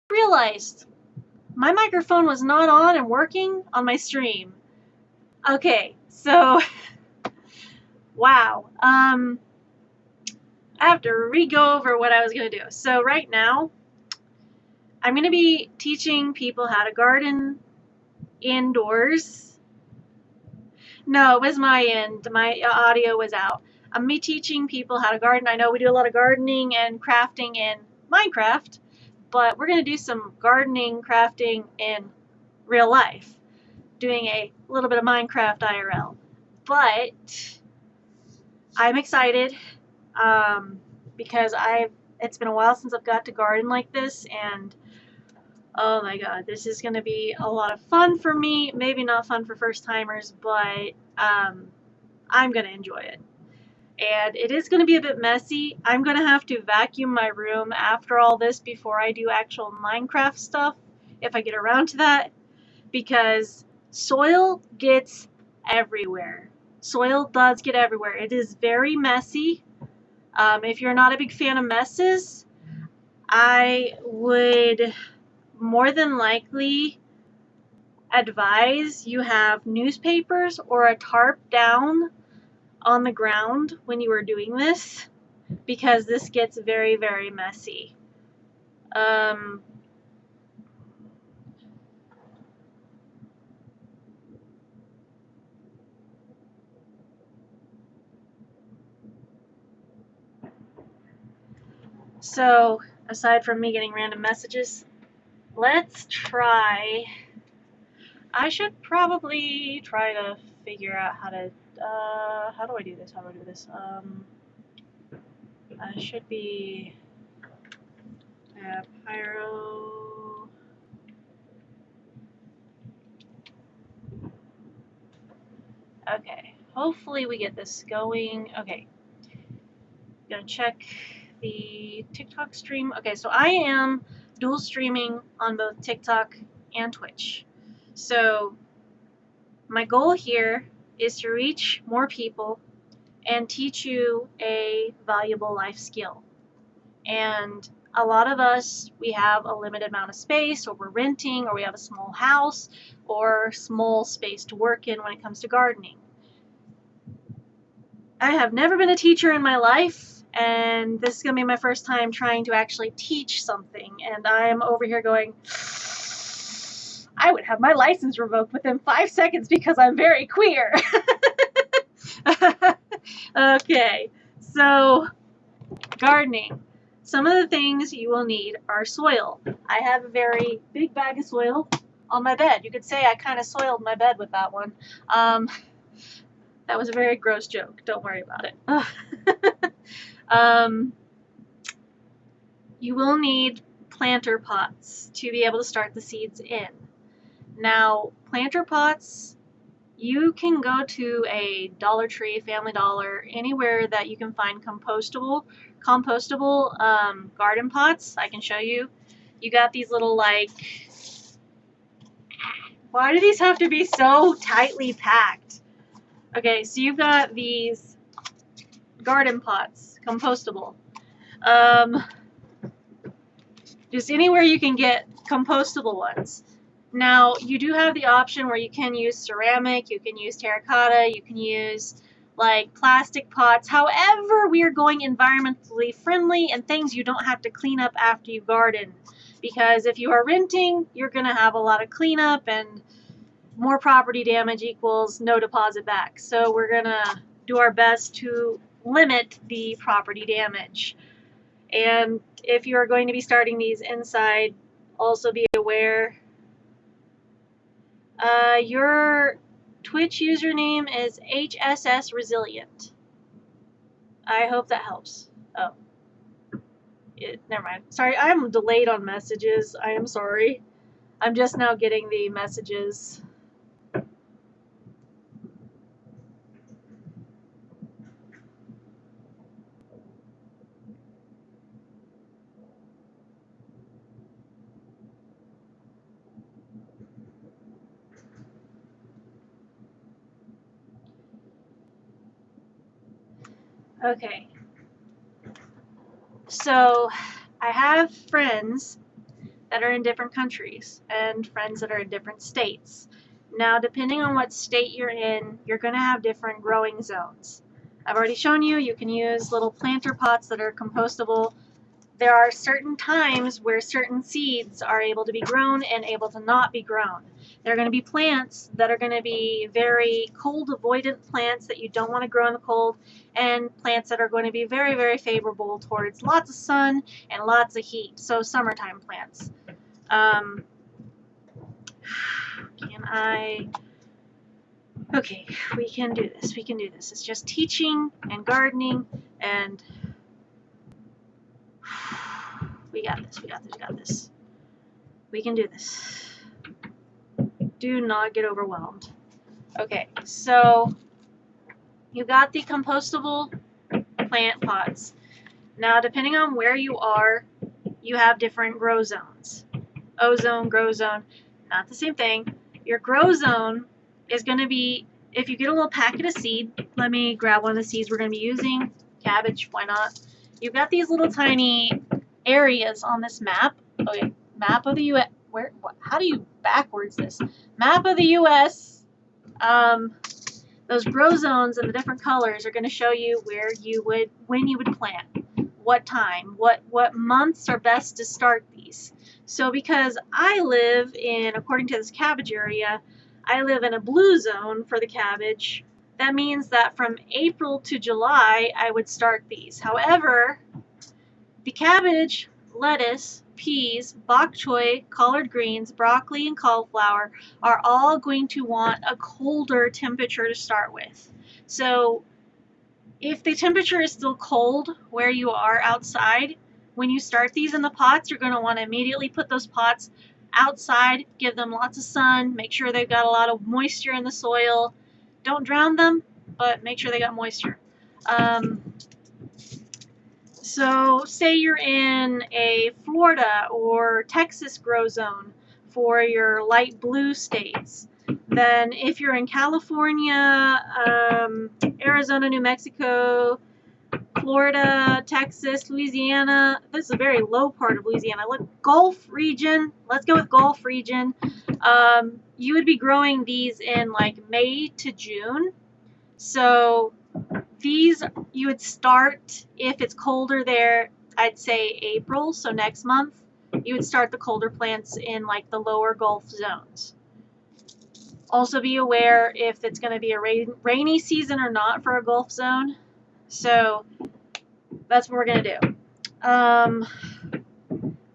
Realized my microphone was not on and working on my stream. Okay, so wow. I have to re-go over what I was gonna do. So right now, I'm gonna be teaching people how to garden indoors. No, it was my end. My audio was out. I'm gonna be teaching people how to garden. I know we do a lot of gardening and crafting in Minecraft, but we're gonna do some gardening, crafting in real life, doing a little bit of Minecraft IRL. But I'm excited because it's been a while since I've got to garden like this, and oh my god, this is going to be a lot of fun for me. Maybe not fun for first timers, but I'm going to enjoy it. And it is going to be a bit messy. I'm going to have to vacuum my room after all this before I do actual Minecraft stuff, if I get around to that, because soil gets everywhere. Soil does get everywhere. It is very messy. If you're not a big fan of messes, I would more than likely advise you have newspapers or a tarp down on the ground when you are doing this, because this gets very, very messy. So, aside from me getting random messages, let's try. I should probably try to figure out how to. How do I do this? How do I do this? I should be. Pyro. Okay, hopefully we get this going. Okay, gonna check the TikTok stream. Okay, so I am dual streaming on both TikTok and Twitch. So my goal here is to reach more people and teach you a valuable life skill. And a lot of us, we have a limited amount of space, or we're renting, or we have a small house, or small space to work in when it comes to gardening. I have never been a teacher in my life, and this is going to be my first time trying to actually teach something, and I'm over here going, I would have my license revoked within 5 seconds because I'm very queer. Okay, so gardening. Some of the things you will need are soil. I have a very big bag of soil on my bed. You could say I kind of soiled my bed with that one. That was a very gross joke. Don't worry about it. You will need planter pots to be able to start the seeds in. Now, planter pots, you can go to a Dollar Tree, Family Dollar, anywhere that you can find compostable garden pots. I can show you. You got these little, like, why do these have to be so tightly packed? Okay, so you've got these garden pots, compostable. Just anywhere you can get compostable ones. Now, you do have the option where you can use ceramic, you can use terracotta, you can use like plastic pots. However, we are going environmentally friendly and things you don't have to clean up after you garden. Because if you are renting, you're going to have a lot of cleanup, and more property damage equals no deposit back. So we're going to do our best to limit the property damage. And if you are going to be starting these inside, also be aware your Twitch username is HSS Resilient. I hope that helps. Oh, never mind. Sorry, I'm delayed on messages. I am sorry. I'm just now getting the messages. Okay. So, I have friends that are in different countries and friends that are in different states. Now, depending on what state you're in, you're going to have different growing zones. I've already shown you, you can use little planter pots that are compostable. There are certain times where certain seeds are able to be grown and able to not be grown. There are going to be plants that are going to be very cold avoidant plants that you don't want to grow in the cold, and plants that are going to be very, very favorable towards lots of sun and lots of heat. So summertime plants. Can I? Okay, we can do this. We can do this. It's just teaching and gardening, and we got this. We got this. We got this. We can do this. Do not get overwhelmed. Okay, so you got the compostable plant pots. Now, depending on where you are, you have different grow zones. O-zone, grow zone, not the same thing. Your grow zone is going to be, if you get a little packet of seed, let me grab one of the seeds we're going to be using. Cabbage, why not? You've got these little tiny areas on this map. Okay, map of the U.S. Where? What, how do you backwards this? Map of the U.S. Those grow zones and the different colors are going to show you where you would, when you would plant, what time, what months are best to start these. So because I live in, according to this cabbage area, I live in a blue zone for the cabbage. That means that from April to July, I would start these. However, the cabbage, lettuce, peas, bok choy, collard greens, broccoli, and cauliflower are all going to want a colder temperature to start with. So if the temperature is still cold where you are outside, when you start these in the pots, you're going to want to immediately put those pots outside, give them lots of sun, make sure they've got a lot of moisture in the soil. Don't drown them, but make sure they got moisture. So say you're in a Florida or Texas grow zone for your light blue states. Then if you're in California, Arizona, New Mexico, Florida, Texas, Louisiana, this is a very low part of Louisiana. Look, Gulf region, let's go with Gulf region. You would be growing these in like May to June. So these you would start, if it's colder there, I'd say April, so next month. You would start the colder plants in like the lower Gulf zones. Also be aware if it's going to be a rainy season or not for a Gulf zone. So that's what we're going to do.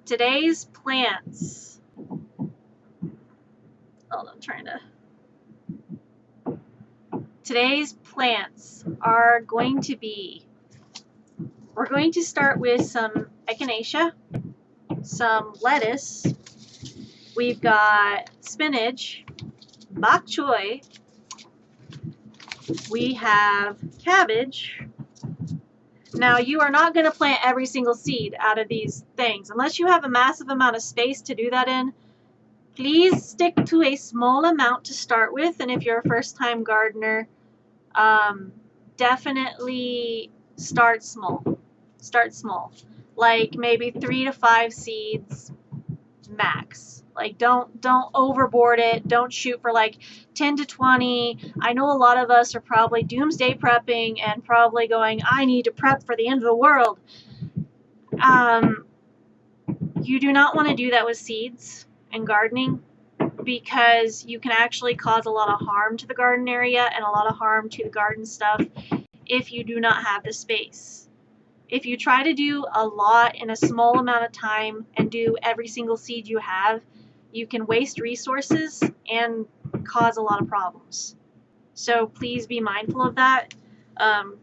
Today's plants. Hold on, I'm trying to. Today's plants are going to be, we're going to start with some echinacea, some lettuce, we've got spinach, bok choy, we have cabbage. Now you are not going to plant every single seed out of these things. Unless you have a massive amount of space to do that in, please stick to a small amount to start with. And if you're a first-time gardener, definitely start small. Start small. Like maybe 3 to 5 seeds max. Like don't overboard it. Don't shoot for like 10 to 20. I know a lot of us are probably doomsday prepping and probably going, I need to prep for the end of the world. You do not want to do that with seeds and gardening, because you can actually cause a lot of harm to the garden area and a lot of harm to the garden stuff if you do not have the space. If you try to do a lot in a small amount of time and do every single seed you have, you can waste resources and cause a lot of problems. So please be mindful of that.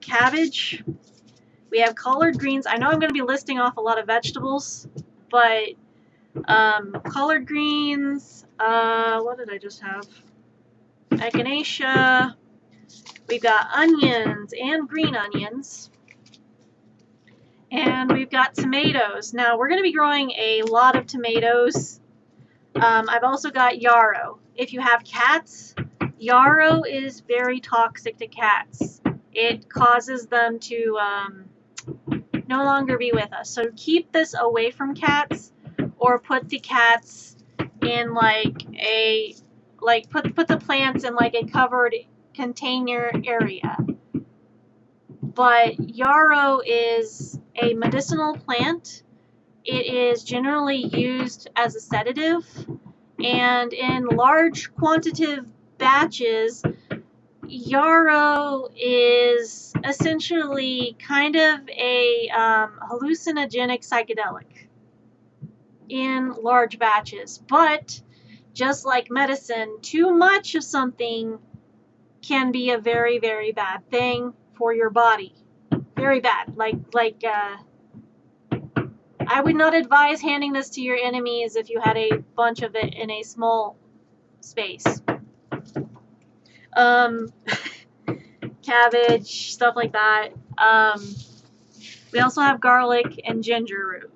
Cabbage, we have collard greens. I know I'm going to be listing off a lot of vegetables, but collard greens, what did I just have? Echinacea, we've got onions and green onions. And we've got tomatoes. Now, we're going to be growing a lot of tomatoes. I've also got yarrow. If you have cats, yarrow is very toxic to cats. It causes them to no longer be with us. So keep this away from cats, or put the cats in like a, like put the plants in like a covered container area. But yarrow is a medicinal plant. It is generally used as a sedative, and in large quantitative batches, yarrow is essentially kind of a hallucinogenic psychedelic in large batches. But just like medicine, too much of something can be a very, very bad thing for your body. Very bad. I would not advise handing this to your enemies if you had a bunch of it in a small space. Cabbage, stuff like that. We also have garlic and ginger root.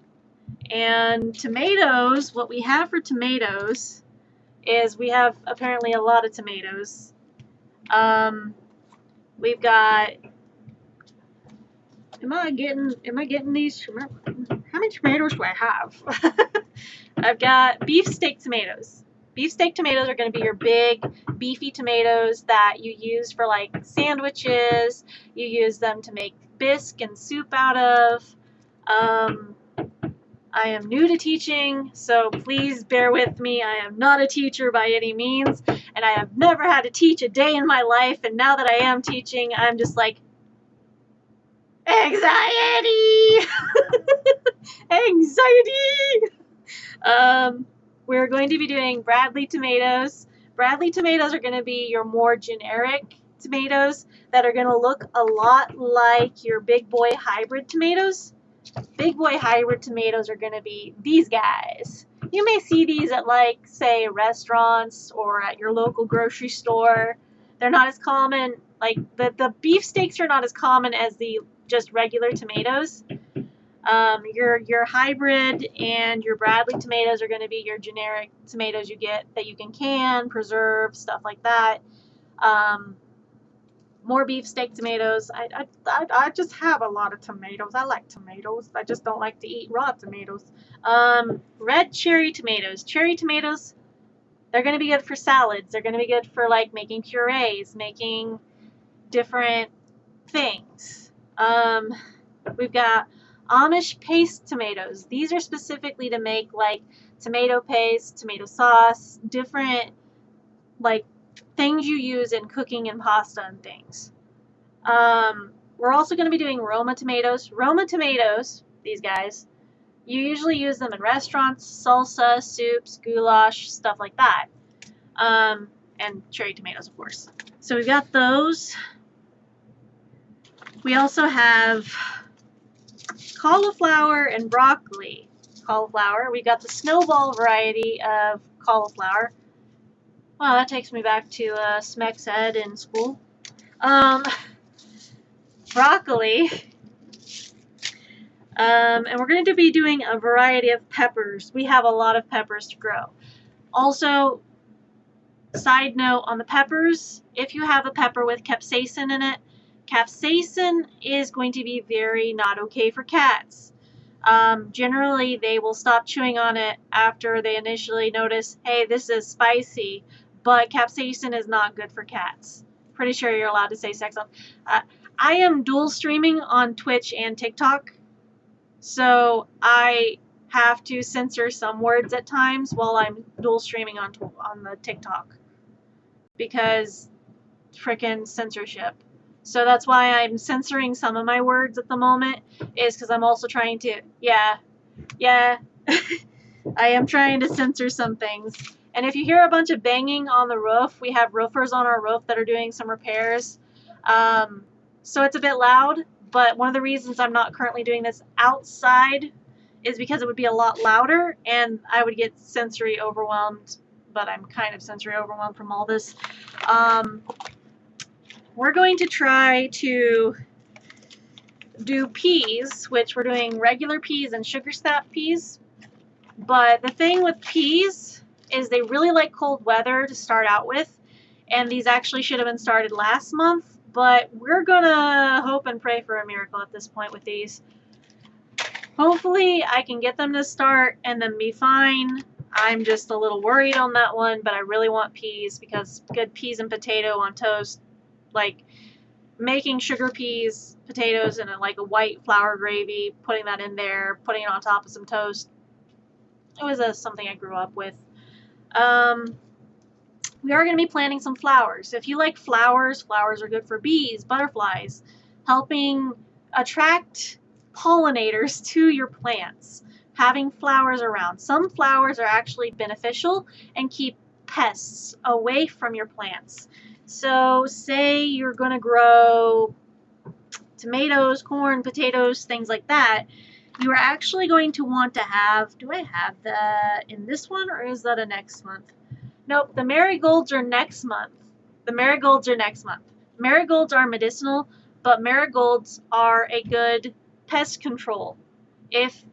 And tomatoes, what we have for tomatoes is we have apparently a lot of tomatoes. We've got, am I getting these? How many tomatoes do I have? I've got beefsteak tomatoes. Beefsteak tomatoes are going to be your big, beefy tomatoes that you use for like sandwiches. You use them to make bisque and soup out of. I am new to teaching, so please bear with me. I am not a teacher by any means, and I have never had to teach a day in my life, and now that I am teaching, I'm just like, anxiety! Anxiety! We're going to be doing Bradley tomatoes. Bradley tomatoes are going to be your more generic tomatoes that are going to look a lot like your big boy hybrid tomatoes. Big boy hybrid tomatoes are going to be these guys. You may see these at, like, say, restaurants or at your local grocery store. They're not as common, like the beefsteaks are not as common as the just regular tomatoes. Your hybrid and your Bradley tomatoes are going to be your generic tomatoes you get that you can preserve, stuff like that. More beefsteak tomatoes. I just have a lot of tomatoes. I like tomatoes. I just don't like to eat raw tomatoes. Red cherry tomatoes. Cherry tomatoes, they're going to be good for salads. They're going to be good for like making purees, making different things. We've got Amish paste tomatoes. These are specifically to make like tomato paste, tomato sauce, different like things you use in cooking and pasta and things. we're also going to be doing Roma tomatoes. Roma tomatoes, these guys, you usually use them in restaurants, salsa, soups, goulash, stuff like that. And cherry tomatoes, of course. So we've got those. We also have cauliflower and broccoli. Cauliflower. We got the snowball variety of cauliflower. Wow, that takes me back to SMEX Ed in school. Broccoli. And we're going to be doing a variety of peppers. We have a lot of peppers to grow. Also, side note on the peppers, if you have a pepper with capsaicin in it, capsaicin is going to be very not okay for cats. Generally, they will stop chewing on it after they initially notice, hey, this is spicy, but capsaicin is not good for cats. Pretty sure you're allowed to say sex on. I am dual streaming on Twitch and TikTok, so I have to censor some words at times while I'm dual streaming on the TikTok, because frickin' censorship. So that's why I'm censoring some of my words at the moment, is because I'm also trying to, yeah, I am trying to censor some things. And if you hear a bunch of banging on the roof, we have roofers on our roof that are doing some repairs. So it's a bit loud, but one of the reasons I'm not currently doing this outside is because it would be a lot louder and I would get sensory overwhelmed, but I'm kind of sensory overwhelmed from all this. We're going to try to do peas, which we're doing regular peas and sugar snap peas. But the thing with peas is they really like cold weather to start out with, and these actually should have been started last month, but we're gonna hope and pray for a miracle at this point with these. Hopefully I can get them to start and then be fine. I'm just a little worried on that one, but I really want peas because good peas and potato on toast, like making sugar peas, potatoes, and like a white flour gravy, putting that in there, putting it on top of some toast. It was something I grew up with. We are going to be planting some flowers. If you like flowers, flowers are good for bees, butterflies, helping attract pollinators to your plants. Having flowers around. Some flowers are actually beneficial and keep pests away from your plants. So say you're going to grow tomatoes, corn, potatoes, things like that. You are actually going to want to have, do I have that in this one or is that a next month? Nope, the marigolds are next month. The marigolds are next month. Marigolds are medicinal, but marigolds are a good pest control. If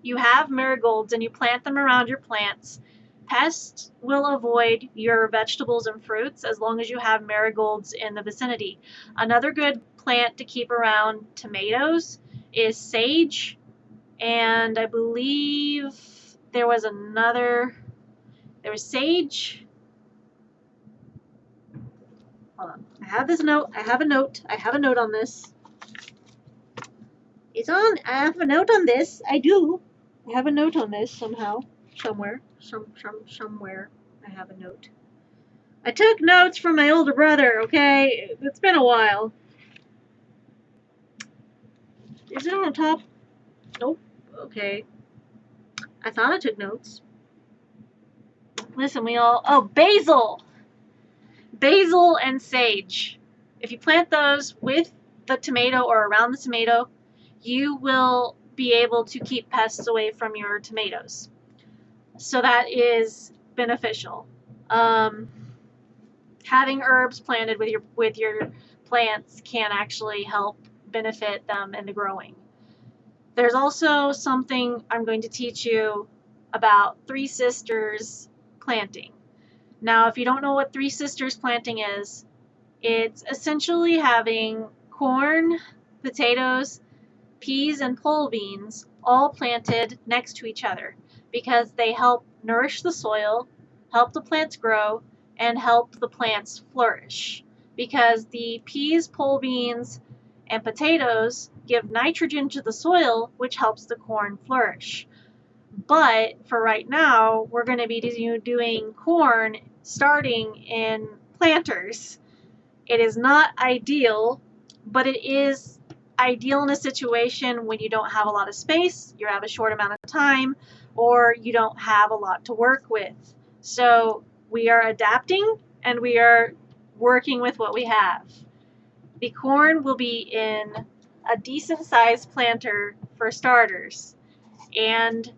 you have marigolds and you plant them around your plants, pests will avoid your vegetables and fruits as long as you have marigolds in the vicinity. Another good plant to keep around tomatoes is sage, and I believe there was sage. Hold on. I have a note on this. I have a note on this. I do. I have a note on this somehow. Somewhere. Somewhere. I have a note. I took notes from my older brother, okay? It's been a while. Is it on top? Nope. Okay. I thought I took notes. Listen, basil! Basil and sage. If you plant those with the tomato or around the tomato, you will be able to keep pests away from your tomatoes. So that is beneficial. Having herbs planted with your plants can actually help benefit them in the growing. There's also something I'm going to teach you about Three Sisters planting. Now, if you don't know what Three Sisters planting is, it's essentially having corn, potatoes, peas, and pole beans all planted next to each other because they help nourish the soil, help the plants grow, and help the plants flourish. Because the peas, pole beans, and potatoes give nitrogen to the soil, which helps the corn flourish. But for right now, we're going to be doing corn starting in planters. It is not ideal, but it is ideal in a situation when you don't have a lot of space, you have a short amount of time, or you don't have a lot to work with. So we are adapting and we are working with what we have. The corn will be in a decent sized planter for starters. And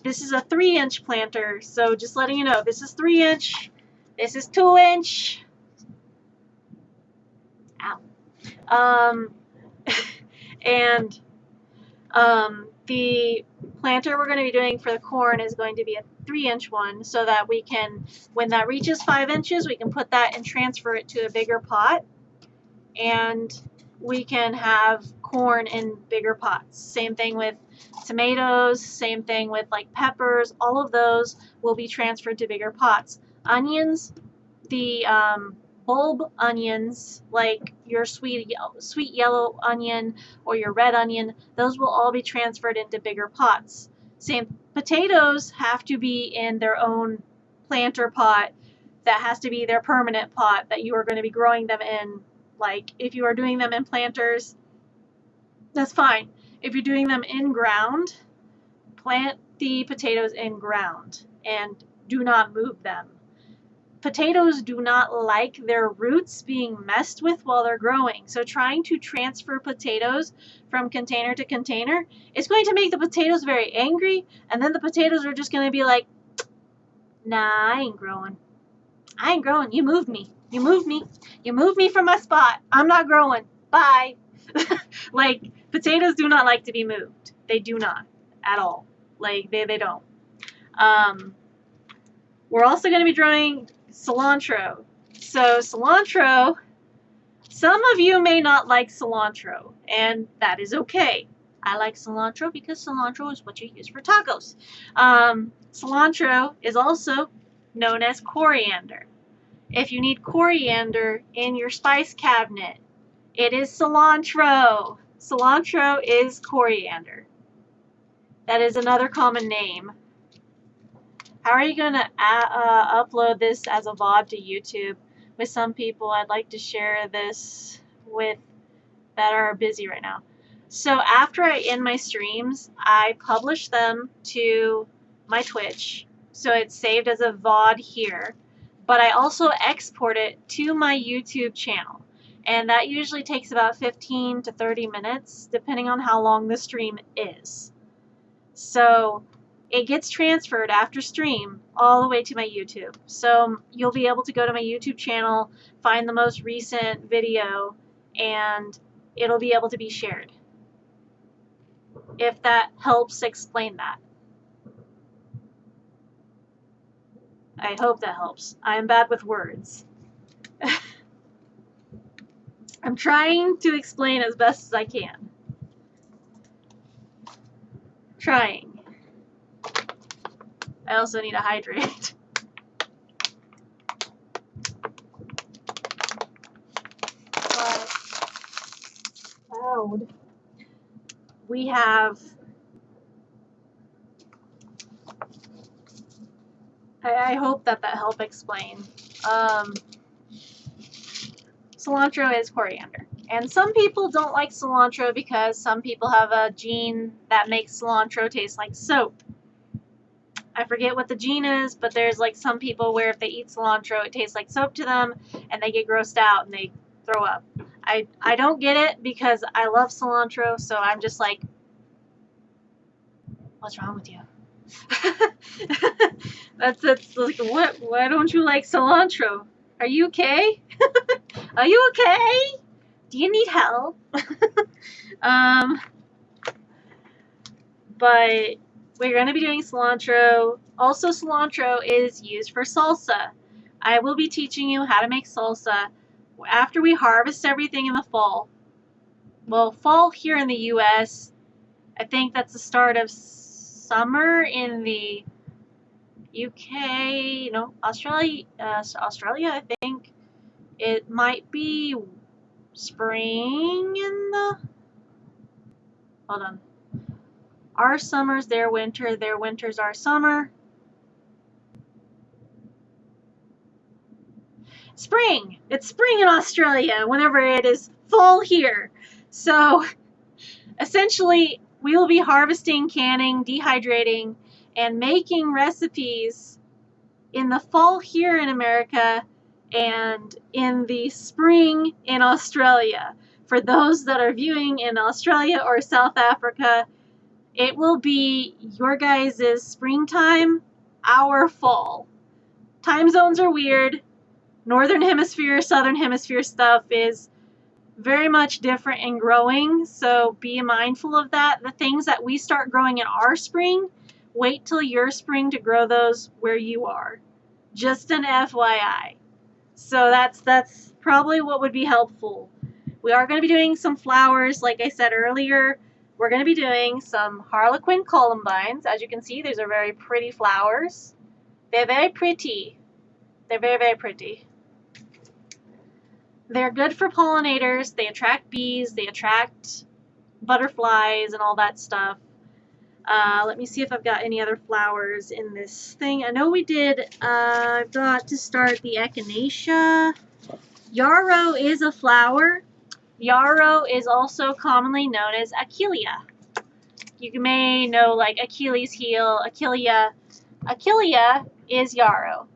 this is a 3-inch planter, so just letting you know, this is 3-inch, this is 2-inch. Ow. And the planter we're going to be doing for the corn is going to be a 3-inch one, so that we can, when that reaches 5 inches, we can put that and transfer it to a bigger pot, and we can have corn in bigger pots. Same thing with tomatoes, same thing with like peppers, all of those will be transferred to bigger pots. Onions, the bulb onions, like your sweet yellow onion or your red onion, those will all be transferred into bigger pots. Same, potatoes have to be in their own planter pot. That has to be their permanent pot that you are going to be growing them in. Like if you are doing them in planters, that's fine. If you're doing them in ground, plant the potatoes in ground and do not move them. Potatoes do not like their roots being messed with while they're growing. So trying to transfer potatoes from container to container is going to make the potatoes very angry, and then the potatoes are just going to be like, nah, I ain't growing. I ain't growing. You moved me. You moved me. You moved me from my spot. I'm not growing. Bye. Like, potatoes do not like to be moved. They do not at all. Like, they don't. We're also going to be growing cilantro. So cilantro, some of you may not like cilantro, and that is okay. I like cilantro because cilantro is what you use for tacos. Cilantro is also known as coriander. If you need coriander in your spice cabinet, it is cilantro. Cilantro is coriander. That is another common name. How are you going to upload this as a VOD to YouTube? With some people, I'd like to share this with that are busy right now. So after I end my streams, I publish them to my Twitch. So it's saved as a VOD here. But I also export it to my YouTube channel. And that usually takes about 15 to 30 minutes, depending on how long the stream is. So it gets transferred after stream all the way to my YouTube. So you'll be able to go to my YouTube channel, find the most recent video, and it'll be able to be shared. If that helps explain that. I hope that helps. I am bad with words. I'm trying to explain as best as I can. Trying. I also need to hydrate. But loud. We have. I hope that helped explain. Cilantro is coriander. And some people don't like cilantro because some people have a gene that makes cilantro taste like soap. I forget what the gene is, but there's like some people where if they eat cilantro, it tastes like soap to them, and they get grossed out and they throw up. I don't get it because I love cilantro, so I'm just like, what's wrong with you? That's like, what? Why don't you like cilantro? Are you okay? Are you okay? Do you need help? But we're going to be doing cilantro. Also, cilantro is used for salsa. I will be teaching you how to make salsa after we harvest everything in the fall. Well, fall here in the U.S., I think that's the start of summer in the UK, no, Australia, I think. It might be spring in the, hold on. Our summer's their winter, their winter's our summer. Spring! It's spring in Australia whenever it is fall here. So Essentially, we will be harvesting, canning, dehydrating, and making recipes in the fall here in America and in the spring in Australia. For those that are viewing in Australia or South Africa, it will be your guys' springtime, our fall. Time zones are weird. Northern hemisphere, southern hemisphere stuff is very much different and growing, so be mindful of that. The things that we start growing in our spring, wait till your spring to grow those where you are. Just an FYI. So that's probably what would be helpful. We are going to be doing some flowers, like I said earlier. We're going to be doing some Harlequin columbines. As you can see, these are very pretty flowers. They're very pretty. They're very, very pretty. They're good for pollinators. They attract bees. They attract butterflies and all that stuff. Let me see if I've got any other flowers in this thing. I know we did. I've got to start the echinacea. Yarrow is a flower. Yarrow is also commonly known as Achillea. You may know like Achilles heel, Achillea. Achillea is yarrow.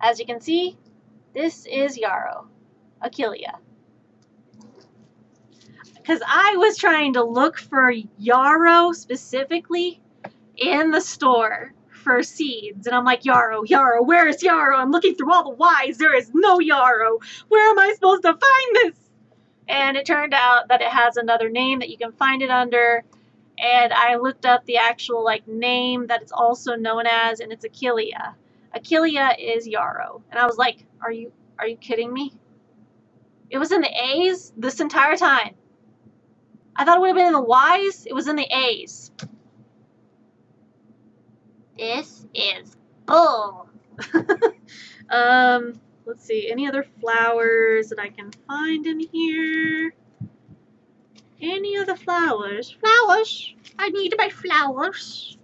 As you can see, this is yarrow. Achillea. Because I was trying to look for yarrow specifically in the store for seeds, and I'm like, yarrow, where is yarrow? I'm looking through all the Y's. There is no yarrow. Where am I supposed to find this? And it turned out that it has another name that you can find it under, and I looked up the actual like name that it's also known as, and it's Achillea. Achillea is yarrow, and I was like, are you kidding me? It was in the A's this entire time. I thought it would have been in the Y's. It was in the A's. This is bull. Let's see. Any other flowers that I can find in here? Any other flowers? Flowers. I need my flowers.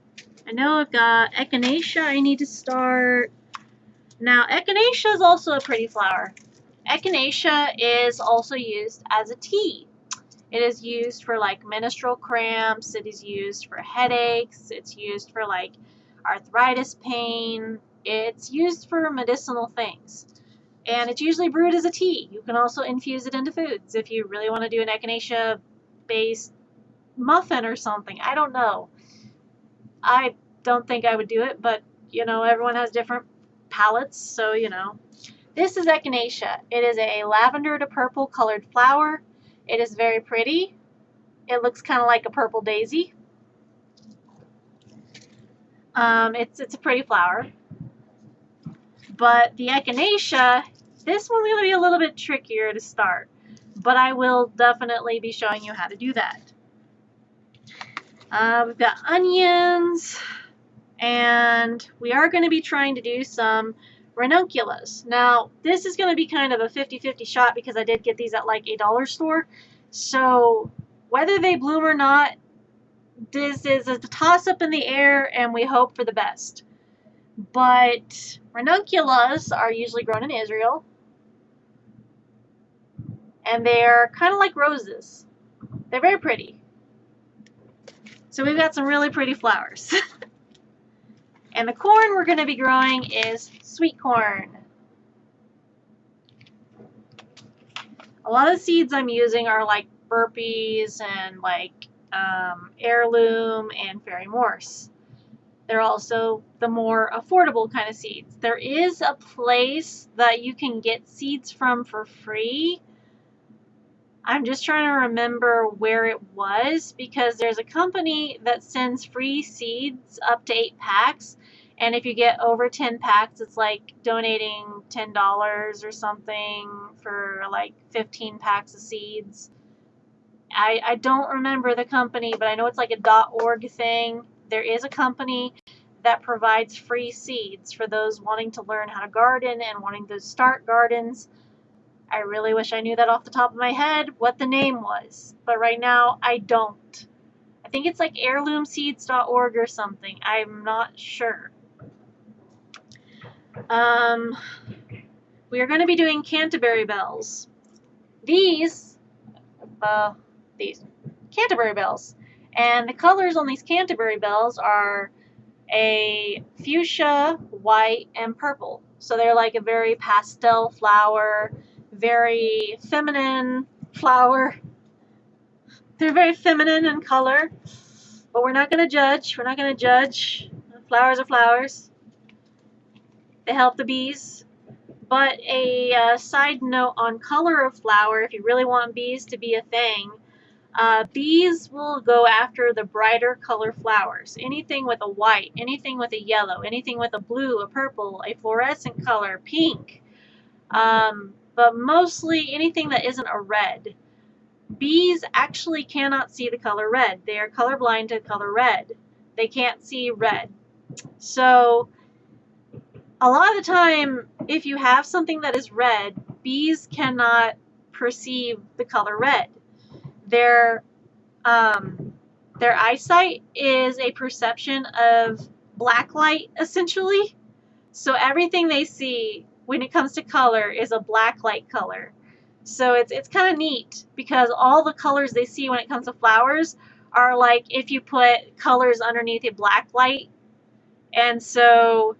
I know I've got echinacea I need to start. Now, echinacea is also a pretty flower. Echinacea is also used as a tea. It is used for like menstrual cramps. It is used for headaches. It's used for like arthritis pain. It's used for medicinal things. And it's usually brewed as a tea. You can also infuse it into foods if you really want to do an echinacea-based muffin or something. I don't know. I don't think I would do it, but, you know, everyone has different palates, so, you know. This is echinacea. It is a lavender to purple colored flower. It is very pretty. It looks kind of like a purple daisy. It's a pretty flower. But the echinacea, this one's going to be a little bit trickier to start. But I will definitely be showing you how to do that. We've got onions. And we are going to be trying to do some ranunculus. Now, this is going to be kind of a 50-50 shot because I did get these at like a dollar store. So, whether they bloom or not, this is a toss-up in the air, and we hope for the best. But ranunculus are usually grown in Israel, and they're kind of like roses. They're very pretty. So we've got some really pretty flowers. And the corn we're going to be growing is sweet corn. A lot of the seeds I'm using are like burpees and like heirloom and fairy morse. They're also the more affordable kind of seeds. There is a place that you can get seeds from for free. I'm just trying to remember where it was because there's a company that sends free seeds up to 8 packs. And if you get over 10 packs, it's like donating $10 or something for like 15 packs of seeds. I don't remember the company, but I know it's like a .org thing. There is a company that provides free seeds for those wanting to learn how to garden and wanting to start gardens. I really wish I knew that off the top of my head what the name was, but right now I don't. I think it's like heirloomseeds.org or something. I'm not sure. We are going to be doing Canterbury bells. These Canterbury bells. And the colors on these Canterbury bells are a fuchsia, white, and purple. So they're like a very pastel flower, very feminine flower. They're very feminine in color, but we're not going to judge. We're not going to judge. Flowers are flowers. They help the bees. But a side note on color of flower, if you really want bees to be a thing, bees will go after the brighter color flowers. Anything with a white, anything with a yellow, anything with a blue, a purple, a fluorescent color, pink, but mostly anything that isn't a red. Bees actually cannot see the color red. They are colorblind to color red. They can't see red. So a lot of the time, if you have something that is red, bees cannot perceive the color red. Their eyesight is a perception of black light, essentially. So everything they see when it comes to color is a black light color. So it's kind of neat because all the colors they see when it comes to flowers are like if you put colors underneath a black light. And so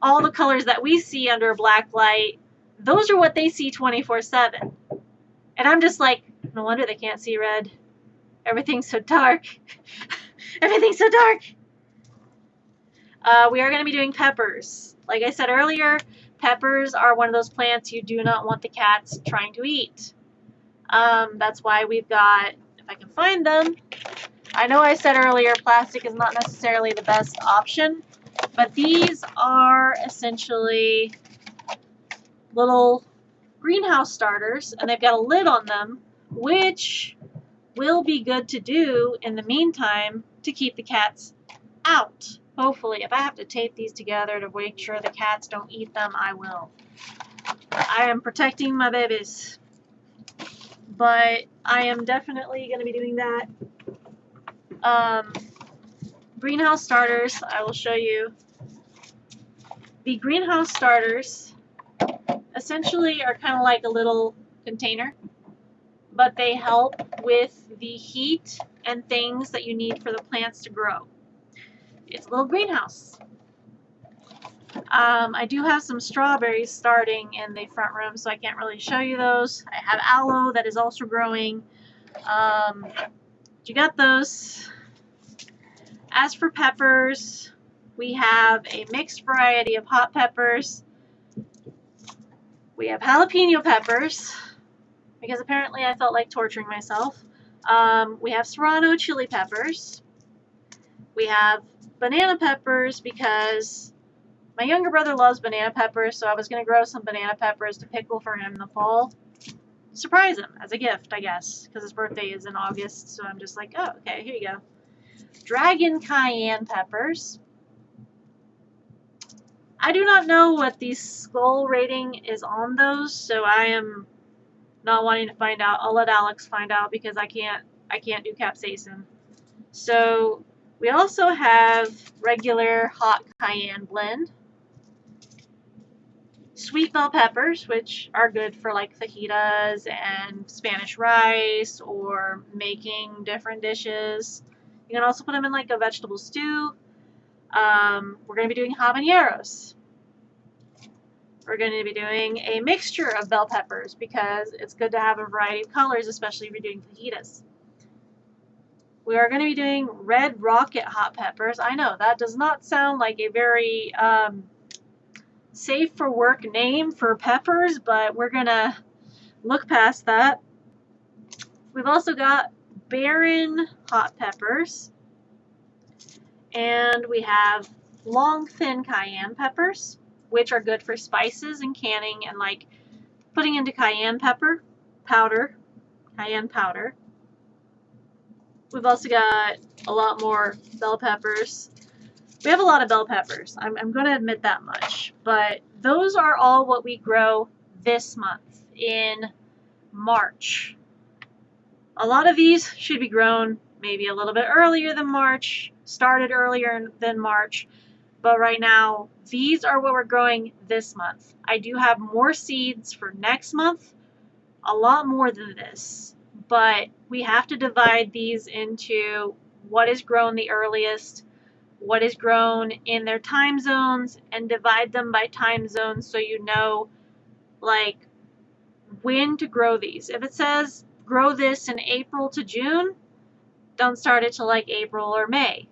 all the colors that we see under a black light, those are what they see 24/7. And I'm just like, no wonder they can't see red. Everything's so dark. Everything's so dark. We are going to be doing peppers. Like I said earlier, peppers are one of those plants you do not want the cats trying to eat. That's why we've got, if I can find them, I know I said earlier plastic is not necessarily the best option, but these are essentially little greenhouse starters, and they've got a lid on them, which will be good to do in the meantime to keep the cats out. Hopefully, if I have to tape these together to make sure the cats don't eat them, I will. I am protecting my babies, but I am definitely going to be doing that. Greenhouse starters, I will show you. The greenhouse starters essentially are kind of like a little container, but they help with the heat and things that you need for the plants to grow. It's a little greenhouse. I do have some strawberries starting in the front room, so I can't really show you those. I have aloe that is also growing. You got those. As for peppers, we have a mixed variety of hot peppers. We have jalapeno peppers, because apparently I felt like torturing myself. We have serrano chili peppers. We have banana peppers because my younger brother loves banana peppers, so I was going to grow some banana peppers to pickle for him in the fall. Surprise him as a gift, I guess, because his birthday is in August, so I'm just like, oh, okay, here you go. Dragon cayenne peppers. I do not know what the skull rating is on those, so I am not wanting to find out. I'll let Alex find out because I can't do capsaicin. So we also have regular hot cayenne blend. Sweet bell peppers, which are good for like fajitas and Spanish rice or making different dishes. You can also put them in like a vegetable stew. We're going to be doing habaneros. We're going to be doing a mixture of bell peppers because it's good to have a variety of colors, especially if you're doing fajitas. We are going to be doing red rocket hot peppers. I know that does not sound like a very safe for work name for peppers, but we're going to look past that. We've also got barren hot peppers. And we have long thin cayenne peppers, which are good for spices and canning and like putting into cayenne pepper powder, cayenne powder. We've also got a lot more bell peppers. We have a lot of bell peppers. I'm going to admit that much. But those are all what we grow this month in March. A lot of these should be grown maybe a little bit earlier than March, started earlier than March. But right now, these are what we're growing this month. I do have more seeds for next month, a lot more than this. But we have to divide these into what is grown the earliest, what is grown in their time zones, and divide them by time zones so you know like when to grow these. If it says grow this in April to June, don't start it till like April or May.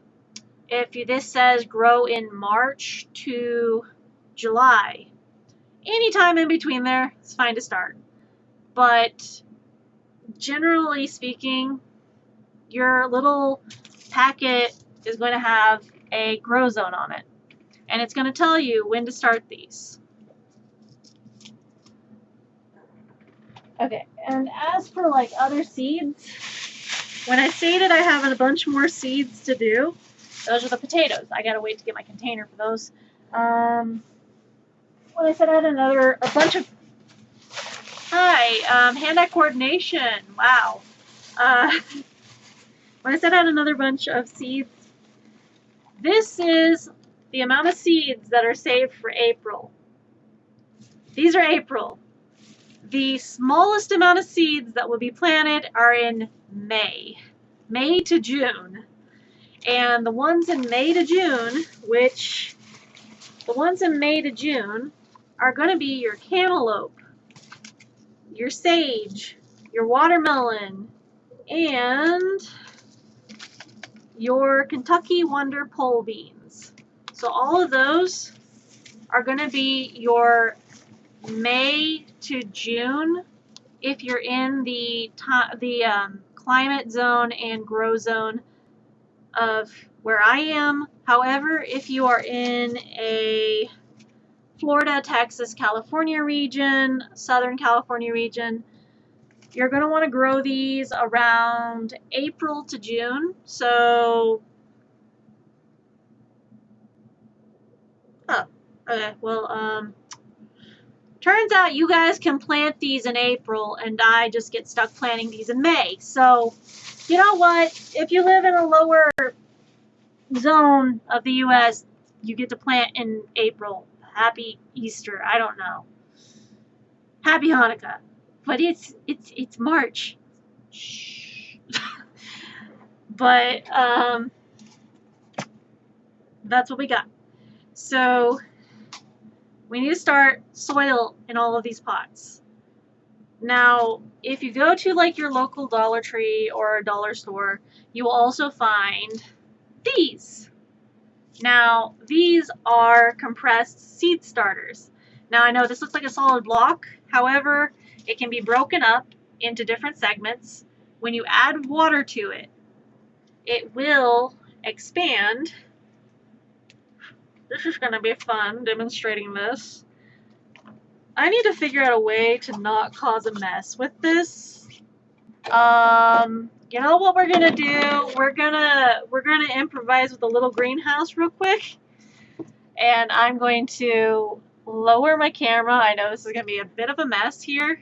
If this says grow in March to July, anytime in between there, it's fine to start. But generally speaking, your little packet is going to have a grow zone on it. And it's going to tell you when to start these. Okay, and as for like other seeds, when I stated I have a bunch more seeds to do, those are the potatoes. I gotta wait to get my container for those. When I said I had a bunch of, hand-eye coordination, wow. When I said I had another bunch of seeds, this is the amount of seeds that are saved for April. These are April. The smallest amount of seeds that will be planted are in May to June. And the ones in May to June, are going to be your cantaloupe, your sage, your watermelon, and your Kentucky Wonder pole beans. So all of those are going to be your May to June if you're in the climate zone and grow zone of where I am. However, if you are in a Florida, Texas, California region, Southern California region, you're going to want to grow these around April to June. So, turns out you guys can plant these in April, and I just get stuck planting these in May. So, you know what? If you live in a lower zone of the U.S., you get to plant in April. Happy Easter. I don't know. Happy Hanukkah. But it's March. Shh. But that's what we got. So we need to start soil in all of these pots. Now, if you go to like your local Dollar Tree or a dollar store, you will also find these. Now, these are compressed seed starters. Now, I know this looks like a solid block. However, it can be broken up into different segments. When you add water to it, it will expand. This is going to be fun demonstrating this. I need to figure out a way to not cause a mess with this. You know what we're gonna do? We're gonna improvise with a little greenhouse real quick, and I'm going to lower my camera. I know this is gonna be a bit of a mess here.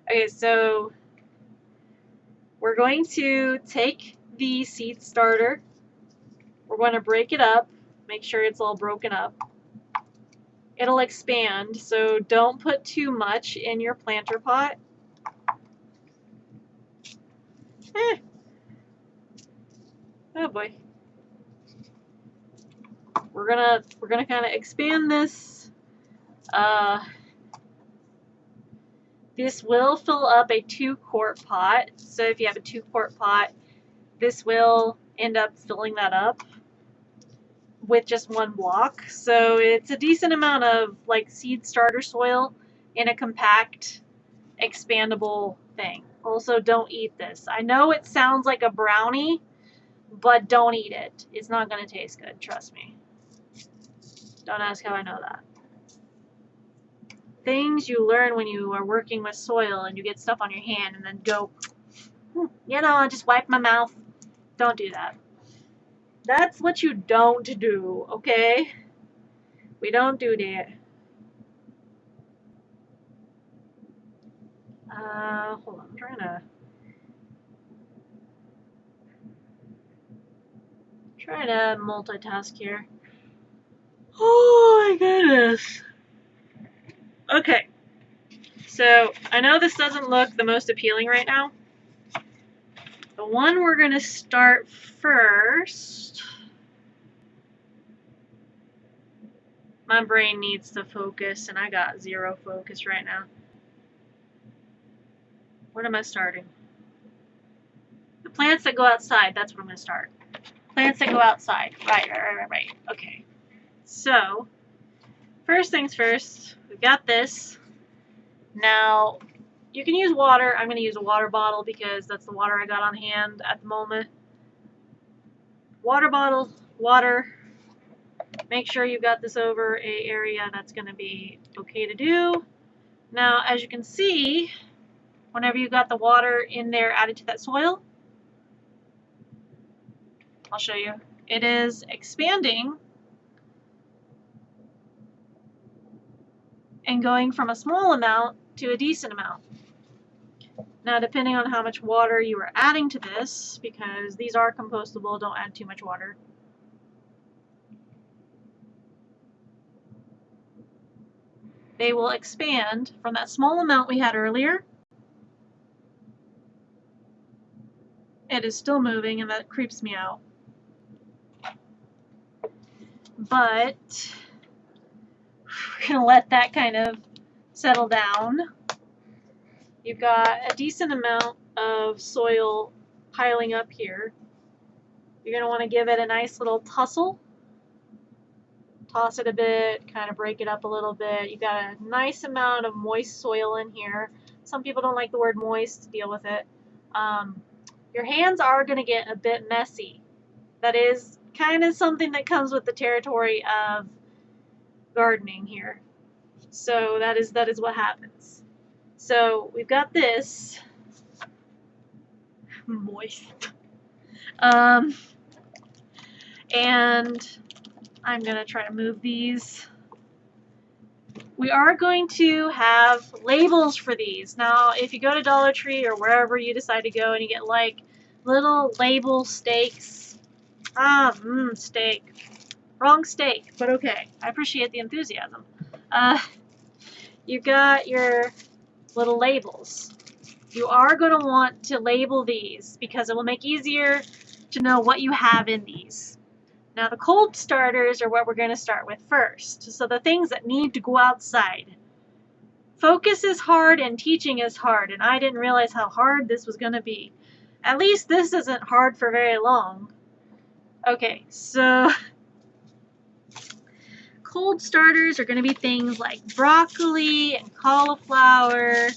Okay, so we're going to take the seed starter. We're going to break it up, make sure it's all broken up. It'll expand, so don't put too much in your planter pot. Oh boy. We're gonna kind of expand this. This will fill up a 2-quart pot. So if you have a 2-quart pot, this will end up filling that up with just one block. So it's a decent amount of like seed starter soil in a compact, expandable thing. Also, don't eat this. I know it sounds like a brownie, but don't eat it. It's not going to taste good, trust me. Don't ask how I know that. Things you learn when you are working with soil and you get stuff on your hand and then go, just wipe my mouth. Don't do that. That's what you don't do, okay? We don't do that. Hold on, I'm trying to multitask here. Oh my goodness. Okay. So, I know this doesn't look the most appealing right now, The one we're going to start first. My brain needs to focus, and I got zero focus right now. What am I starting? The plants that go outside, that's what I'm going to start. Plants that go outside. Right. Okay. So, first things first, we've got this. Now, you can use water. I'm going to use a water bottle because that's the water I got on hand at the moment. Water bottle, water. Make sure you've got this over an area that's going to be okay to do. Now, as you can see, whenever you've got the water in there added to that soil, I'll show you. It is expanding and going from a small amount to a decent amount. Now, depending on how much water you are adding to this, because these are compostable, don't add too much water. They will expand from that small amount we had earlier. It is still moving, and that creeps me out. But we're going to let that kind of settle down. You've got a decent amount of soil piling up here. You're going to want to give it a nice little tussle. Toss it a bit, kind of break it up a little bit. You've got a nice amount of moist soil in here. Some people don't like the word moist, deal with it. Your hands are going to get a bit messy. That is kind of something that comes with the territory of gardening here. So that is what happens. So we've got this moist. And I'm going to try to move these. We are going to have labels for these. Now, if you go to Dollar Tree or wherever you decide to go and you get like little label stakes. Steak. Wrong steak, but okay. I appreciate the enthusiasm. You've got your little labels. You are going to want to label these because it will make easier to know what you have in these. Now, the cold starters are what we're going to start with first. So the things that need to go outside. Focus is hard and teaching is hard, and I didn't realize how hard this was going to be. At least this isn't hard for very long. Okay, so cold starters are going to be things like broccoli and cauliflower. I'm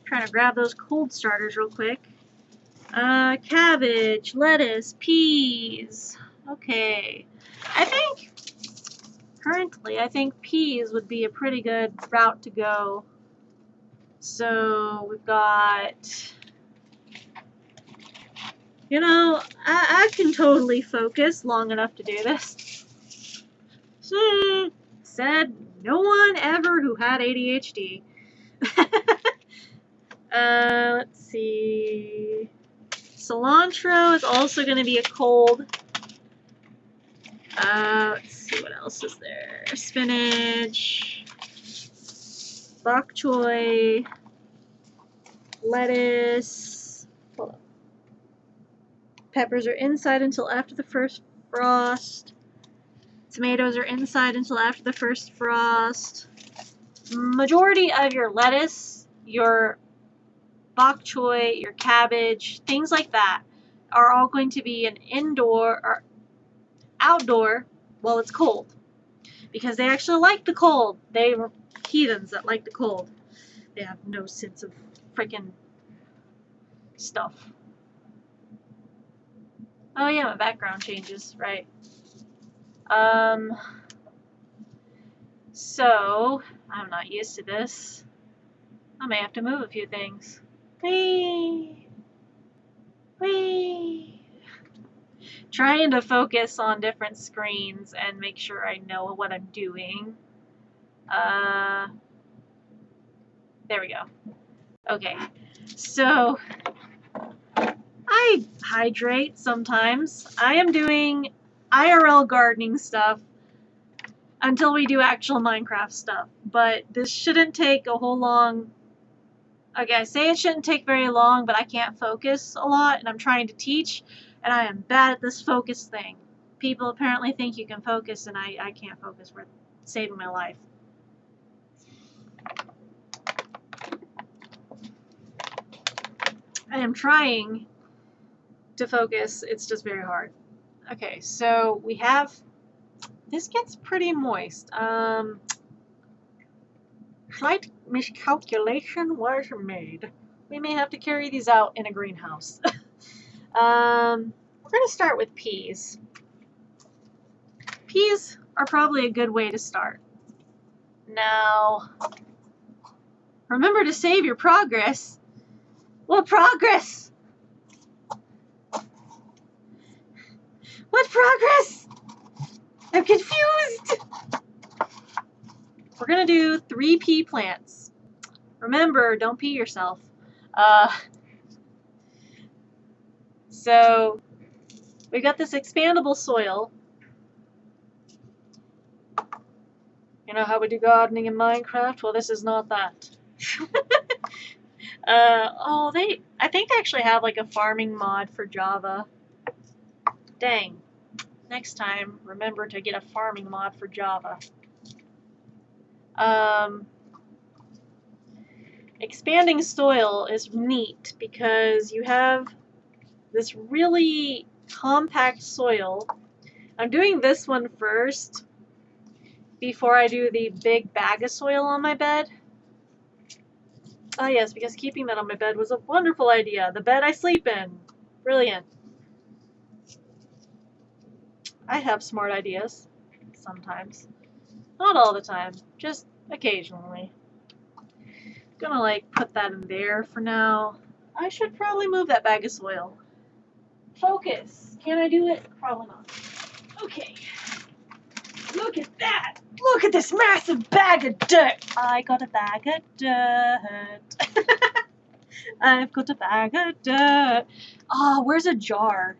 trying to grab those cold starters real quick. Cabbage, lettuce, peas. Okay, I think peas would be a pretty good route to go. So we've got, I can totally focus long enough to do this. Said no one ever who had ADHD. Let's see. Cilantro is also going to be a cold. Let's see what else is there. Spinach, bok choy, lettuce. Hold on. Peppers are inside until after the first frost. Tomatoes are inside until after the first frost. Majority of your lettuce, your bok choy, your cabbage, things like that are all going to be an indoor or outdoor while it's cold. Because they actually like the cold. They were heathens that like the cold. They have no sense of freaking stuff. Oh yeah, my background changes, right. So, I'm not used to this. I may have to move a few things. Whee! Whee! Trying to focus on different screens and make sure I know what I'm doing. There we go. Okay, so I hydrate sometimes. I am doing IRL gardening stuff until we do actual Minecraft stuff, but this shouldn't take a whole long Okay, I say it shouldn't take very long, but I can't focus a lot, and I'm trying to teach, and I am bad at this focus thing. People apparently think you can focus, and I can't focus for saving my life. I am trying to focus, it's just very hard. Okay, so we have, this gets pretty moist. Slight miscalculation was made. We may have to carry these out in a greenhouse. We're going to start with peas. Peas are probably a good way to start. Now, remember to save your progress. What progress? What progress? I'm confused. We're going to do 3 pea plants. Remember, don't pee yourself. So we got this expandable soil. You know how we do gardening in Minecraft? Well, this is not that. I think they actually have like a farming mod for Java. Dang. Next time, remember to get a farming mod for Java. Expanding soil is neat because you have this really compact soil. I'm doing this one first before I do the big bag of soil on my bed. Ah, yes, because keeping that on my bed was a wonderful idea. The bed I sleep in. Brilliant. I have smart ideas. Sometimes. Not all the time. Just occasionally. Gonna like put that in there for now. I should probably move that bag of soil. Focus. Can I do it? Probably not. Okay. Look at that. Look at this massive bag of dirt. I got a bag of dirt. I've got a bag of dirt. Oh, where's a jar?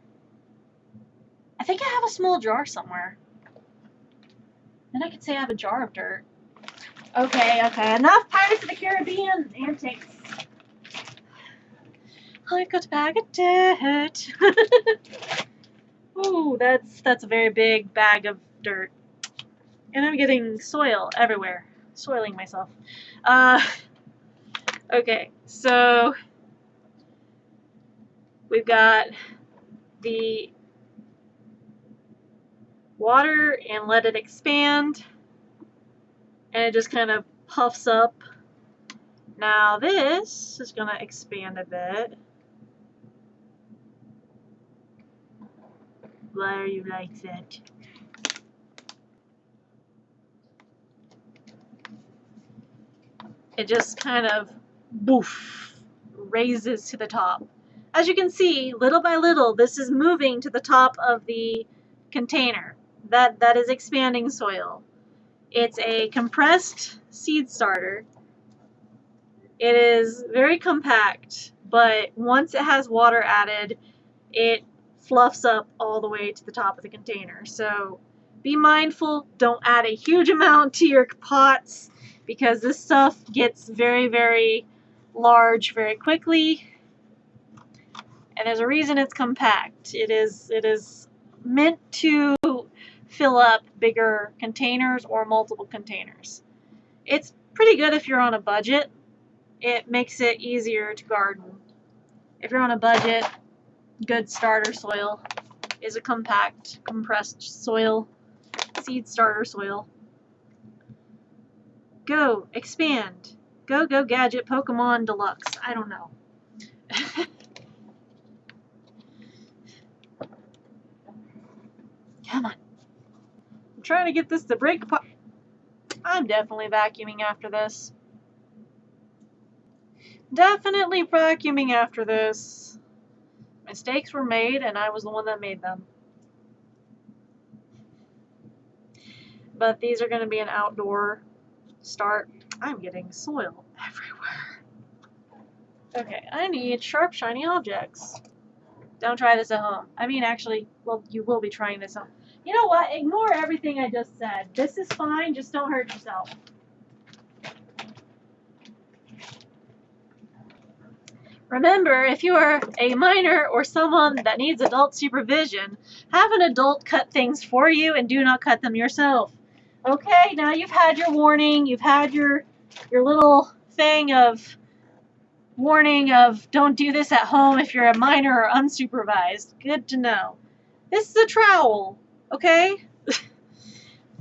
I think I have a small jar somewhere. Then I could say I have a jar of dirt. Okay. Enough Pirates of the Caribbean antics. I got a bag of dirt. Ooh, that's a very big bag of dirt. And I'm getting soil everywhere. Soiling myself. Okay, so we've got the water and let it expand. And it just kind of puffs up. Now this is going to expand a bit. Why are you like that? It just kind of boof, raises to the top. As you can see, little by little, this is moving to the top of the container. That is expanding soil. It's a compressed seed starter. It is very compact, but once it has water added, it fluffs up all the way to the top of the container. So be mindful, don't add a huge amount to your pots because this stuff gets very, very large very quickly. And there's a reason it's compact. It is meant to fill up bigger containers or multiple containers. It's pretty good if you're on a budget. It makes it easier to garden. If you're on a budget, good starter soil is a compact, compressed soil, seed starter soil. Go, expand. Go, Gadget, Pokemon Deluxe. I don't know. Come on. I'm trying to get this to break apart. I'm definitely vacuuming after this. Definitely vacuuming after this. Mistakes were made, and I was the one that made them. But these are going to be an outdoor start. I'm getting soil everywhere. Okay, I need sharp, shiny objects. Don't try this at home. I mean, actually, well, you will be trying this at home. You know what? Ignore everything I just said. This is fine. Just don't hurt yourself. Remember, if you are a minor or someone that needs adult supervision, have an adult cut things for you and do not cut them yourself. Okay, now you've had your warning, you've had your little thing of warning of don't do this at home if you're a minor or unsupervised. Good to know. This is a trowel, okay?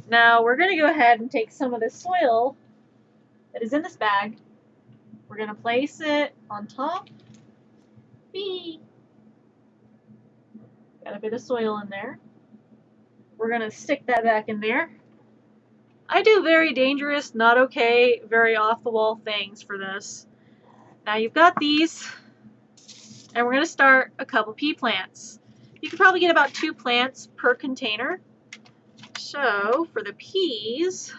Now we're going to go ahead and take some of this soil that is in this bag. We're going to place it on top. Whee! Got a bit of soil in there. We're going to stick that back in there. I do very dangerous, not okay, very off-the-wall things for this. Now you've got these, and we're going to start a couple pea plants. You can probably get about 2 plants per container. So for the peas,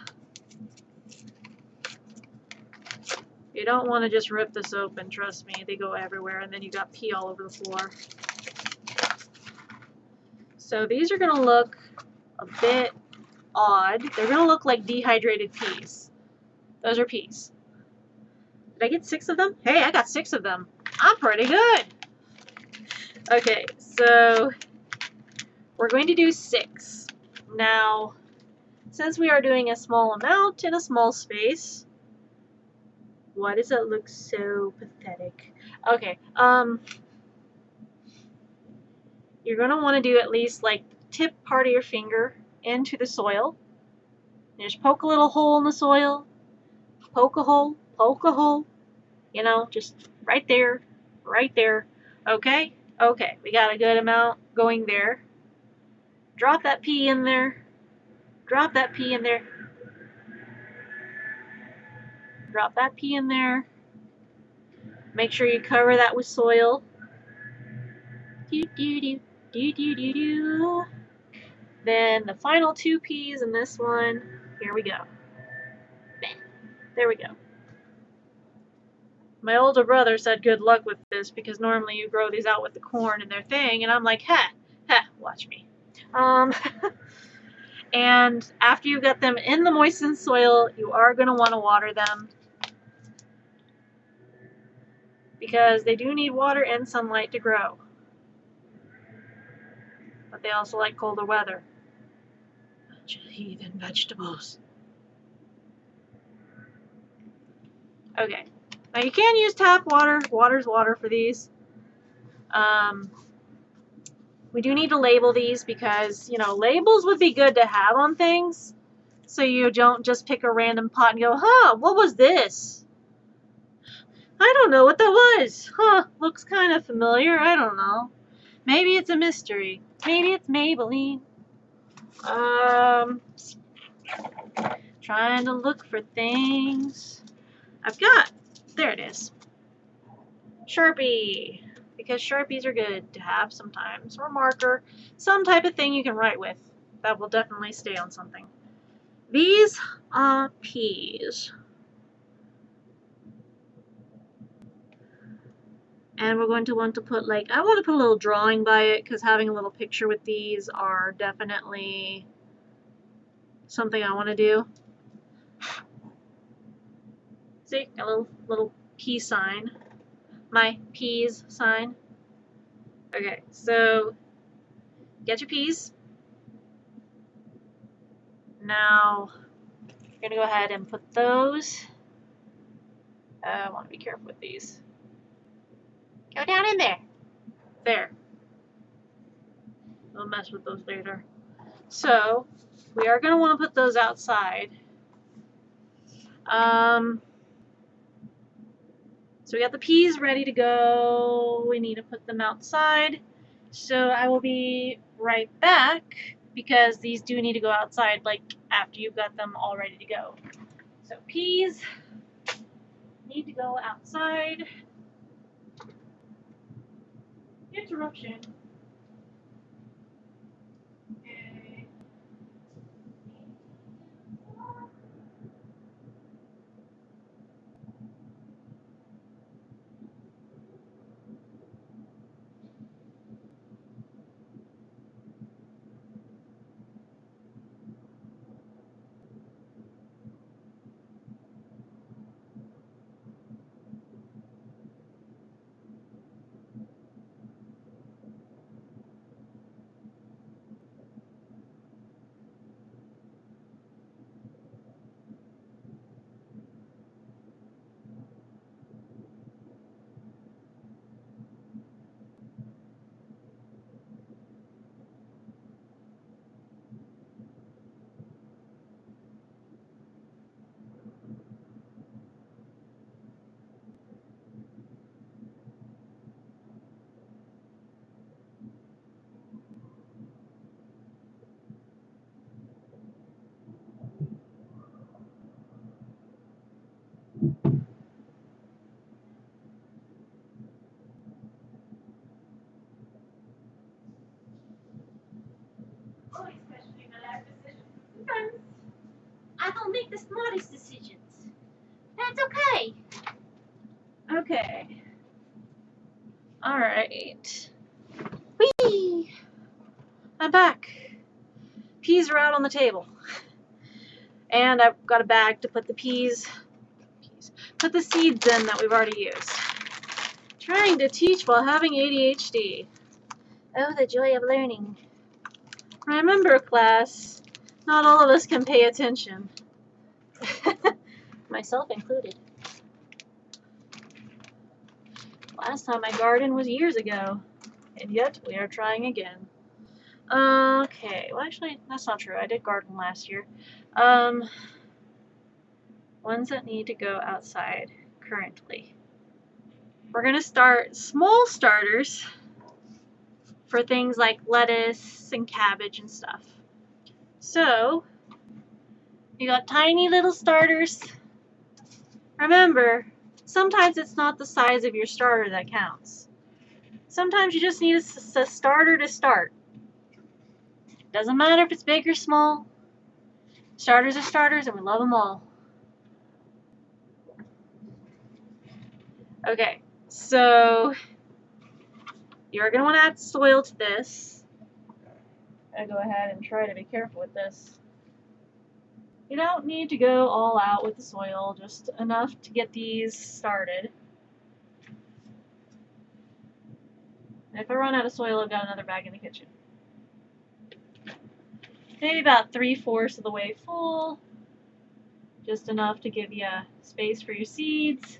you don't want to just rip this open, trust me, they go everywhere, and then you got pea all over the floor. So these are going to look a bit odd. They're going to look like dehydrated peas. Those are peas. Did I get 6 of them? Hey, I got 6 of them. I'm pretty good. Okay, so we're going to do 6. Now, since we are doing a small amount in a small space, why does it look so pathetic? Okay, you're going to want to do at least like the tip part of your finger into the soil. And just poke a little hole in the soil. Poke a hole, you know, just right there, right there. Okay? Okay, we got a good amount going there. Drop that pea in there. Drop that pea in there. Drop that pea in there. Make sure you cover that with soil. Do do do do do do do. Then the final 2 peas in this one. Here we go. There we go. My older brother said good luck with this because normally you grow these out with the corn and their thing, and I'm like, watch me. And after you get them in the moistened soil, you are going to want to water them because they do need water and sunlight to grow. But they also like colder weather. Bunch of heathen vegetables. Okay. Now you can use tap water. Water's water for these. We do need to label these because, you know, labels would be good to have on things. So you don't just pick a random pot and go, what was this? I don't know what that was. Looks kind of familiar. I don't know. Maybe it's a mystery. Maybe it's Maybelline. Trying to look for things. There it is. Sharpie. Because Sharpies are good to have sometimes. Or marker. Some type of thing you can write with. That will definitely stay on something. These are peas. And we're going to want to put I want to put a little drawing by it because having a little picture with these are definitely something I want to do. See, a little pea sign. My peas sign. Okay, so get your peas. Now, you're going to go ahead and put those. I want to be careful with these. Go down in there. There. We'll mess with those later. So, we are going to want to put those outside. So we got the peas ready to go. We need to put them outside. So I will be right back because these do need to go outside after you've got them all ready to go. So peas need to go outside. Interruption. Okay. the smartest decisions. That's okay. Okay. Alright. Whee! I'm back. Peas are out on the table. And I've got a bag to put the put the seeds in that we've already used. Trying to teach while having ADHD. Oh, the joy of learning. Remember, class, not all of us can pay attention. Myself included. Last time I gardened was years ago, and yet we are trying again. Okay, well actually, that's not true. I did garden last year. Ones that need to go outside currently. We're going to start small starters for things like lettuce and cabbage and stuff. So, you got tiny little starters. Remember, sometimes it's not the size of your starter that counts. Sometimes you just need a starter to start. Doesn't matter if it's big or small. Starters are starters and we love them all. Okay, so you're going to want to add soil to this. I'm going to go ahead and try to be careful with this. You don't need to go all out with the soil, just enough to get these started. And if I run out of soil, I've got another bag in the kitchen. Maybe about 3/4 of the way full. Just enough to give you space for your seeds,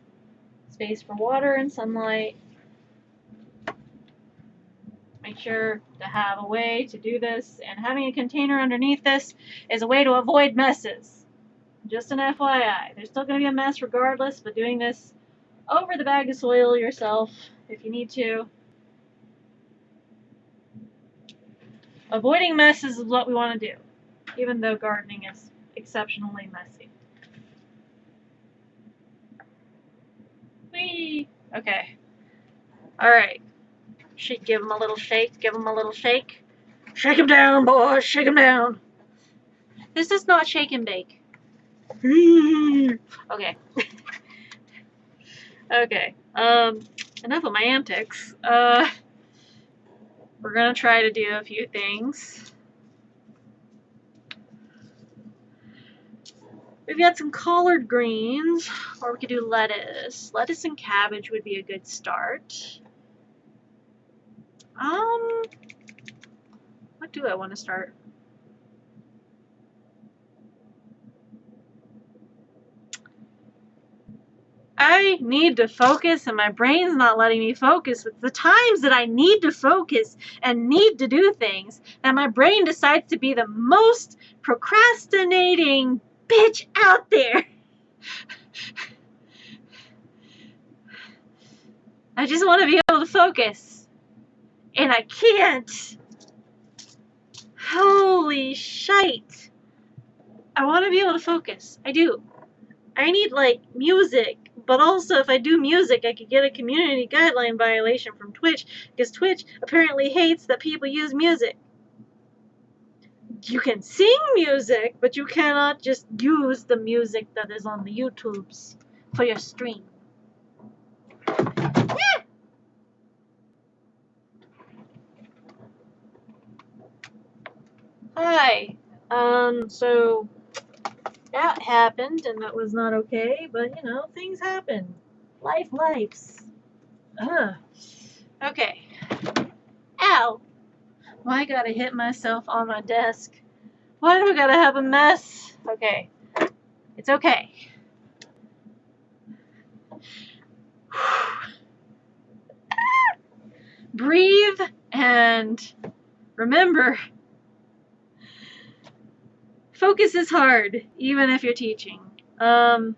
space for water and sunlight. Make sure to have a way to do this, and having a container underneath this is a way to avoid messes. Just an FYI. There's still going to be a mess regardless, but doing this over the bag of soil yourself if you need to. Avoiding messes is what we want to do, even though gardening is exceptionally messy. Whee! Okay. Alright. Should give them a little shake. Give them a little shake. Shake them down, boys. Shake them down. This is not shake and bake. Okay. Okay. Enough of my antics. We're gonna try to do a few things. We've got some collard greens, or we could do lettuce. Lettuce and cabbage would be a good start. What do I want to start? I need to focus, and my brain's not letting me focus. With the times that I need to focus and need to do things, that my brain decides to be the most procrastinating bitch out there. I just want to be able to focus, and I can't. Holy shite. I want to be able to focus. I do. I need, like, music. But also, if I do music, I could get a community guideline violation from Twitch, because Twitch apparently hates that people use music. You can sing music, but you cannot just use the music that is on the YouTubes for your stream. Yeah. Hi. So that happened, and that was not okay, but, you know, things happen. Lifes. Okay. Ow! Why I gotta hit myself on my desk? Why do I gotta have a mess? Okay. It's okay. Breathe and remember, focus is hard, even if you're teaching. I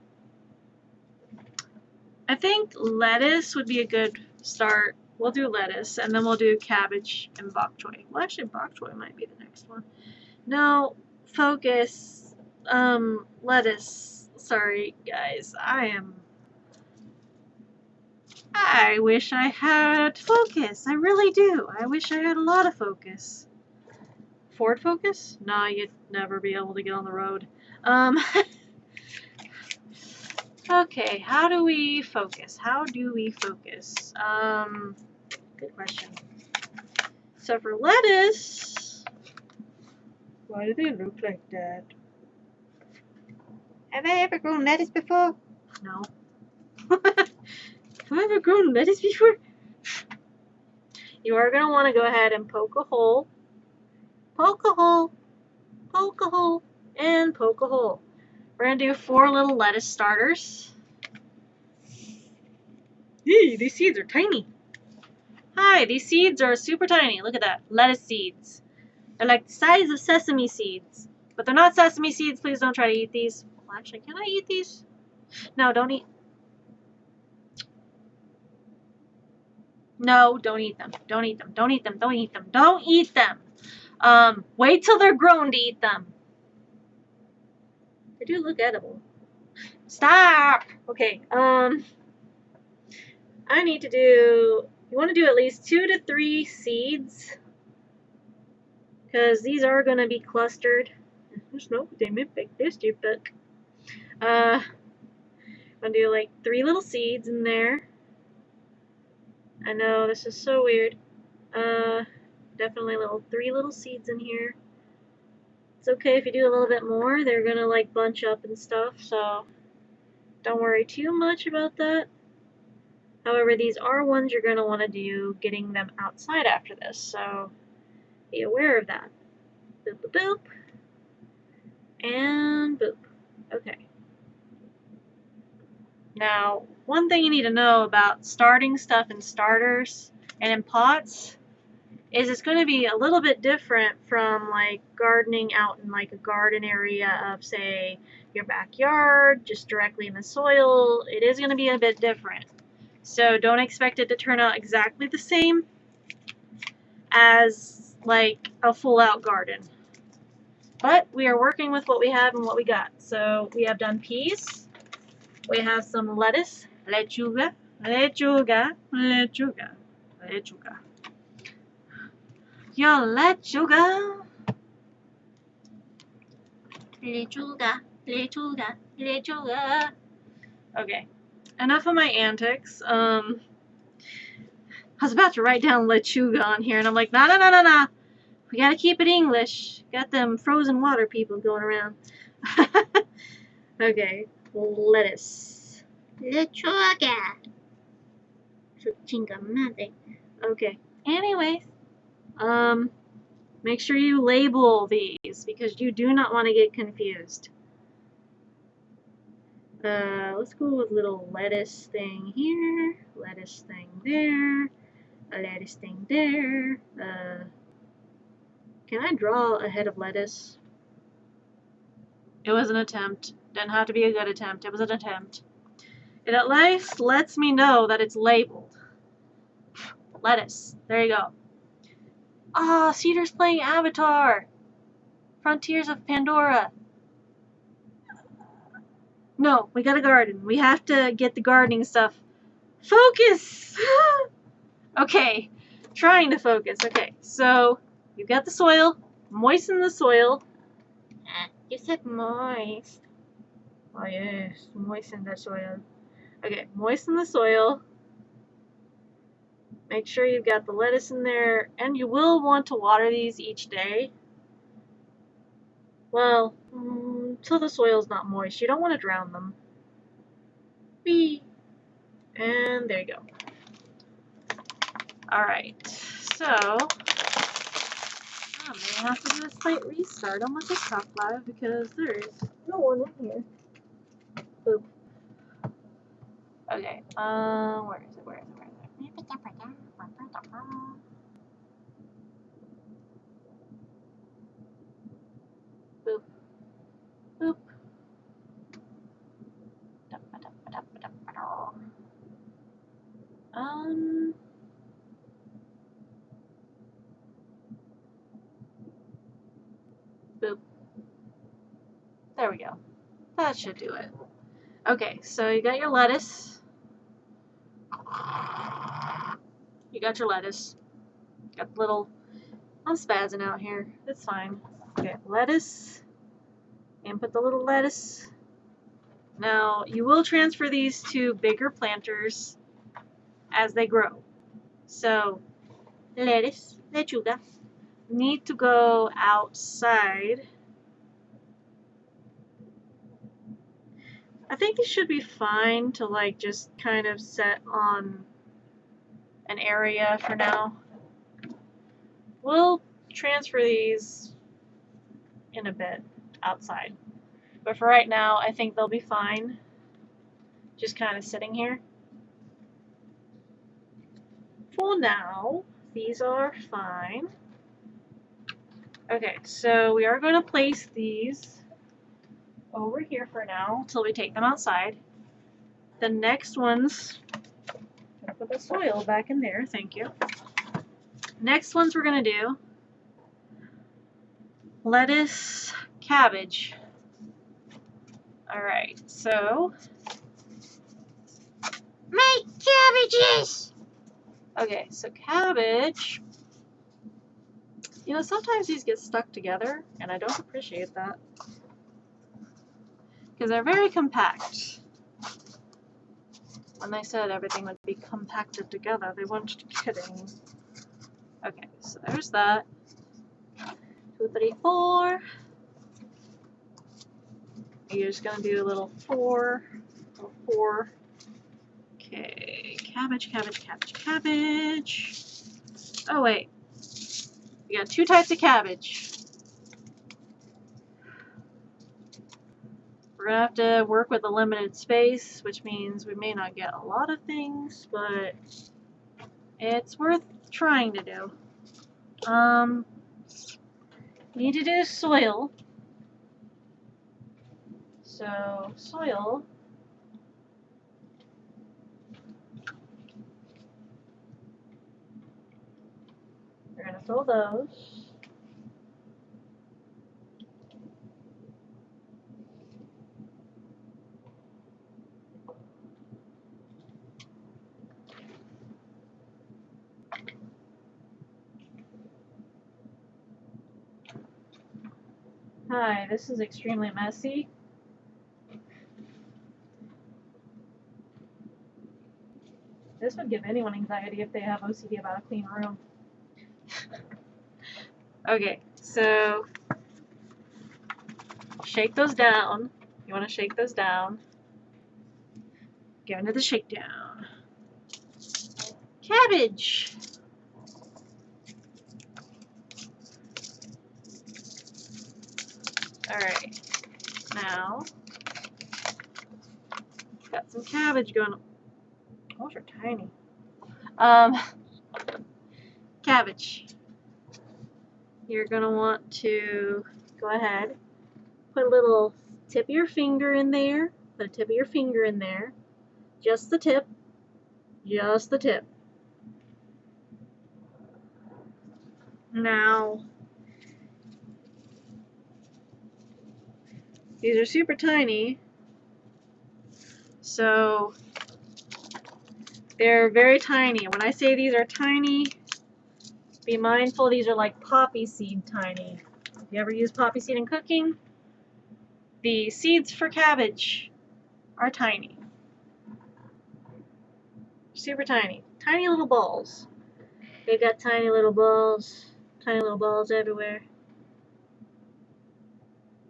think lettuce would be a good start. We'll do lettuce, and then we'll do cabbage and bok choy. Well, actually, bok choy might be the next one. No, focus. Lettuce. Sorry, guys. I wish I had focus. I really do. I wish I had a lot of focus. Ford Focus? No, you'd never be able to get on the road. Okay, how do we focus? How do we focus? Good question. So for lettuce, why do they look like that? Have I ever grown lettuce before? No. Have I ever grown lettuce before? You are going to want to go ahead and poke a hole, poke a hole, poke a hole, and poke a hole. We're going to do 4 little lettuce starters. Hey, these seeds are tiny. Hi, these seeds are super tiny. Look at that. Lettuce seeds. They're like the size of sesame seeds. But they're not sesame seeds. Please don't try to eat these. Well, actually, can I eat these? No, don't eat. No, don't eat them. Don't eat them. Don't eat them. Don't eat them. Don't eat them. Wait till they're grown to eat them. They do look edible. Stop! Okay, I need to do, you want to do at least 2 to 3 seeds. Because these are going to be clustered. There's no damn like this, you book. I'm going to do like 3 little seeds in there. I know, this is so weird. Definitely 3 little seeds in here. It's okay if you do a little bit more. They're going to like bunch up and stuff, so don't worry too much about that. However, these are ones you're going to want to do getting them outside after this, so be aware of that. Boop, boop, boop. And boop. Okay. Now, one thing you need to know about starting stuff in starters and in pots is it's going to be a little bit different from like gardening out in like a garden area of, say, your backyard, just directly in the soil. It is going to be a bit different. So don't expect it to turn out exactly the same as like a full out garden. But we are working with what we have and what we got. So we have done peas. We have some lettuce, lechuga, lechuga, lechuga, lechuga. Your lechuga. Lechuga, lechuga, lechuga. Okay, enough of my antics. I was about to write down lechuga on here, and I'm like, nah. We gotta keep it English. Got them frozen water people going around. Okay, lettuce. Lechuga. Chinga madre. Okay. Anyways, make sure you label these because you do not want to get confused. Let's go with little lettuce thing here, lettuce thing there, a lettuce thing there. Can I draw a head of lettuce? It was an attempt. Didn't have to be a good attempt. It was an attempt. It at least lets me know that it's labeled. Lettuce. There you go. Ah, Cedar's playing Avatar. Frontiers of Pandora. No, we got a garden. We have to get the gardening stuff. Focus! Okay, trying to focus. Okay, so you've got the soil. Moisten the soil. You said moist. Oh yes, moisten the soil. Okay, moisten the soil. Make sure you've got the lettuce in there, and you will want to water these each day. Well, until the soil's not moist. You don't want to drown them. Whee! And there you go. Alright, so I may have to do a slight restart on my TikTok live because there is no one in here. Boop. Okay, where is it? Boop. Boop. Boop. There we go. That should do it. Okay, so you got your lettuce. You got your lettuce. Got the little, I'm spazzing out here. It's fine. Okay, lettuce. And put the little lettuce Now, you will transfer these to bigger planters as they grow. So, lettuce, lechuga, need to go outside. I think these should be fine to like just kind of set on an area for now. We'll transfer these in a bit outside. But for right now, I think they'll be fine. Just kind of sitting here. For now, these are fine. Okay, so we are going to place these over here for now until we take them outside. The next ones, I'm going to put the soil back in there, thank you. Next ones we're going to do lettuce, cabbage. Alright, so Make cabbages! okay, so cabbage, you know, sometimes these get stuck together, and I don't appreciate that. Because they're very compact. When they said everything would be compacted together, they weren't kidding. Okay, so there's that. 2, 3, 4. You're just gonna do a little 4. Little 4. Okay, cabbage, cabbage, cabbage, cabbage. Oh, wait. We got 2 types of cabbage. We're gonna have to work with a limited space, which means we may not get a lot of things, but it's worth trying to do. Need to do soil. So, soil. We're gonna fill those. Hi, this is extremely messy. This would give anyone anxiety if they have OCD about a clean room. Okay, so shake those down. You want to shake those down. Get into the shakedown. Cabbage. Alright, now got some cabbage going on. Those are tiny. Cabbage. You're gonna want to go ahead, put a little tip of your finger in there. Put a tip of your finger in there. Just the tip. Just the tip. Now, these are super tiny, so they're very tiny. When I say these are tiny, be mindful these are like poppy seed tiny. If you ever use poppy seed in cooking, the seeds for cabbage are tiny. Super tiny. Tiny little balls. They've got tiny little balls everywhere.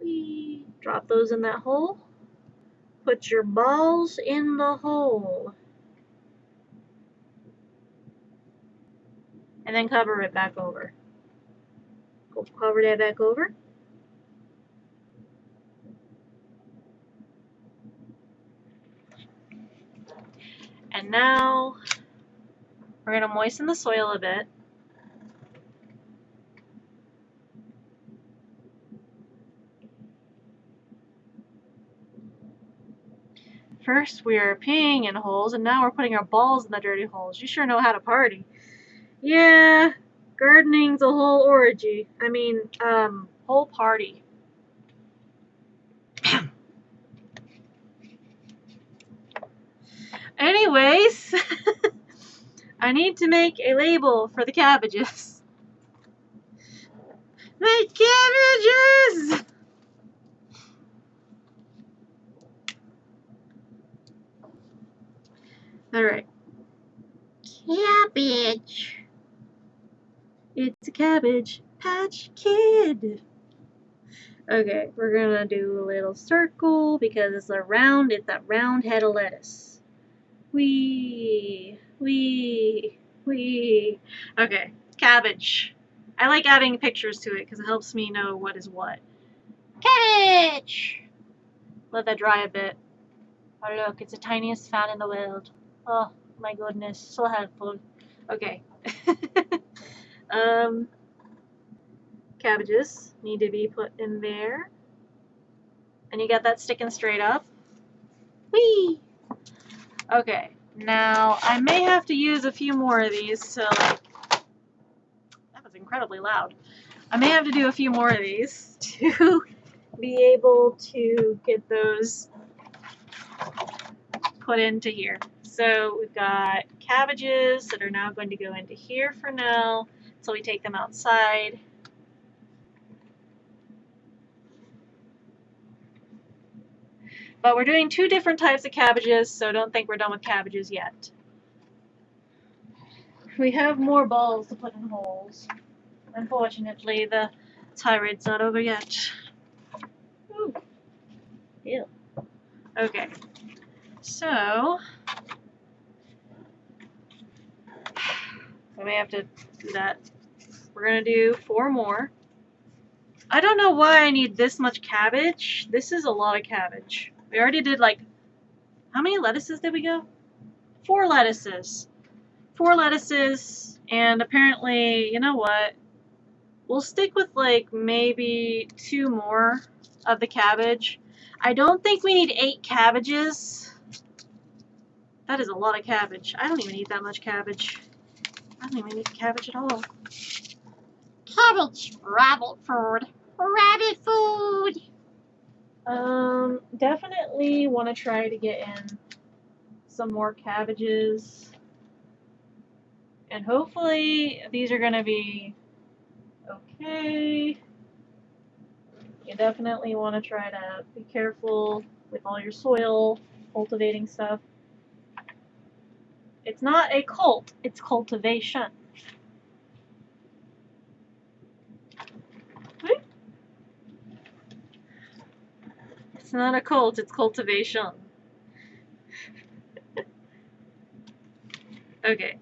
Whee. Drop those in that hole. Put your balls in the hole. And then cover it back over. Cover that back over. And now we're going to moisten the soil a bit. First we are peeing in holes, and now we're putting our balls in the dirty holes. You sure know how to party. Yeah, gardening's a whole orgy. Whole party. Anyways, I need to make a label for the cabbages. Make cabbages! Alright. Cabbage. It's a Cabbage Patch Kid. Okay, we're gonna do a little circle because it's that round head of lettuce. Wee. Okay, cabbage. I like adding pictures to it because it helps me know what is what. Cabbage. Let that dry a bit. Oh look, it's the tiniest fan in the world. Oh my goodness, so helpful. Okay. Cabbages need to be put in there. And you got that sticking straight up. Whee! Okay, now I may have to use a few more of these to that was incredibly loud. I may have to do a few more of these to be able to get those put into here. So we've got cabbages that are now going to go into here for now until we take them outside. But we're doing two different types of cabbages, so don't think we're done with cabbages yet. We have more balls to put in holes. Unfortunately, the tirade's not over yet. Ooh. Ew. Okay. So, I may have to do that. We're going to do 4 more. I don't know why I need this much cabbage. This is a lot of cabbage. We already did like, how many lettuces did we go? 4 lettuces. 4 lettuces, and apparently, you know what? We'll stick with like maybe 2 more of the cabbage. I don't think we need 8 cabbages. That is a lot of cabbage. I don't even eat that much cabbage. I don't even eat cabbage at all. Cabbage. Rabbit food. Rabbit food. Definitely want to try to get in some more cabbages. And hopefully these are going to be okay. You definitely want to try to be careful with all your soil cultivating stuff. It's not a cult, it's cultivation. It's not a cult, it's cultivation. Okay.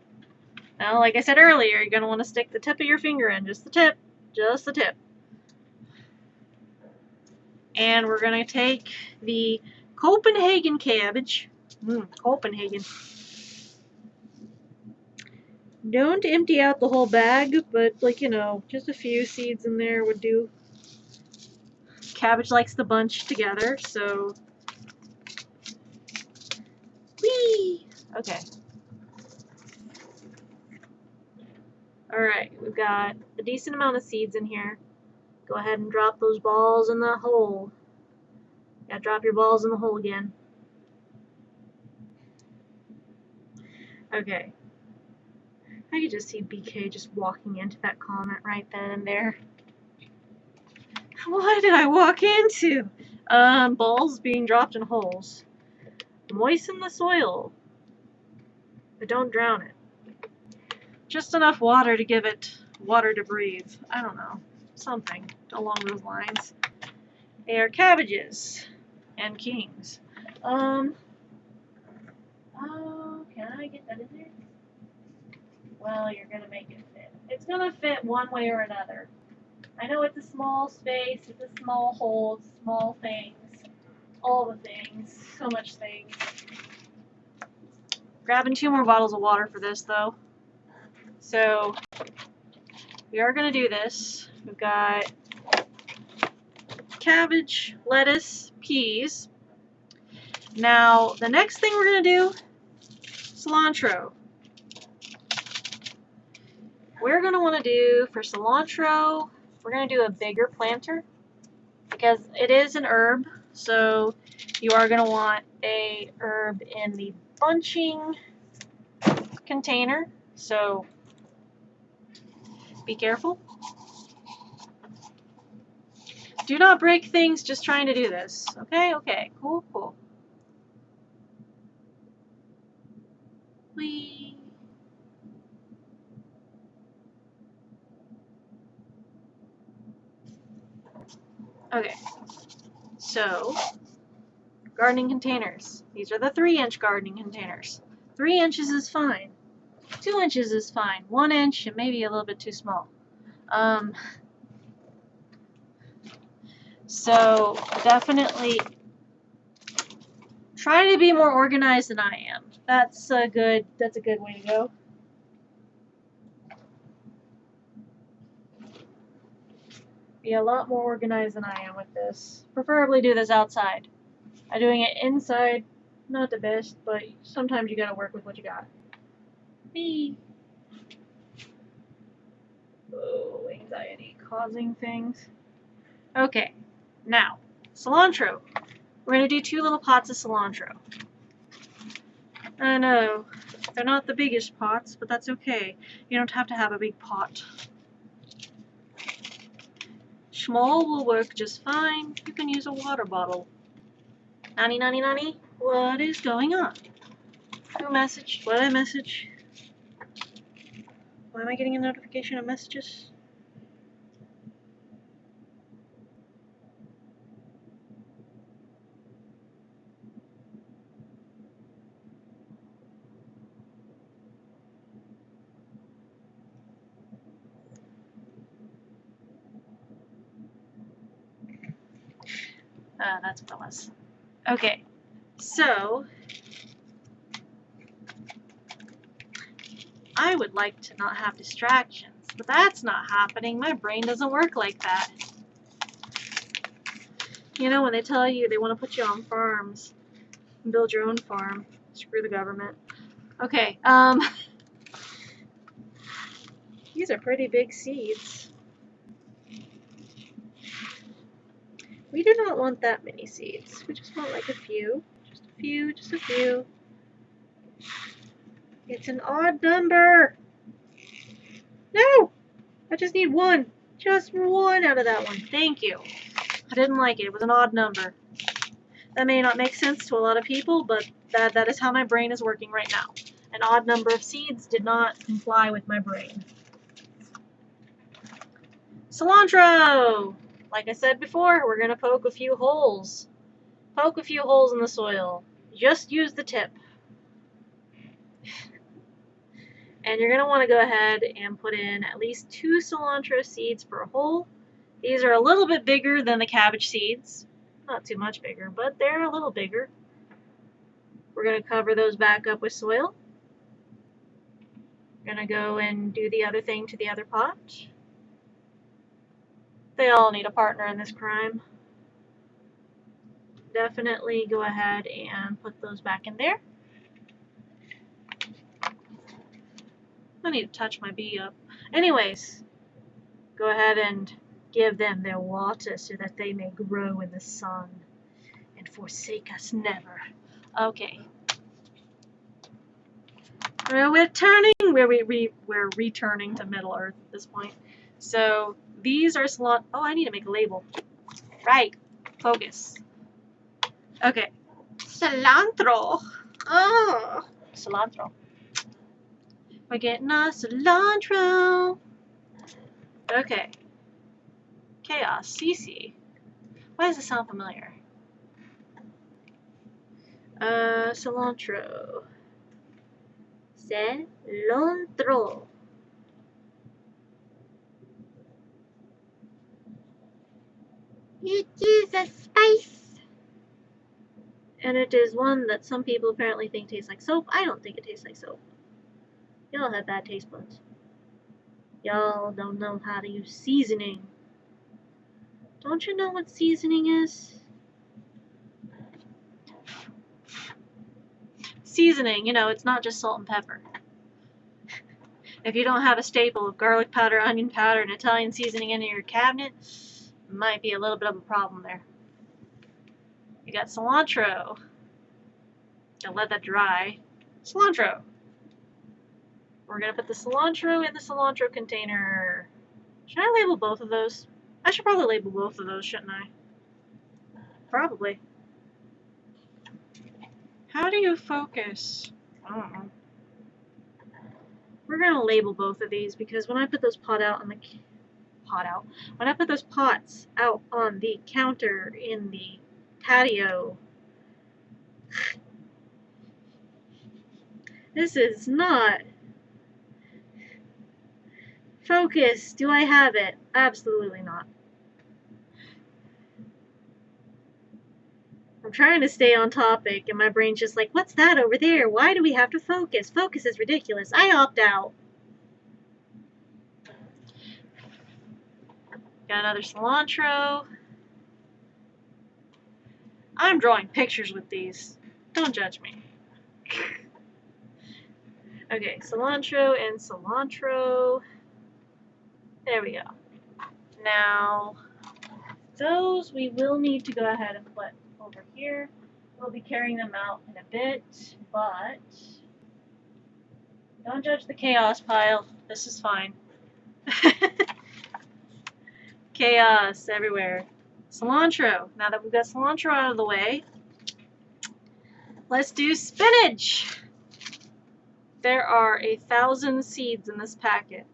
Now, like I said earlier, you're going to want to stick the tip of your finger in. Just the tip. Just the tip. And we're going to take the Copenhagen cabbage. Copenhagen. Don't empty out the whole bag, but like, you know, just a few seeds in there would do. Cabbage likes to bunch together, so. Whee! Okay. Alright, we've got a decent amount of seeds in here. Go ahead and drop those balls in the hole. Yeah, drop your balls in the hole again. Okay. I could just see BK just walking into that comment right then and there. What did I walk into? Balls being dropped in holes. Moisten the soil, but don't drown it. Just enough water to give it water to breathe. I don't know. Something along those lines. They are cabbages and kings. Oh, can I get that in there? Well, you're gonna make it fit. It's gonna fit one way or another. I know it's a small space, it's a small hole, it's small things, all the things, so much things. Grabbing 2 more bottles of water for this though. So, we are gonna do this. We've got cabbage, lettuce, peas. Now, the next thing we're gonna do, cilantro. We're going to want to do, for cilantro, we're going to do a bigger planter because it is an herb, so you are going to want a herb in the bunching container, so be careful. Do not break things just trying to do this. Okay, cool. Whee! Okay, so gardening containers. These are the 3-inch gardening containers. 3 inches is fine. 2 inches is fine. 1 inch, it may be a little bit too small. So definitely try to be more organized than I am. That's a good way to go. Be a lot more organized than I am with this. Preferably do this outside. Doing it inside, not the best, but sometimes you gotta work with what you got. Me. Oh, anxiety causing things. Okay, now, cilantro. We're gonna do 2 little pots of cilantro. I know, they're not the biggest pots, but that's okay. You don't have to have a big pot. Small will work just fine. You can use a water bottle. Nani, nani, nani? What is going on? Who messaged? What did I message? Why am I getting a notification of messages? That's what it was. Okay, so I would like to not have distractions, but that's not happening. My brain doesn't work like that. You know, when they tell you they want to put you on farms and build your own farm, screw the government. Okay, these are pretty big seeds. We do not want that many seeds. We just want like a few. Just a few, just a few. It's an odd number. No! I just need one. Just one out of that one. Thank you. I didn't like it. It was an odd number. That may not make sense to a lot of people, but that is how my brain is working right now. An odd number of seeds did not comply with my brain. Cilantro! Like I said before, we're going to poke a few holes. Poke a few holes in the soil. Just use the tip. And you're going to want to go ahead and put in at least 2 cilantro seeds per hole. These are a little bit bigger than the cabbage seeds. Not too much bigger, but they're a little bigger. We're going to cover those back up with soil. We're going to go and do the other thing to the other pot. They all need a partner in this crime. Definitely go ahead and put those back in there. I need to touch my bee up. Anyways, go ahead and give them their water so that they may grow in the sun and forsake us never. Okay. We're returning to Middle Earth at this point. So these are cilantro. Oh, I need to make a label. Right. Focus. Okay. Cilantro. Oh, cilantro. We're getting our cilantro. Okay. Chaos. CC. Why does it sound familiar? Cilantro. Cilantro. It is a spice. And it is one that some people apparently think tastes like soap. I don't think it tastes like soap. Y'all have bad taste buds. Y'all don't know how to use seasoning. Don't you know what seasoning is? Seasoning, you know, it's not just salt and pepper. If you don't have a staple of garlic powder, onion powder, and Italian seasoning in your cabinet, might be a little bit of a problem there. You got cilantro. Don't let that dry. Cilantro. We're going to put the cilantro in the cilantro container. Should I label both of those? I should probably label both of those, shouldn't I? Probably. How do you focus? I don't know. We're gonna label both of these because when I put those when I put those pots out on the counter in the patio, this is not focus. Do I have it? Absolutely not. I'm trying to stay on topic and my brain's just like, what's that over there? Why do we have to focus? Focus is ridiculous. I opt out. Got another cilantro. I'm drawing pictures with these. Don't judge me. Okay, cilantro and cilantro. There we go. Now, those we will need to go ahead and put over here. We'll be carrying them out in a bit, but don't judge the chaos pile. This is fine. Chaos everywhere. Cilantro. Now that we've got cilantro out of the way, let's do spinach. There are 1,000 seeds in this packet.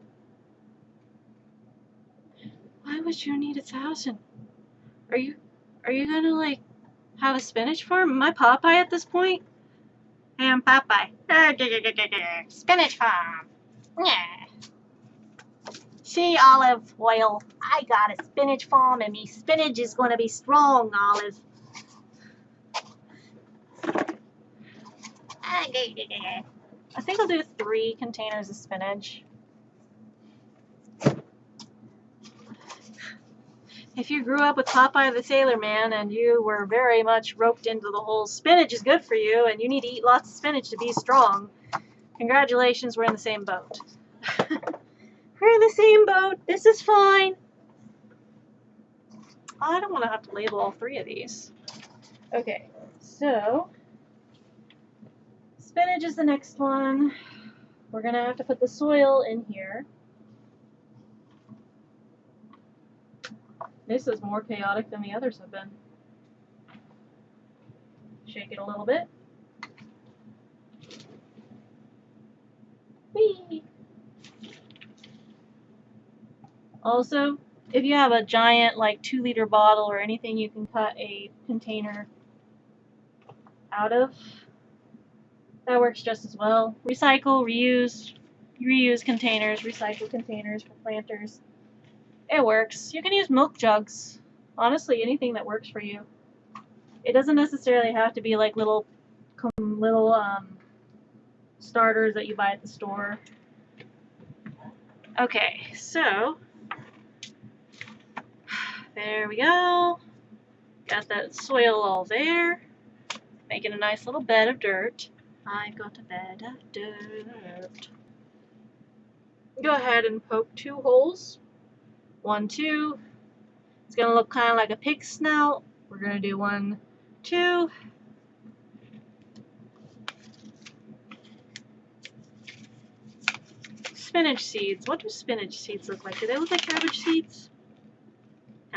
Why would you need 1,000? Are you gonna like have a spinach farm? Am I Popeye at this point? Hey, I'm Popeye. Spinach farm. Yeah. See, Olive Oil, I got a spinach farm and me spinach is gonna be strong, Olive. I think I'll do 3 containers of spinach. If you grew up with Popeye the Sailor Man and you were very much roped into the whole spinach is good for you and you need to eat lots of spinach to be strong, congratulations, we're in the same boat. We're in the same boat. This is fine. I don't want to have to label all 3 of these. Okay, so spinach is the next one. We're going to have to put the soil in here. This is more chaotic than the others have been. Shake it a little bit. Whee! Also, if you have a giant like 2-liter bottle or anything you can cut a container out of, that works just as well. Recycle, reuse containers, recycle containers for planters. It works. You can use milk jugs. Honestly, anything that works for you. It doesn't necessarily have to be like little starters that you buy at the store. Okay, so there we go. Got that soil all there. Making a nice little bed of dirt. I've got a bed of dirt. Go ahead and poke 2 holes. 1, 2. It's going to look kind of like a pig snout. We're going to do 1, 2. Spinach seeds. What do spinach seeds look like? Do they look like cabbage seeds?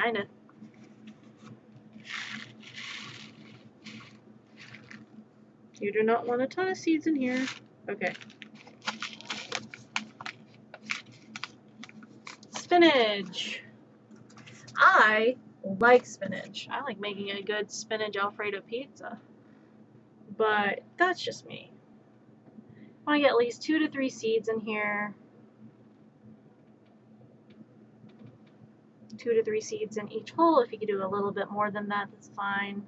Kinda. You do not want a ton of seeds in here. Okay. Spinach. I like spinach. I like making a good spinach Alfredo pizza. But that's just me. I want to get at least 2 to 3 seeds in here. 2 to 3 seeds in each hole. If you could do a little bit more than that, that's fine.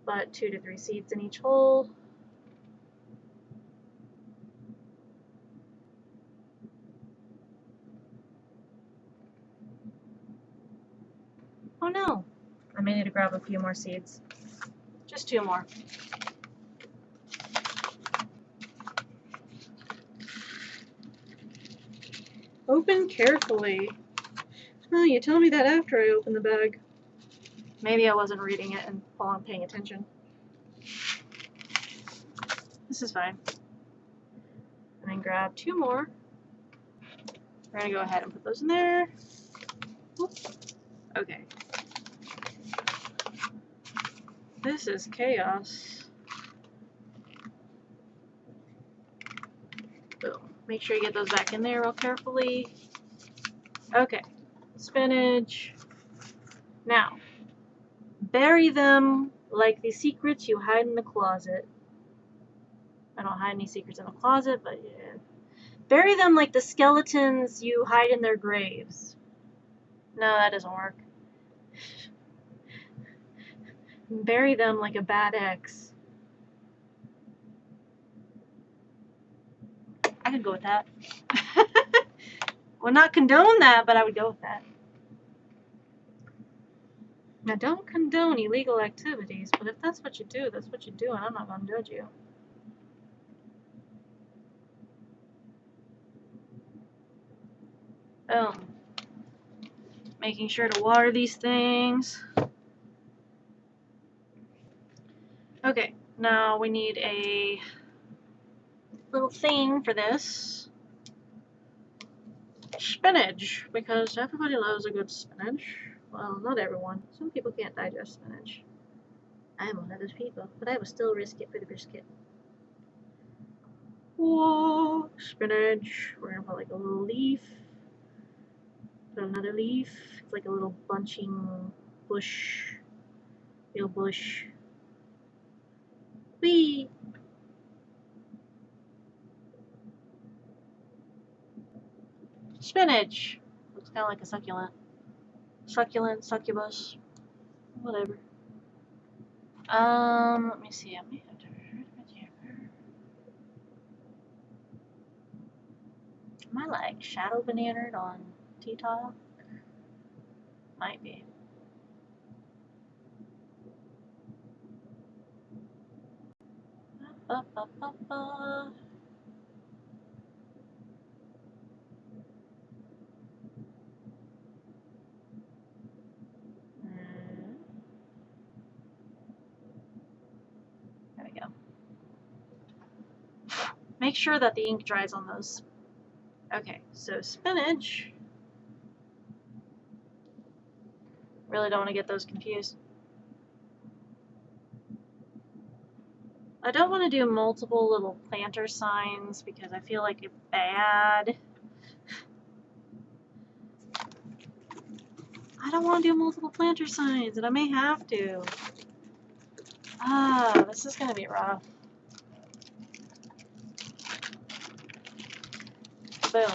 But 2 to 3 seeds in each hole. Oh no, I may need to grab a few more seeds. Just 2 more. Open carefully. Oh, you tell me that after I open the bag. Maybe I wasn't reading it and paying attention. This is fine. And then grab 2 more. We're going to go ahead and put those in there. Oops. Okay. This is chaos. Boom. Make sure you get those back in there real carefully. Okay, spinach. Now, bury them like the secrets you hide in the closet. I don't hide any secrets in the closet, but yeah. Bury them like the skeletons you hide in their graves. No, that doesn't work. Bury them like a bad ex. I could go with that. Would not condone that, but I would go with that. Now, don't condone illegal activities, but if that's what you do, that's what you do, and I'm not going to judge you. Boom. Making sure to water these things. Okay, now we need a little thing for this. Spinach, because everybody loves a good spinach. Well, not everyone. Some people can't digest spinach. I am one of those people, but I will still risk it for the biscuit. Whoa, spinach. We're gonna put like a little leaf. Put another leaf. It's like a little bunching bush. Little bush. Whee! Spinach. Looks kind of like a succulent. Succulent, succubus. Whatever. Let me see. I may have to. Am I like shadow bananaed on T-Talk? Might be. Ba, ba, ba, ba. There we go. Make sure that the ink dries on those. Okay, so spinach. Really don't want to get those confused. I don't want to do multiple little planter signs because I feel like it's bad. I don't want to do multiple planter signs, and I may have to. This is going to be rough. Boom.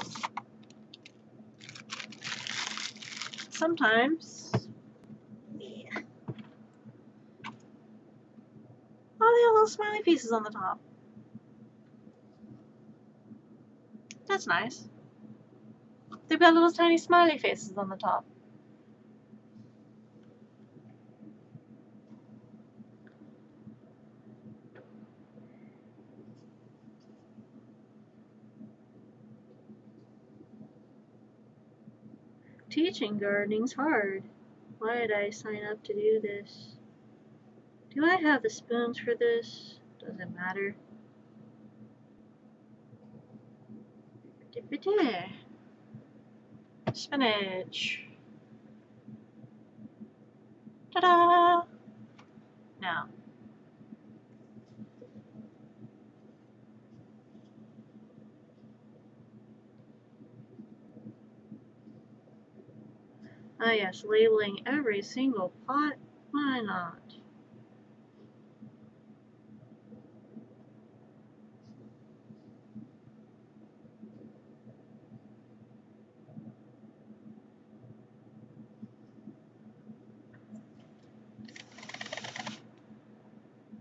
Sometimes. Yeah. Oh, they have little smiley faces on the top. That's nice. They've got little tiny smiley faces on the top. Teaching gardening's hard. Why did I sign up to do this? Do I have the spoons for this? Doesn't matter. Spinach. Ta-da! Now. Ah yes, labeling every single pot. Why not?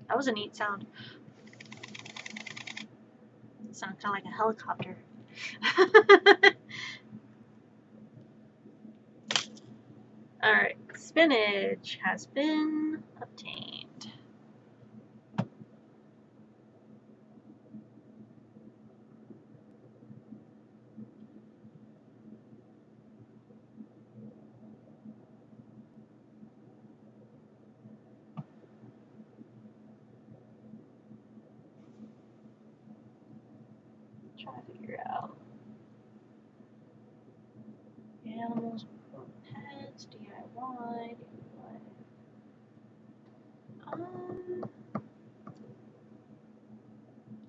That was a neat sound. It sounded kind of like a helicopter. Alright, spinach has been obtained. Try to figure out animals, pets, DIY.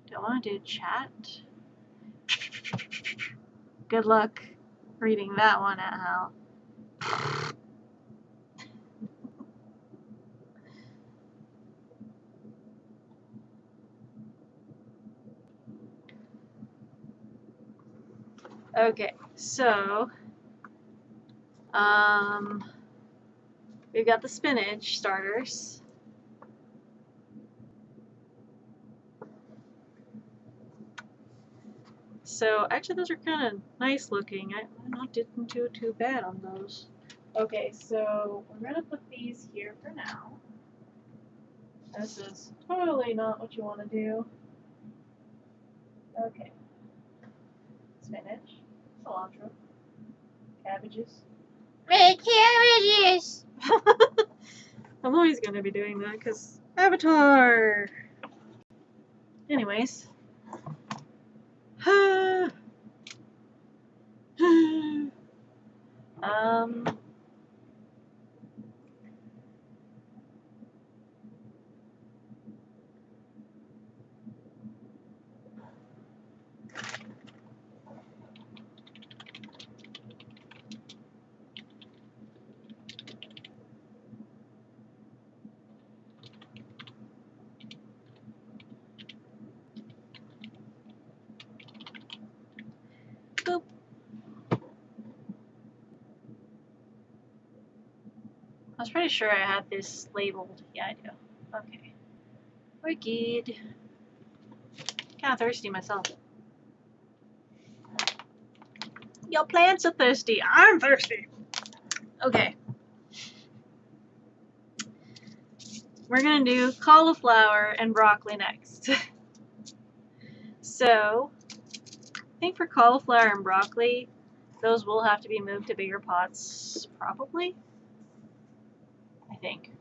Do I want to do chat? good luck reading that one out. Okay, so we've got the spinach starters. So actually those are kind of nice looking. I'm not doing too bad on those. Okay, so we're gonna put these here for now. This is totally not what you want to do. Okay. Spinach, cilantro, cabbages. Red cabbages. I'm always gonna be doing that because Avatar. Anyways. um. Boop. I was pretty sure I had this labeled. Yeah, I do. Okay. We're good. Kind of thirsty myself. Your plants are thirsty. I'm thirsty. Okay. We're gonna do cauliflower and broccoli next. So, I think for cauliflower and broccoli, those will have to be moved to bigger pots, probably. I think.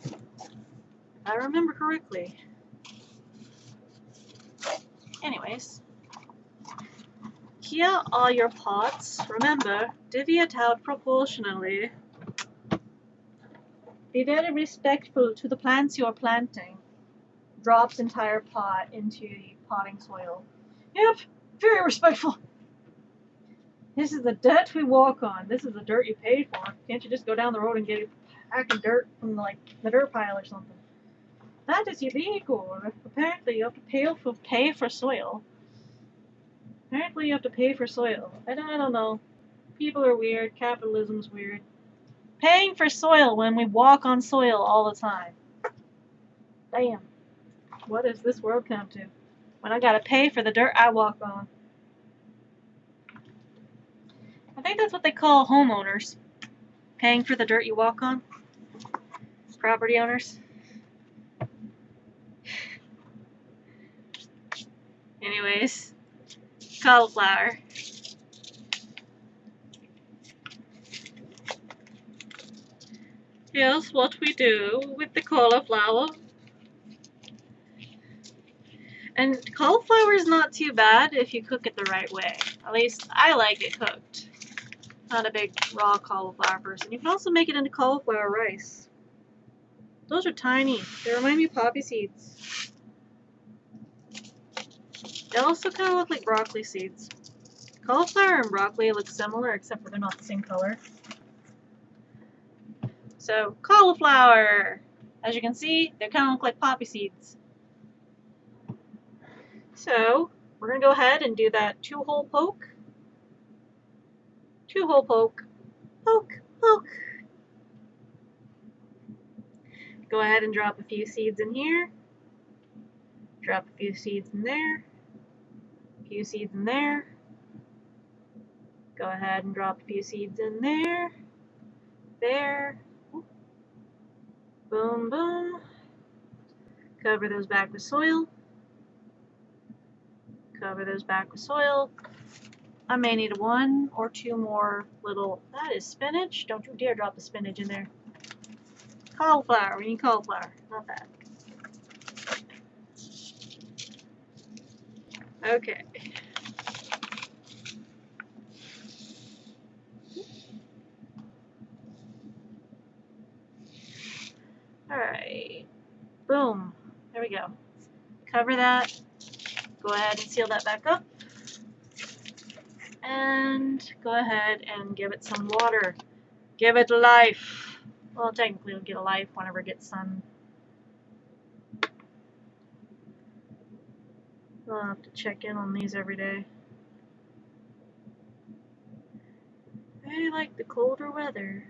If I remember correctly. Anyways. Here are your pots. Remember, divvy it out proportionally. Be very respectful to the plants you're planting. Drops entire pot into the potting soil. Yep, very respectful. This is the dirt we walk on. This is the dirt you paid for. Can't you just go down the road and get a pack of dirt from the dirt pile or something? That is illegal. Apparently you have to pay for soil. Apparently you have to pay for soil. I don't know. People are weird. Capitalism's weird. Paying for soil when we walk on soil all the time. Damn. What does this world come to? When I gotta pay for the dirt I walk on. I think that's what they call homeowners. Paying for the dirt you walk on. Property owners. Anyways. Cauliflower. Here's what we do with the cauliflower. And cauliflower is not too bad if you cook it the right way. At least I like it cooked. Not a big raw cauliflower person. You can also make it into cauliflower rice. Those are tiny. They remind me of poppy seeds. They also kind of look like broccoli seeds. Cauliflower and broccoli look similar except for they're not the same color. So, cauliflower! As you can see, they kind of look like poppy seeds. So, we're going to go ahead and do that 2-hole poke. 2-hole poke. Poke, poke. Go ahead and drop a few seeds in here. Drop a few seeds in there. A few seeds in there. Go ahead and drop a few seeds in there. There. Boom, boom. Cover those back with soil. Cover those back with soil. I may need 1 or 2 more little... That is spinach. Don't you dare drop the spinach in there. Cauliflower. We need cauliflower. Not that. Okay. Alright. Boom. There we go. Cover that. Go ahead and seal that back up. And go ahead and give it some water. Give it life. Well, technically it'll get a life whenever it gets sun. I'll have to check in on these every day. I like the colder weather.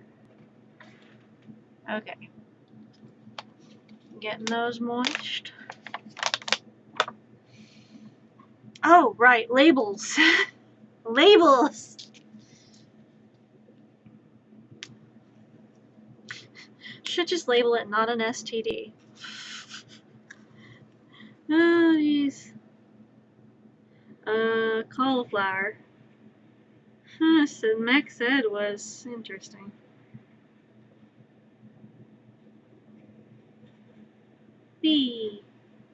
Okay. Getting those moist. Oh, right, labels. Labels! Should just label it not an STD. Oh, jeez. Cauliflower. Huh, so Max said was interesting. Bee.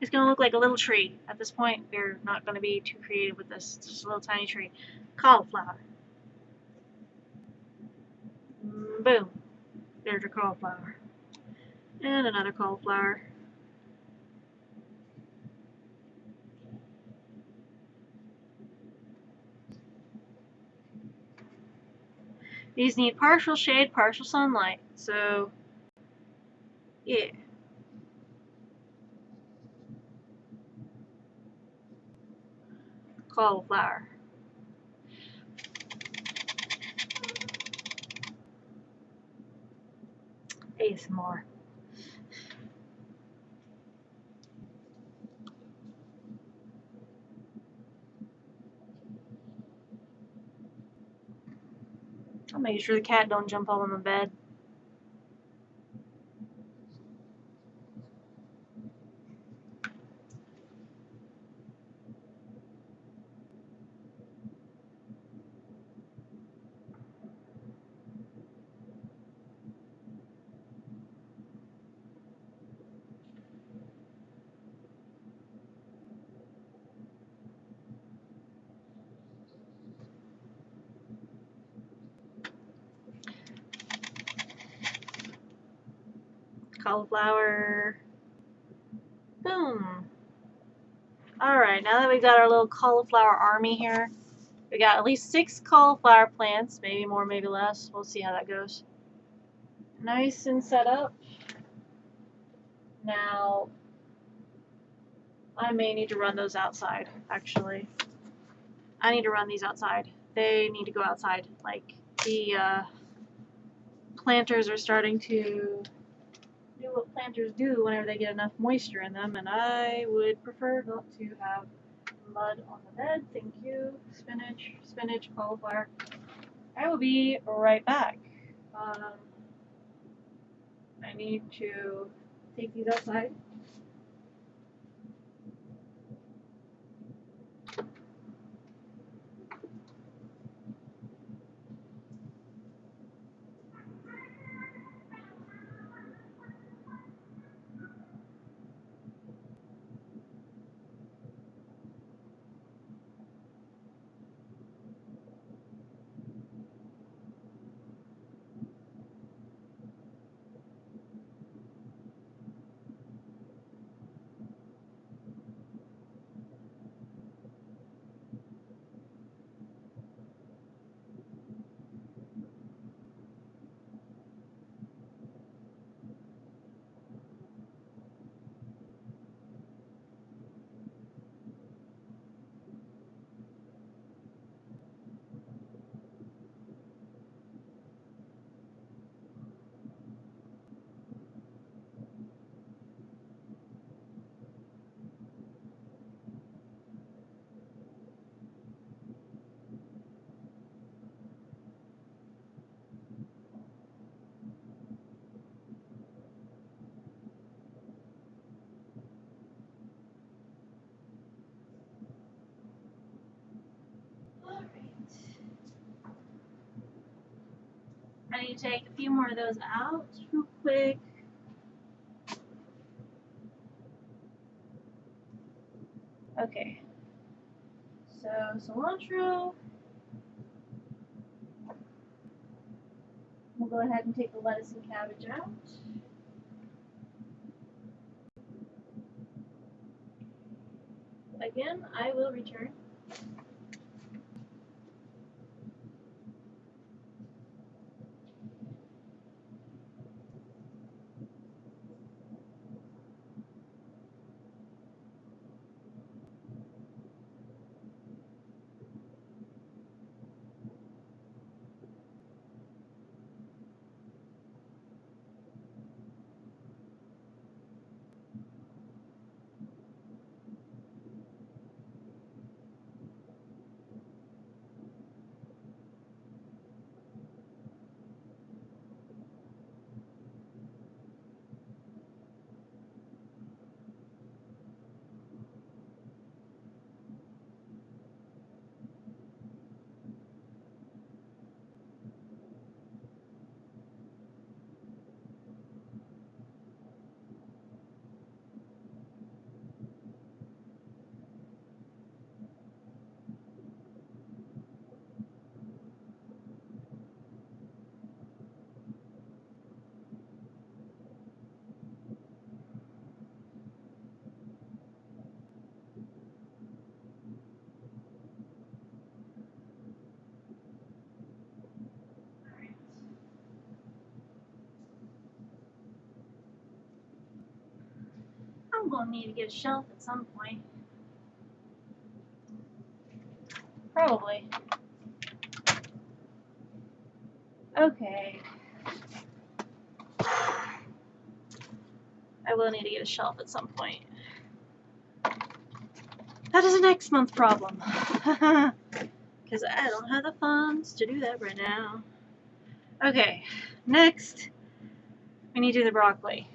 It's gonna look like a little tree. At this point, we're not gonna be too creative with this. It's just a little tiny tree. Cauliflower. Boom. There's your cauliflower. And another cauliflower. These need partial shade, partial sunlight. So, yeah. Cauliflower. ASMR. I'll make sure the cat don't jump all on the bed. Cauliflower. Boom. Alright, now that we've got our little cauliflower army here, we got at least 6 cauliflower plants, maybe more, maybe less. We'll see how that goes. Nice and set up. Now, I may need to run those outside, actually. I need to run these outside. They need to go outside. Like, the planters are starting to do what planters do whenever they get enough moisture in them, and I would prefer not to have mud on the bed. Thank you. Spinach, cauliflower. I will be right back. I need to take these outside. Alright. I need to take a few more of those out real quick. Okay. So, cilantro. We'll go ahead and take the lettuce and cabbage out. Again, I will return. I'm going to need to get a shelf at some point. Probably. Okay. I will need to get a shelf at some point. That is a next month problem. Because I don't have the funds to do that right now. Okay, next we need to do the broccoli.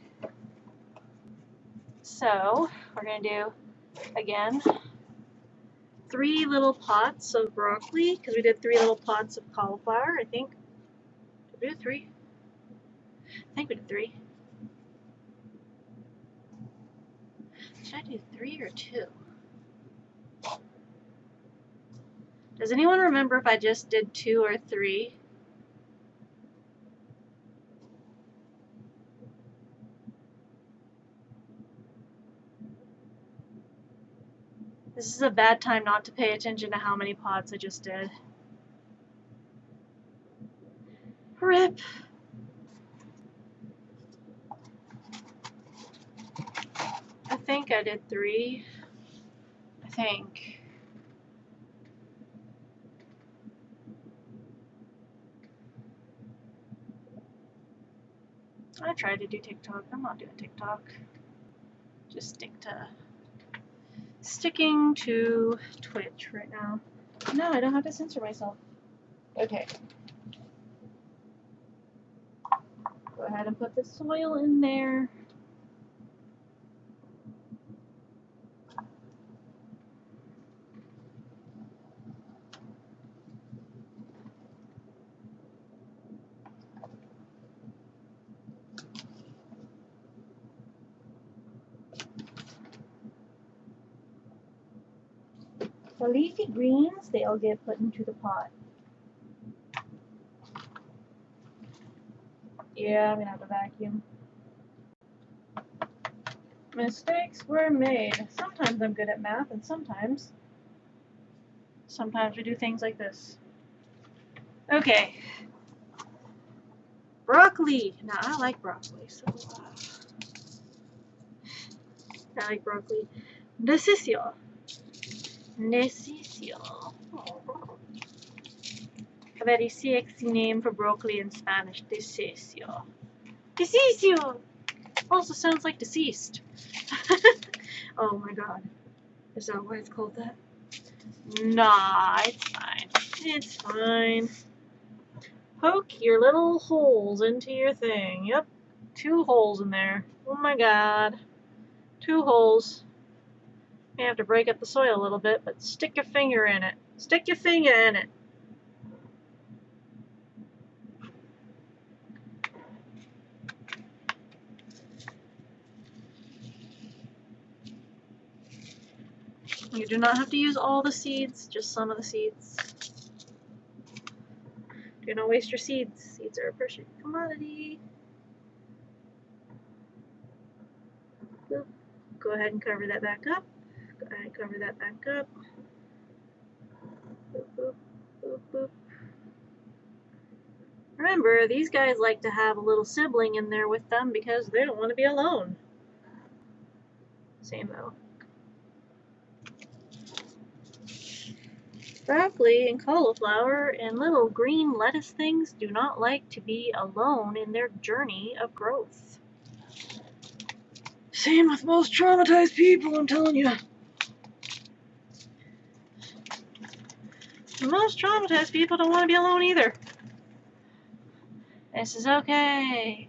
So we're going to do, again, 3 little pots of broccoli, because we did 3 little pots of cauliflower, I think. Did we do 3? I think we did 3. Should I do 3 or 2? Does anyone remember if I just did 2 or 3? This is a bad time not to pay attention to how many pots I just did. RIP. I think I did 3. I think. I tried to do TikTok. I'm not doing TikTok. Just sticking to Twitch right now. No, I don't have to censor myself. Okay. Go ahead and put the soil in there. The leafy greens, they'll get put into the pot. Yeah, I'm gonna have to vacuum. Mistakes were made. Sometimes I'm good at math, and sometimes we do things like this. Okay. Broccoli. Now, I like broccoli, so I like broccoli. Decisio. A very sexy name for broccoli in Spanish. Decisio. Decisio! Also sounds like deceased. Oh my god. Is that why it's called that? Nah, it's fine. It's fine. Poke your little holes into your thing. Yep. 2 holes in there. Oh my god. 2 holes. You have to break up the soil a little bit, but stick your finger in it. Stick your finger in it. You do not have to use all the seeds, just some of the seeds. Do not waste your seeds. Seeds are a precious commodity. Boop. Go ahead and cover that back up. Go ahead and cover that back up. Boop, boop, boop, boop. Remember, these guys like to have a little sibling in there with them because they don't want to be alone. Same though. Broccoli and cauliflower and little green lettuce things do not like to be alone in their journey of growth. Same with most traumatized people, I'm telling you. Most traumatized people don't want to be alone either. This is okay.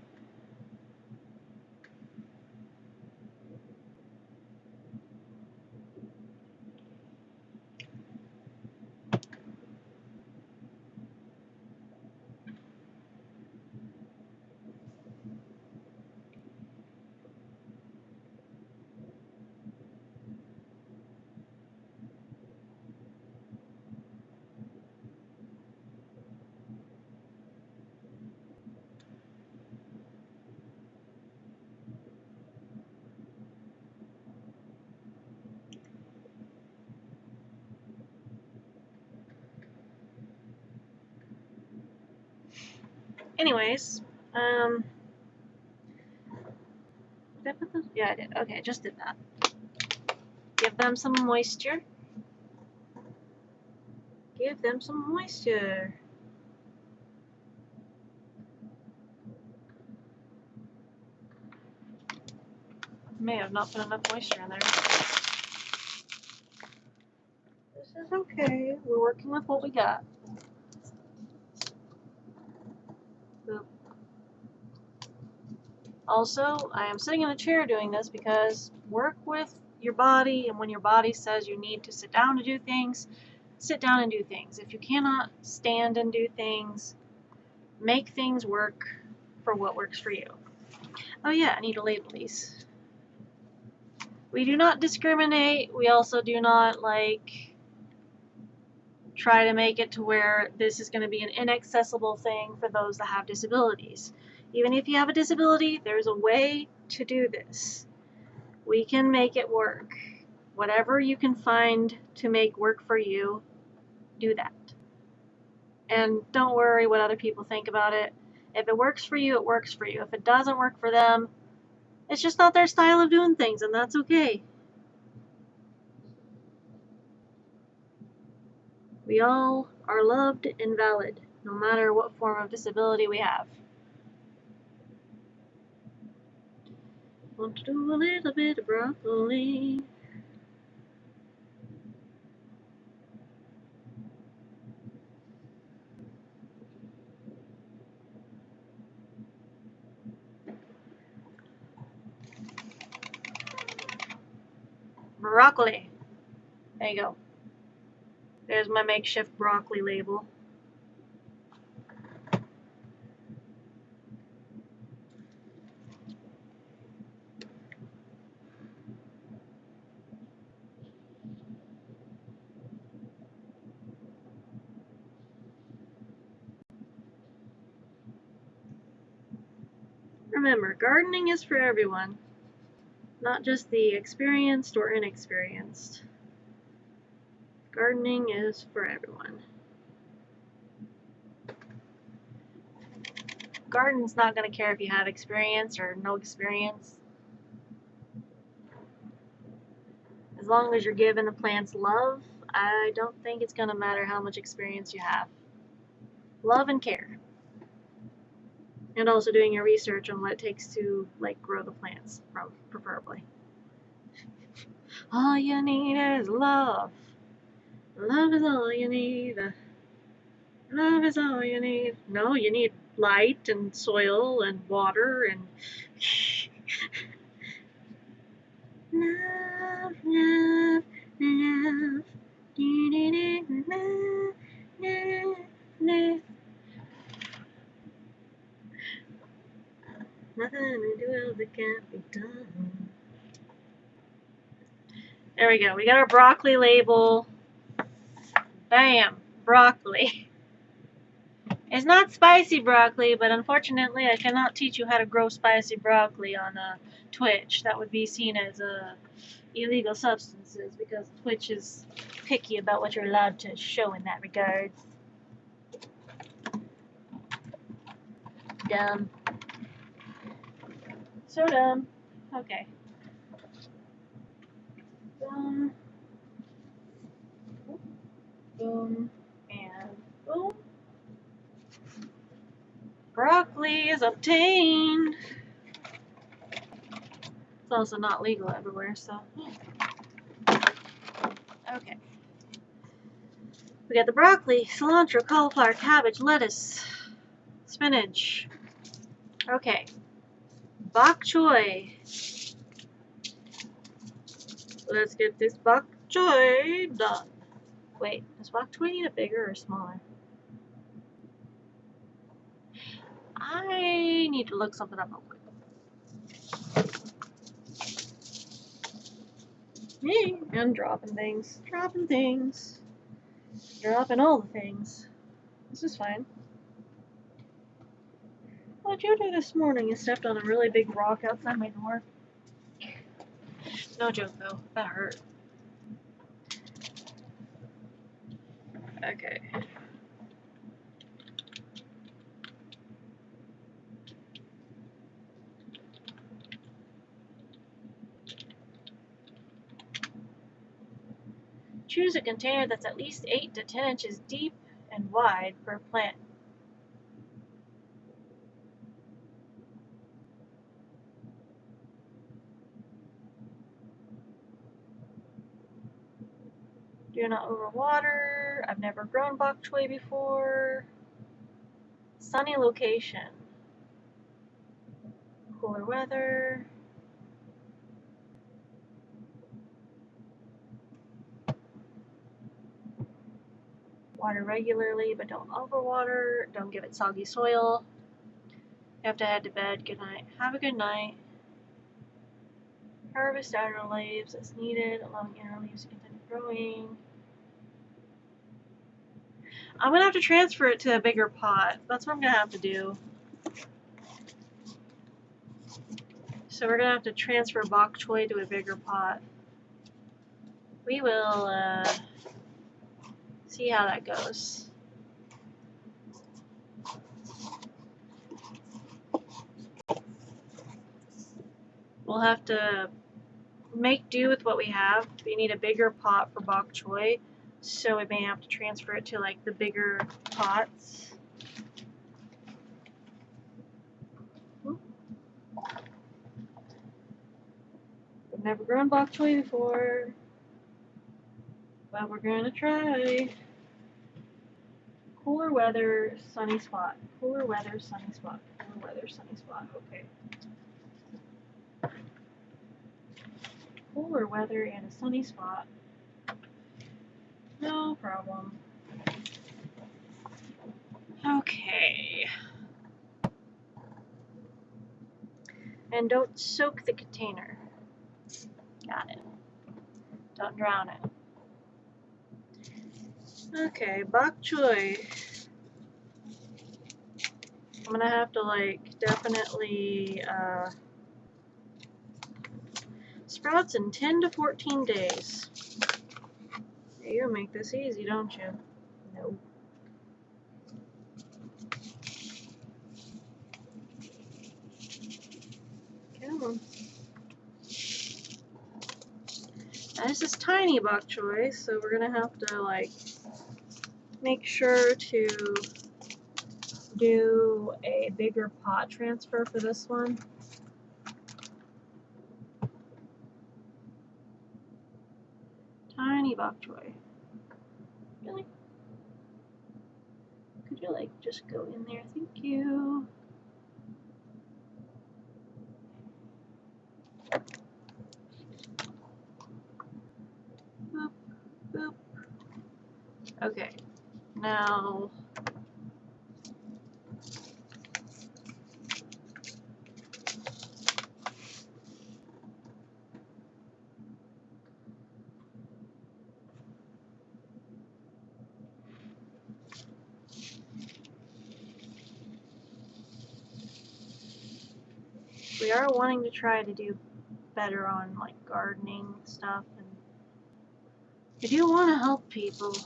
Anyways, Did I put those? Yeah, I did. Okay, I just did that. Give them some moisture. Give them some moisture. May have not put enough moisture in there. This is okay. We're working with what we got. Boop. Also, I am sitting in a chair doing this because work with your body, and when your body says you need to sit down to do things, sit down and do things. If you cannot stand and do things, make things work for what works for you. Oh yeah, I need to label these. We do not discriminate. We also do not try to make it to where this is going to be an inaccessible thing for those that have disabilities. Even if you have a disability, there's a way to do this. We can make it work. Whatever you can find to make work for you, do that. And don't worry what other people think about it. If it works for you, it works for you. If it doesn't work for them, it's just not their style of doing things, and that's okay. We all are loved and valid, no matter what form of disability we have. Want to do a little bit of broccoli. Broccoli. There you go. There's my makeshift broccoli label. Remember, gardening is for everyone, not just the experienced or inexperienced. Gardening is for everyone. Garden's not going to care if you have experience or no experience. As long as you're giving the plants love, I don't think it's going to matter how much experience you have. Love and care. And also doing your research on what it takes to grow the plants, preferably. All you need is love. Love is all you need. Love is all you need. No, you need light and soil and water and love, love, love. Love, love, love. Nothing in the world that can't be done. There we go. We got our broccoli label. Bam, broccoli. It's not spicy broccoli, but unfortunately I cannot teach you how to grow spicy broccoli on Twitch. That would be seen as illegal substances because Twitch is picky about what you're allowed to show in that regard. Dumb. So dumb. Okay. Boom. Boom. And boom. Broccoli is obtained. It's also not legal everywhere, so. Okay. We got the broccoli, cilantro, cauliflower, cabbage, lettuce, spinach. Okay. Bok choy. Let's get this bok choy done. Wait, does bok choy need a bigger or smaller? I need to look something up real quick. I'm dropping things. Dropping things. Dropping all the things. This is fine. What'd you do this morning? You stepped on a really big rock outside my door. No joke though. That hurt. Okay. Choose a container that's at least 8 to 10 inches deep and wide per plant. Do not overwater. I've never grown bok choy before. Sunny location. Cooler weather. Water regularly, but don't overwater. Don't give it soggy soil. You have to head to bed. Good night. Have a good night. Harvest outer leaves as needed, allowing inner leaves to continue growing. I'm going to have to transfer it to a bigger pot. That's what I'm going to have to do. So we're going to have to transfer bok choy to a bigger pot. We will see how that goes. We'll have to make do with what we have. We need a bigger pot for bok choy, so we may have to transfer it to like the bigger pots. I've never grown bok choy before, but we're gonna try. Cooler weather, sunny spot. Cooler weather, sunny spot. Cooler weather, sunny spot. Okay. Cooler weather and a sunny spot. No problem. Okay. And don't soak the container. Got it. Don't drown it. Okay, bok choy. I'm gonna have to like definitely sprouts in 10 to 14 days. You make this easy, don't you? No. Come on. Now, this is tiny bok choy, so we're gonna have to like make sure to do a bigger pot transfer for this one. Tiny bok choy. Really? Could you like just go in there? Thank you. Boop, boop. Okay. Now we are wanting to try to do better on like gardening stuff, and I do want to help people,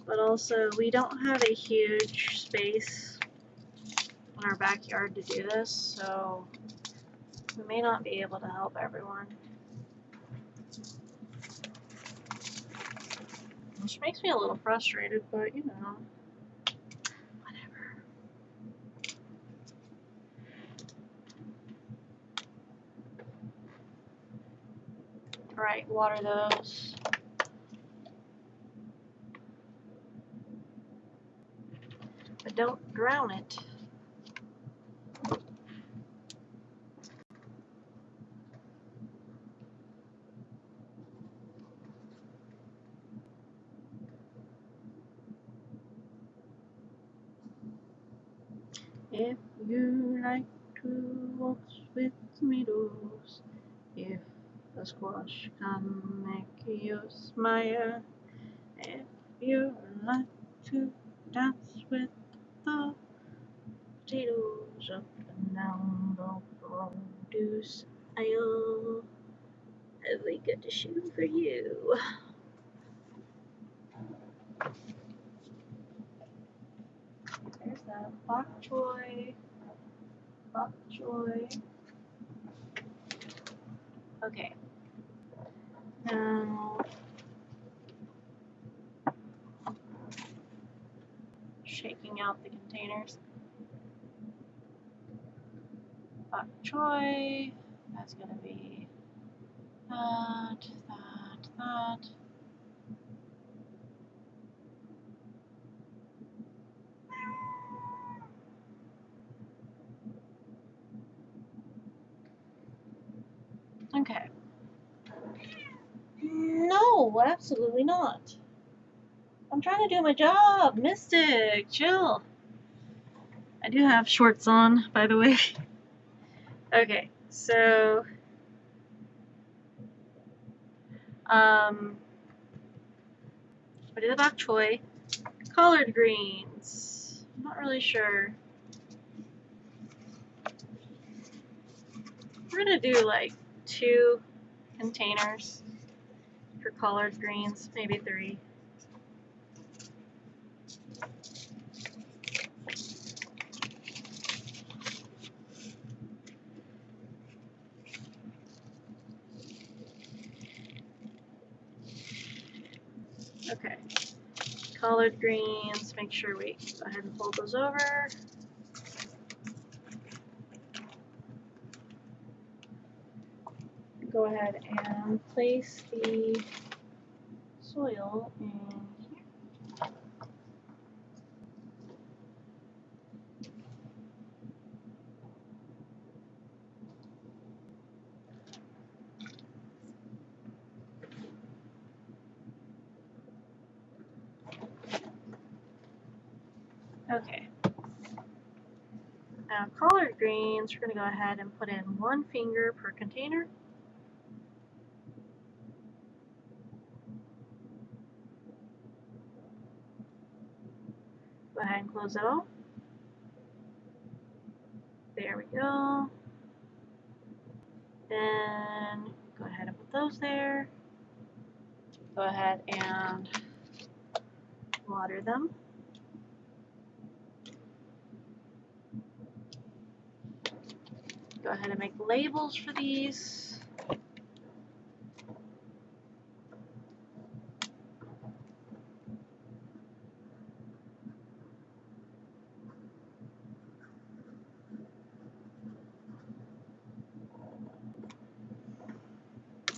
but also we don't have a huge space in our backyard to do this, so we may not be able to help everyone, which makes me a little frustrated, but you know, whatever. Alright, water those. But don't drown it. If you like to waltz with meadows, if the squash can make you smile, if you like to dance with the potatoes up and down the produce aisle, we got a shoe for you. There's that bok choy. Bok choy. Okay. Now, shaking out the containers. Bok choy, that's gonna be that. Okay. No, absolutely not. I'm trying to do my job. Mystic, chill. I do have shorts on, by the way. Okay, so what is the bok choy? Collard greens. I'm not really sure. We're gonna do like 2 containers for collard greens, maybe 3. Okay, collard greens, make sure we go ahead and fold those over. Go ahead and place the soil in here. Okay. Now collard greens, we're going to go ahead and put in 1 finger per container. Go ahead and close it all. There we go. Then go ahead and put those there. Go ahead and water them. Go ahead and make labels for these.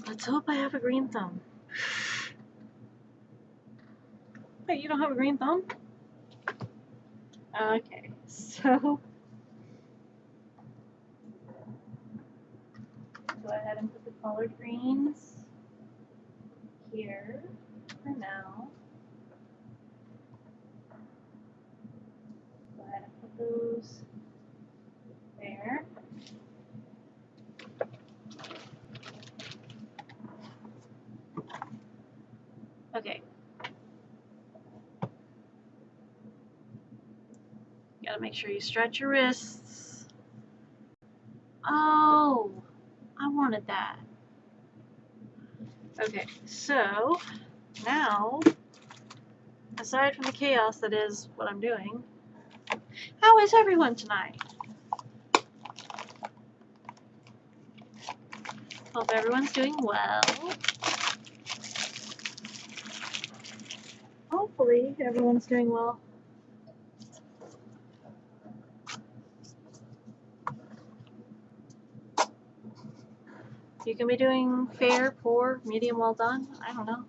Let's hope I have a green thumb. Wait, you don't have a green thumb? Okay, so go ahead and put the collard greens here for now. Go ahead and put those there. Okay. Gotta make sure you stretch your wrists. Oh, I wanted that. Okay, so now, aside from the chaos that is what I'm doing, how is everyone tonight? Hope everyone's doing well. Hopefully everyone's doing well. You can be doing fair, poor, medium, well done. I don't know.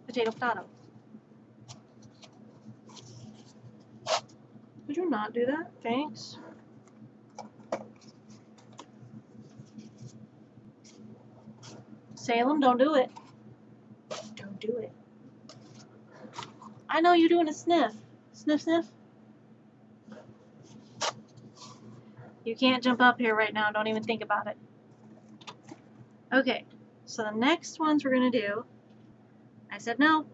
Potato, potato. Would you not do that? Thanks. Salem, don't do it. Don't do it. I know you're doing a sniff. Sniff, sniff. You can't jump up here right now. Don't even think about it. Okay, so the next ones we're going to do, I said no.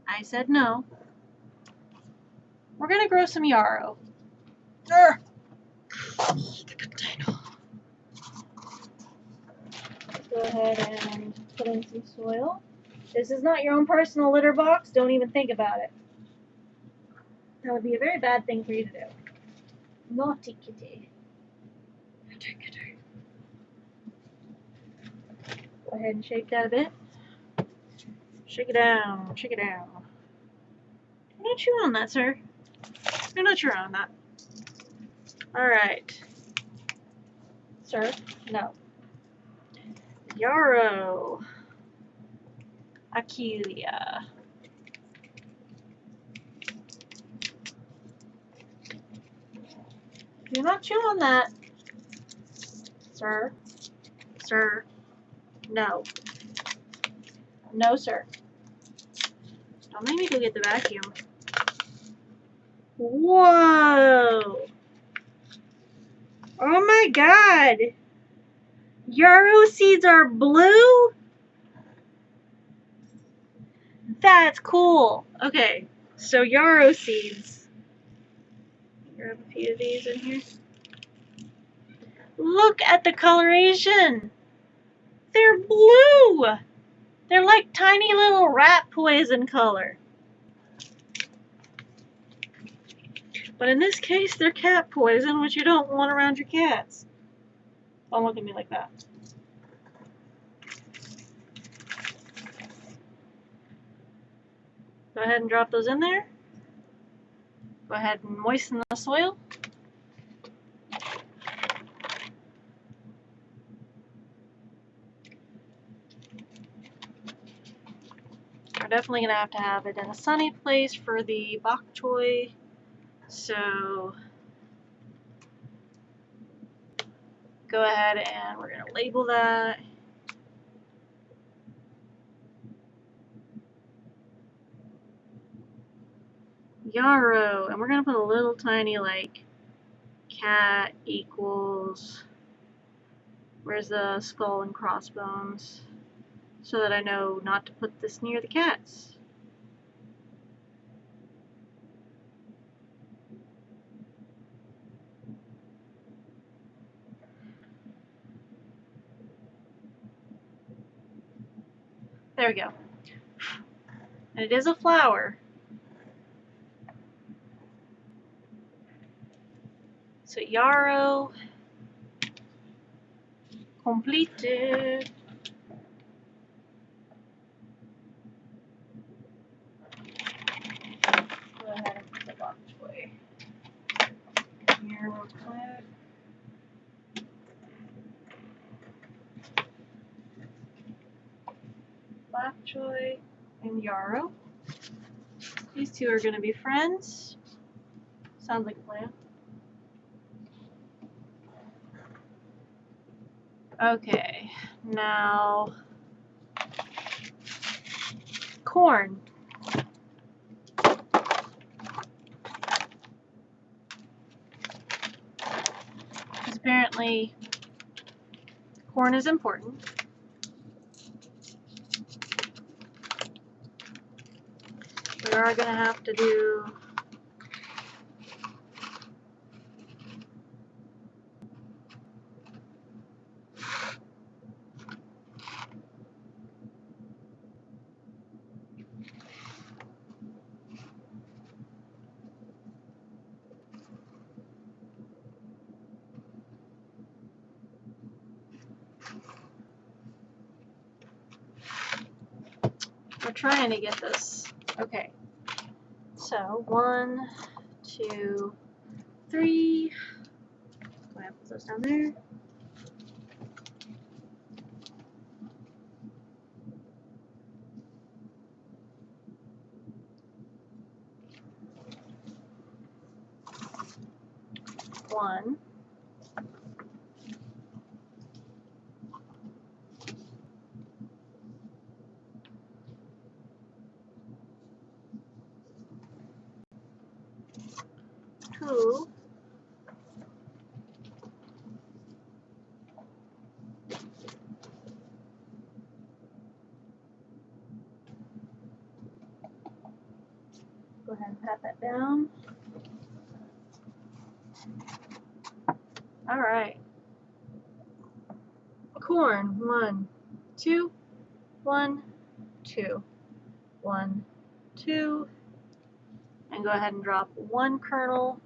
I said no. We're going to grow some yarrow. The container. Go ahead and put in some soil. This is not your own personal litter box. Don't even think about it. That would be a very bad thing for you to do. Naughty kitty. Go Go ahead and shake that a bit. Shake it down, shake it down. You're not chewing on that, sir. You're not chewing on that. Alright. Sir, no. Yarrow. Aquilia. Do not chew on that. Sir. Sir. No. No, sir. Don't make me go get the vacuum. Whoa! Oh my god! Yarrow seeds are blue? That's cool. Okay, so yarrow seeds. Grab a few of these in here. Look at the coloration! They're blue! They're like tiny little rat poison color. But in this case, they're cat poison, which you don't want around your cats. Don't look at me like that. Go ahead and drop those in there. Go ahead and moisten the soil. We're definitely going to have it in a sunny place for the bok choy. So go ahead and we're going to label that. Yarrow. And we're going to put a little tiny like cat equals, where's the skull and crossbones, so that I know not to put this near the cats. There we go. And it is a flower. So yarrow completed. Go ahead and put the bok choy here real quick. Bok choy and yarrow. These two are going to be friends. Sounds like a plan. Okay, now corn. Because apparently corn is important. We are going to have to do we're trying to get this. Okay. So 1, 2, 3. Go ahead and put those down there. One. Two. Go ahead and pat that down. All right. Corn. 1, 2, 1, 2, 1, 2, and go ahead and drop 1 kernel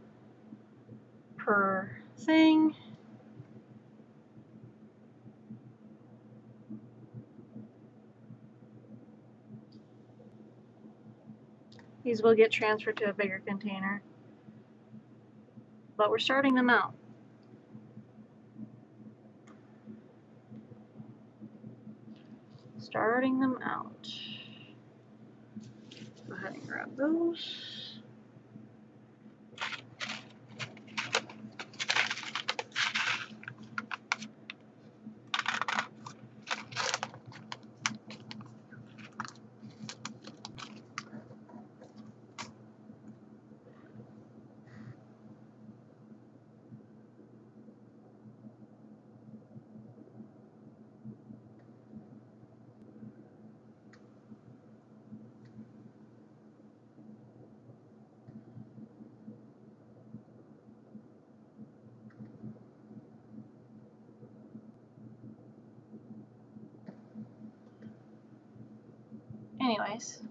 per thing. These will get transferred to a bigger container. But we're starting them out. Starting them out. Go ahead and grab those. Anyways.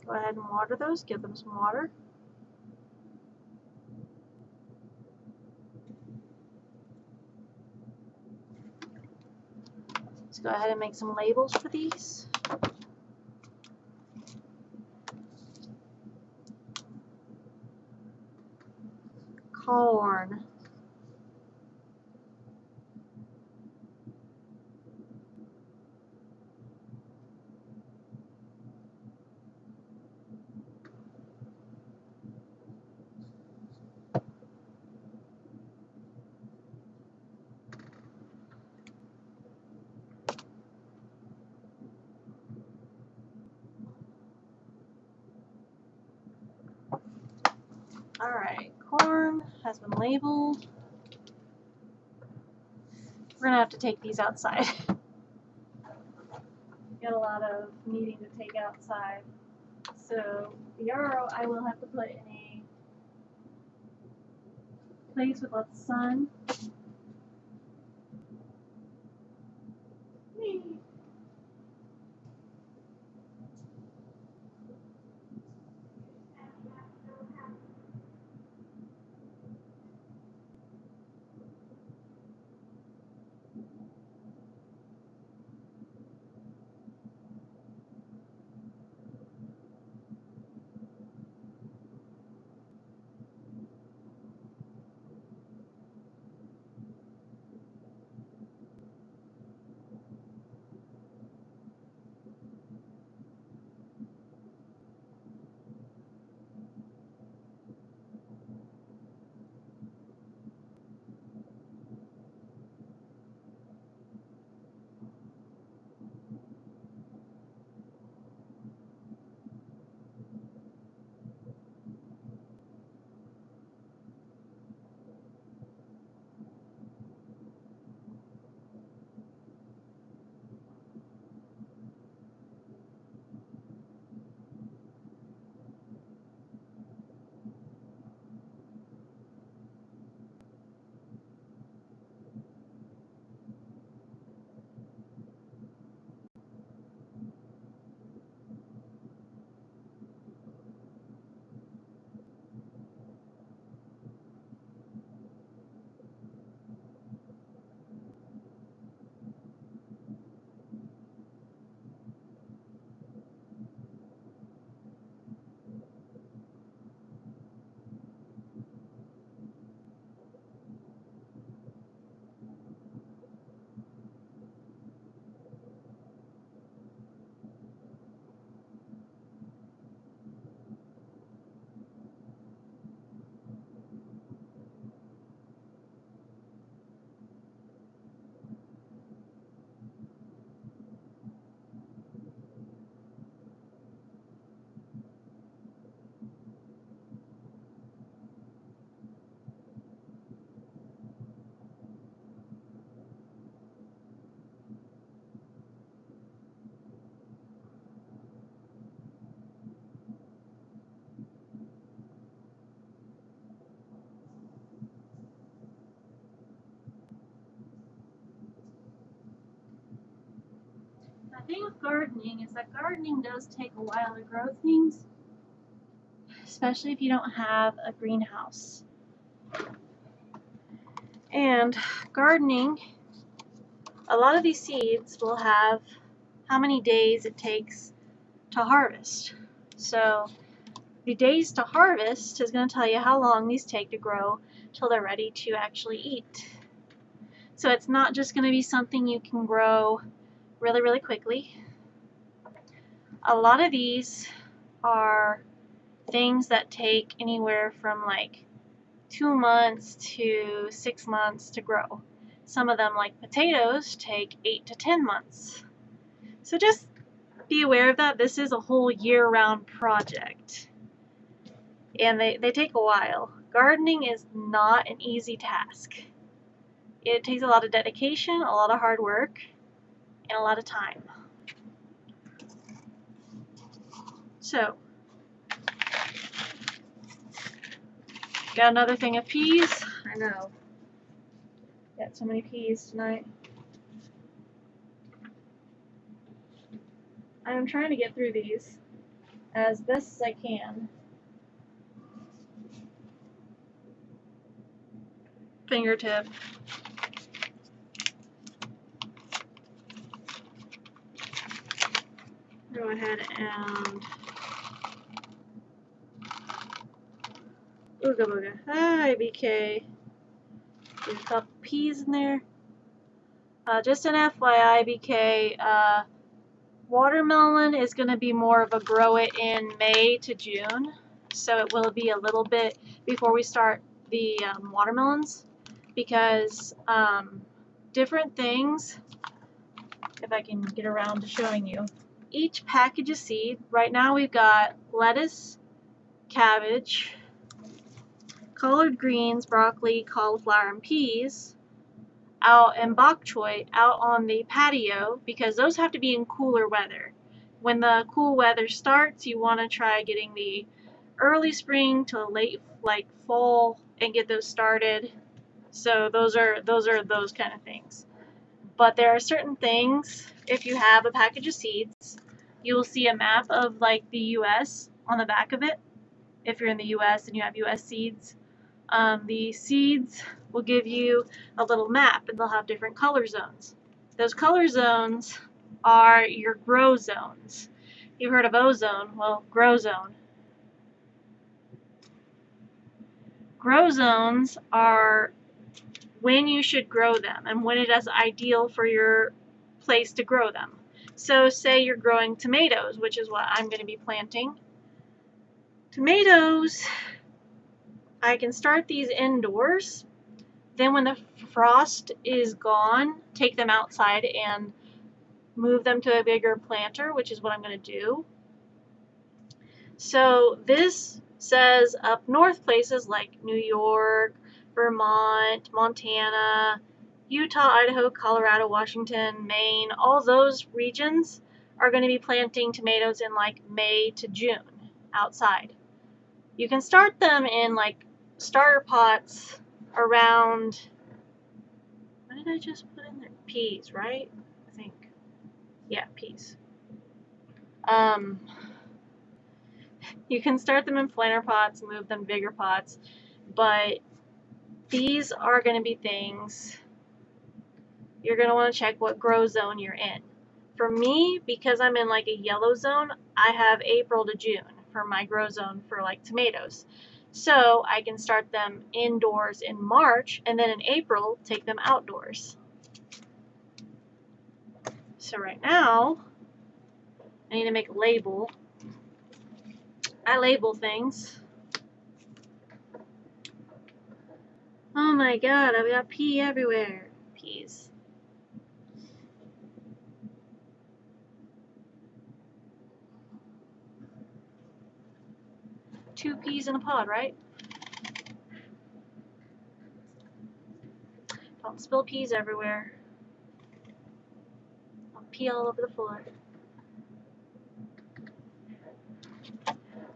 Go ahead and water those. Give them some water. Let's go ahead and make some labels for these. Corn. Alright, corn has been labeled. We're gonna have to take these outside. Got a lot of needing to take outside. So the yarrow I will have to put in a place with lots of sun. The thing with gardening is that gardening does take a while to grow things, especially if you don't have a greenhouse. And gardening, a lot of these seeds will have how many days it takes to harvest. So the days to harvest is going to tell you how long these take to grow till they're ready to actually eat. So it's not just going to be something you can grow really, really quickly. A lot of these are things that take anywhere from like 2 months to 6 months to grow. Some of them, like potatoes, take 8 to 10 months. So just be aware of that. This is a whole year-round project, and they take a while. Gardening is not an easy task. It takes a lot of dedication, a lot of hard work, and a lot of time. So, got another thing of peas. I know. Got so many peas tonight. I'm trying to get through these as best as I can. Fingertip. Go ahead and ooga booga. Hi, BK. There's a couple peas in there. Just an FYI, BK, watermelon is going to be more of a grow it in May to June. So it will be a little bit before we start the watermelons, because different things, if I can get around to showing you, each package of seed, right now we've got lettuce, cabbage, collard greens, broccoli, cauliflower, and peas out, and bok choy out on the patio, because those have to be in cooler weather. When the cool weather starts, you want to try getting the early spring to late like fall and get those started. So those are those kind of things. But there are certain things, if you have a package of seeds, you will see a map of like the US on the back of it. If you're in the US and you have US seeds, the seeds will give you a little map, and they'll have different color zones. Those color zones are your grow zones. You've heard of ozone, well, grow zone. Grow zones are when you should grow them and when it is ideal for your place to grow them. So say you're growing tomatoes, which is what I'm going to be planting. Tomatoes, I can start these indoors. Then when the frost is gone, take them outside and move them to a bigger planter, which is what I'm going to do. So this says up north places like New York, Vermont, Montana, Utah, Idaho, Colorado, Washington, Maine, all those regions are going to be planting tomatoes in like May to June outside. You can start them in like starter pots around, what did I just put in there? Peas, right? I think. Yeah, peas. You can start them in planter pots, move them to bigger pots, but these are going to be things you're going to want to check what grow zone you're in. For me, because I'm in like a yellow zone, I have April to June for my grow zone for like tomatoes. So I can start them indoors in March, and then in April, take them outdoors. So right now, I need to make a label. I label things. Oh my god, I've got pea everywhere. Peas. Two peas in a pod, right? Don't spill peas everywhere. Don't pee all over the floor.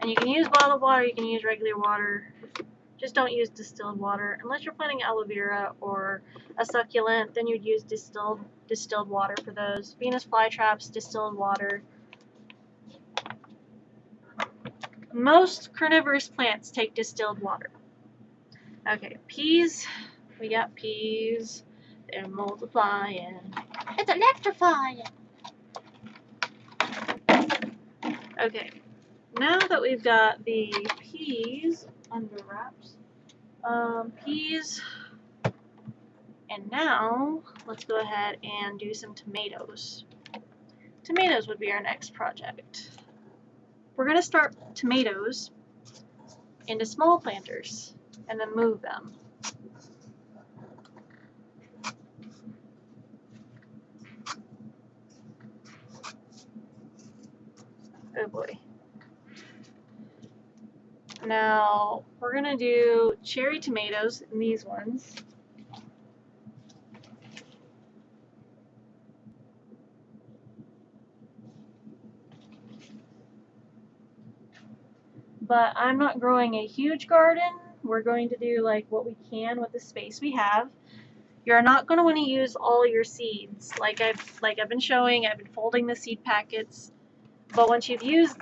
And you can use bottled water, you can use regular water. Just don't use distilled water. Unless you're planting aloe vera or a succulent, then you'd use distilled water for those. Venus flytraps, distilled water. Most carnivorous plants take distilled water. Okay, peas. We got peas. They're multiplying. It's electrifying. Okay, now that we've got the peas under wraps, peas, and now let's go ahead and do some tomatoes. Tomatoes would be our next project. We're going to start tomatoes into small planters and then move them. Oh boy. Now we're going to do cherry tomatoes in these ones. But I'm not growing a huge garden. We're going to do like what we can with the space we have. You're not going to want to use all your seeds. Like I've been showing, I've been folding the seed packets. But once you've used,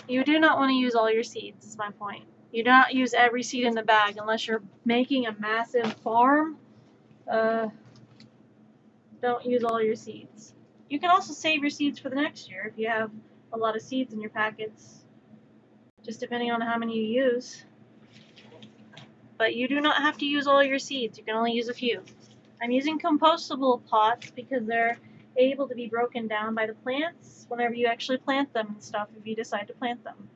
you do not want to use all your seeds, is my point. You do not use every seed in the bag unless you're making a massive farm. Don't use all your seeds. You can also save your seeds for the next year if you have a lot of seeds in your packets, just depending on how many you use. But you do not have to use all your seeds. You can only use a few. I'm using compostable pots because they're able to be broken down by the plants whenever you actually plant them and stuff, if you decide to plant them.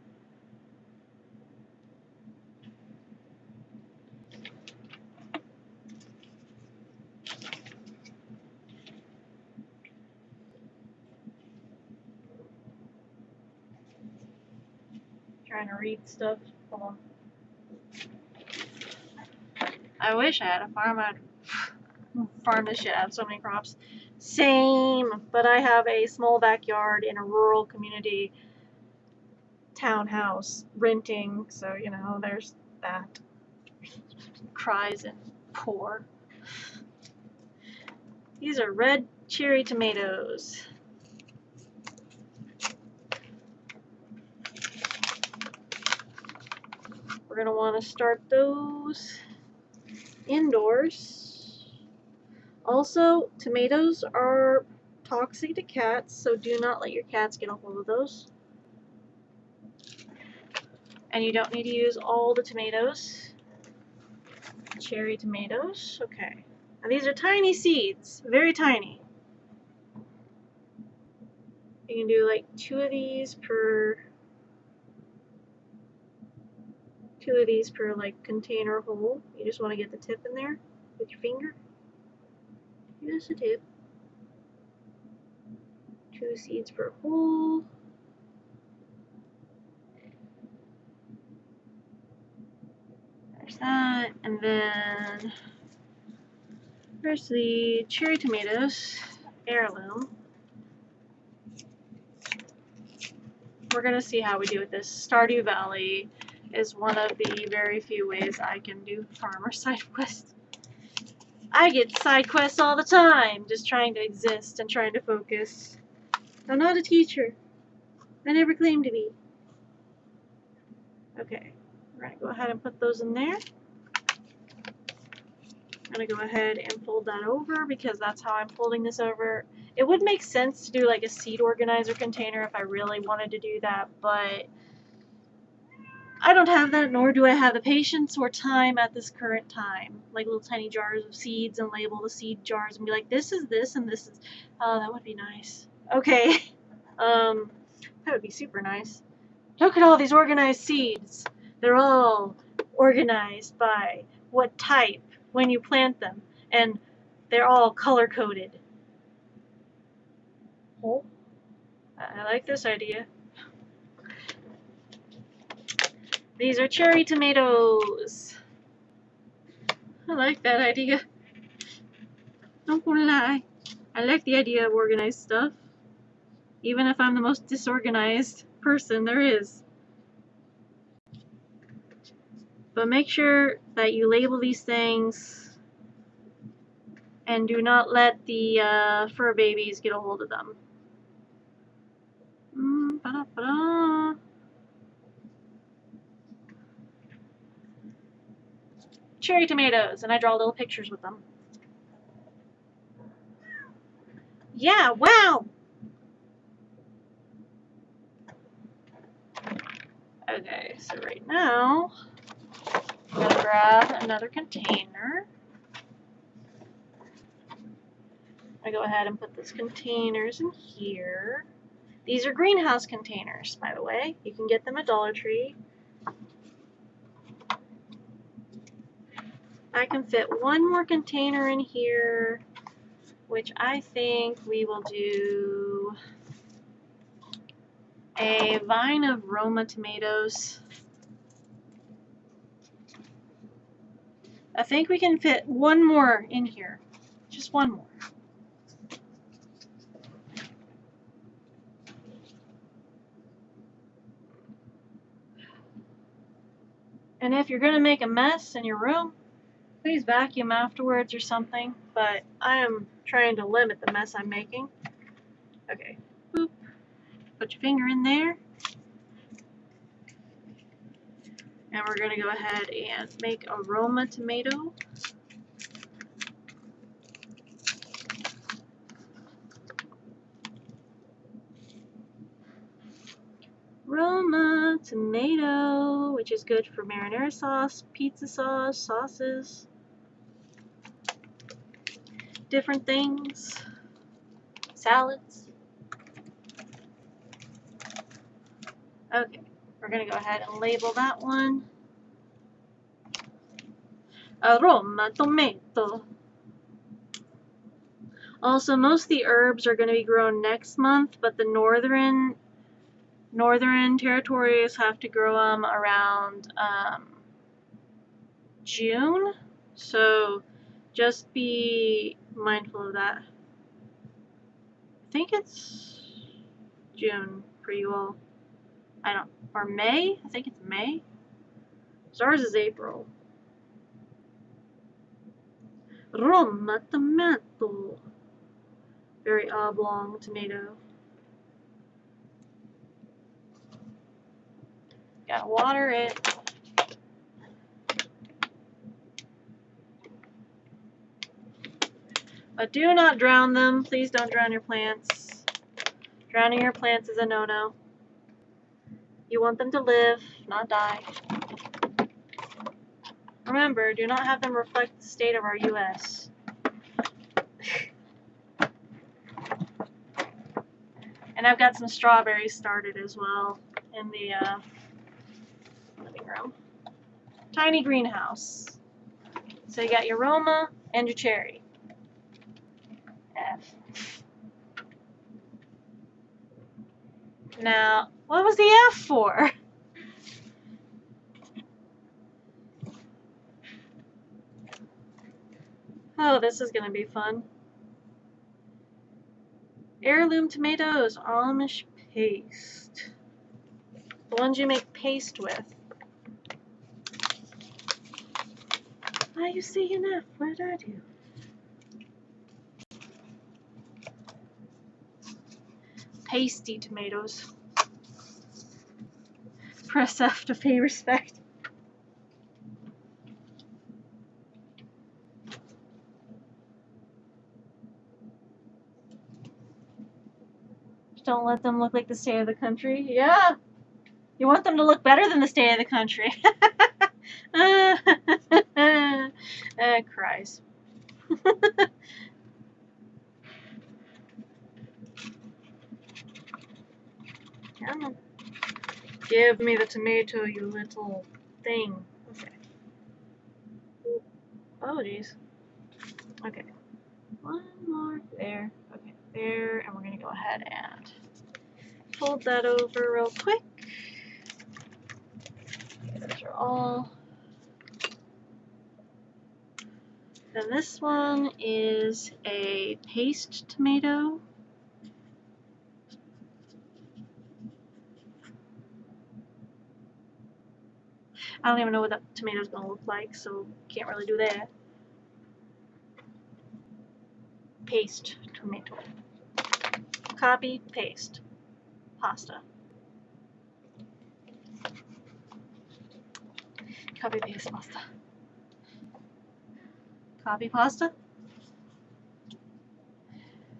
Trying to read stuff. Hold on. I wish I had a farm. I'd farm this shit. I have so many crops. Same, but I have a small backyard in a rural community townhouse renting, so you know, there's that. Cries and poor. These are red cherry tomatoes. We're going to want to start those indoors. Also, tomatoes are toxic to cats, so do not let your cats get a hold of those. And you don't need to use all the tomatoes. Cherry tomatoes, okay. Now these are tiny seeds, very tiny. You can do like two of these per like container hole. You just want to get the tip in there with your finger. Just a tip. 2 seeds per hole. There's that, and then there's the cherry tomatoes, heirloom. We're gonna see how we do with this. Stardew Valley is one of the very few ways I can do farmer side quests. I get side quests all the time, just trying to exist and trying to focus. I'm not a teacher. I never claimed to be. Okay, we're gonna go ahead and put those in there. I'm gonna go ahead and fold that over because that's how I'm folding this over. It would make sense to do like a seed organizer container if I really wanted to do that, but I don't have that, nor do I have the patience or time at this current time. Like little tiny jars of seeds and label the seed jars and be like, this is this and this is. Oh, that would be nice. Okay. That would be super nice. Look at all these organized seeds. They're all organized by what type when you plant them, and they're all color coded. Oh, I like this idea. These are cherry tomatoes. I like that idea. Don't wanna lie. I like the idea of organized stuff. Even if I'm the most disorganized person there is. But make sure that you label these things and do not let the fur babies get a hold of them. Ba-da-ba-da. Cherry tomatoes, and I draw little pictures with them. Yeah, wow! So right now, I'm going to grab another container. I go ahead and put those containers in here. These are greenhouse containers, by the way. You can get them at Dollar Tree. I can fit one more container in here, which I think we will do a vine of Roma tomatoes. I think we can fit one more in here. Just one more. And if you're going to make a mess in your room, please vacuum afterwards or something. But I am trying to limit the mess I'm making. Okay. Boop. Put your finger in there. And we're going to go ahead and make a Roma tomato. Roma tomato, which is good for marinara sauce, pizza sauce, sauces, different things, salads. Okay, we're going to go ahead and label that one. Roma tomato. Also, most of the herbs are going to be grown next month, but the northern territories have to grow them around June. So just be mindful of that. I think it's June for you all. Or May? I think it's May. So ours is April. Roma tomato. Very oblong tomato. Gotta water it. But do not drown them. Please don't drown your plants. Drowning your plants is a no-no. You want them to live, not die. Remember, do not have them reflect the state of our U.S. And I've got some strawberries started as well in the living room. Tiny greenhouse. So you got your Roma and your cherry. F. Now, what was the F for? Oh, this is going to be fun. Heirloom tomatoes, Amish paste. The ones you make paste with. Why are you saying F? What did I do? Pasty tomatoes. Press F to pay respect. Don't let them look like the state of the country. Yeah. You want them to look better than the state of the country. Cries. Come on. Give me the tomato, you little thing. Okay. Oh, geez. Okay. One more there. Okay, there. And we're going to go ahead and fold that over real quick. Those are all. Then this one is a paste tomato. I don't even know what that tomato's going to look like, so can't really do that. Paste tomato. Copy, paste. Pasta. Copy, paste, pasta. Copy, pasta.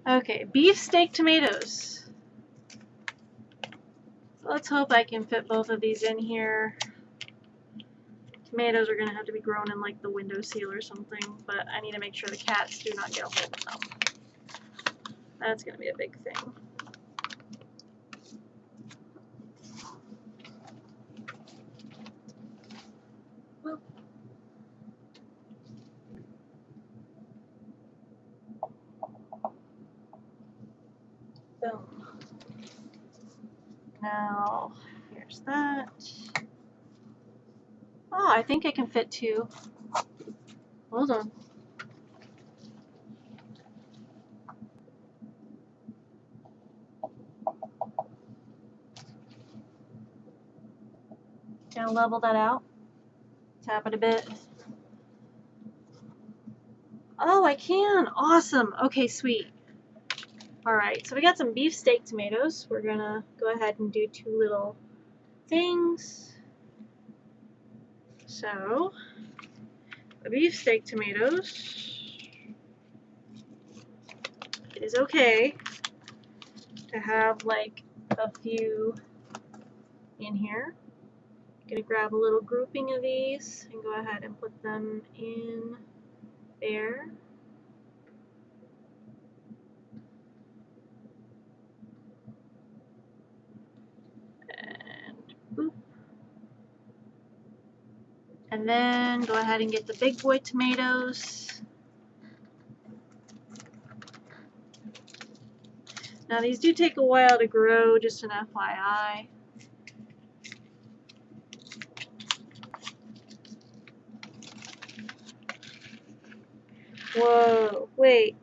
Okay, beef steak tomatoes. Let's hope I can fit both of these in here. tomatoes are going to have to be grown in like the windowsill or something, but I need to make sure the cats do not get a hold of them. That's going to be a big thing. Well, boom. Now, here's that. Oh, I think I can fit 2. Hold on. Gonna level that out. Tap it a bit. Oh, I can. Awesome. Okay, sweet. Alright, so we got some beefsteak tomatoes. We're gonna go ahead and do 2 little things. So, the beefsteak tomatoes, it is okay to have like a few in here. I'm gonna grab a little grouping of these and go ahead and put them in there. And boop. And then go ahead and get the big boy tomatoes. Now these do take a while to grow, just an FYI. Whoa, wait.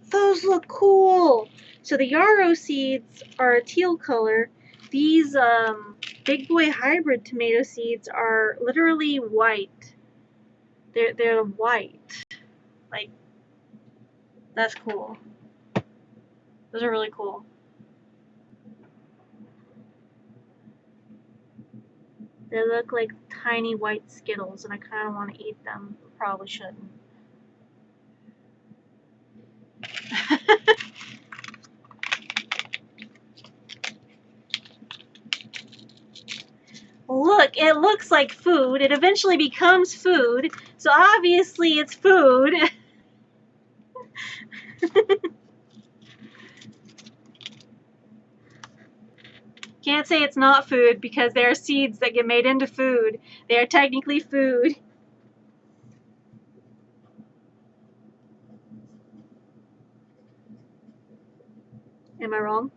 Those look cool! So the yarrow seeds are a teal color. These big boy hybrid tomato seeds are literally white. They're white. Like, that's cool. Those are really cool. They look like tiny white Skittles, and I kind of want to eat them. Probably shouldn't. Look, it looks like food. It eventually becomes food, so obviously it's food. Can't say it's not food because there are seeds that get made into food. They are technically food. Am I wrong?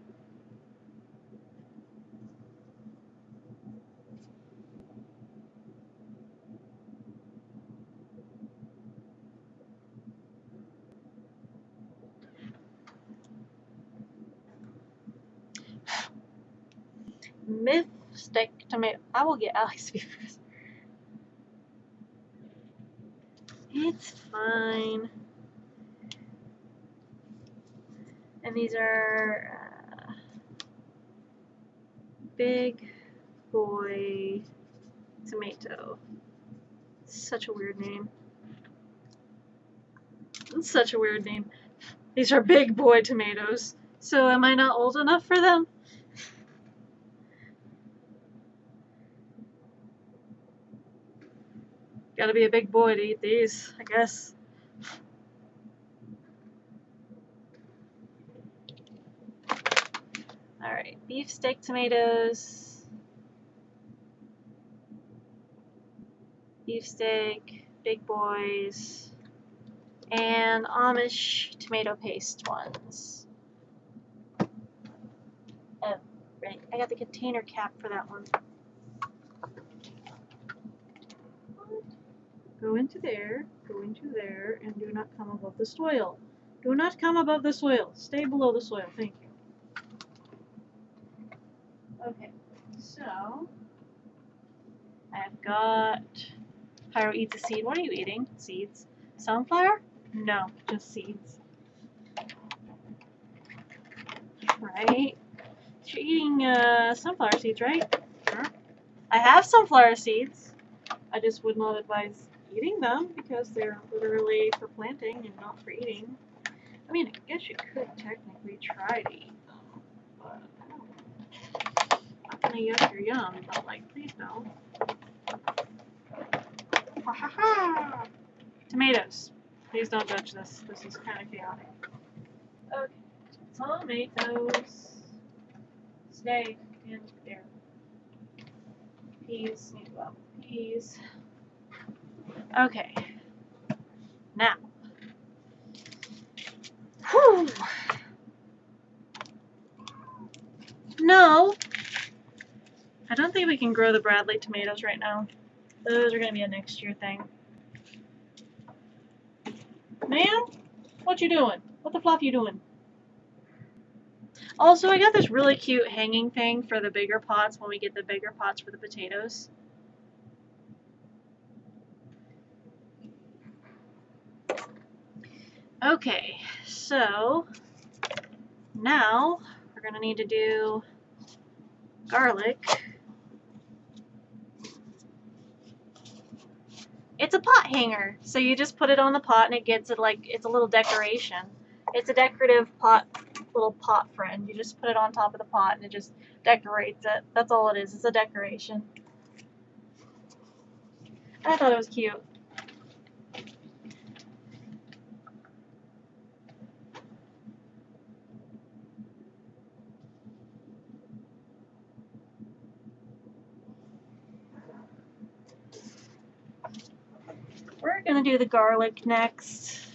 Myth-stick tomato. I will get Alex first. It's fine. And these are big boy tomato. Such a weird name. It's such a weird name. These are big boy tomatoes. So am I not old enough for them? Gotta be a big boy to eat these, I guess. Alright, beefsteak tomatoes. Beefsteak, big boys, and Amish tomato paste ones. Oh, right. I got the container cap for that one. Go into there, and do not come above the soil. Do not come above the soil. Stay below the soil. Thank you. Okay, so I've got Pyro eats a seed. What are you eating? Seeds. Sunflower? No, just seeds. Right? You're eating sunflower seeds, right? Sure. I have sunflower seeds. I just would not advise eating them because they're literally for planting and not for eating. I mean, I guess you could technically try to eat them, but I don't know. Not gonna yuck your yum, but like, please no. Tomatoes. Please don't touch this. This is kind of chaotic. Okay. Tomatoes. Stay in there. Peas. Need to go up. Peas. Okay. Now. Whew. No. I don't think we can grow the Bradley tomatoes right now. Those are going to be a next year thing. Man, what you doing? What the flop you doing? Also, I got this really cute hanging thing for the bigger pots when we get the bigger pots for the potatoes. Okay, so now we're going to need to do garlic. It's a pot hanger, so you just put it on the pot and it gets it like it's a little decoration. It's a decorative little pot friend. You just put it on top of the pot and it just decorates it. That's all it is. It's a decoration. I thought it was cute. We're gonna do the garlic next.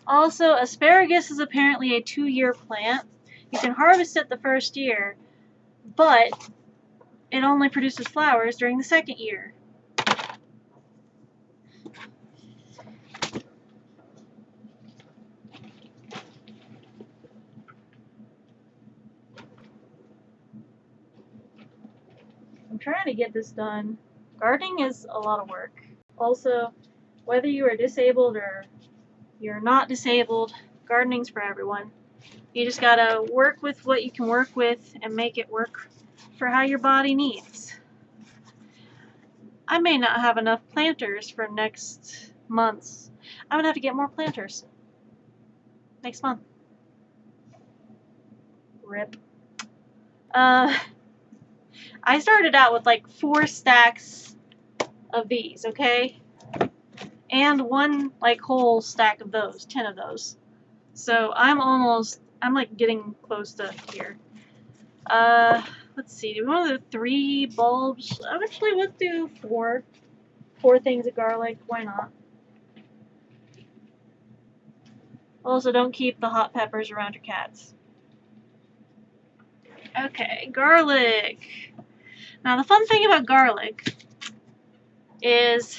Also, asparagus is apparently a 2-year plant. You can harvest it the first year, but it only produces flowers during the second year. I'm trying to get this done. Gardening is a lot of work. Also, whether you are disabled or you're not disabled, gardening's for everyone. You just gotta work with what you can work with and make it work for how your body needs. I may not have enough planters for next month's. I'm gonna have to get more planters next month. Rip. I started out with like 4 stacks of these, okay? And 1 like whole stack of those, 10 of those. So I'm like getting close to here. Let's see, do we want to do 3 bulbs? Actually, let's do 4 things of garlic. Why not? Also, don't keep the hot peppers around your cats. Okay, garlic. Now, the fun thing about garlic is,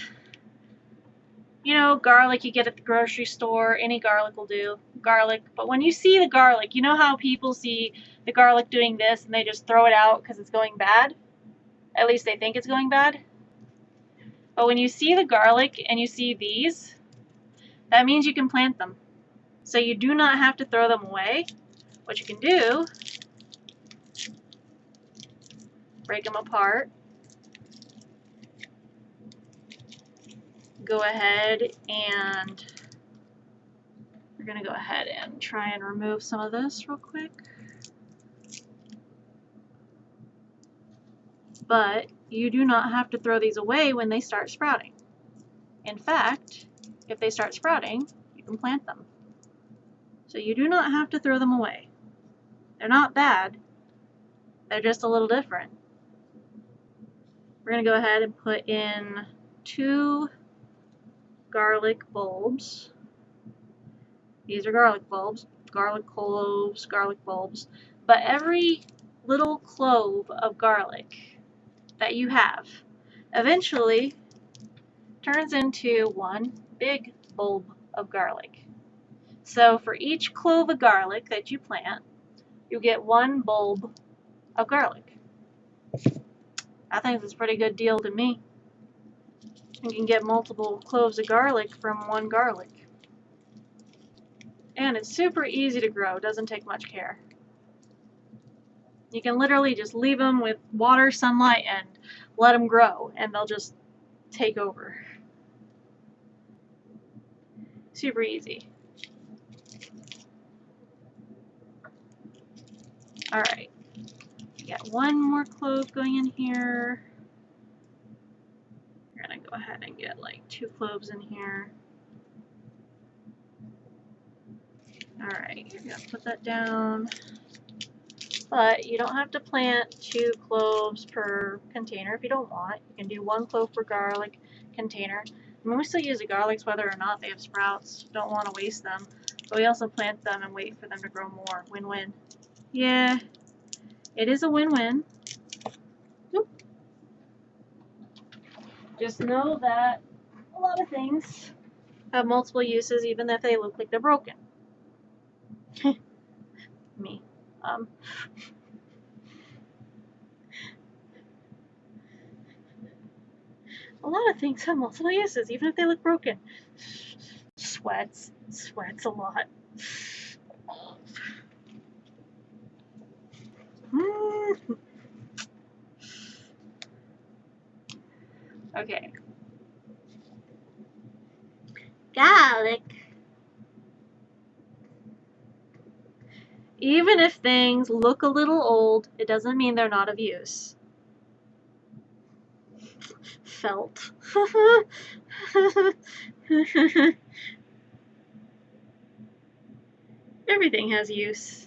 you know, garlic you get at the grocery store. Any garlic will do. Garlic. But when you see the garlic, you know how people see the garlic doing this and they just throw it out because it's going bad? At least they think it's going bad. But when you see the garlic and you see these, that means you can plant them. So you do not have to throw them away. What you can do, break them apart. Go ahead and we're going to go ahead and try and remove some of this real quick. But you do not have to throw these away when they start sprouting. In fact, if they start sprouting, you can plant them. So you do not have to throw them away. They're not bad. They're just a little different. We're going to go ahead and put in 2 garlic bulbs. These are garlic bulbs, garlic cloves, garlic bulbs. But every little clove of garlic that you have eventually turns into 1 big bulb of garlic. So for each clove of garlic that you plant, you get 1 bulb of garlic. I think that's a pretty good deal to me. You can get multiple cloves of garlic from 1 garlic. And it's super easy to grow, doesn't take much care. You can literally just leave them with water, sunlight, and let them grow, and they'll just take over. Super easy. Alright. Got one more clove going in here. We're gonna go ahead and get like 2 cloves in here. Alright, you're gonna put that down. But you don't have to plant 2 cloves per container if you don't want. You can do 1 clove per garlic container. I mean, we still use the garlics whether or not they have sprouts. Don't want to waste them. But we also plant them and wait for them to grow more. Win-win. Yeah, it is a win-win. Just know that a lot of things have multiple uses even if they look like they're broken. Me. A lot of things have multiple uses even if they look broken. Sweats a lot. Okay. Garlic. Even if things look a little old, it doesn't mean they're not of use. Felt. Everything has use.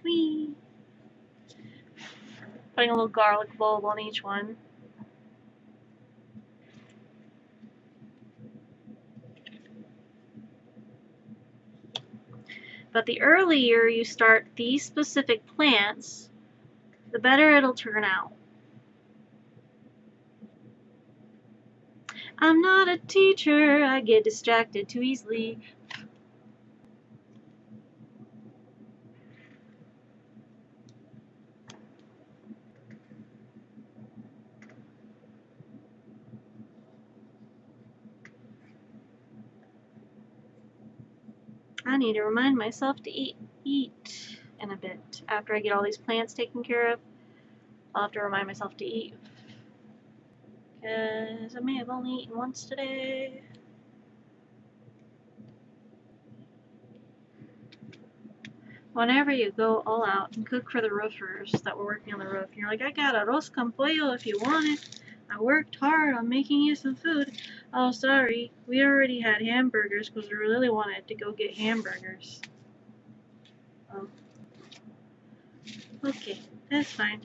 Whee! Putting a little garlic bulb on each one. But the earlier you start these specific plants, the better it'll turn out. I'm not a teacher, I get distracted too easily. I need to remind myself to eat in a bit. After I get all these plants taken care of, I'll have to remind myself to eat. Because I may have only eaten once today. Whenever you go all out and cook for the roofers that were working on the roof, and you're like, I got arroz con pollo if you want it. I worked hard on making you some food. Oh, sorry, we already had hamburgers because we really wanted to go get hamburgers. Oh. Okay, that's fine.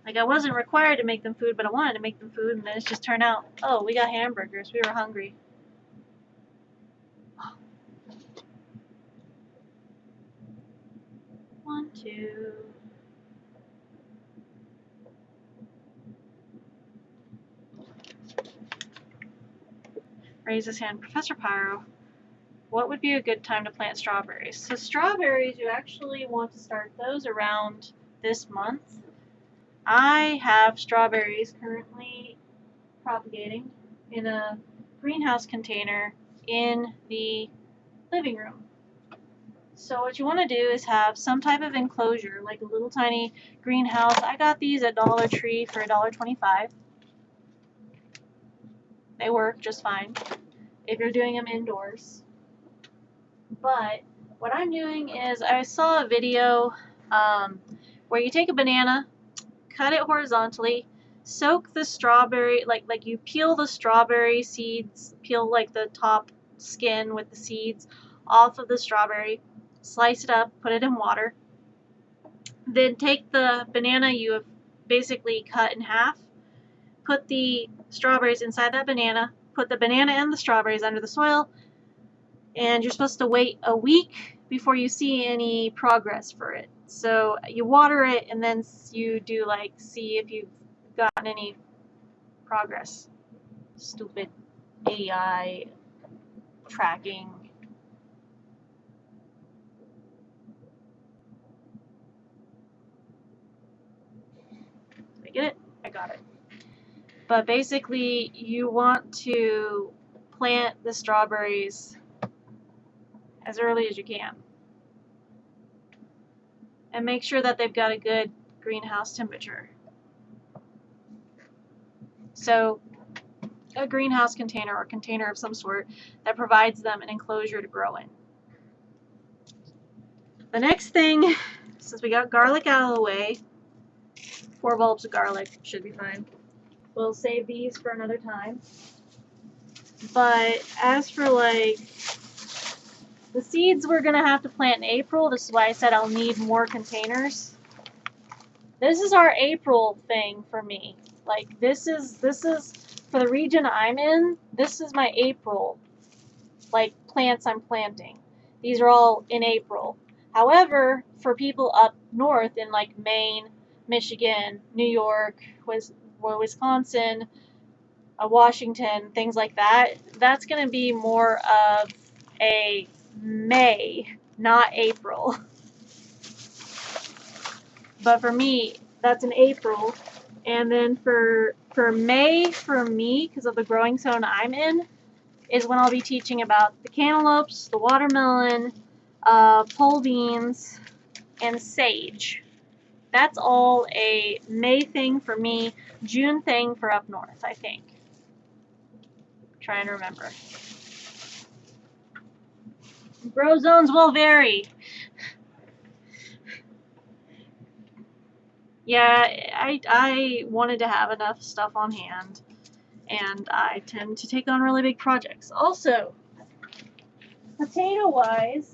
Like, I wasn't required to make them food, but I wanted to make them food, and then it's just turned out, oh, we got hamburgers. We were hungry. 1, 2. Raise his hand. Professor Pyro, what would be a good time to plant strawberries? So strawberries, you actually want to start those around this month. I have strawberries currently propagating in a greenhouse container in the living room. So what you want to do is have some type of enclosure, like a little tiny greenhouse. I got these at Dollar Tree for $1.25. They work just fine if you're doing them indoors. But what I'm doing is I saw a video where you take a banana, cut it horizontally, soak the strawberry, like you peel the strawberry seeds, peel like the top skin with the seeds off of the strawberry, slice it up, put it in water. Then take the banana you have basically cut in half, put the strawberries inside that banana, put the banana and the strawberries under the soil, and you're supposed to wait a week before you see any progress for it. So you water it and then you do like see if you've gotten any progress. Stupid AI tracking. Did I get it? I got it. But basically, you want to plant the strawberries as early as you can. And make sure that they've got a good greenhouse temperature. So, a greenhouse container or container of some sort that provides them an enclosure to grow in. The next thing, since we got garlic out of the way, 4 bulbs of garlic should be fine. We'll save these for another time. But as for like the seeds we're going to have to plant in April, this is why I said I'll need more containers. This is our April thing for me. Like this is for the region I'm in, this is my April like plants I'm planting. These are all in April. However, for people up north in like Maine, Michigan, New York, Wisconsin, Washington, things like that, that's going to be more of a May, not April. But for me, that's an April. And then for May, for me, because of the growing zone I'm in, is when I'll be teaching about the cantaloupes, the watermelon, pole beans, and sage. That's all a May thing for me, June thing for up north, I think. Trying to remember. Grow zones will vary. Yeah, I wanted to have enough stuff on hand, and I tend to take on really big projects. Also, potato-wise,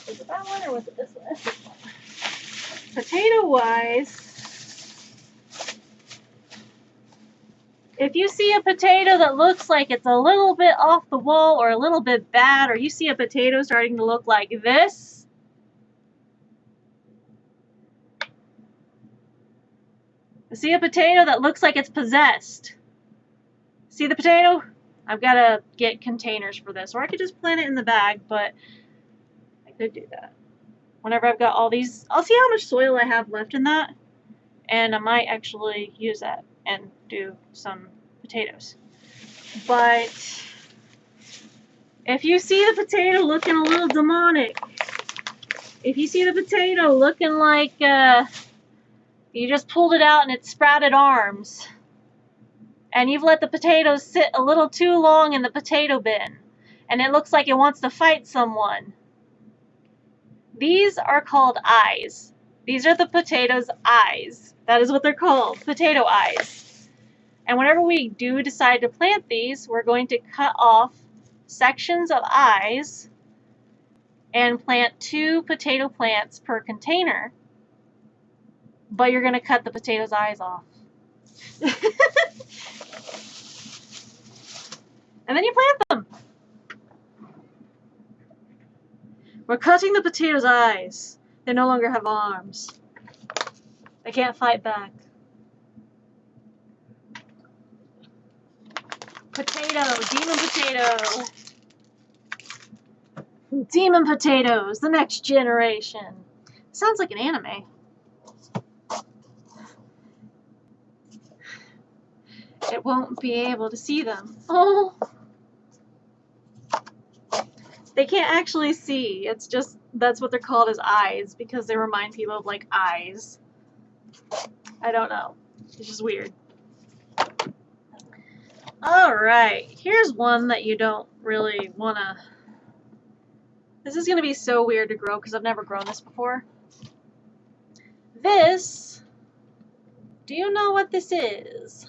was it that one or was it this one? Potato-wise, if you see a potato that looks like it's a little bit off the wall or a little bit bad, or you see a potato starting to look like this, see a potato that looks like it's possessed. See the potato? I've got to get containers for this, or I could just plant it in the bag, but I could do that. Whenever I've got all these, I'll see how much soil I have left in that, and I might actually use that and do some potatoes. But if you see the potato looking a little demonic, if you see the potato looking like you just pulled it out and it sprouted arms, and you've let the potato sit a little too long in the potato bin, and it looks like it wants to fight someone, these are called eyes. These are the potato's eyes. That is what they're called, potato eyes. And whenever we do decide to plant these, we're going to cut off sections of eyes and plant 2 potato plants per container, but you're going to cut the potato's eyes off. And then you plant them. We're cutting the potato's eyes. They no longer have arms. They can't fight back. Potato, demon potato. Demon potatoes, the next generation. Sounds like an anime. It won't be able to see them. Oh. They can't actually see. It's just, that's what they're called as eyes, because they remind people of like eyes. I don't know. It's just weird. Alright, here's one that you don't really want to... This is going to be so weird to grow because I've never grown this before. This... Do you know what this is?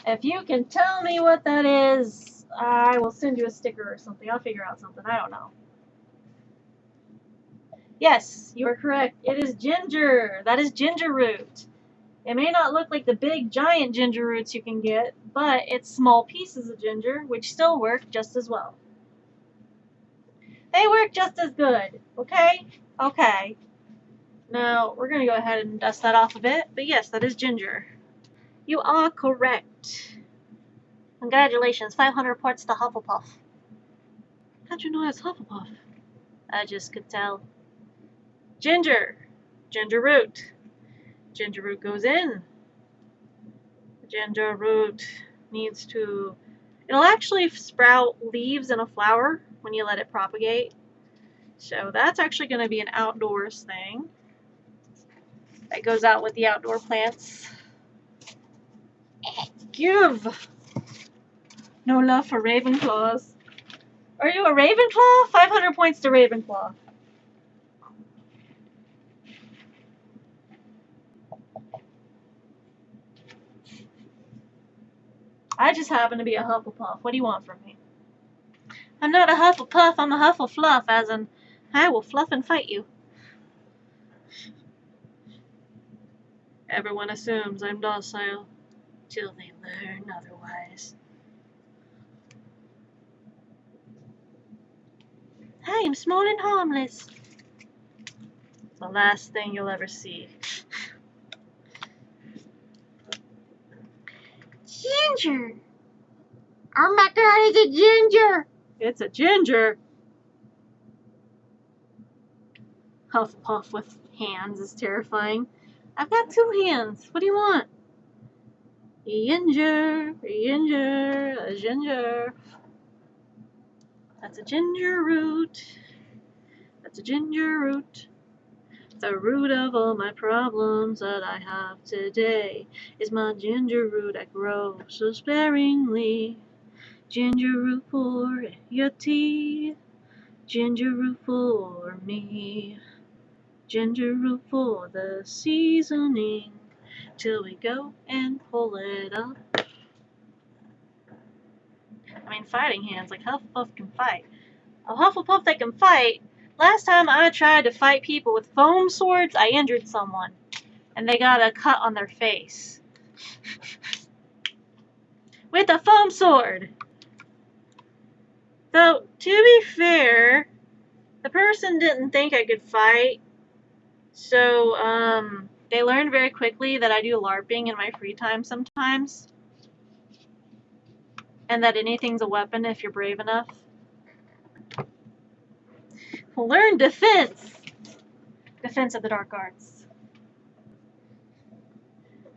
If you can tell me what that is, I will send you a sticker or something. I'll figure out something. I don't know. Yes, you are correct. It is ginger. That is ginger root. It may not look like the big giant ginger roots you can get, but it's small pieces of ginger, which still work just as well. They work just as good, okay? Okay. Now, we're going to go ahead and dust that off a bit, but yes, that is ginger. You are correct. Congratulations, 500 points to Hufflepuff. How'd you know it's Hufflepuff? I just could tell. Ginger. Ginger root. Ginger root goes in. Ginger root needs to... It'll actually sprout leaves and a flower when you let it propagate. So that's actually going to be an outdoors thing. That goes out with the outdoor plants. Give! No love for Ravenclaws. Are you a Ravenclaw? 500 points to Ravenclaw. I just happen to be a Hufflepuff. What do you want from me? I'm not a Hufflepuff, I'm a Hufflefluff, as in, I will fluff and fight you. Everyone assumes I'm docile, till they learn otherwise. I am small and harmless. The last thing you'll ever see. Ginger. Oh my god, it's a ginger. It's a ginger. Hufflepuff with hands is terrifying. I've got 2 hands. What do you want? Ginger, ginger, a ginger. That's a ginger root. That's a ginger root. The root of all my problems that I have today is my ginger root. I grow so sparingly. Ginger root for your tea. Ginger root for me. Ginger root for the seasoning. Till we go and pull it up. I mean, fighting hands, like Hufflepuff can fight. A Hufflepuff that can fight. Last time I tried to fight people with foam swords, I injured someone. And they got a cut on their face. With a foam sword! Though, to be fair, the person didn't think I could fight. So, they learned very quickly that I do LARPing in my free time sometimes. And that anything's a weapon if you're brave enough. Learn defense! Defense of the dark arts.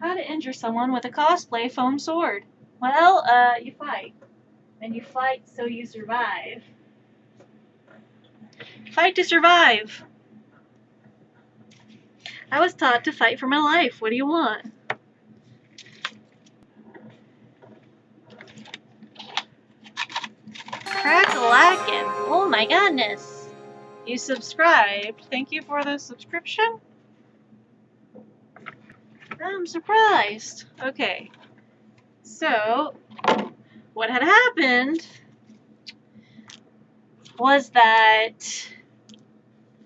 How to injure someone with a cosplay foam sword. Well, you fight. And you fight so you survive. Fight to survive. I was taught to fight for my life. What do you want? Crack-a-lackin'. Oh my goodness. You subscribed. Thank you for the subscription. I'm surprised. Okay. So, what had happened was that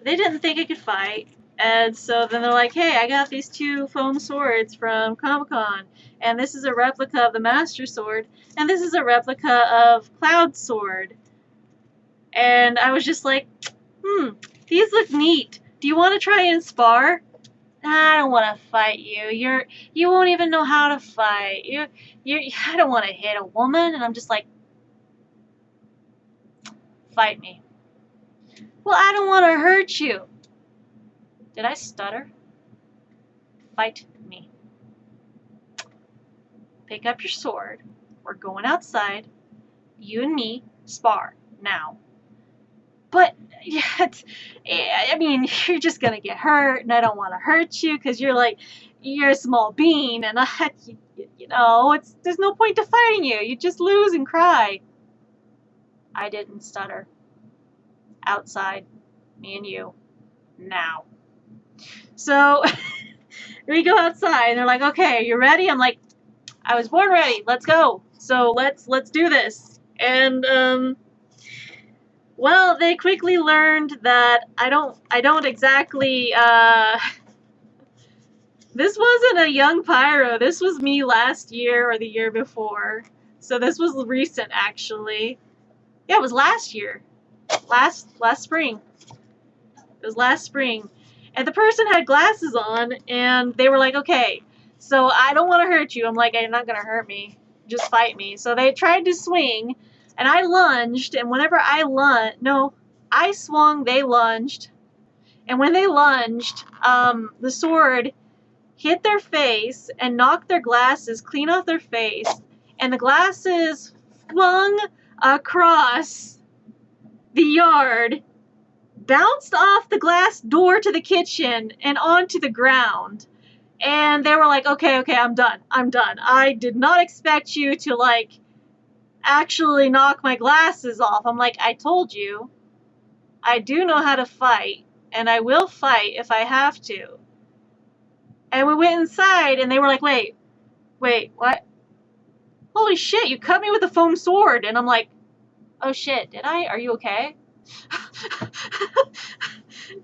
they didn't think I could fight. And so then they're like, hey, I got these 2 foam swords from Comic-Con. And this is a replica of the Master Sword. And this is a replica of Cloud's sword. And I was just like, these look neat. Do you want to try and spar? I don't want to fight you. You won't even know how to fight. I don't want to hit a woman. And I'm just like, fight me. Well, I don't want to hurt you. Did I stutter? Fight me. Pick up your sword. We're going outside. You and me spar now. But yeah, I mean, you're just gonna get hurt, and I don't want to hurt you because you're a small bean, and there's no point to fighting you. You just lose and cry. I didn't stutter. Outside, me and you, now. So we go outside, and they're like, "Okay, you ready?" I'm like, "I was born ready. Let's go. So let's do this." And well, they quickly learned that I don't exactly, this wasn't a young pyro. This was me last year or the year before. So this was recent, actually. Yeah, it was last year. Last spring. It was last spring. And the person had glasses on, and they were like, okay, so I don't want to hurt you. I'm like, you're not going to hurt me. Just fight me. So they tried to swing. And I lunged, and whenever I no, I swung, they lunged, and when they lunged, the sword hit their face and knocked their glasses clean off their face, and the glasses flung across the yard, bounced off the glass door to the kitchen and onto the ground. And they were like, okay, I'm done. I did not expect you to, like, actually knock my glasses off. I'm like, I told you, I do know how to fight, and I will fight if I have to. And we went inside, and they were like, wait, what? Holy shit, you cut me with a foam sword. And I'm like, oh shit, did I? Are you okay?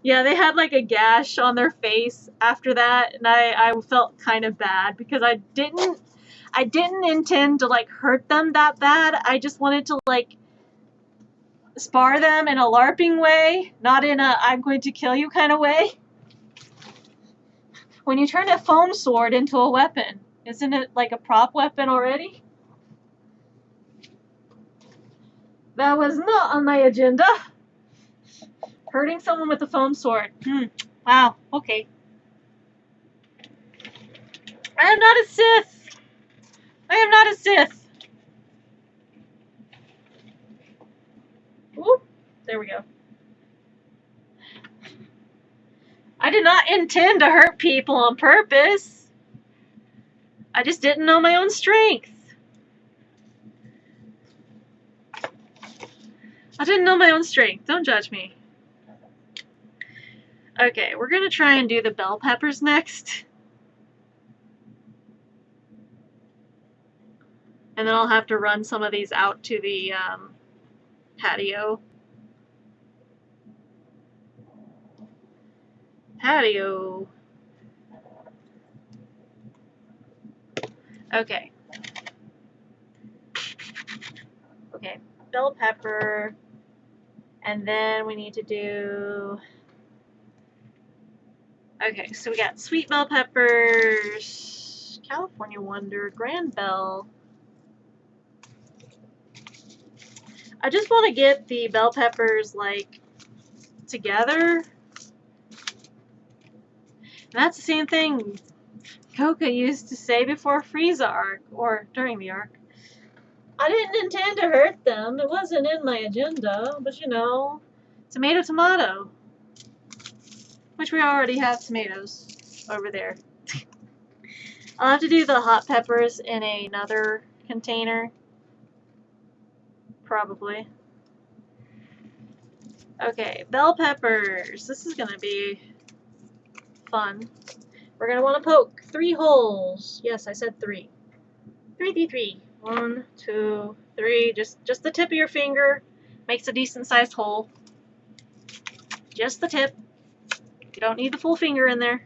Yeah, they had like a gash on their face after that, and I felt kind of bad because I didn't intend to like hurt them that bad. I just wanted to like spar them in a LARPing way, not in a I'm going to kill you kind of way. When you turn a foam sword into a weapon, isn't it like a prop weapon already? That was not on my agenda. Hurting someone with a foam sword. Wow, okay. I am not a Sith. I am not a Sith. Ooh, there we go. I did not intend to hurt people on purpose. I just didn't know my own strength. I didn't know my own strength. Don't judge me. Okay, we're gonna try and do the bell peppers next. And then I'll have to run some of these out to the patio. Okay. Okay, bell pepper. And then we need to do... Okay, so we got sweet bell peppers, California Wonder, Grand Bell. I just want to get the bell peppers, like, together. And that's the same thing Coca used to say before Frieza arc, or during the arc. I didn't intend to hurt them. It wasn't in my agenda, but you know, tomato. Which we already have tomatoes over there. I'll have to do the hot peppers in another container. Probably. Okay, bell peppers. This is gonna be fun. We're gonna want to poke 3 holes. Yes, I said 3. 3. 1, 2, 3. Just the tip of your finger makes a decent sized hole. Just the tip. You don't need the full finger in there.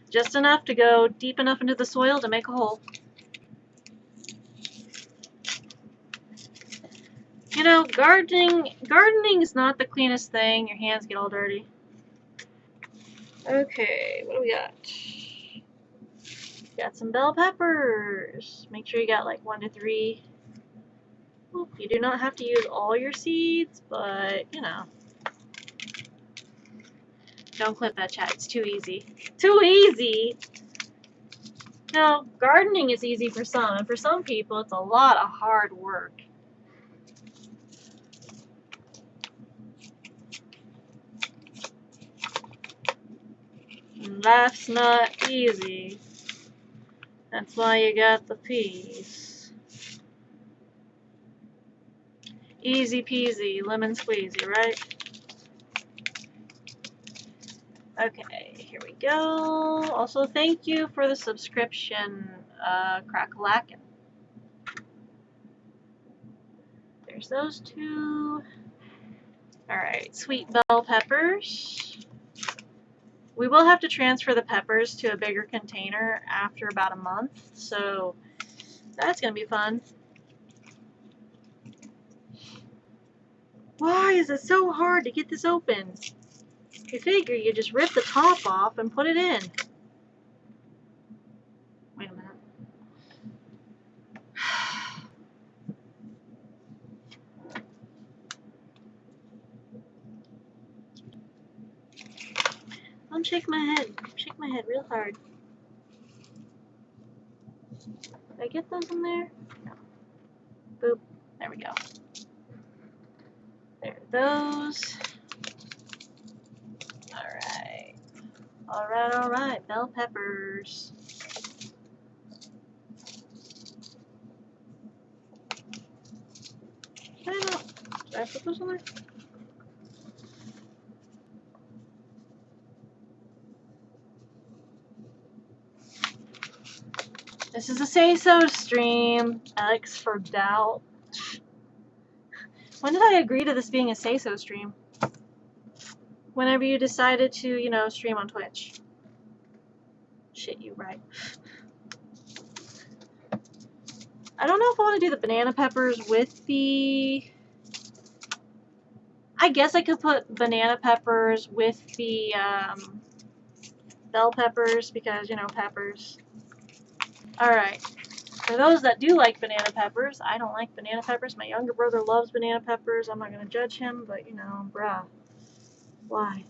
Just enough to go deep enough into the soil to make a hole. You know, gardening is not the cleanest thing. Your hands get all dirty. Okay, what do we got? Got some bell peppers. Make sure you got like 1 to 3. Oop, you do not have to use all your seeds, but you know. Don't clip that, chat. It's too easy. Too easy! No, gardening is easy for some, and for some people it's a lot of hard work. And life's not easy. That's why you got the peas. Easy peasy, lemon squeezy, right? Okay, here we go. Also, thank you for the subscription, Crackalacken. There's those 2. Alright, sweet bell peppers. We will have to transfer the peppers to a bigger container after about a month, so that's going to be fun. Why is it so hard to get this open? You figure you just rip the top off and put it in. Wait a minute. Don't shake my head. Shake my head real hard. Did I get those in there? No. Boop. There we go. There are those. Alright. Alright, alright. Bell peppers. I don't know. Did I put those in there? This is a say-so stream. Alex for doubt. When did I agree to this being a say-so stream? Whenever you decided to, you know, stream on Twitch. Shit, you right. I don't know if I want to do the banana peppers with the... I guess I could put banana peppers with the bell peppers because, you know, peppers. Alright. For those that do like banana peppers, I don't like banana peppers. My younger brother loves banana peppers. I'm not going to judge him, but, you know, bruh. Why?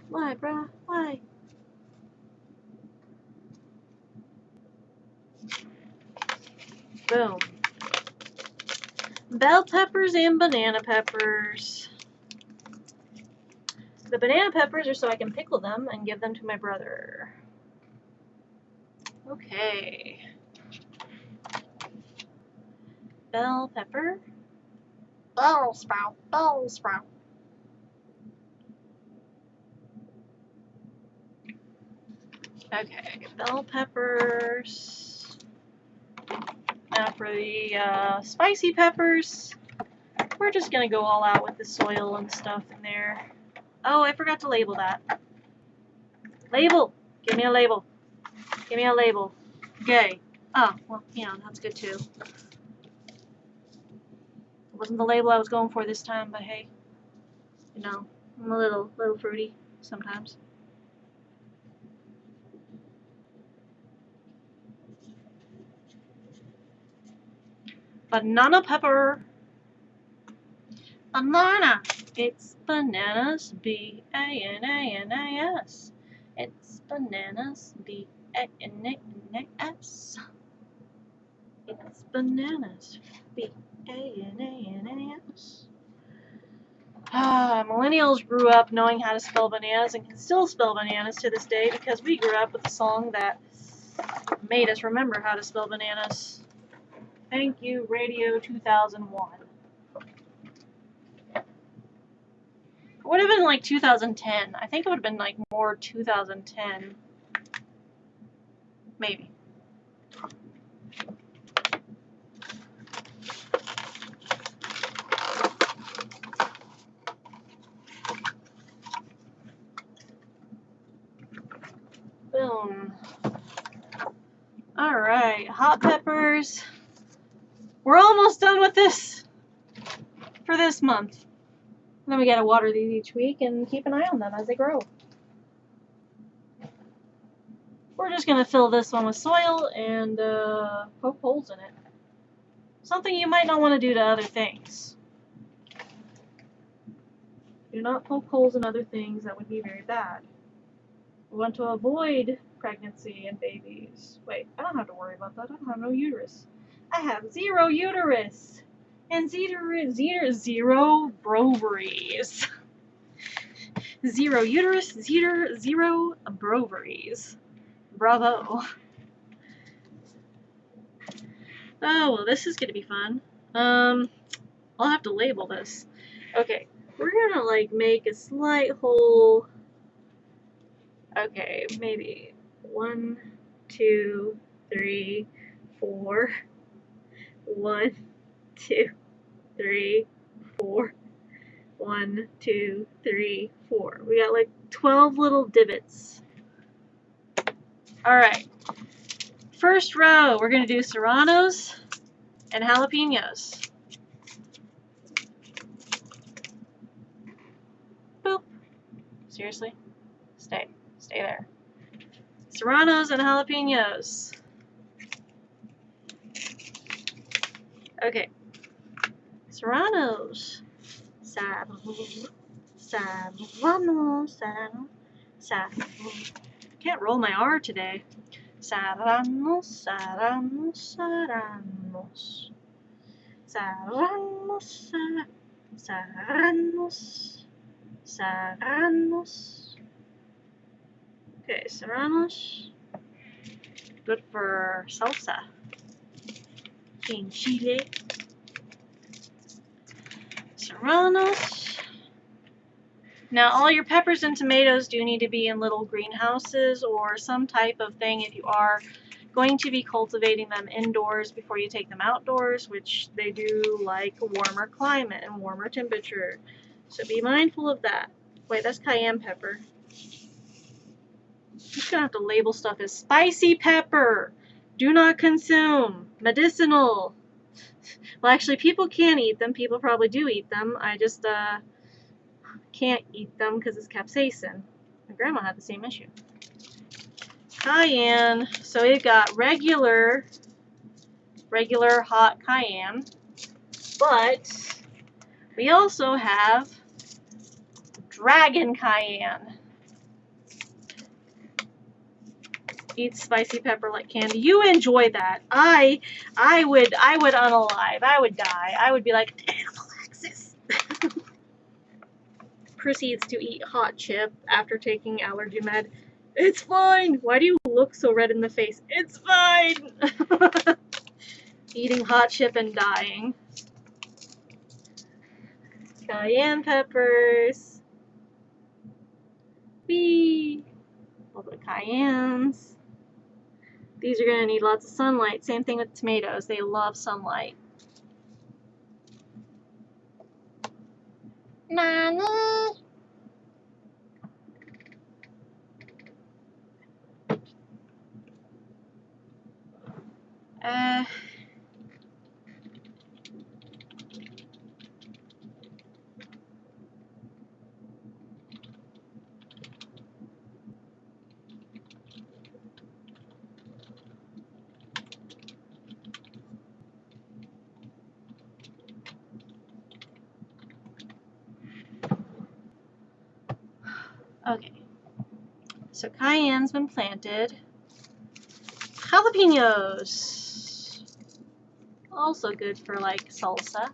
Why, bruh? Why? Boom. Bell peppers and banana peppers. The banana peppers are so I can pickle them and give them to my brother. Okay. Bell pepper. Bell sprout. Bell sprout. Okay, bell peppers. Now for the spicy peppers, we're just gonna go all out with the soil and stuff in there. Oh, I forgot to label that. Label! Give me a label. Give me a label. Yay. Oh, well, you know, that's good too. It wasn't the label I was going for this time, but hey, you know, I'm a little fruity sometimes. Banana pepper. Banana. It's bananas, B-A-N-A-N-A-S. It's bananas, B-A-N-A-N-A-S. It's bananas, B-A-N-A-N-A-S. Millennials grew up knowing how to spell bananas and can still spell bananas to this day because we grew up with a song that made us remember how to spell bananas. Thank you, Radio 2001. It would have been like 2010. I think it would have been like more 2010. Maybe. Boom. Alright, hot peppers. We're almost done with this for this month. Then we gotta water these each week and keep an eye on them as they grow. We're just gonna fill this one with soil and poke holes in it. Something you might not want to do to other things. Do not poke holes in other things, that would be very bad. We want to avoid pregnancy and babies. Wait, I don't have to worry about that. I don't have no uterus. I have 0 uterus and zero ovaries. 0 uterus, 0 ovaries. Bravo. Oh, well, this is gonna be fun. I'll have to label this. Okay, we're gonna like make a slight hole. Okay, maybe 1, 2, 3, 4. 1, 2, 3, 4. 1, 2, 3, 4. We got like 12 little divots. Alright. First row, we're gonna do serranos and jalapenos. Boop. Seriously? Stay there. Serranos and jalapenos. Okay. Serranos. Serrano, serrano, serrano. Can't roll my R today. Serranos, serranos, serranos. Serranos, serranos, serranos. Okay, serranos. Good for salsa. In Chile. Serranos. Now, all your peppers and tomatoes do need to be in little greenhouses or some type of thing if you are going to be cultivating them indoors before you take them outdoors, which they do like a warmer climate and warmer temperature. So be mindful of that. Wait, that's cayenne pepper. I'm just gonna have to label stuff as spicy pepper. Do not consume. Medicinal. Well, actually, people can eat them. People probably do eat them. I just, can't eat them because it's capsaicin. My grandma had the same issue. Cayenne. So we've got regular hot cayenne, but we also have dragon cayenne. Eat spicy pepper like candy. You enjoy that. I would unalive. I would die. I would be like anaphylaxis. Proceeds to eat hot chip after taking allergy med. It's fine. Why do you look so red in the face? It's fine. Eating hot chip and dying. Cayenne peppers. Whee! All the cayennes. These are going to need lots of sunlight. Same thing with tomatoes. They love sunlight. Nani? Okay. So cayenne's been planted. Jalapenos. Also good for like salsa.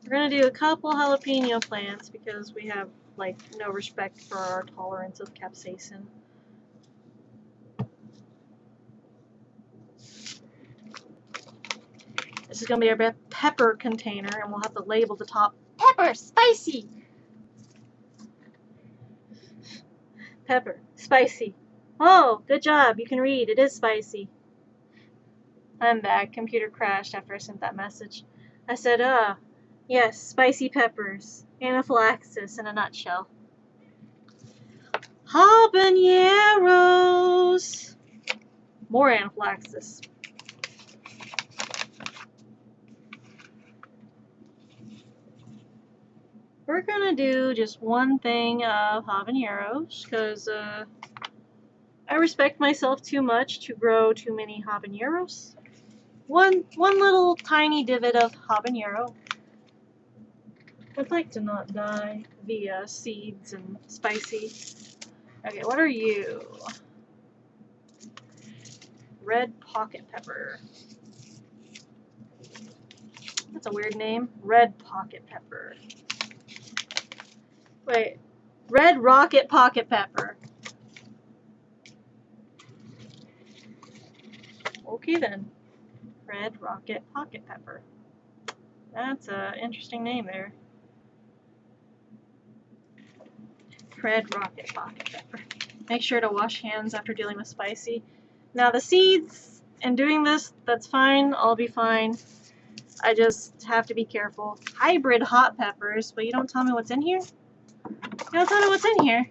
We're going to do a couple jalapeno plants because we have like no respect for our tolerance of capsaicin. This is going to be our pepper container, and we'll have to label the top Pepper, spicy. pepper, spicy. Oh, good job. You can read. It is spicy. I'm back. Computer crashed after I sent that message. I said, yes, spicy peppers. Anaphylaxis in a nutshell. Habaneros. More anaphylaxis. We're gonna do just one thing of habaneros because I respect myself too much to grow too many habaneros. One little tiny divot of habanero. I'd like to not die via seeds and spicy. Okay, what are you? Red pocket pepper. That's a weird name. Red pocket pepper. Wait, red rocket pocket pepper. Okay then. Red rocket pocket pepper. That's an interesting name there. Red rocket pocket pepper. Make sure to wash hands after dealing with spicy. Now the seeds and doing this, that's fine. I'll be fine. I just have to be careful. Hybrid hot peppers, but you don't tell me what's in here? You don't tell me what's in here.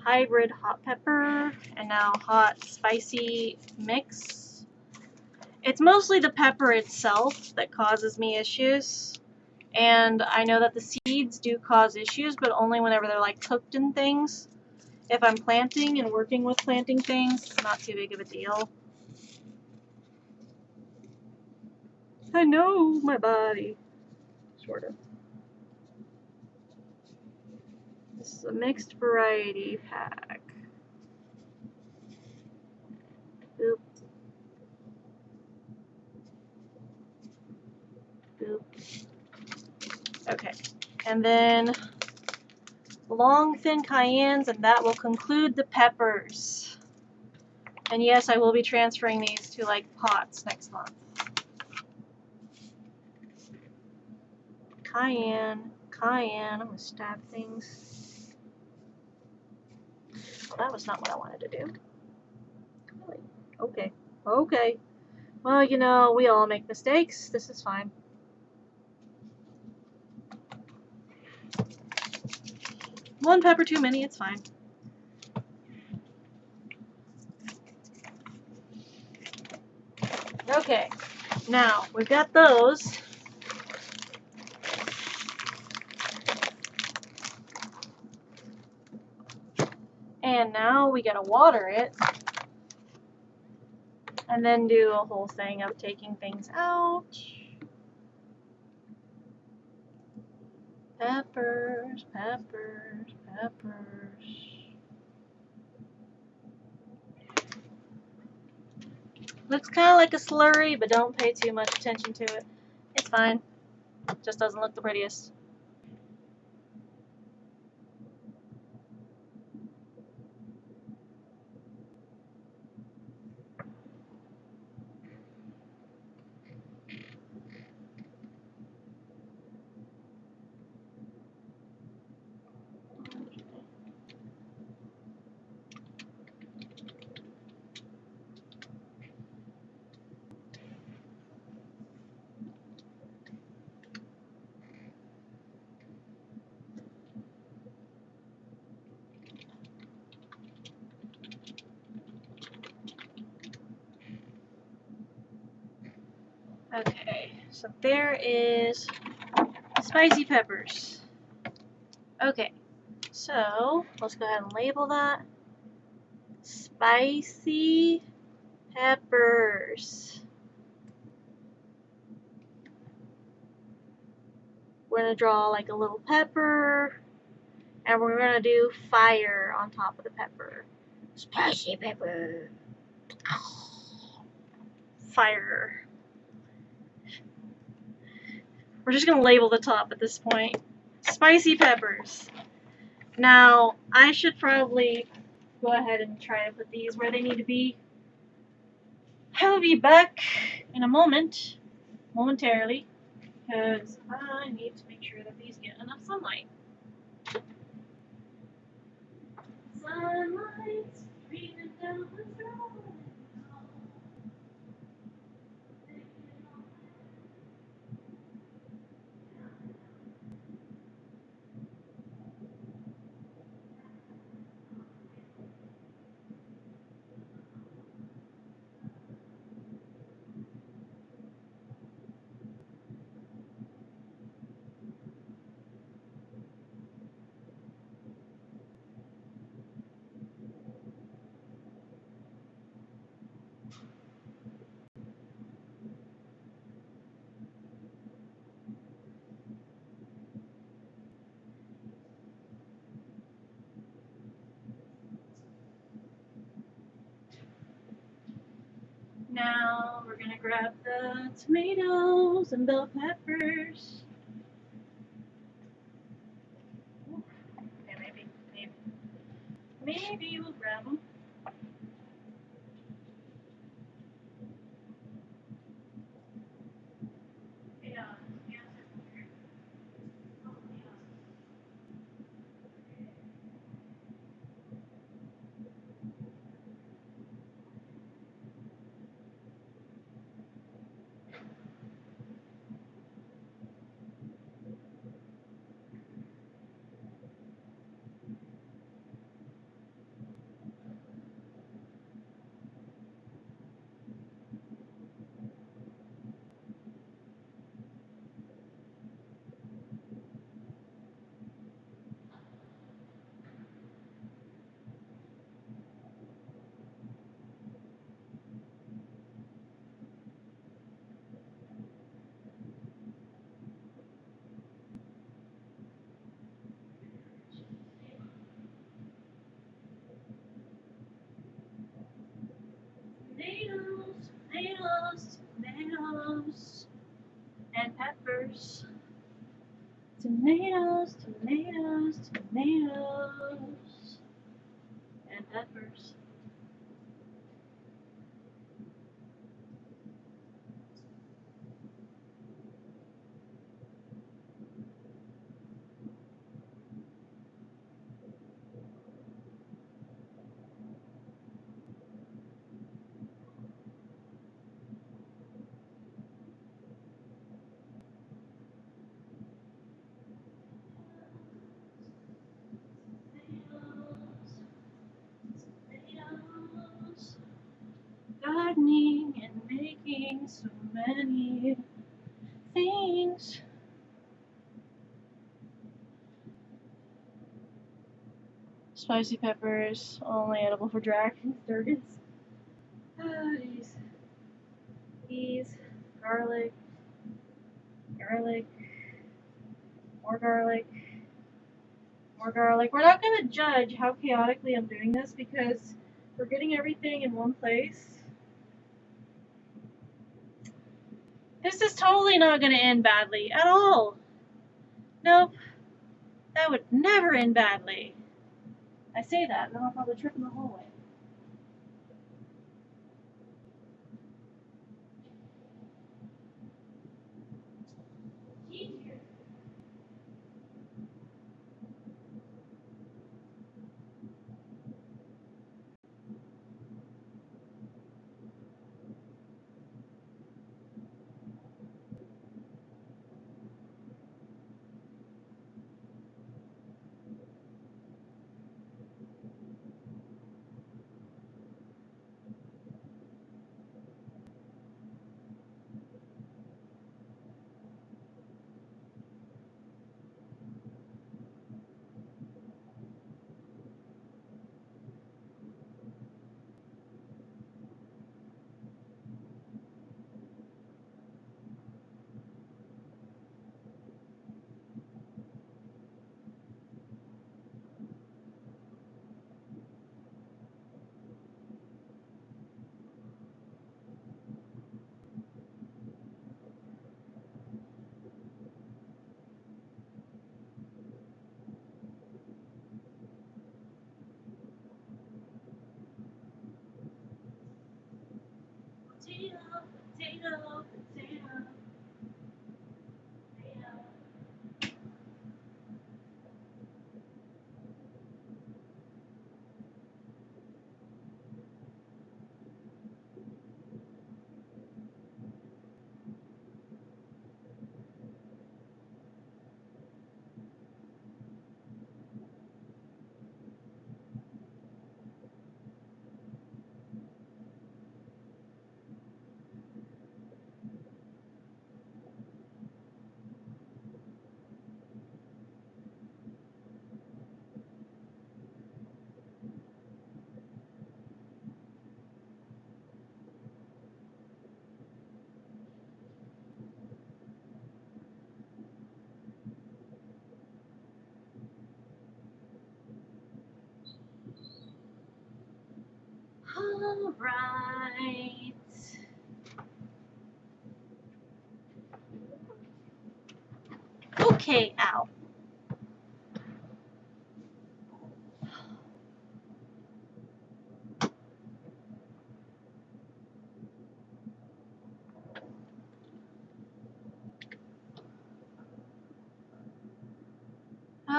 Hybrid hot pepper and now hot spicy mix. It's mostly the pepper itself that causes me issues, And I know that the seeds do cause issues, but only whenever they're like cooked in things. If I'm planting and working with planting things, it's not too big of a deal. I know my body. Sort of. This is a mixed variety pack. Boop. Boop. Okay. And then long thin cayennes, and that will conclude the peppers. And yes, I will be transferring these to like pots next month. Cayenne, cayenne. I'm gonna stab things. Well, that was not what I wanted to do. Really? Okay. Okay. Well, you know, we all make mistakes. This is fine. One pepper too many, it's fine. Okay, now we've got those. And now we gotta water it. And then do a whole thing of taking things out. Peppers, peppers, peppers. Looks kind of like a slurry, but don't pay too much attention to it. It's fine. Just doesn't look the prettiest. Okay, so there is spicy peppers. Okay, so let's go ahead and label that. Spicy peppers. We're going to draw like a little pepper, and we're going to do fire on top of the pepper. Spicy pepper. Fire. We're just going to label the top at this point. Spicy peppers. Now, I should probably go ahead and try to put these where they need to be. I'll be back in a moment, momentarily, because I need to make sure that these get enough sunlight. Sunlight's streaming down the road. Now we're gonna grab the tomatoes and bell peppers. Okay, maybe we'll grab them. Yeah. tomatoes. Tomatoes, tomatoes, tomatoes. And peppers. Tomatoes. Gardening and making so many things. Spicy peppers, only edible for dragons, durgans. Peas, garlic, garlic, more garlic, more garlic. We're not going to judge how chaotically I'm doing this because we're getting everything in one place. This is totally not going to end badly at all. Nope, that would never end badly. I say that, and then I'll probably trip in the hallway. Potato, potato, potato, potato. All right. Okay, ow.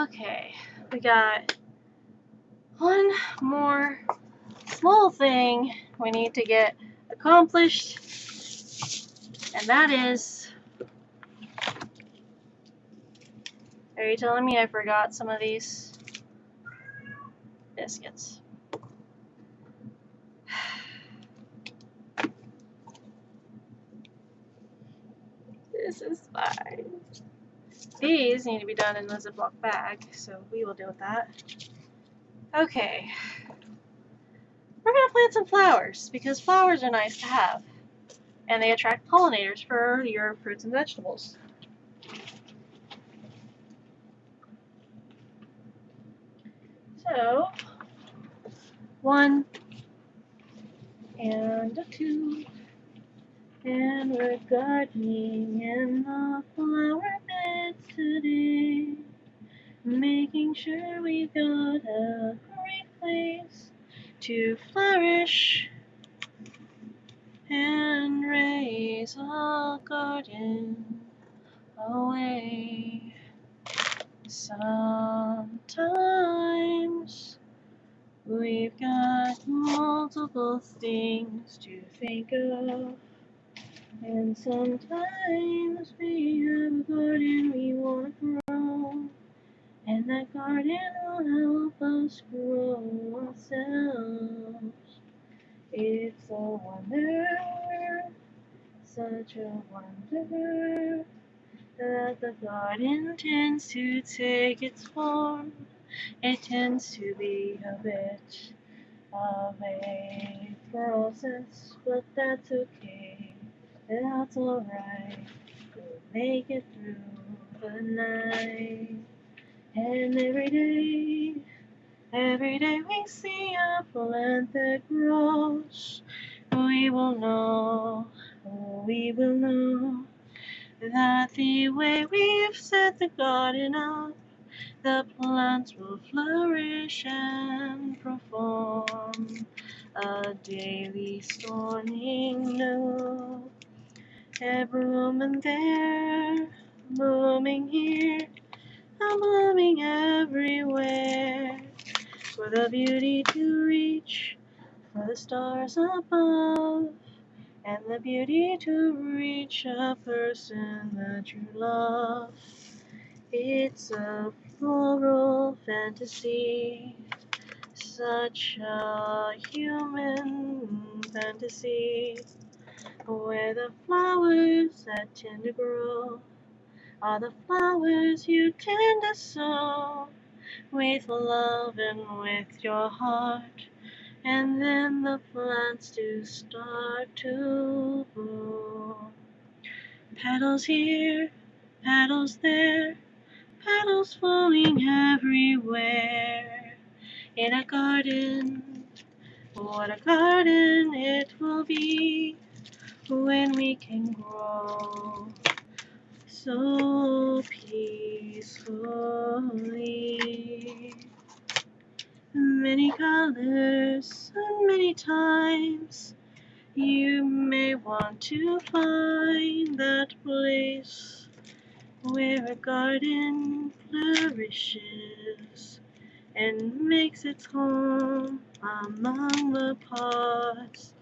Okay, we got one more small thing we need to get accomplished, and that is, are you telling me I forgot some of these biscuits? This is fine. These need to be done in the Ziploc bag, so we will deal with that. Okay. We're going to plant some flowers, because flowers are nice to have. And they attract pollinators for your fruits and vegetables. So, 1, and 2, And we're gardening in the flower beds today, making sure we've got a great place to flourish and raise a garden away. Sometimes we've got multiple things to think of, and sometimes we have a garden we want to grow, and that garden will help us grow ourselves. It's a wonder, such a wonder, that the garden tends to take its form. It tends to be a bit of a process, but that's okay. That's alright. We'll make it through the night. And every day we see a plant that grows, we will know, that the way we've set the garden up, the plants will flourish and perform a daily storming note. A blooming there, blooming here, a blooming everywhere, for the beauty to reach for the stars above, and the beauty to reach a person that you love. It's a floral fantasy, such a human fantasy, where the flowers that tend to grow are the flowers you tend to sow with love and with your heart, and then the plants do start to bloom. Petals here, petals there, petals falling everywhere. In a garden, what a garden it will be when we can grow so peacefully. Many colors and many times, you may want to find that place where a garden flourishes and makes its home among the pots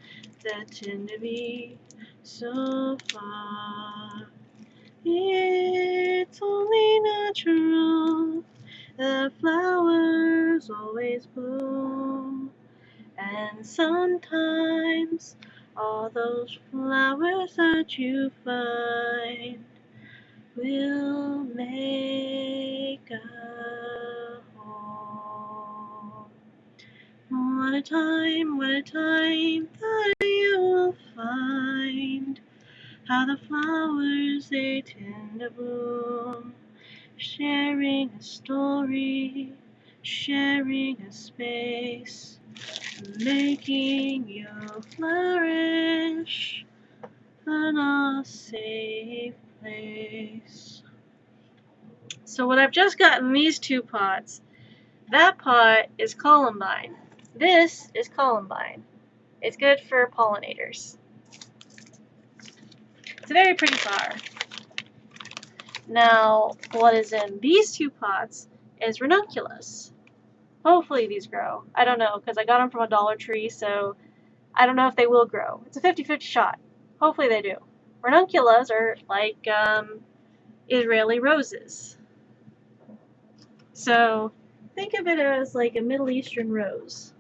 that tend to be so far. It's only natural that flowers always bloom, and sometimes all those flowers that you find will make a home. What a time that you will find how the flowers they tend to bloom, sharing a story, sharing a space, making you flourish in a safe place. So what I've just got in these two pots, that pot is columbine. This is columbine. It's good for pollinators. It's a very pretty flower. Now, what is in these two pots is ranunculus. Hopefully these grow. I don't know, because I got them from a Dollar Tree, so I don't know if they will grow. It's a 50-50 shot. Hopefully they do. Ranunculus are like Israeli roses. So think of it as like a Middle Eastern rose.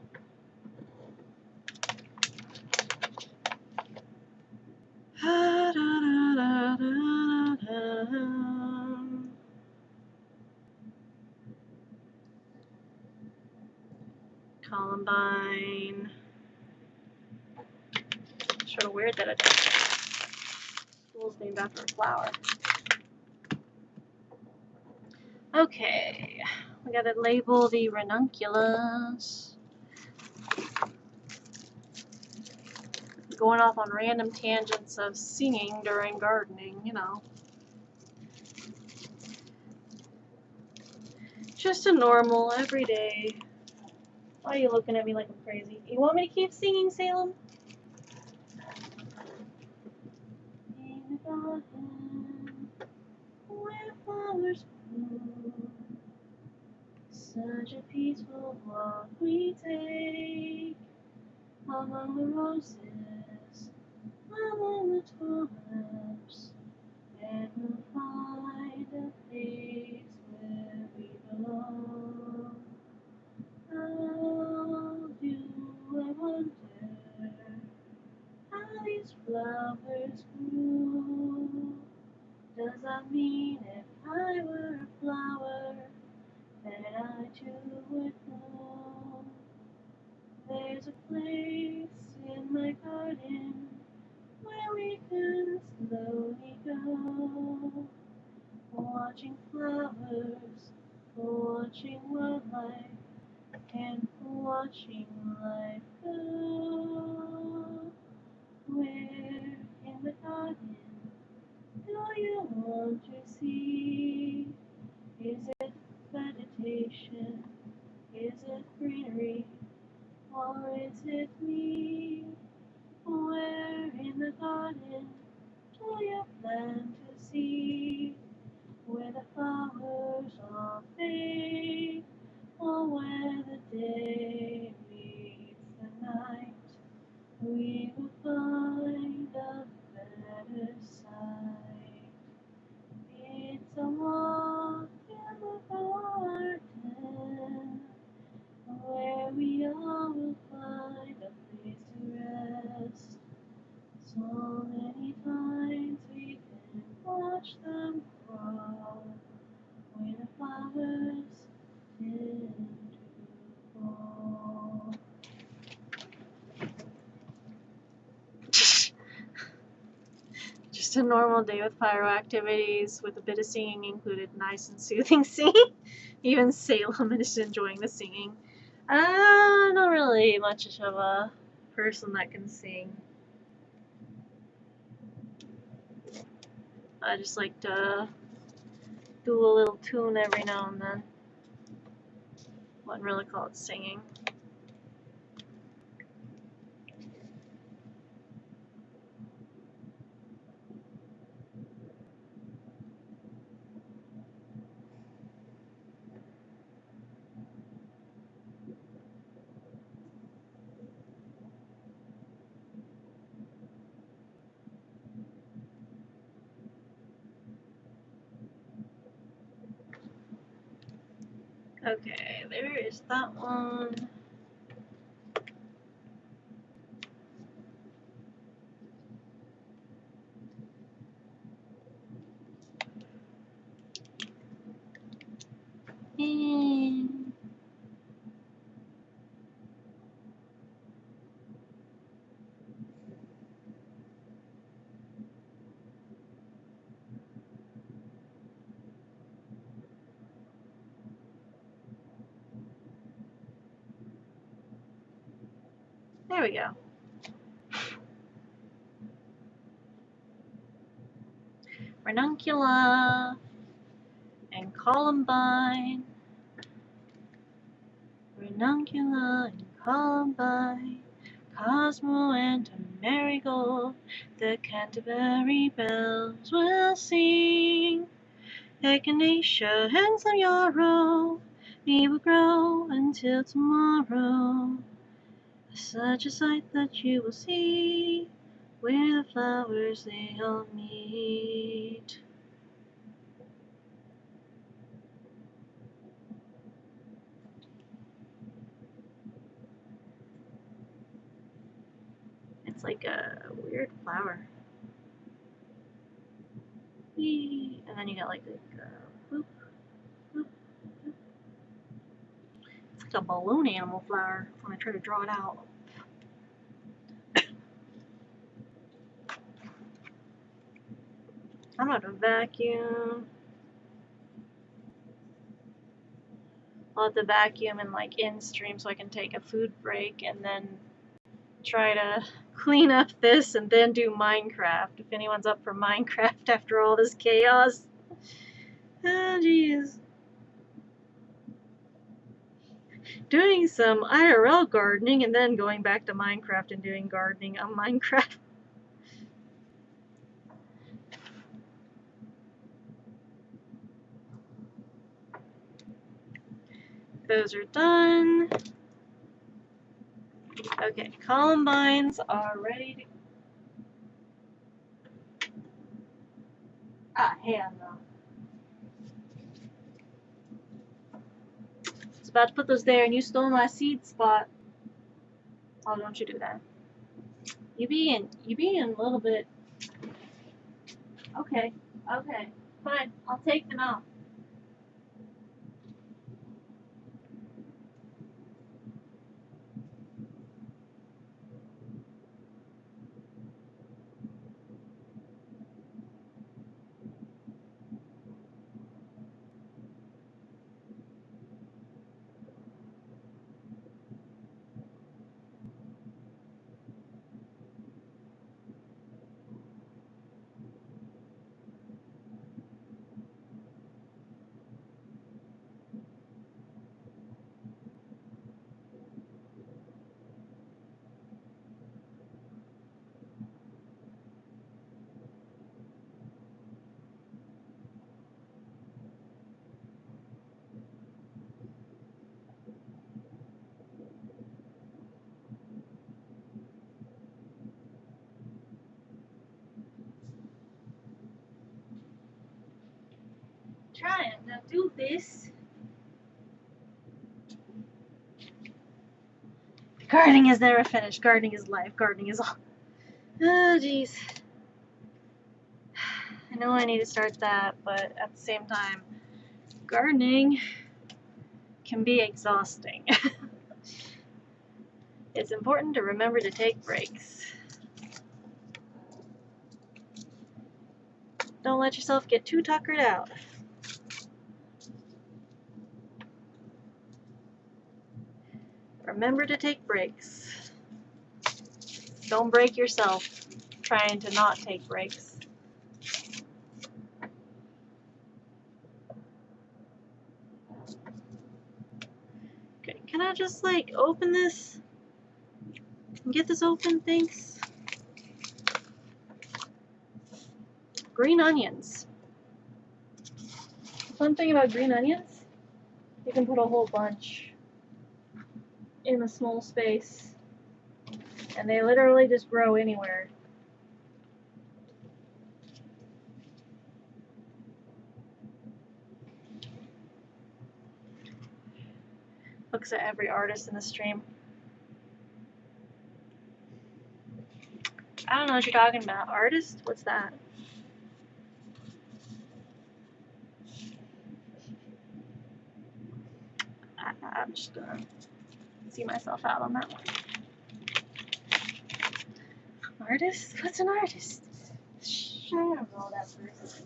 Columbine. Sort of weird that it's school's named after a flower. Okay, we gotta label the ranunculus. going off on random tangents of singing during gardening, you know. Just a normal, everyday. Why are you looking at me like I'm crazy? You want me to keep singing, Salem? In the garden, where flowers bloom, such a peaceful walk we take, among the roses, among the tulips, and we'll find a place where we belong. How do I wonder how these flowers grew? Does that mean if I were a flower, that I too would bloom? There's a place in my garden where we can slowly go, watching flowers, watching wildlife, and watching life go. Where in the garden do you want to see? Is it vegetation? Is it greenery? Or is it me? Where in the garden do you plan to see? Where the flowers all fade, or where the day meets the night, we will find a better sight. It's a walk in the garden, where we all will find a place to rest. So many times we can watch them grow, where the flowers tend to fall. Just a normal day with pyro activities with a bit of singing included. Nice and soothing singing. Even Salem is enjoying the singing. Not really much of a person that can sing. I just like to do a little tune every now and then. Wouldn't really call it singing. Okay, there is that one. And there we go. Ranuncula and Columbine. Ranuncula and Columbine. Cosmo and Marigold. The Canterbury bells will sing. Echinacea and some yarrow. We will grow until tomorrow. Such a sight that you will see, where the flowers they all meet. It's like a weird flower. Whee! And then you got like whoop, whoop, whoop. It's like a balloon animal flower when I try to draw it out. I'm gonna vacuum. I'll have to vacuum and like in stream so I can take a food break and then try to clean up this and then do Minecraft. If anyone's up for Minecraft after all this chaos. Oh, jeez. Doing some IRL gardening and then going back to Minecraft and doing gardening on Minecraft. Those are done. Okay, columbines are ready to... Ah, hell no. I was about to put those there and you stole my seed spot. Oh, don't you do that. You being a little bit... Okay, fine. I'll take them out. Trying to do this. Gardening is never finished. Gardening is life. Gardening is all. Oh, jeez. I know I need to start that, but at the same time, gardening can be exhausting. It's important to remember to take breaks. Don't let yourself get too tuckered out. Remember to take breaks. Don't break yourself trying to not take breaks. Okay, can I just like open this? Get this open, thanks. Green onions. The fun thing about green onions, you can put a whole bunch in a small space, and they literally just grow anywhere. Looks at every artist in the stream. I don't know what you're talking about. Artist? What's that? I'm just gonna see myself out on that one. Artist? What's an artist? I don't know that person.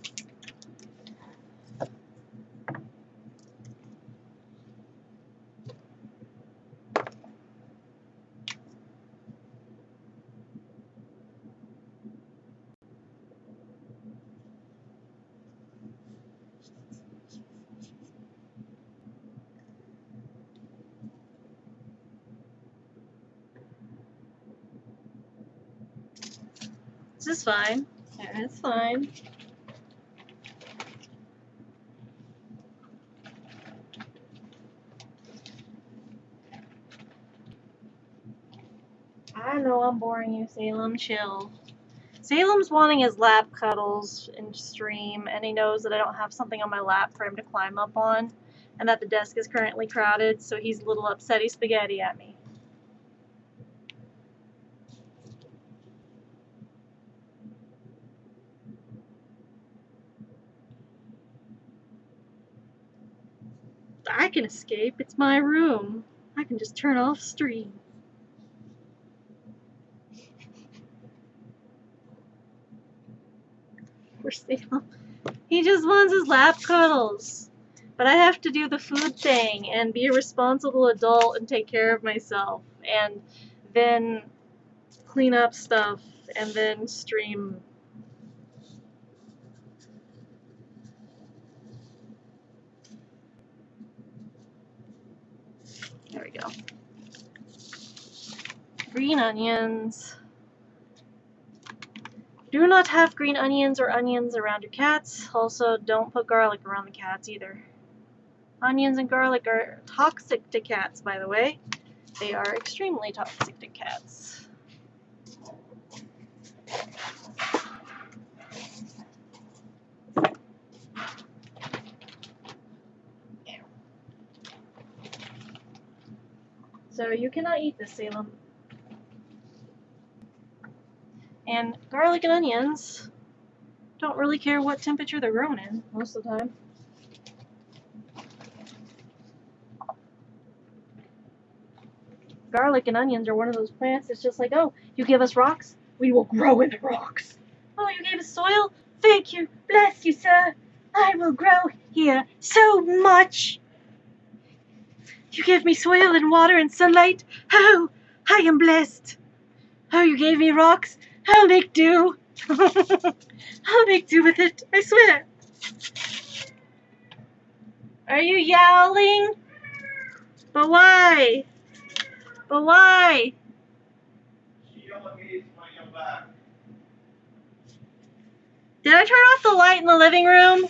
This is fine. Yeah, it's fine. I know I'm boring you, Salem. Chill. Salem's wanting his lap cuddles in stream, and he knows that I don't have something on my lap for him to climb up on, and that the desk is currently crowded, so he's a little upsetty spaghetti at me. I can escape. It's my room. I can just turn off stream. Poor Salem. He just wants his lap cuddles. But I have to do the food thing and be a responsible adult and take care of myself. And then clean up stuff and then stream. There we go. Green onions. Do not have green onions or onions around your cats. Also, don't put garlic around the cats either. Onions and garlic are toxic to cats, by the way. They are extremely toxic to cats. So you cannot eat this, Salem. And garlic and onions don't really care what temperature they're grown in most of the time. Garlic and onions are one of those plants that's just like, oh, you give us rocks, we will grow in the rocks. Oh, you gave us soil? Thank you. Bless you, sir. I will grow here so much. You give me soil and water and sunlight. Oh, I am blessed. Oh, you gave me rocks. I'll make do. I'll make do with it, I swear. Are you yowling? But why? But why? She only needs when you're back. Did I turn off the light in the living room?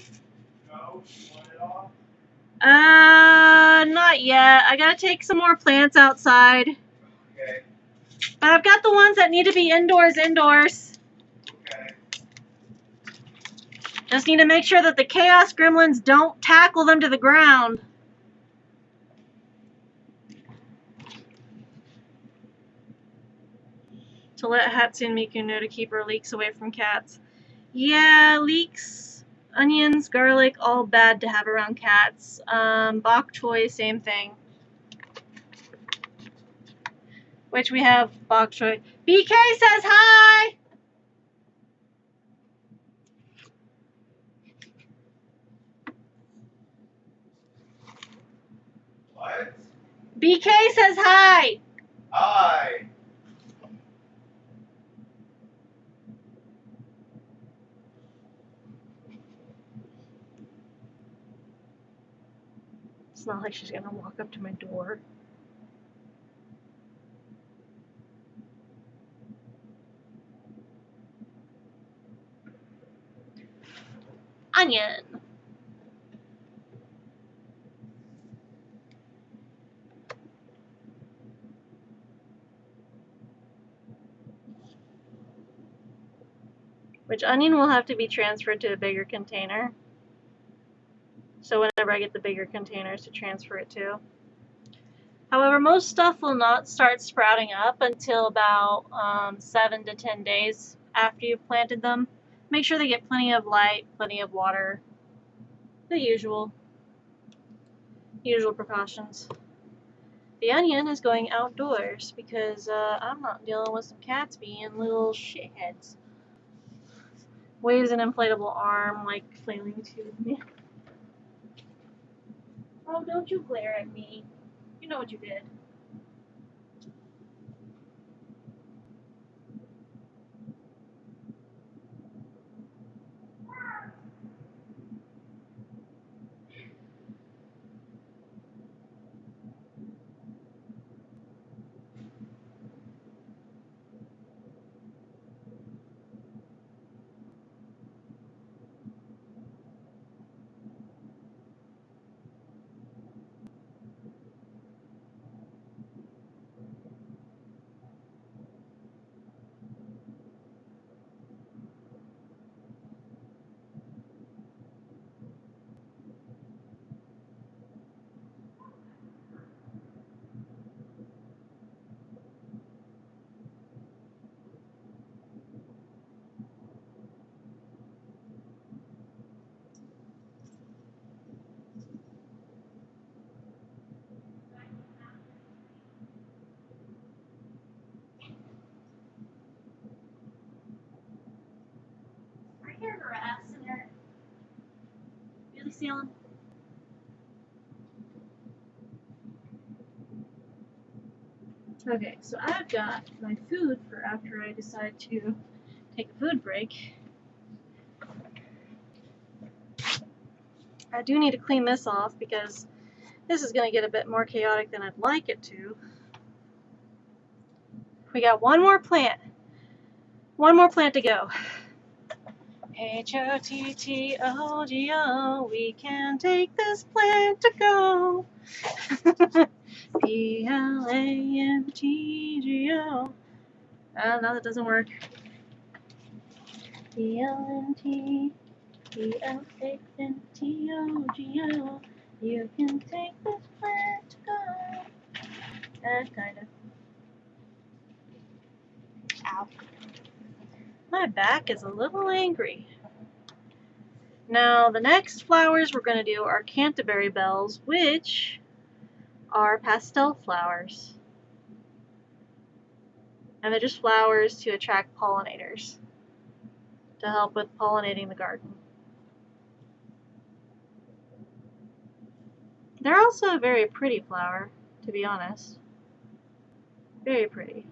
No, you want it off? Not yet. I gotta take some more plants outside. Okay, But I've got the ones that need to be indoors. okay. Just need to make sure that the chaos gremlins don't tackle them to the ground. To let Hatsune Miku know to keep her leeks away from cats. Yeah, leeks, onions, garlic, all bad to have around cats. Bok choy, same thing. Which we have bok choy. BK says hi! What? BK says hi! Hi. It's not like she's gonna walk up to my door. Onion. Which onion will have to be transferred to a bigger container. So whenever I get the bigger containers to transfer it to. However, most stuff will not start sprouting up until about 7 to 10 days after you've planted them. Make sure they get plenty of light, plenty of water. The usual precautions. The onion is going outdoors because I'm not dealing with some cats being little shitheads. Waves an inflatable arm like flailing to me. Oh, don't you glare at me. You know what you did. I hear grass in there. Really, Salem? Okay, so I've got my food for after I decide to take a food break. I do need to clean this off because this is going to get a bit more chaotic than I'd like it to. We got one more plant. One more plant to go. Hottoggo, we can take this plant to go. Plantgo. No, that doesn't work. PLNT, PLANTOGO. You can take this plant to go. Kinda. Ow. My back is a little angry. Now, the next flowers we're going to do are Canterbury bells, which are pastel flowers. And they're just flowers to attract pollinators, to help with pollinating the garden. They're also a very pretty flower, to be honest. Very pretty.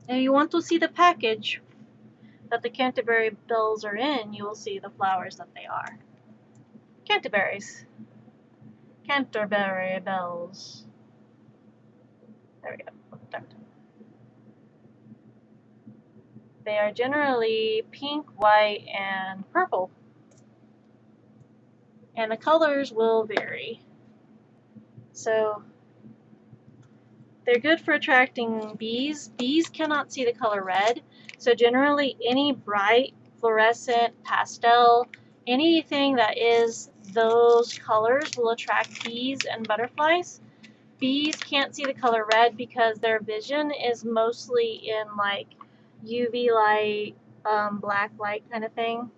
If you want to see the package that the Canterbury bells are in, you will see the flowers that they are. Canterburies. Canterbury bells. There we go. They are generally pink, white, and purple. And the colors will vary. So they're good for attracting bees. Bees cannot see the color red, so generally any bright, fluorescent, pastel, anything that is those colors will attract bees and butterflies. Bees can't see the color red because their vision is mostly in like UV light, black light kind of thing.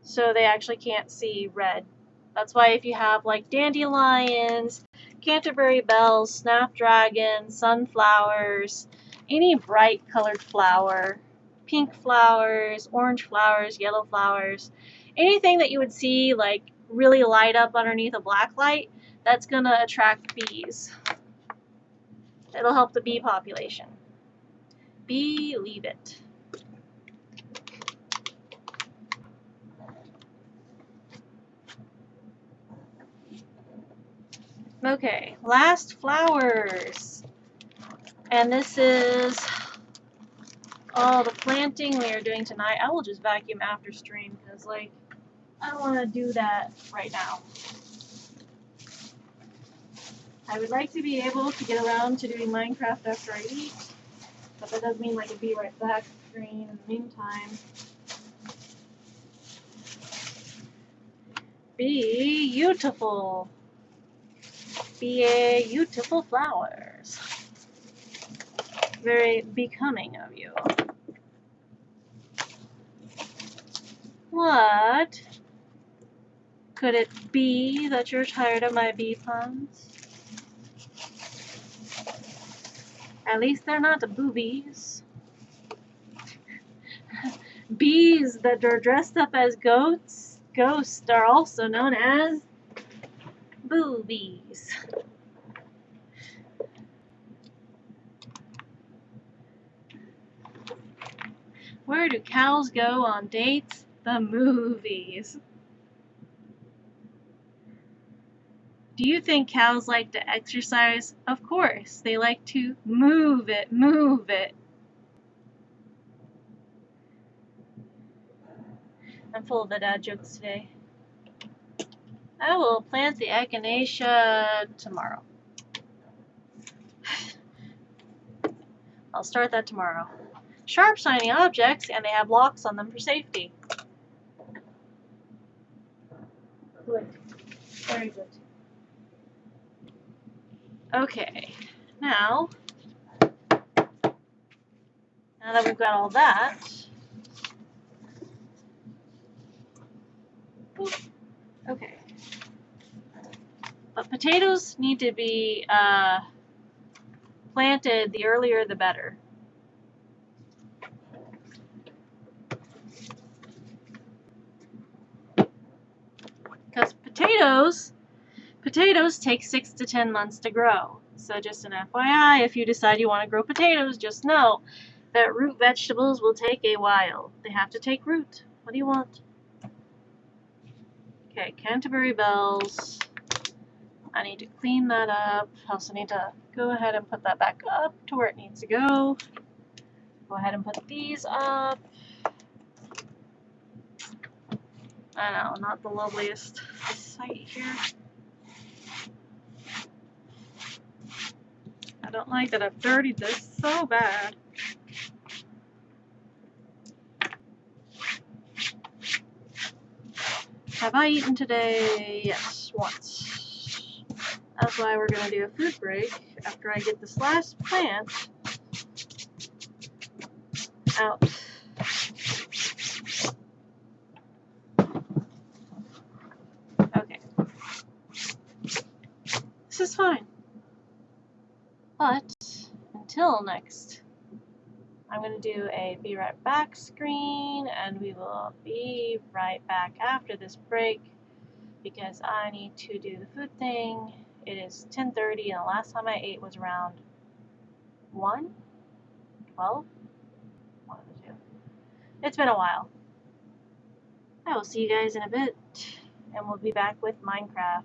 So they actually can't see red. That's why if you have like dandelions, Canterbury bells, snapdragons, sunflowers, any bright colored flower, pink flowers, orange flowers, yellow flowers, anything that you would see like really light up underneath a black light, that's going to attract bees. It'll help the bee population. Believe it. Okay, last flowers. And this is all the planting we are doing tonight. I will just vacuum after stream because, like, I don't want to do that right now. I would like to be able to get around to doing Minecraft after I eat, but that does mean I could be right back stream in the meantime. Beautiful. Beautiful flowers. Very becoming of you. What? Could it be that you're tired of my bee puns? At least they're not boobies. Bees that are dressed up as ghosts are also known as boobies. Where do cows go on dates? The movies. Do you think cows like to exercise? Of course, they like to move it, move it. I'm full of the dad jokes today. I will plant the echinacea tomorrow. I'll start that tomorrow. Sharp, shiny objects, and they have locks on them for safety. Good. Very good. Okay, now that we've got all that, okay. But potatoes need to be planted the earlier the better. Because potatoes take 6 to 10 months to grow. So just an FYI, if you decide you want to grow potatoes, just know that root vegetables will take a while. They have to take root. What do you want? Okay, Canterbury bells. I need to clean that up. I also need to go ahead and put that back up to where it needs to go. Go ahead and put these up. I know, not the loveliest sight here. I don't like that I've dirtied this so bad. Have I eaten today? Yes, once. That's why we're going to do a food break after I get this last plant out. Okay. This is fine. But until next, I'm going to do a be right back screen, and we will be right back after this break because I need to do the food thing. It is 10:30 and the last time I ate was around 1, 12, one of the two. It's been a while. I will see you guys in a bit, and we'll be back with Minecraft.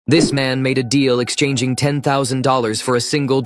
This man made a deal exchanging $10,000 for a single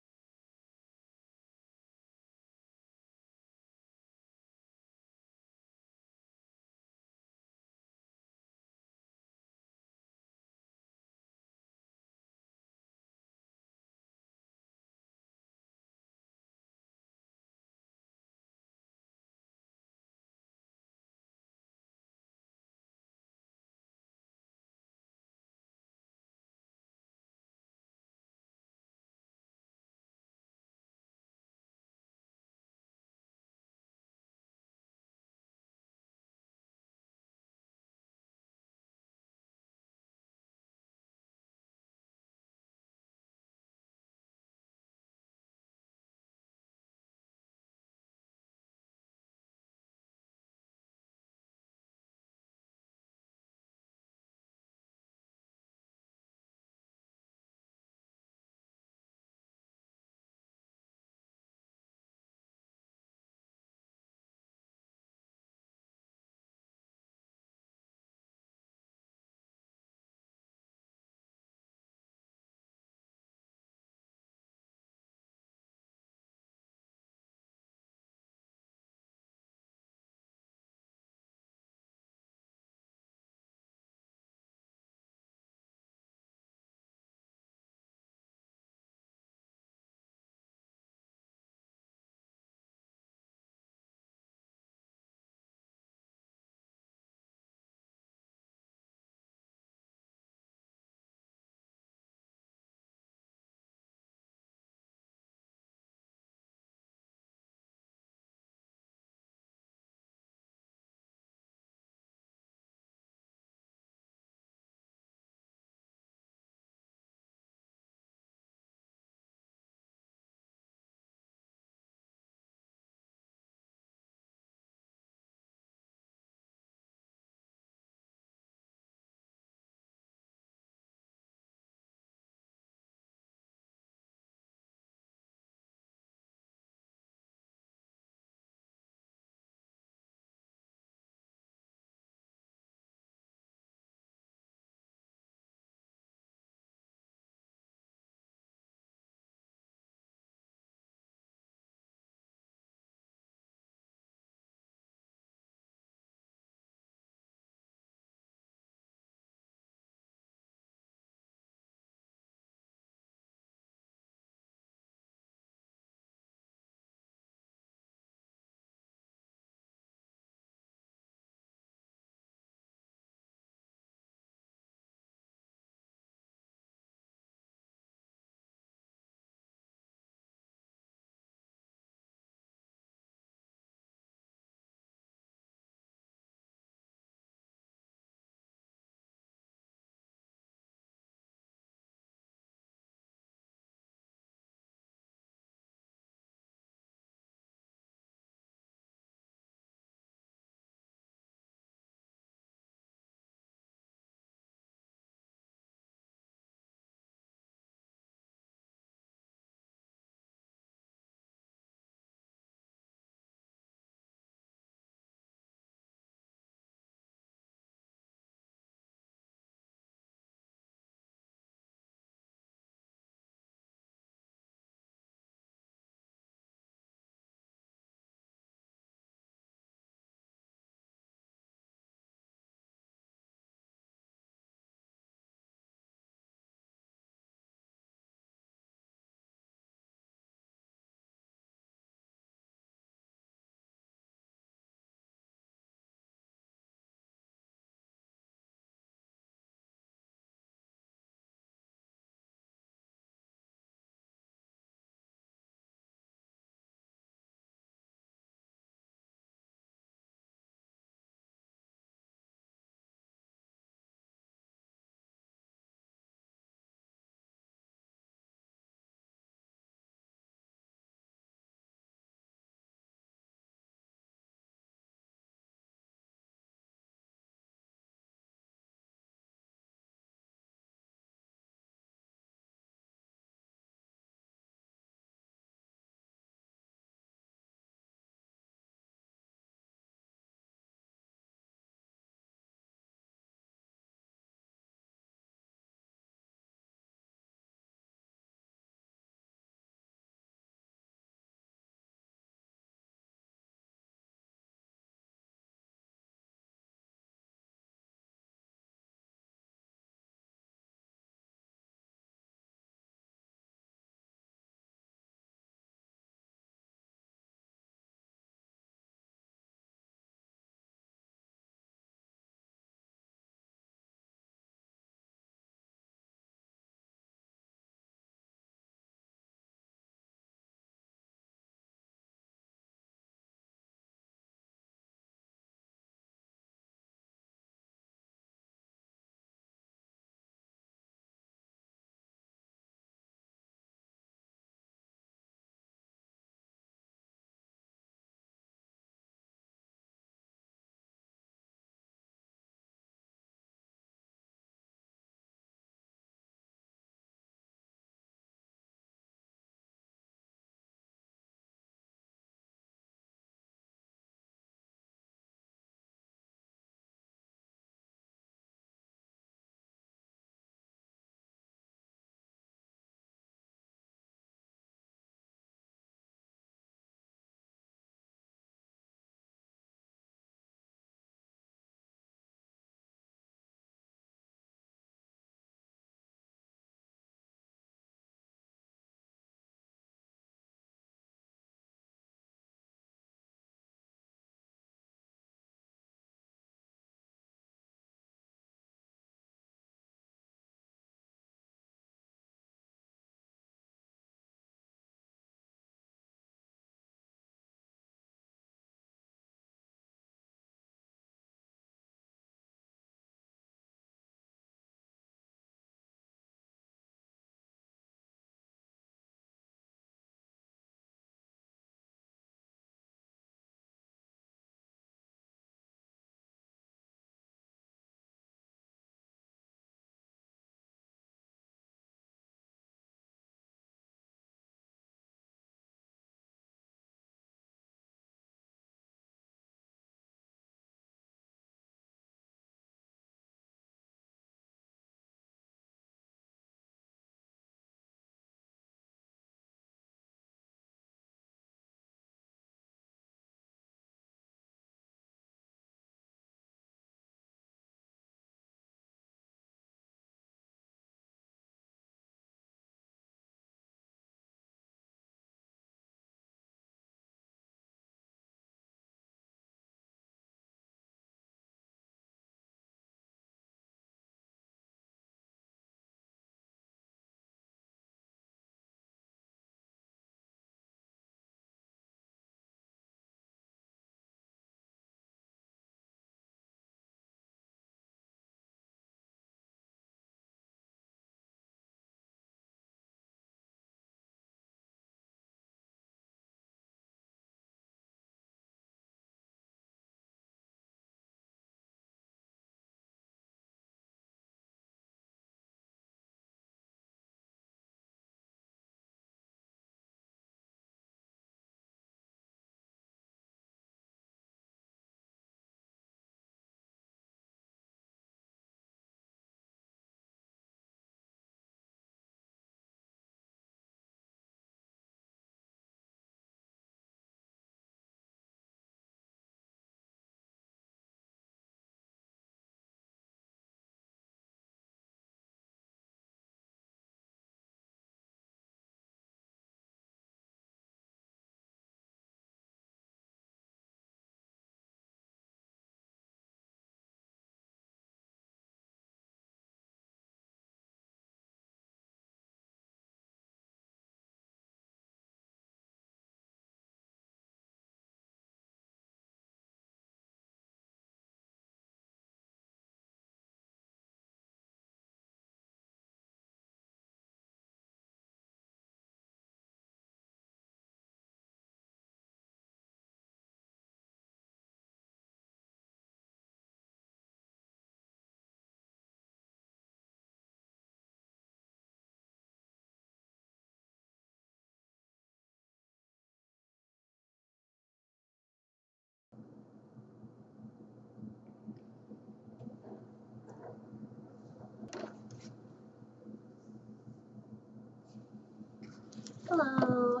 Hello.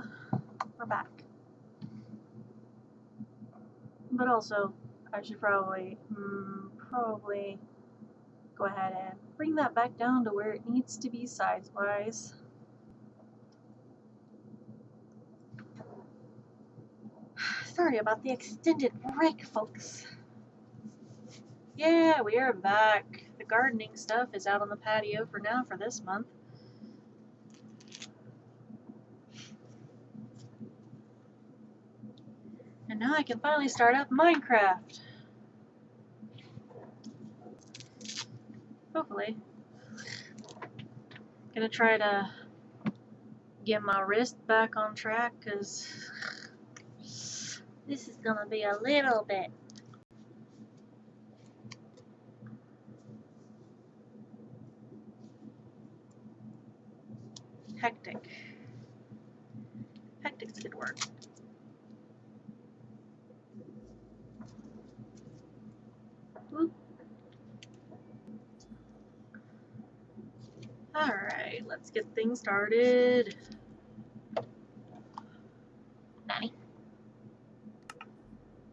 We're back. But also, I should probably go ahead and bring that back down to where it needs to be size-wise. Sorry about the extended break, folks. Yeah, we are back. The gardening stuff is out on the patio for now for this month. And now I can finally start up Minecraft. Hopefully. Gonna try to get my wrist back on track, because this is gonna be a little bit hectic. Hectic's a good word. Whoop. Alright, let's get things started. Nanny.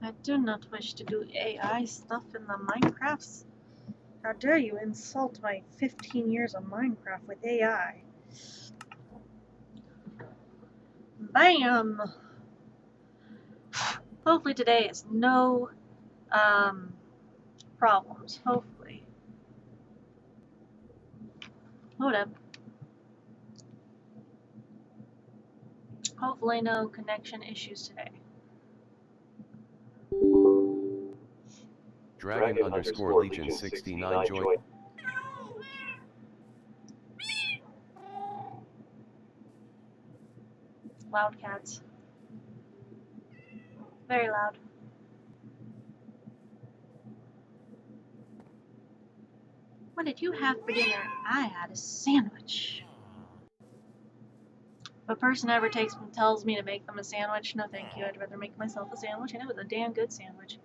I do not wish to do AI stuff in the Minecrafts. How dare you insult my 15 years of Minecraft with AI? Bam! Hopefully today is no problems. Hopefully. Hold up. Hopefully no connection issues today. Dragon_Legion69 joy. Loud cats. Very loud. What did you have for dinner? I had a sandwich. If a person ever tells me to make them a sandwich, no thank you. I'd rather make myself a sandwich, and it was a damn good sandwich.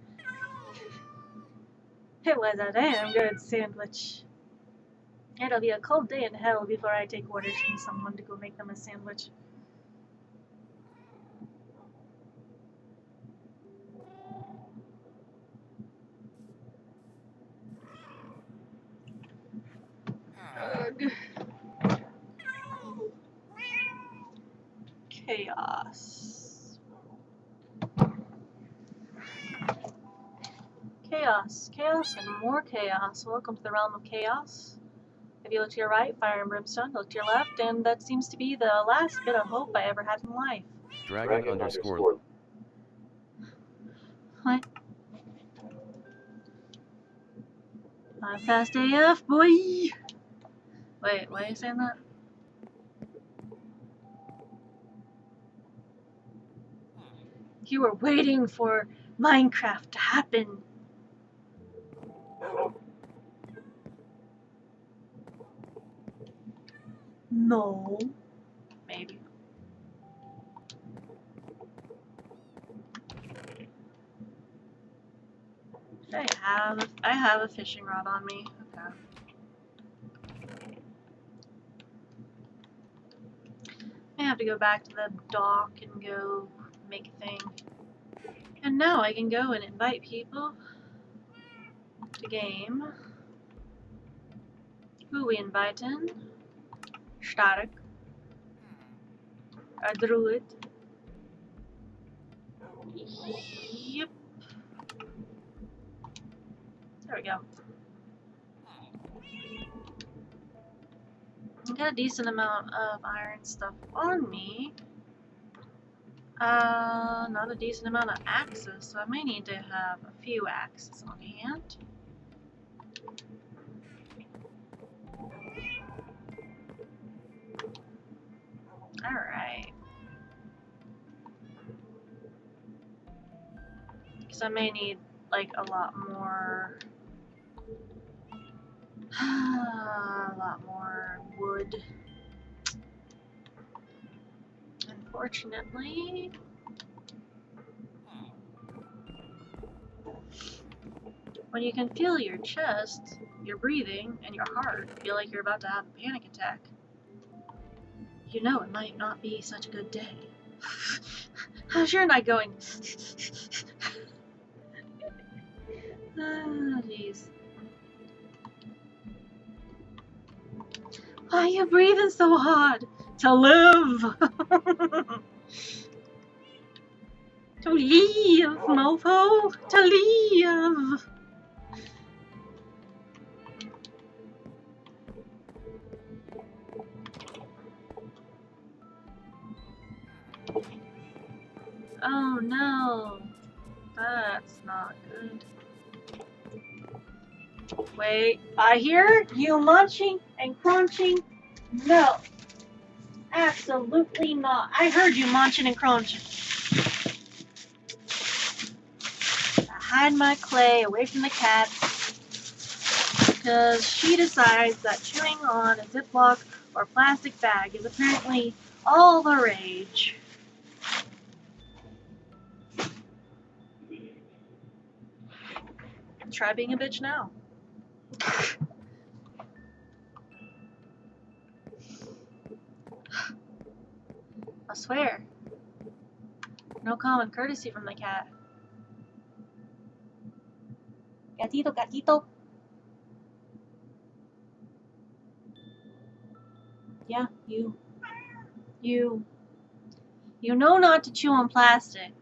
It was a damn good sandwich. It'll be a cold day in hell before I take orders from someone to go make them a sandwich. Ugh. Chaos. Chaos. Chaos and more chaos. Welcome to the realm of chaos. If you look to your right, fire and brimstone. Look to your left, and that seems to be the last bit of hope I ever had in life. Dragon_. What? I'm fast AF, boy! Wait, why are you saying that? You were waiting for Minecraft to happen. No. Maybe. I have a fishing rod on me. Okay. I have to go back to the dock and go make a thing. And now I can go and invite people to game. Who we inviting? Stark. A druid. Yep. There we go. I got a decent amount of iron stuff on me. Not a decent amount of axes, so I may need to have a few axes on hand. Alright. Because I may need, like, a lot more... a lot more wood. Unfortunately... When you can feel your chest, your breathing, and your heart feel like you're about to have a panic attack, You know it might not be such a good day. How's your night going? Oh, jeez. Why are you breathing so hard? To live! To live, mofo! To live! Oh no. That's not good. Wait, I hear you munching and crunching. No, absolutely not. I heard you munching and crunching. I hide my clay away from the cat because she decides that chewing on a Ziploc or plastic bag is apparently all the rage. Try being a bitch now. I swear. No common courtesy from the cat. Gatito, gatito. Yeah, you know not to chew on plastic.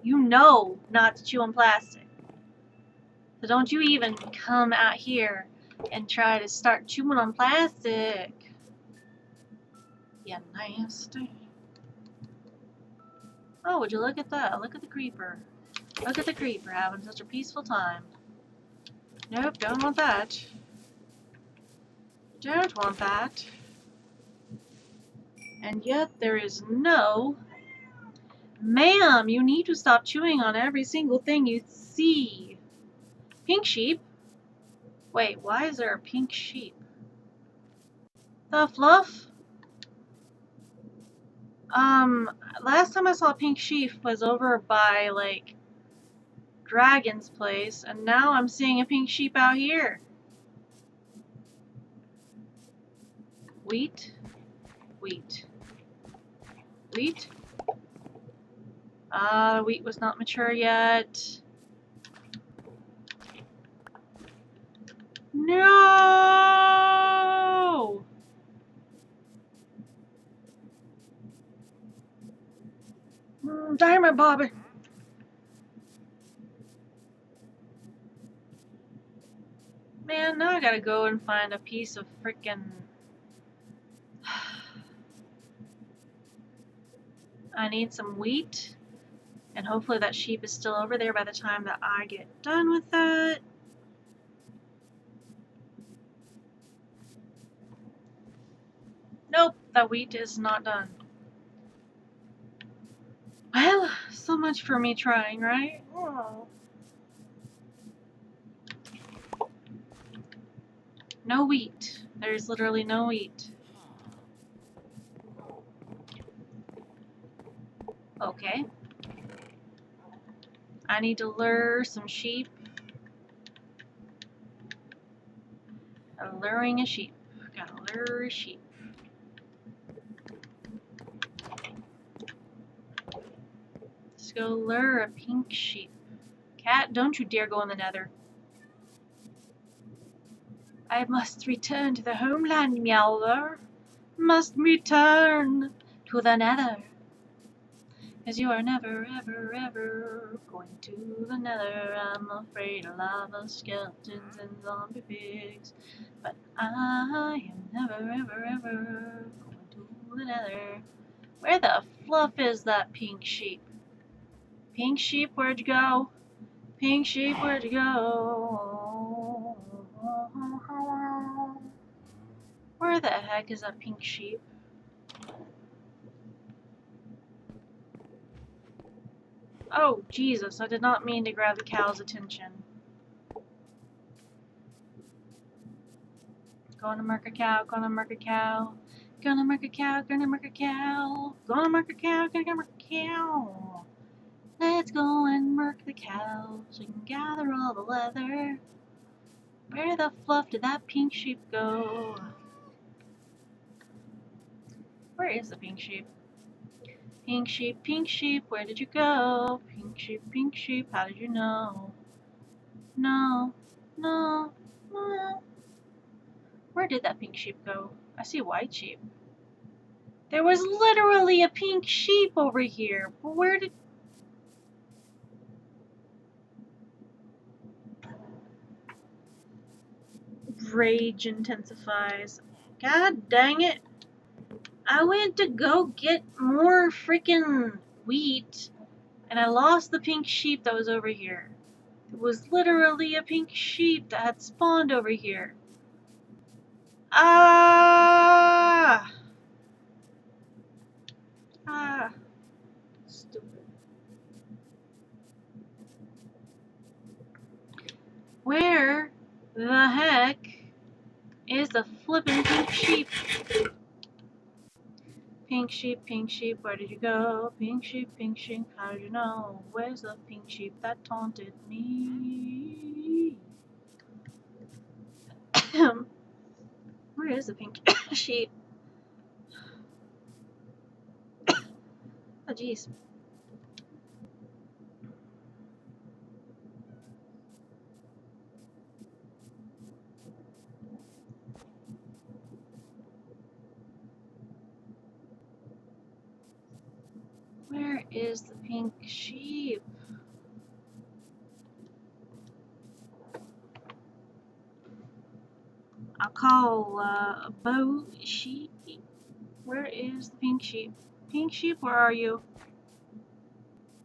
You know not to chew on plastic. So don't you even come out here and try to start chewing on plastic. You nasty. Oh, would you look at that? Look at the creeper. Look at the creeper having such a peaceful time. Nope, don't want that. Don't want that. And yet there is no... Ma'am, you need to stop chewing on every single thing you see. Pink sheep? Wait, why is there a pink sheep? The fluff? Last time I saw pink sheep was over by, like, Dragon's place, and now I'm seeing a pink sheep out here. Wheat? Wheat. Wheat? The wheat was not mature yet. No! Diamond Bobby! Man, now I gotta go and find a piece of frickin'... I need some wheat. And hopefully that sheep is still over there by the time that I get done with that. Nope, that wheat is not done. Well, so much for me trying, right? Oh. No wheat. There's literally no wheat. Okay. I need to lure some sheep. Luring a sheep. Gotta lure a sheep. Let's go lure a pink sheep. Cat, don't you dare go in the nether. I must return to the homeland, Meowler. Must return to the nether. Cause you are never, ever, ever going to the nether. I'm afraid of lava, skeletons, and zombie pigs. But I am never, ever, ever going to the nether. Where the fluff is that pink sheep? Pink sheep, where'd you go? Pink sheep, where'd you go? Where the heck is that pink sheep? Oh, Jesus, I did not mean to grab the cow's attention. Gonna murk a cow, gonna murk a cow. Gonna murk a cow, gonna murk a cow. Gonna murk a cow, gonna murk a cow. Let's go and murk the cow so we can gather all the leather. Where the fluff did that pink sheep go? Where is the pink sheep? Pink sheep, where did you go? Pink sheep, how did you know? No, no, no. Where did that pink sheep go? I see a white sheep. There was literally a pink sheep over here. But where did... Rage intensifies. God dang it. I went to go get more freaking wheat, and I lost the pink sheep that was over here. It was literally a pink sheep that had spawned over here. Ah! Ah. Stupid. Where the heck is the flippin' pink sheep? Pink sheep, where did you go? Pink sheep, how did you know? Where's the pink sheep that taunted me? Where is the pink sheep? Oh, jeez. Where is the pink sheep? I'll call a bow sheep. Where is the pink sheep? Pink sheep, where are you?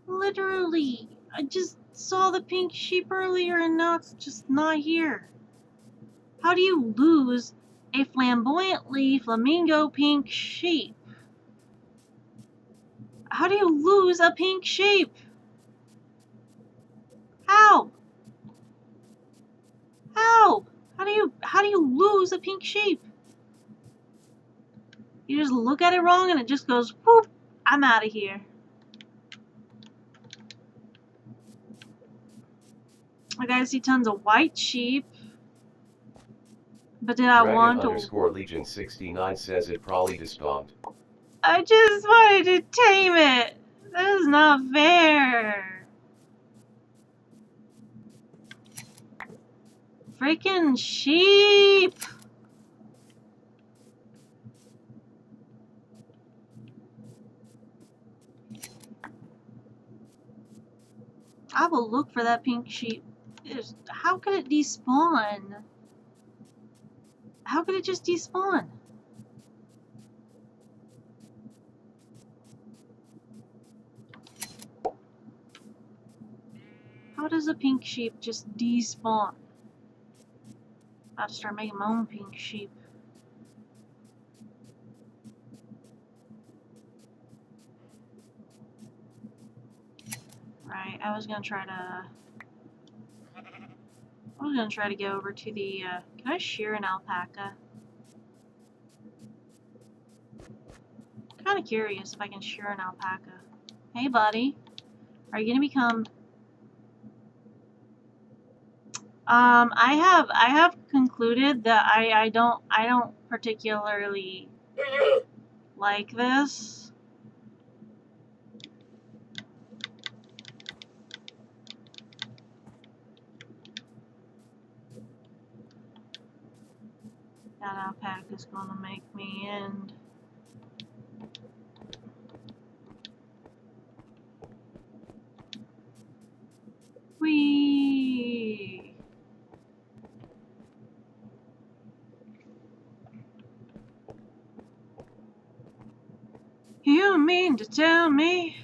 Literally, I just saw the pink sheep earlier and now it's just not here. How do you lose a flamboyantly flamingo pink sheep? How do you lose a pink sheep? How? How? How do you lose a pink sheep? You just look at it wrong and it just goes whoop, I'm out of here. Like I see tons of white sheep. But did I want to... Legion 69 says it probably despawned. I just wanted to tame it. That is not fair. Freaking sheep. I will look for that pink sheep. How could it despawn? How could it just despawn? How does a pink sheep just despawn? I have to start making my own pink sheep. Right, I was gonna try to go over to the, can I shear an alpaca? Kinda curious if I can shear an alpaca. Hey buddy, are you gonna become... I have concluded that I don't particularly like this. That alpaca's gonna make me end. Whee! You mean to tell me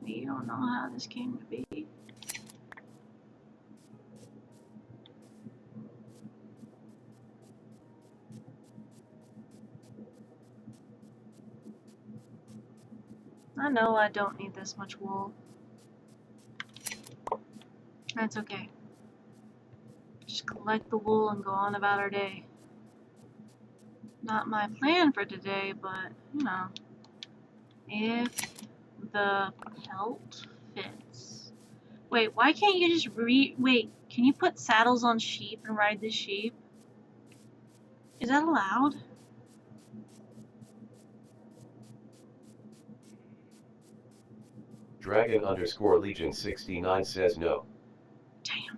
you don't know how this came to be? I know I don't need this much wool. That's okay. Just collect the wool and go on about our day. Not my plan for today, but, you know, if the pelt fits. Wait, why can't you just wait, Can you put saddles on sheep and ride the sheep? Is that allowed? Dragon_Legion69 says no. Damn.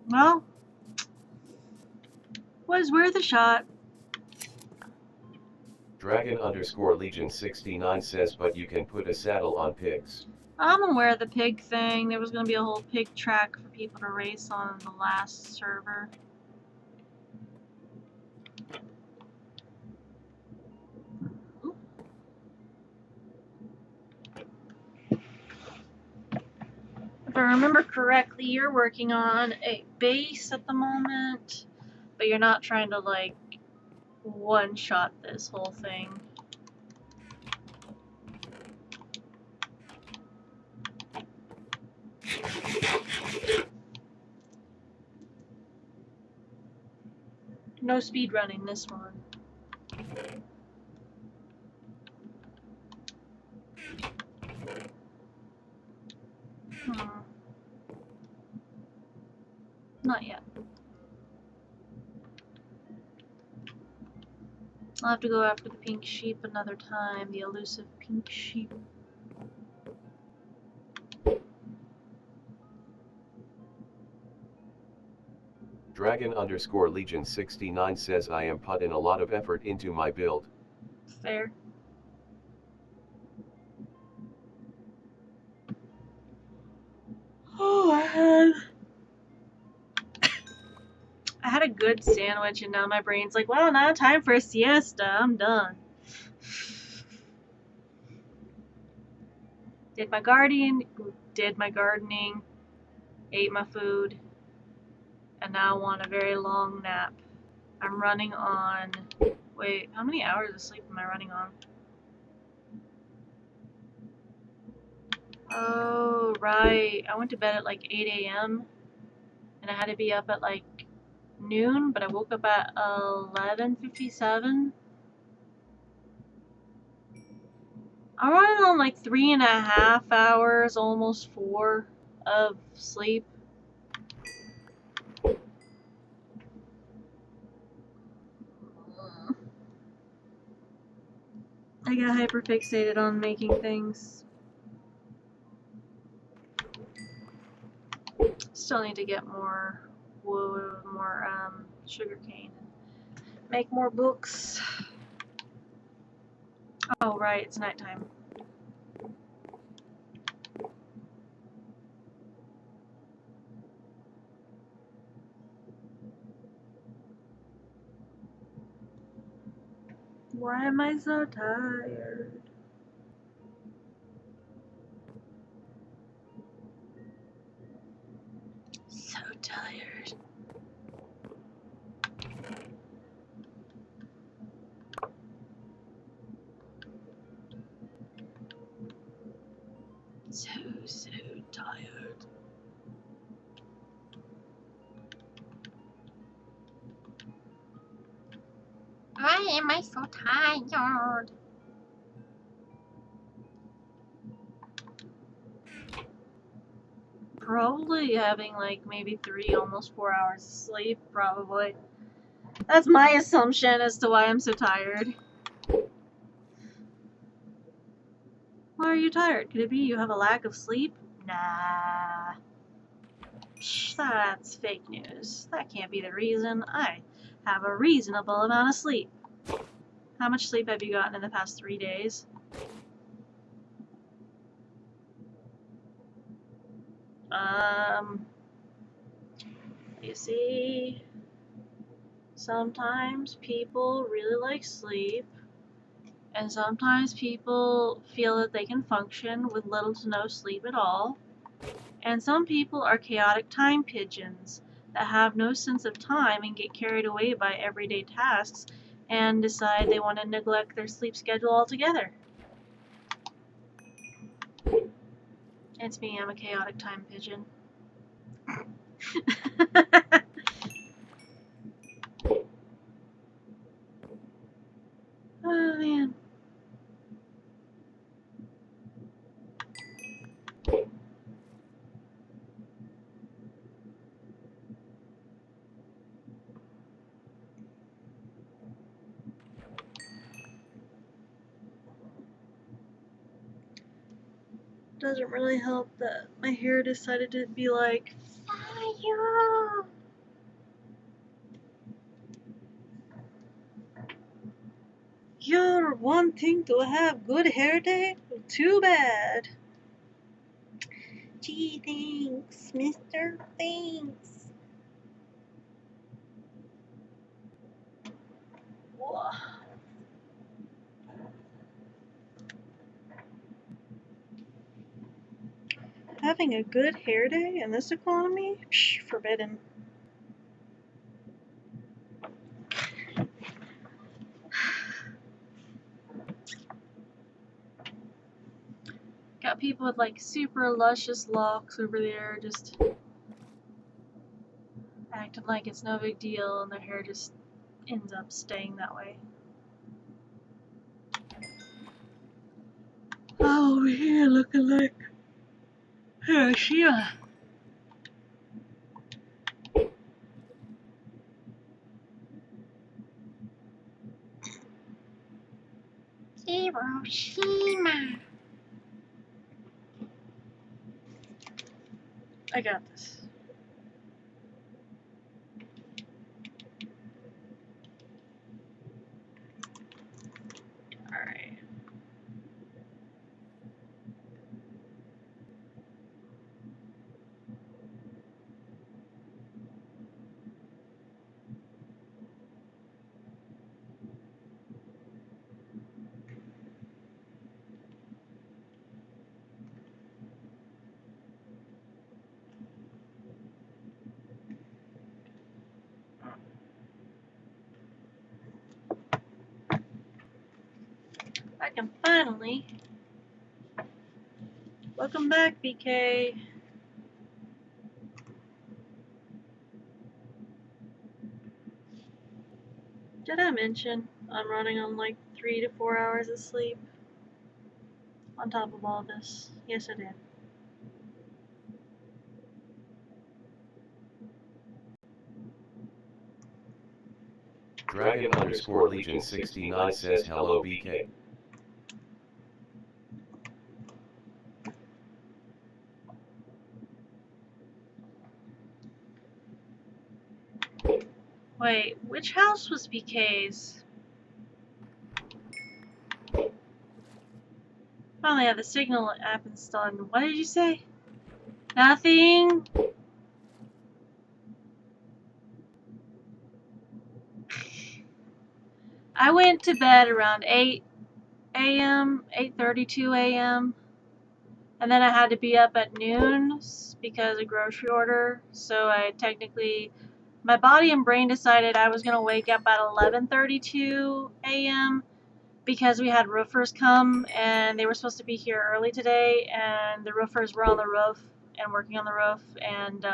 Well, was worth a shot. Dragon_Legion69 says but you can put a saddle on pigs. I'm aware of the pig thing. There was going to be a whole pig track for people to race on the last server. If I remember correctly, you're working on a base at the moment, but you're not trying to like one-shot this whole thing. No speed running this one. Not yet. I'll have to go after the pink sheep another time, the elusive pink sheep. Dragon_Legion69 says I am putting a lot of effort into my build. Fair. Oh, I had a good sandwich and now my brain's like, well, now time for a siesta. I'm done. Did my gardening, ate my food, and now want a very long nap. I'm running on, wait, how many hours of sleep am I running on? Oh, right. I went to bed at like 8 a.m. and I had to be up at like noon, but I woke up at 11:57. I'm running on like 3.5 hours, almost 4 of sleep. I got hyperfixated on making things. Still need to get more wood, more sugarcane, make more books. Oh right, it's nighttime. Why am I so tired? So tired. So tired. Why am I so tired? Probably having like maybe 3, almost 4 hours of sleep, probably. That's my assumption as to why I'm so tired. Why are you tired? Could it be you have a lack of sleep? Nah. Psh, that's fake news. That can't be the reason. I have a reasonable amount of sleep. How much sleep have you gotten in the past 3 days? You see, sometimes people really like sleep, and sometimes people feel that they can function with little to no sleep at all, and some people are chaotic time pigeons that have no sense of time and get carried away by everyday tasks and decide they want to neglect their sleep schedule altogether. It's me, I'm a chaotic time pigeon. Doesn't really help that my hair decided to be like, Fire! you're wanting to have good hair day? Too bad. Gee, thanks, mister. Thanks. Whoa. Having a good hair day in this economy? Psh, forbidden. Got people with like super luscious locks over there just acting like it's no big deal and their hair just ends up staying that way. Oh, over here looking like Hiroshima. Hiroshima. I got this. Alright. I can finally. Welcome back, BK. Did I mention I'm running on like 3 to 4 hours of sleep? On top of all this. Yes, I did. Dragon_Legion69 says hello BK. Wait, which house was BK's? Finally have the Signal app installed. What did you say? Nothing? I went to bed around 8 a.m., 8:32 a.m. And then I had to be up at noon because of grocery order. So I technically, my body and brain decided I was going to wake up at 11:32 a.m. because we had roofers come and they were supposed to be here early today, and the roofers were on the roof and working on the roof, and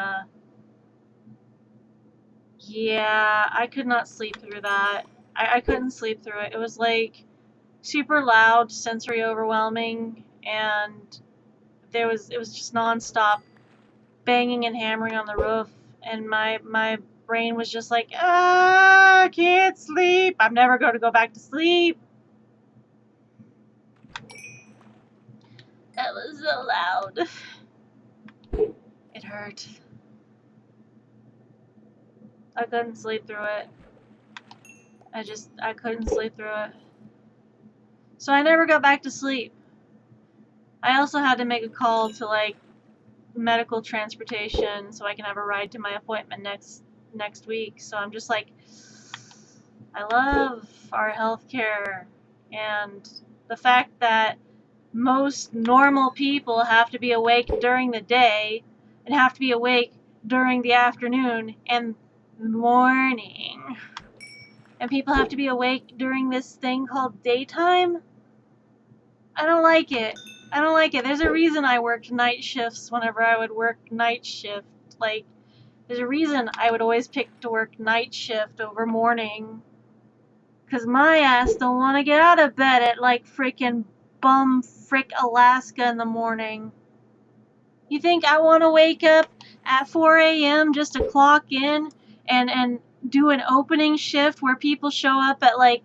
yeah, I could not sleep through that. I couldn't sleep through it. It was like super loud, sensory overwhelming, and it was just nonstop banging and hammering on the roof, and my brain was just like, I can't sleep. I'm never going to go back to sleep. That was so loud. It hurt. I couldn't sleep through it. I couldn't sleep through it. So I never got back to sleep. I also had to make a call to like medical transportation so I can have a ride to my appointment next week. So I'm just like, I love our healthcare, and the fact that most normal people have to be awake during the day and have to be awake during the afternoon and morning, and people have to be awake during this thing called daytime. I don't like it. I don't like it. There's a reason I worked night shifts whenever I would work night shift. Like, there's a reason I would always pick to work night shift over morning. Because my ass don't want to get out of bed at like freaking bum frick Alaska in the morning. You think I want to wake up at 4 a.m. just to clock in and do an opening shift where people show up at like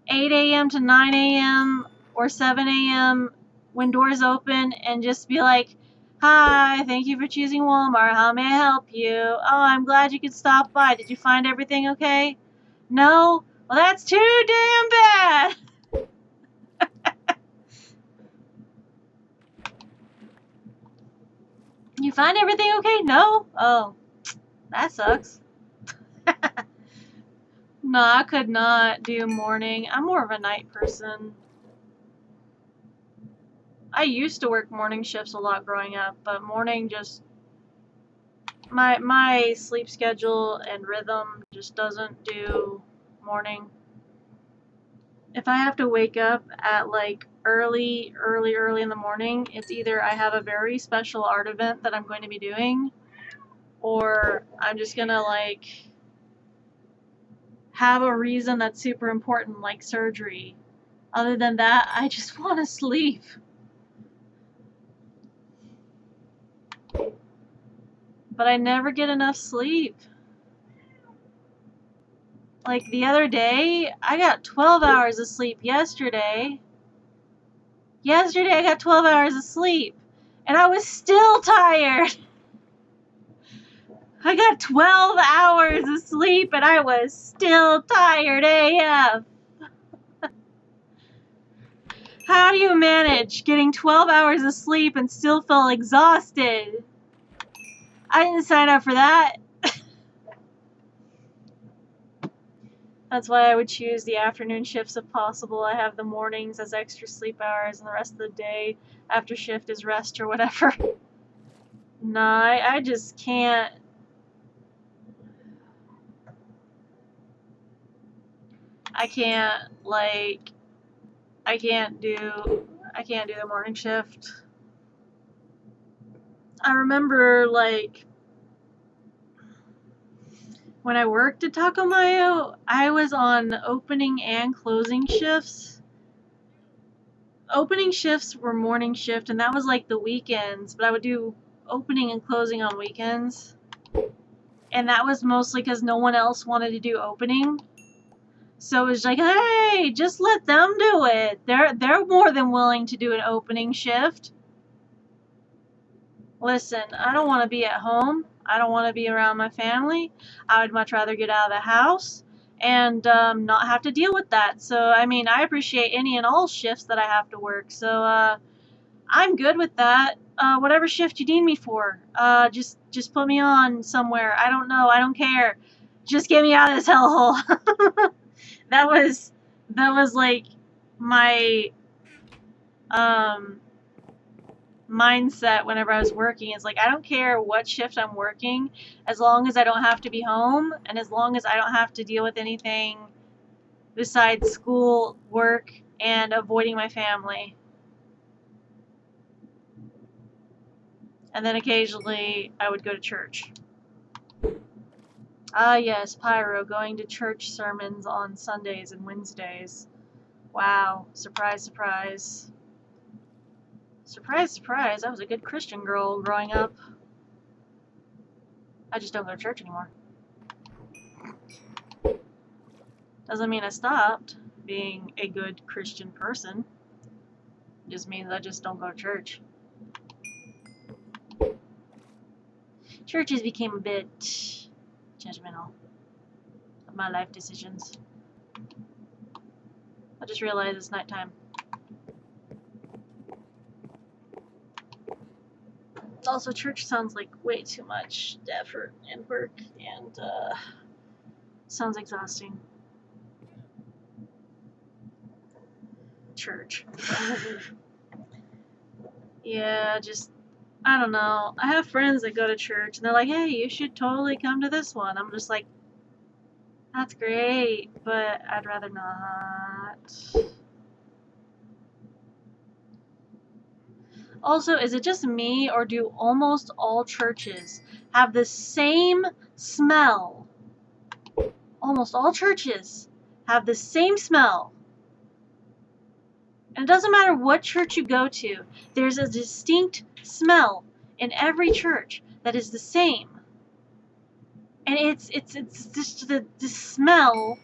8 a.m. to 9 a.m. or 7 a.m. when doors open and just be like, "Hi, thank you for choosing Walmart. How may I help you? Oh, I'm glad you could stop by. Did you find everything okay? No? Well, that's too damn bad." You find everything okay? No? Oh, that sucks. No, I could not do morning. I'm more of a night person. I used to work morning shifts a lot growing up, but morning just my sleep schedule and rhythm just doesn't do morning. If I have to wake up at like early in the morning, it's either I have a very special art event that I'm going to be doing, or I'm just gonna like have a reason that's super important, like surgery. Other than that, I just want to sleep. But I never get enough sleep. Like the other day, I got 12 hours of sleep yesterday. Yesterday I got 12 hours of sleep, and I was still tired. I got 12 hours of sleep, and I was still tired AF. How do you manage getting 12 hours of sleep and still feel exhausted? I didn't sign up for that. That's why I would choose the afternoon shifts if possible. I have the mornings as extra sleep hours, and the rest of the day after shift is rest or whatever. No, I just can't. I can't do the morning shift. I remember like when I worked at Taco Mayo, I was on opening and closing shifts. Opening shifts were morning shift, and that was like the weekends, but I would do opening and closing on weekends. And that was mostly because no one else wanted to do opening. So it was like, hey, just let them do it. They're more than willing to do an opening shift. Listen, I don't want to be at home. I don't want to be around my family. I would much rather get out of the house and not have to deal with that. So, I mean, I appreciate any and all shifts that I have to work. So, I'm good with that. Whatever shift you need me for, just put me on somewhere. I don't know. I don't care. Just get me out of this hellhole. that was like my mindset whenever I was working. It's like, I don't care what shift I'm working, as long as I don't have to be home, and as long as I don't have to deal with anything besides school, work, and avoiding my family. And then occasionally I would go to church. Ah yes, Pyro, going to church sermons on Sundays and Wednesdays. Wow, surprise, surprise. Surprise, surprise, I was a good Christian girl growing up. I just don't go to church anymore. Doesn't mean I stopped being a good Christian person. It just means I just don't go to church. Churches became a bit judgmental of my life decisions. I just realized it's nighttime. Also, church sounds like way too much effort and work, and sounds exhausting. Church. Yeah, just, I don't know. I have friends that go to church, and they're like, hey, you should totally come to this one. I'm just like, that's great, but I'd rather not. Also, is it just me, or do almost all churches have the same smell? Almost all churches have the same smell. And it doesn't matter what church you go to, there's a distinct smell in every church that is the same. And it's just the smell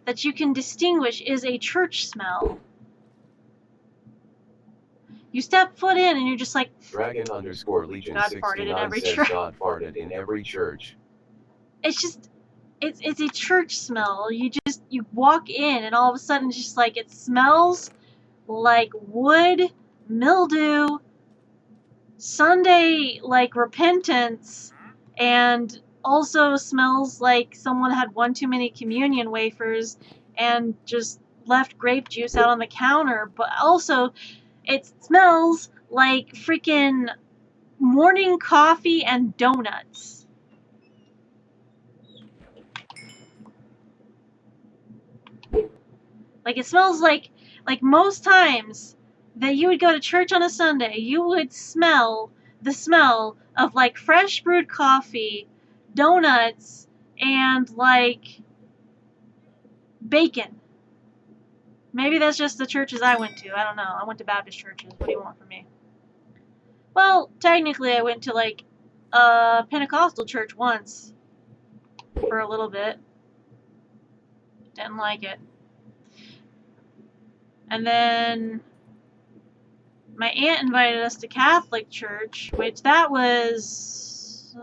that you can distinguish is a church smell. You step foot in and you're just like, Dragon_Legion God farted in 69 every says church. God farted in every church. It's just, it's a church smell. You walk in and all of a sudden it's just like, it smells like wood, mildew, Sunday like repentance, and also smells like someone had one too many communion wafers and just left grape juice out on the counter. But also it smells like freaking morning coffee and donuts. Like, it smells like most times that you would go to church on a Sunday, you would smell the smell of like fresh brewed coffee, donuts, and like bacon. Maybe that's just the churches I went to. I don't know. I went to Baptist churches. What do you want from me? Well, technically I went to like a Pentecostal church once for a little bit. Didn't like it. And then my aunt invited us to Catholic church, which that was...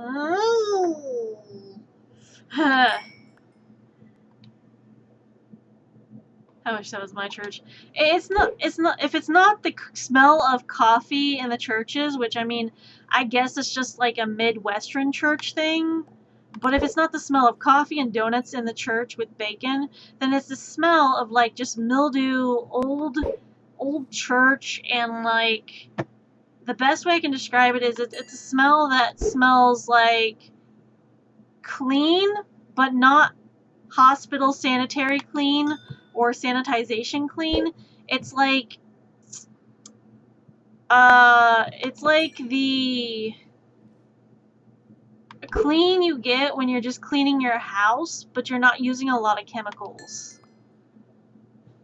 I wish that was my church. It's not, if it's not the smell of coffee in the churches, which I mean, I guess it's just like a Midwestern church thing, but if it's not the smell of coffee and donuts in the church with bacon, then it's the smell of like just mildew, old church, and like, the best way I can describe it is it's a smell that smells like clean, but not hospital sanitary clean or sanitization clean. It's like the clean you get when you're just cleaning your house, but you're not using a lot of chemicals.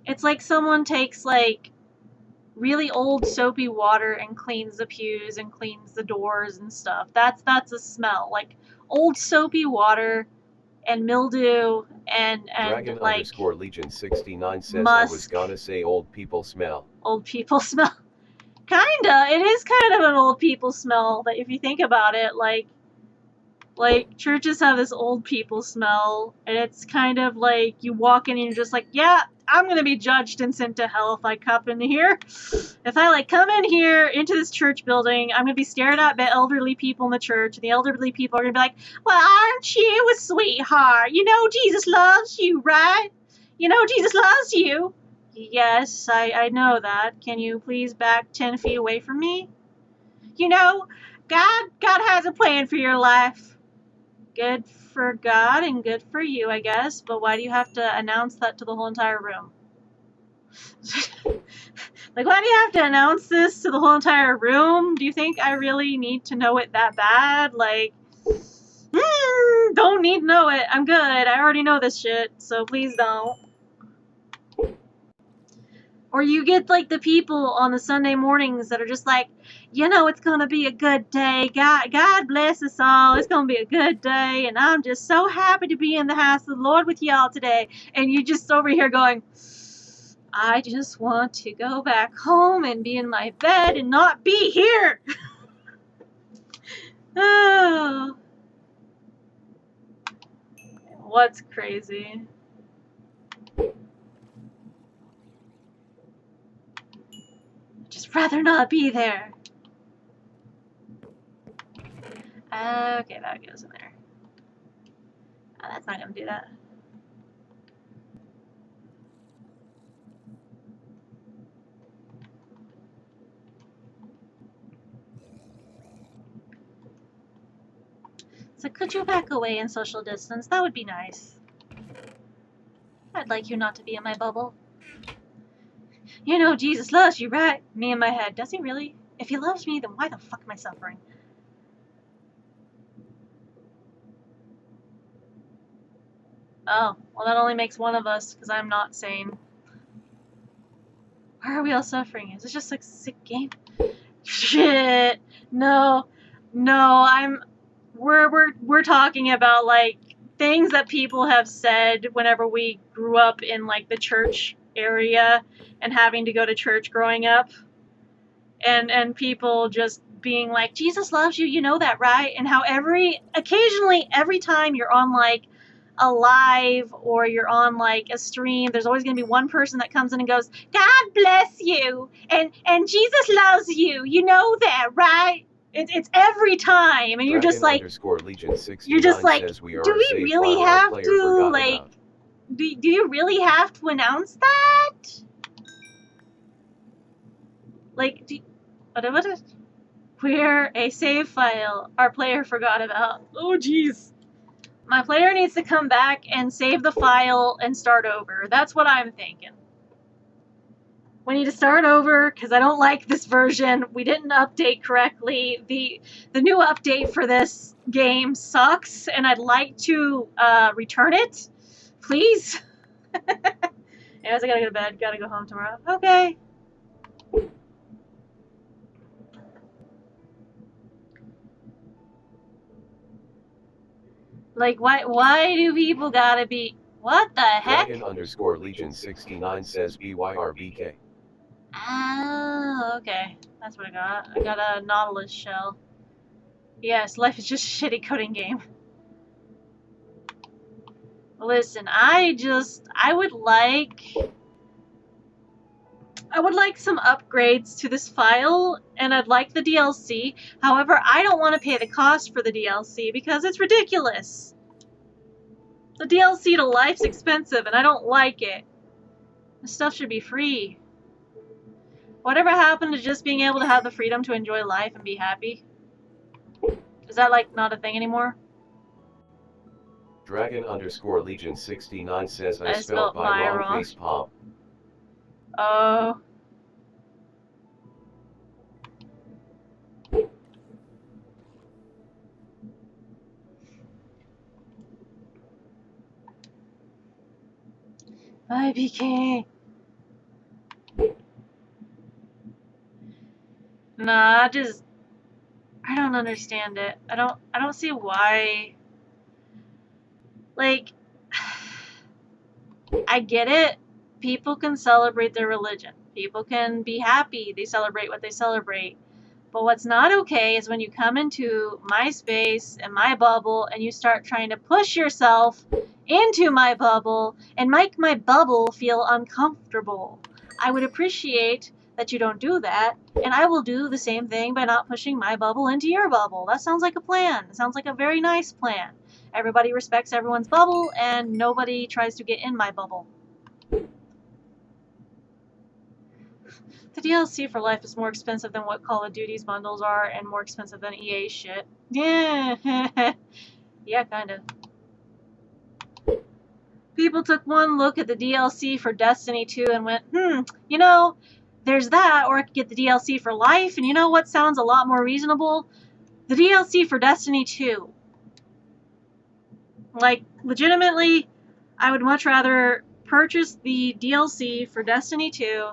It's like someone takes like really old soapy water and cleans the pews and cleans the doors and stuff. That's a smell. Like old soapy water and mildew and like Dragon_Legion 69 says musk. I was gonna say old people smell. Old people smell. Kinda. It is kind of an old people smell, but if you think about it, like churches have this old people smell, and it's kind of like you walk in and you're just like, yeah, I'm gonna be judged and sent to hell if I come in here. If I like come in here into this church building, I'm gonna be stared at by elderly people in the church, and the elderly people are gonna be like, well, aren't you a sweetheart? You know Jesus loves you, right? You know Jesus loves you. Yes, I know that. Can you please back 10 feet away from me? You know, God has a plan for your life. Good for God and good for you, I guess, but why do you have to announce that to the whole entire room? Like, why do you have to announce this to the whole entire room? Do you think I really need to know it that bad? Like, don't need to know it. I'm good. I already know this shit, so please don't. Or you get like the people on the Sunday mornings that are just like, you know, it's going to be a good day. God bless us all. It's going to be a good day. And I'm just so happy to be in the house of the Lord with y'all today. And you just over here going, I just want to go back home and be in my bed and not be here. Oh. What's crazy? Just rather not be there. Okay, that goes in there. Oh, that's not going to do that. So could you back away and social distance? That would be nice. I'd like you not to be in my bubble. You know Jesus loves you, right? Me in my head. Does he really? If he loves me, then why the fuck am I suffering? Oh, well that only makes one of us, because I'm not sane. Why are we all suffering? Is this just like a sick game? Shit. No. We're talking about like things that people have said whenever we grew up in like the church area and having to go to church growing up. and people just being like, Jesus loves you, you know that, right? And how occasionally every time you're on like a live or you're on like a stream, there's always going to be one person that comes in and goes, God bless you, and Jesus loves you, you know that, right? It's every time, and you're just like, Legion 69 you're just like, says we are do we safe really while our have player to forgot like? about. Do you really have to announce that? Like, what is? We're a save file our player forgot about. Oh, jeez. My player needs to come back and save the file and start over. That's what I'm thinking. We need to start over because I don't like this version. We didn't update correctly. The new update for this game sucks, and I'd like to return it. Please. Anyways, I gotta go to bed. Gotta go home tomorrow. Okay. Like, why do people gotta be... What the heck? Dragon Legion 69 says BYRBK. Oh, okay. That's what I got. I got a Nautilus shell. Yes, life is just a shitty coding game. Listen, I would like some upgrades to this file, and I'd like the DLC. However, I don't want to pay the cost for the DLC because it's ridiculous. The DLC to life's expensive, and I don't like it. The stuff should be free. Whatever happened to just being able to have the freedom to enjoy life and be happy? Is that, like, not a thing anymore? Dragon Legion 69 says I spelled by wrong facepalm. Oh. Bye, BK. Nah, I don't understand it. I don't see why. Like, I get it. People can celebrate their religion. People can be happy. They celebrate what they celebrate. But what's not okay is when you come into my space and my bubble and you start trying to push yourself into my bubble and make my bubble feel uncomfortable. I would appreciate that you don't do that, and I will do the same thing by not pushing my bubble into your bubble. That sounds like a plan. It sounds like a very nice plan. Everybody respects everyone's bubble, and nobody tries to get in my bubble. The DLC for life is more expensive than what Call of Duty's bundles are, and more expensive than EA shit. Yeah, yeah, kinda. People took one look at the DLC for Destiny 2 and went, you know, there's that, or I could get the DLC for life, and you know what sounds a lot more reasonable? The DLC for Destiny 2. Like, legitimately, I would much rather purchase the DLC for Destiny 2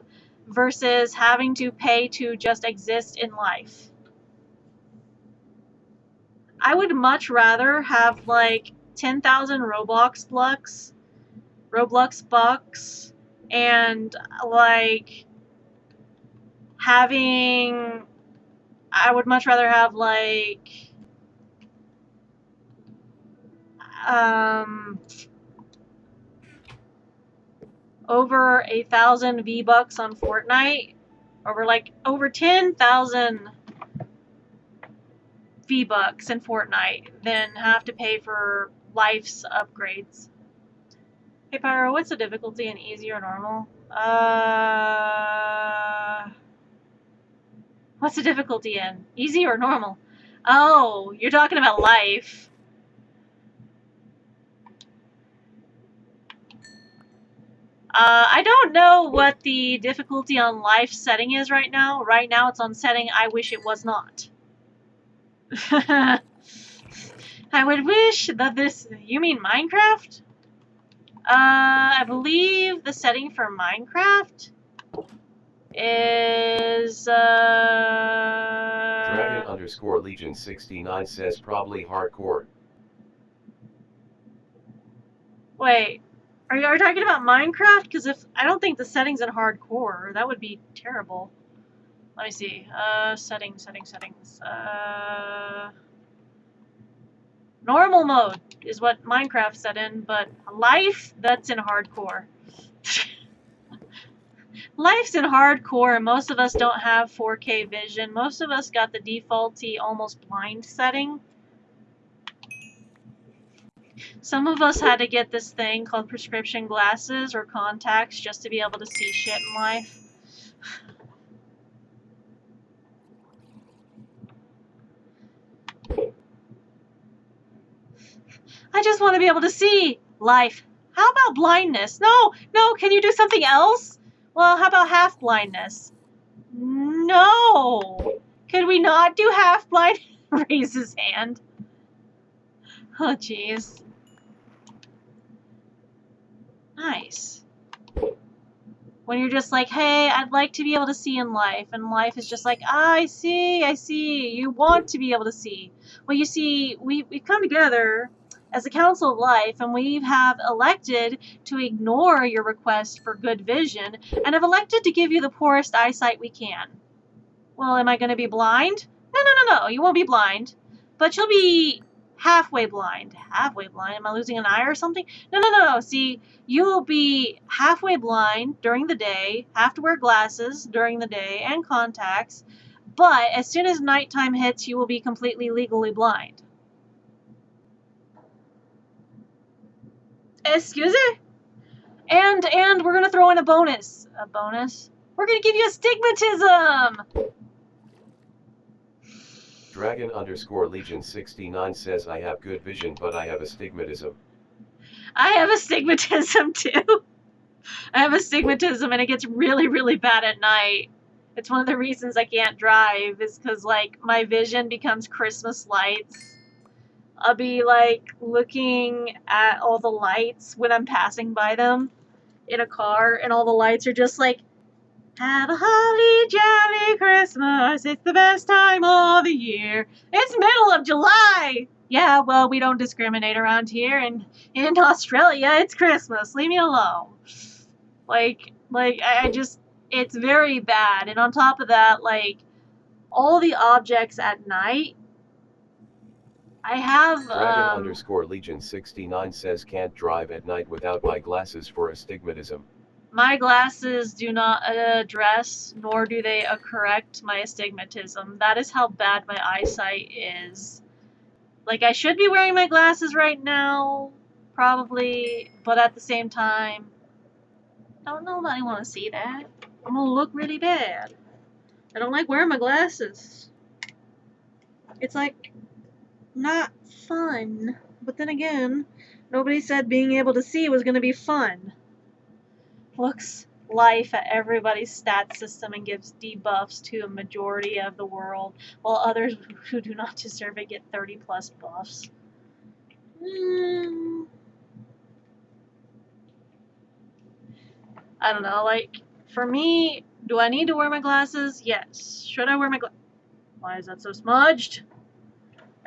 versus having to pay to just exist in life. I would much rather have like 10,000 Roblox bucks, and like having, I would much rather have like over 1,000 V-Bucks on Fortnite, over 10,000 V-Bucks in Fortnite than have to pay for life's upgrades. Hey Pyro, what's the difficulty in easy or normal? What's the difficulty in? Easy or normal? Oh, you're talking about life. I don't know what the difficulty on life setting is right now. Right now it's on setting I wish it was not. I would wish that this... You mean Minecraft? I believe the setting for Minecraft is... Dragon Legion 69 says probably hardcore. Wait, are you talking about Minecraft? Because I don't think the settings in hardcore, that would be terrible. Let me see. Settings. Normal mode is what Minecraft set in, but life, that's in hardcore. Life's in hardcore, and most of us don't have 4K vision. Most of us got the defaulty, almost blind setting. Some of us had to get this thing called prescription glasses or contacts just to be able to see shit in life. I just want to be able to see life. How about blindness? No, can you do something else? Well, how about half blindness? No. Could we not do half blind? Raise his hand. Oh, jeez. Nice. When you're just like, hey, I'd like to be able to see in life, and life is just like, I see, you want to be able to see. Well, you see, we've come together as a council of life, and we have elected to ignore your request for good vision, and have elected to give you the poorest eyesight we can. Well, am I going to be blind? No, you won't be blind, but you'll be halfway blind. Halfway blind? Am I losing an eye or something? No. See, you will be halfway blind during the day, have to wear glasses during the day and contacts, but as soon as nighttime hits, you will be completely legally blind. Excuse me? And we're going to throw in a bonus. A bonus? We're going to give you astigmatism! Dragon_Legion69 says I have good vision, but I have astigmatism. I have astigmatism too. I have astigmatism and it gets really, really bad at night. It's one of the reasons I can't drive is because, like, my vision becomes Christmas lights. I'll be, like, looking at all the lights when I'm passing by them in a car, and all the lights are just like, have a holly jolly Christmas, it's the best time of the year. It's middle of July! Yeah, well, we don't discriminate around here, and in Australia, it's Christmas. Leave me alone. I just, it's very bad. And on top of that, like, all the objects at night, I have, Dragon_Legion69 says can't drive at night without my glasses for astigmatism. my glasses do not address, nor do they correct my astigmatism. That is how bad my eyesight is. Like, I should be wearing my glasses right now, probably, but at the same time, I don't know that I want to see that. I'm gonna look really bad. I don't like wearing my glasses. It's like, not fun. But then again, nobody said being able to see was gonna be fun. Looks life at everybody's stat system and gives debuffs to a majority of the world, while others who do not deserve it get 30 plus buffs. I don't know, like, for me, do I need to wear my glasses? Yes. Should I wear my glasses? Why is that so smudged?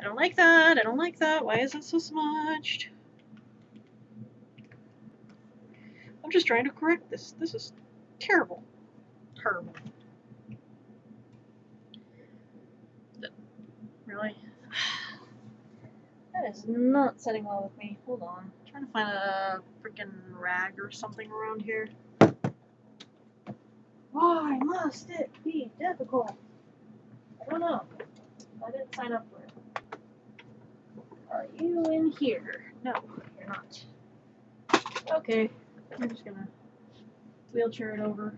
I don't like that. Why is it so smudged? I'm just trying to correct this. This is terrible. Terrible. Really? That is not setting well with me. Hold on. I'm trying to find a freaking rag or something around here. Why must it be difficult? I don't know. I didn't sign up for it. Are you in here? No, you're not. Okay. I'm just gonna wheelchair it over.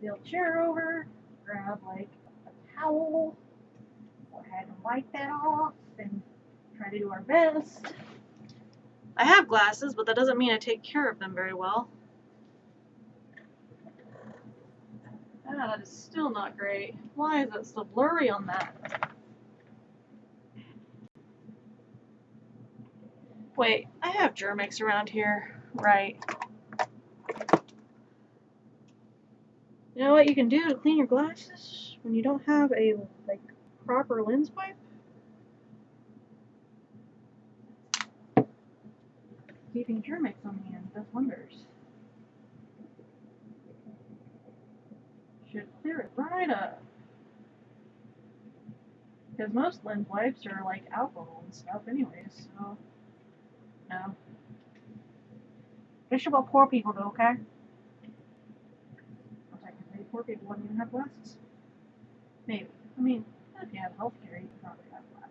Wheelchair over. Grab, like, a towel. Go ahead and wipe that off and try to do our best. I have glasses, but that doesn't mean I take care of them very well. Ah, that is still not great. Why is it so blurry on that? Wait, I have Germix around here. Right. You know what you can do to clean your glasses when you don't have a, like, proper lens wipe? Keeping Germix on hand does wonders. should clear it right up. Because most lens wipes are like alcohol and stuff anyways, so no. Fish about poor people though, okay? Well, technically, poor people wouldn't even have glasses. Maybe. I mean, if you have healthcare, you can probably have glasses.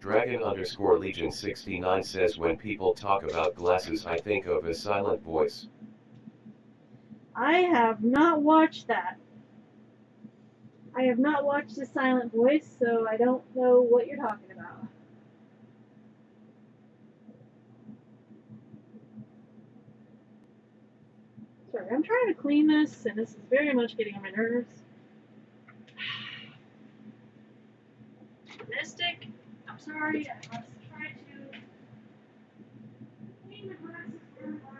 Dragon_Legion69 says when people talk about glasses I think of a silent voice. I have not watched that. I have not watched The Silent Voice, so I don't know what you're talking about. Sorry, I'm trying to clean this, and this is very much getting on my nerves. Mystic, I'm sorry, I must try to clean the glasses for the glasses.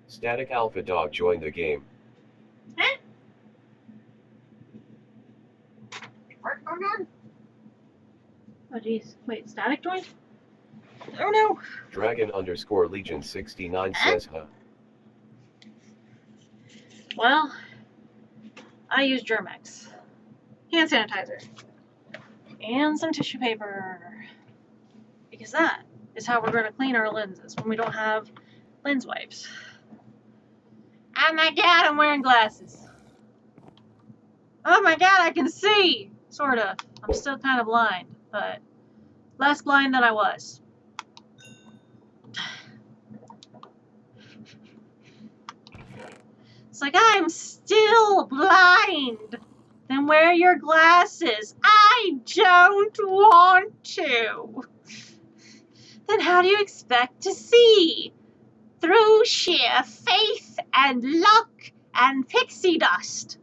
Static Alpha Dog joined the game. Huh? What's going on? Oh jeez, wait, static joint? Oh no! Dragon_Legion69 says huh. Well, I use Germex, hand sanitizer, and some tissue paper. Because that is how we're going to clean our lenses when we don't have lens wipes. Oh my god, I'm wearing glasses. Oh my god, I can see! Sort of. I'm still kind of blind, but less blind than I was. It's like, I'm still blind. Then wear your glasses. I don't want to. Then how do you expect to see? Through sheer faith and luck and pixie dust.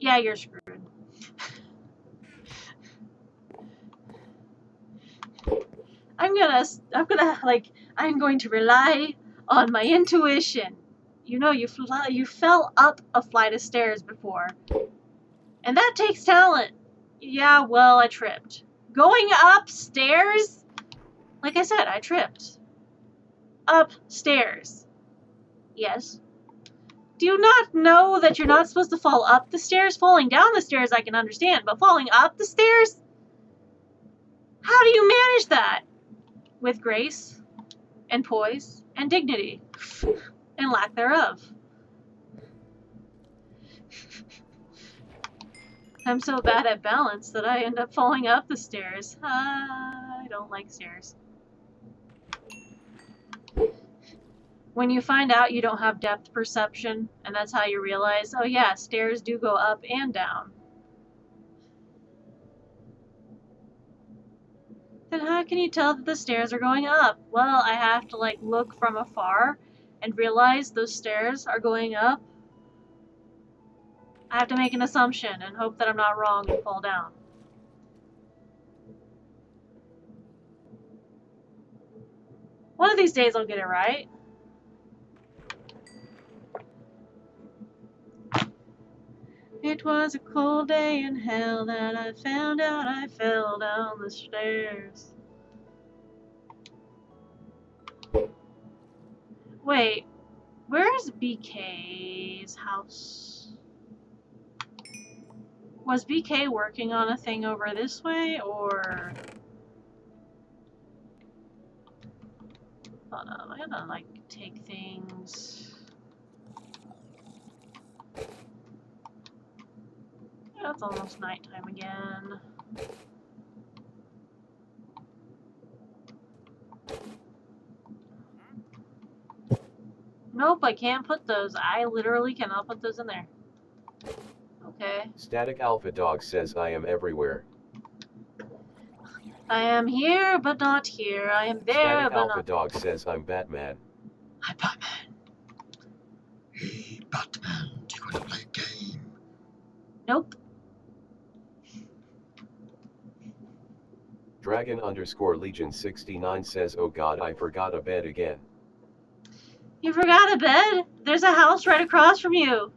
Yeah, you're screwed. I'm going to rely on my intuition. You know, you fell up a flight of stairs before. And that takes talent. Yeah, well, I tripped. Going upstairs? Like I said, I tripped. Upstairs. Yes. Do you not know that you're not supposed to fall up the stairs? Falling down the stairs I can understand, but falling up the stairs? How do you manage that? With grace, and poise, and dignity, and lack thereof. I'm so bad at balance that I end up falling up the stairs. I don't like stairs. When you find out you don't have depth perception, and that's how you realize, oh yeah, stairs do go up and down. Then how can you tell that the stairs are going up? Well, I have to like look from afar and realize those stairs are going up. I have to make an assumption and hope that I'm not wrong and fall down. One of these days I'll get it right. It was a cold day in hell that I found out I fell down the stairs. Wait, where's BK's house? Was BK working on a thing over this way, or... Hold on, I gotta, like, take things... Yeah, it's almost nighttime again. Nope, I can't put those. I literally cannot put those in there. Okay. Static Alpha Dog says I am everywhere. I am here, but not here. I am there, Static but Alpha not... Dog says I'm Batman. I'm Batman. Hey, Batman, do you want to play a game? Nope. Dragon_Legion69 says, oh god, I forgot a bed again. You forgot a bed? There's a house right across from you.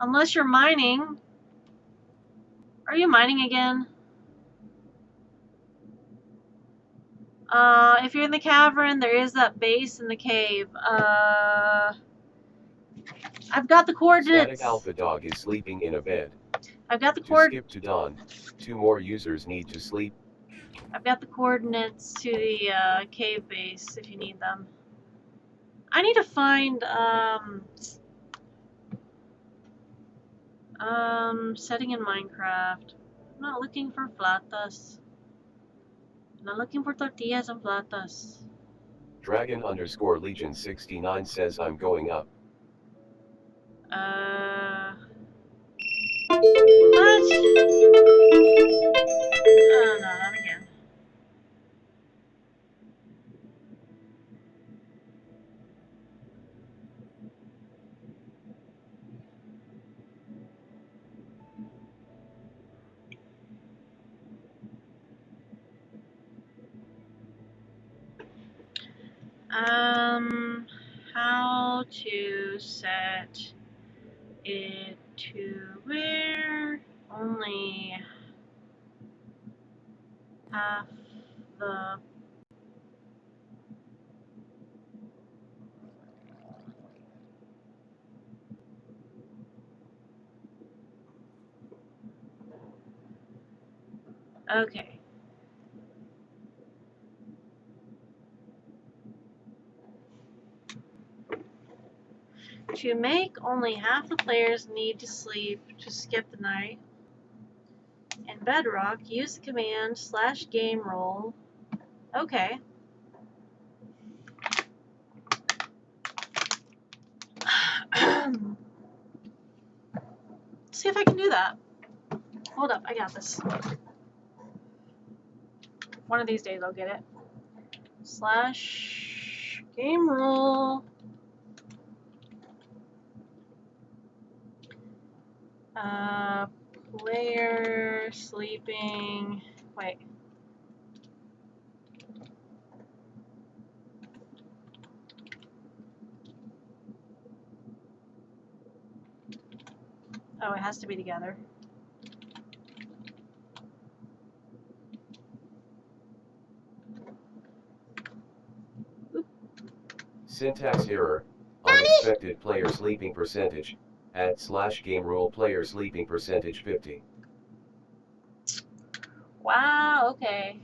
Unless you're mining. Are you mining again? If you're in the cavern, there is that base in the cave. I've got the Static coordinates. Alpha Dog is sleeping in a bed. I've got the To skip to dawn, 2 more users need to sleep. I've got the coordinates to the cave base if you need them. I need to find setting in Minecraft. I'm not looking for flatas. I'm not looking for tortillas and flatas. Dragon_Legion69 says, I'm going up. What? Oh, no, not again. How to set it to where only half the okay. To make only half the players need to sleep to skip the night. In Bedrock, use the command /game roll. Okay. See if I can do that. Hold up, I got this. One of these days I'll get it. /game roll. Player sleeping. Wait. Oh, it has to be together. Syntax error. Unexpected player sleeping percentage. Add /game rule player sleeping percentage 50. Wow, okay.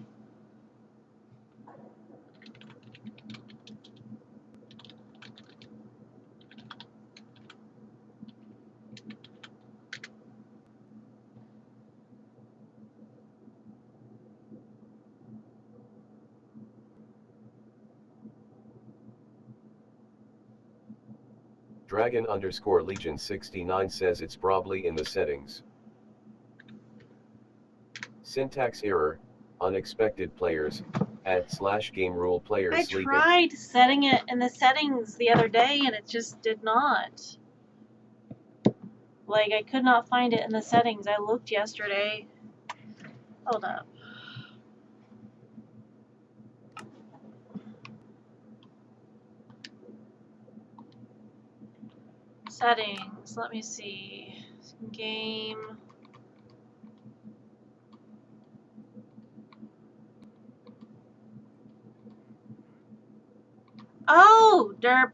Dragon_Legion69 says it's probably in the settings. Syntax error. Unexpected players. Add /game rule player I sleeping. tried setting it in the settings the other day and it just did not. Like, I could not find it in the settings. I looked yesterday. Hold up. Settings. Let me see. Game. Oh! Derp.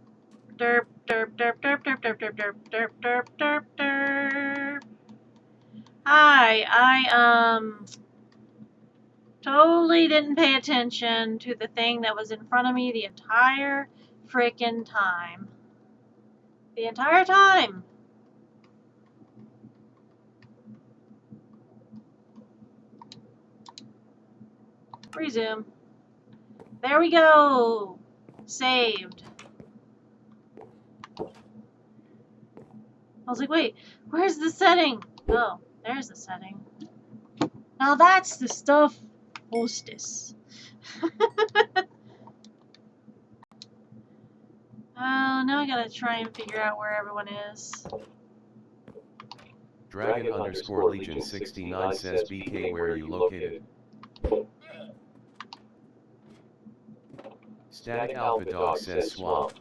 Derp. Derp. Derp. Derp. Derp. Derp. Derp. Derp. Derp. Derp. Derp. Derp. Hi. I totally didn't pay attention to the thing that was in front of me the entire frickin' time. The entire time. Resume. There we go. Saved. I was like, wait, where's the setting? Oh, there's the setting. Now that's the stuff. Hostess. Oh, now I gotta want to try and figure out where everyone is. Dragon_Legion 69 says BK, where are you located? Static Alpha Dog says swamp.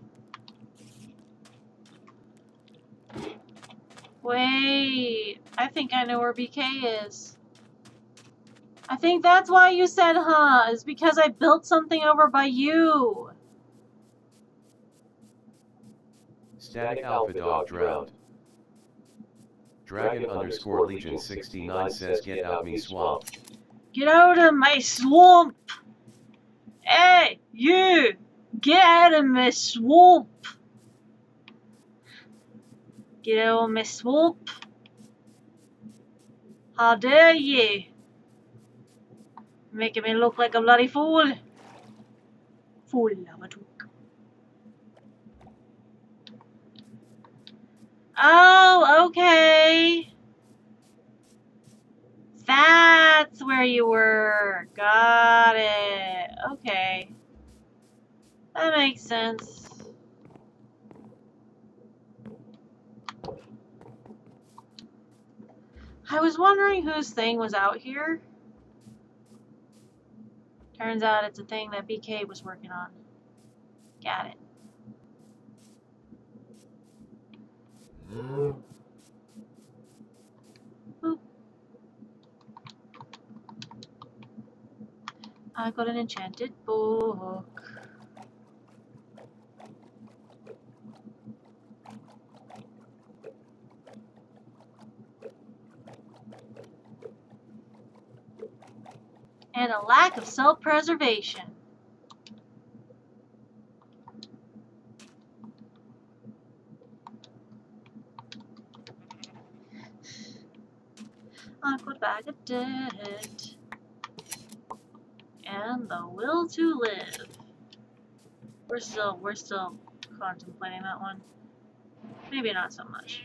Wait, I think I know where BK is. I think that's why you said huh, is because I built something over by you. Static Alpha Dog drowned. Dragon_Legion 69 says get out me swamp. Get out of my swamp! Hey, you! Get out of my swamp! Get out of my swamp! How dare you! Making me look like a bloody fool! Fool of a talk. Oh, okay! That's where you were! Got it! Okay. That makes sense. I was wondering whose thing was out here. Turns out it's a thing that BK was working on. Got it. Boop. I got an enchanted book. And a lack of self-preservation. I've got a bag of dirt. And the will to live. We're still contemplating that one. Maybe not so much.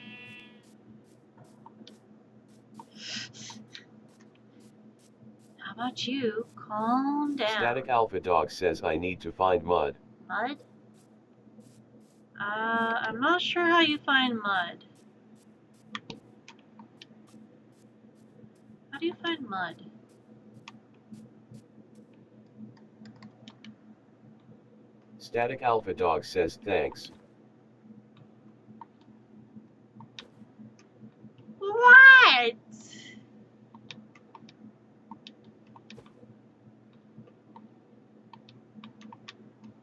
How about you calm down? Static Alpha Dog says I need to find mud. Mud? I'm not sure how you find mud. How do you find mud? Static Alpha Dog says thanks. What?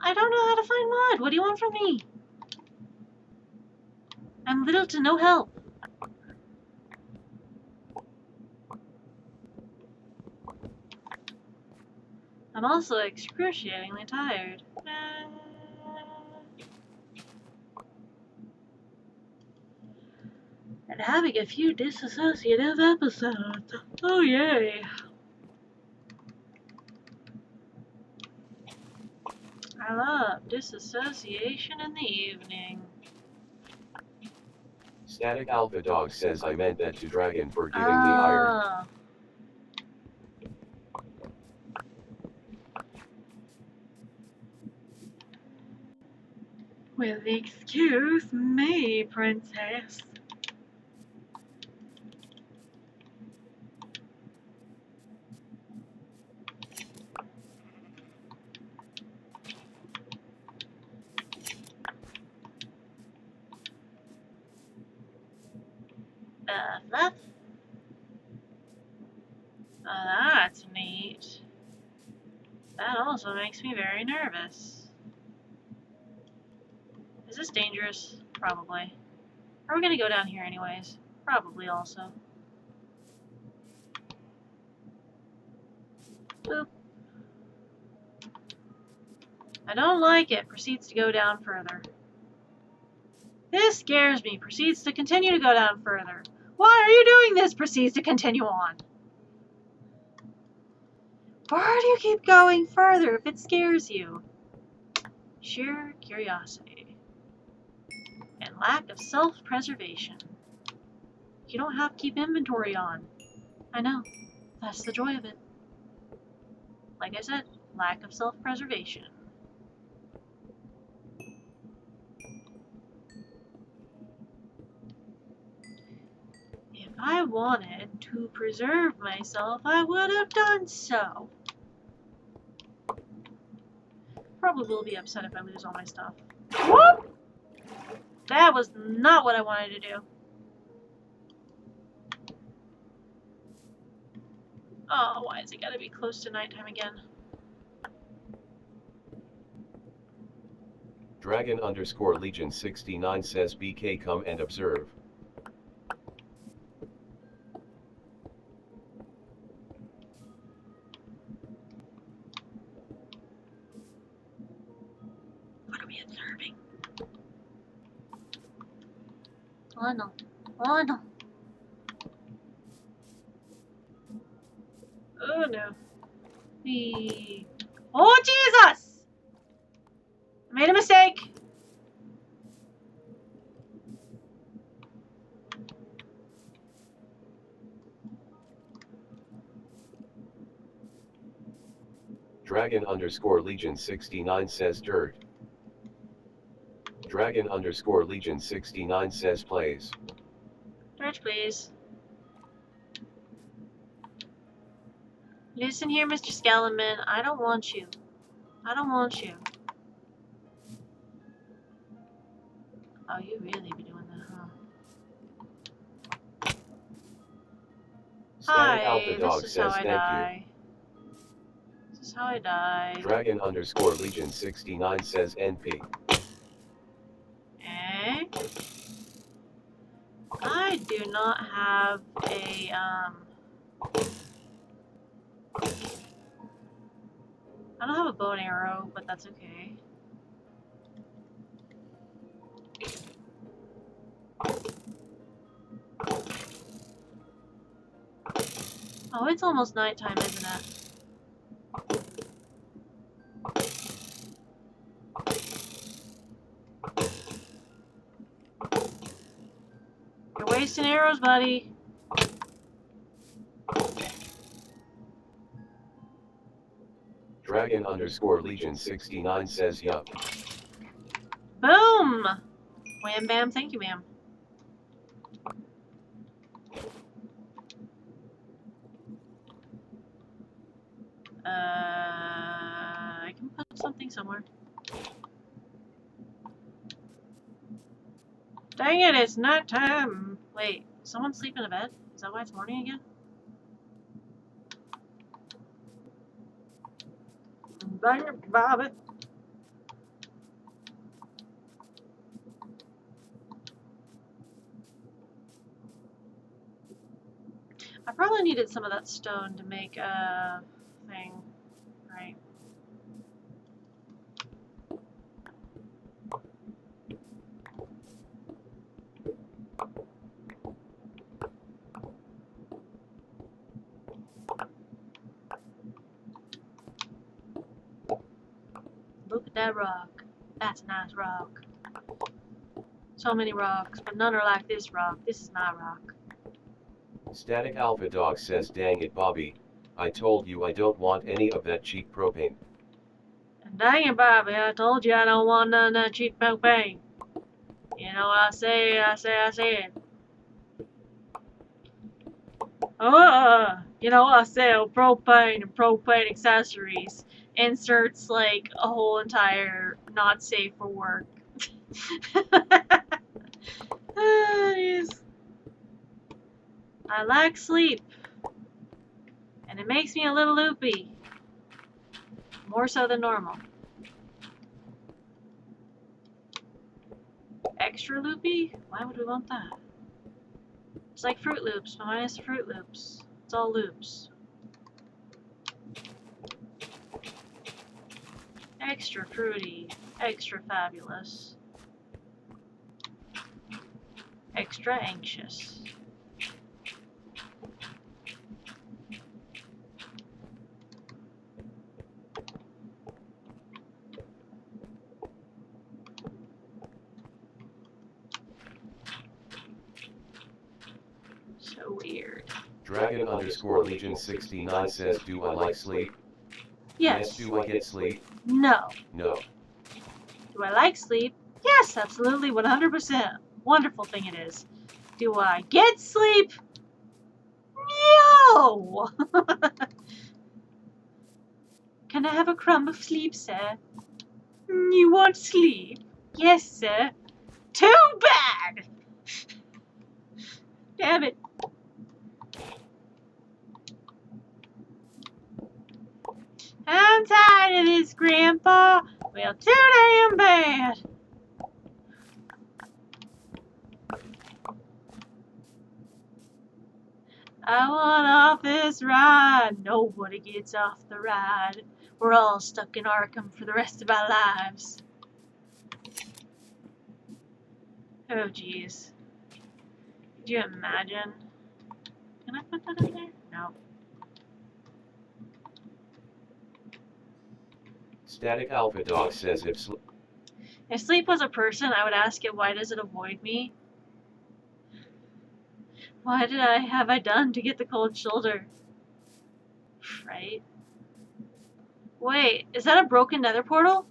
I don't know how to find mud. What do you want from me? I'm little to no help. I'm also excruciatingly tired. And having a few disassociative episodes. Oh yay. I love disassociation in the evening. Static Alpha Dog says I meant that to Dragon for giving me iron. Well, excuse me, princess. Fluff. Oh, that's neat. That also makes me very nervous. Is this dangerous? Probably. Are we gonna go down here anyways? Probably also. Boop. I don't like it. Proceeds to go down further. This scares me. Proceeds to continue to go down further. Why are you doing this? Proceeds to continue on. Why do you keep going further if it scares you? Sheer curiosity. And lack of self-preservation. You don't have to keep inventory on. I know. That's the joy of it. Like I said, lack of self-preservation. I wanted to preserve myself, I would have done so. Probably will be upset if I lose all my stuff. Whoop! That was not what I wanted to do. Oh, why is it gotta be close to nighttime again? Dragon_Legion 69 says BK come and observe. What are we observing? Oh no. Oh no. Oh no. Oh Jesus! I made a mistake! Dragon_Legion 69 says dirt. Dragon_Legion 69 says plays. Dirt, please. Listen here, Mr. Skeleton. I don't want you. I don't want you. Oh, you really be doing that, huh? Static Hi, Alpha Dog this is how says I thank die. This is how I die. you. Dragon_Legion 69 says NP. Eh? I do not have a, I don't have a bow and arrow, but that's okay. Oh, it's almost nighttime, isn't it? You're wasting arrows, buddy. Dragon_Legion 69 says yup. Boom! Wham bam, thank you, ma'am. I can put something somewhere. Dang it, it's night time. Wait, someone sleep in a bed? Is that why it's morning again? Dang it, Bobby. I probably needed some of that stone to make a thing, right? Look at that rock. That's a nice rock. So many rocks, but none are like this rock. This is my rock. Static Alpha Dog says dang it Bobby, I told you I don't want any of that cheap propane. And dang it, Bobby, I told you I don't want none of that cheap propane. You know what I say, I said. You know, I sell propane and propane accessories. Inserts like a whole entire not safe for work. Jeez. I like sleep. And it makes me a little loopy. More so than normal. Extra loopy? Why would we want that? It's like Fruit Loops, but minus the Fruit Loops. It's all loops. Extra fruity. Extra fabulous. Extra anxious. So weird. Dragon_Legion 69 says do I like sleep? Yes. Do I get sleep? No. No. Do I like sleep? Yes, absolutely, 100%. Wonderful thing it is. Do I get sleep? No! Can I have a crumb of sleep, sir? You want sleep? Yes, sir. Too bad! Damn it. I'm tired of this, Grandpa. Well, too damn bad. I want off this ride. Nobody gets off the ride. We're all stuck in Arkham for the rest of our lives. Oh, jeez. Could you imagine? Can I put that in there? No. Static Alpha Dog says If sleep was a person, I would ask it, why does it avoid me? What have I done to get the cold shoulder? Right? Wait, is that a broken nether portal?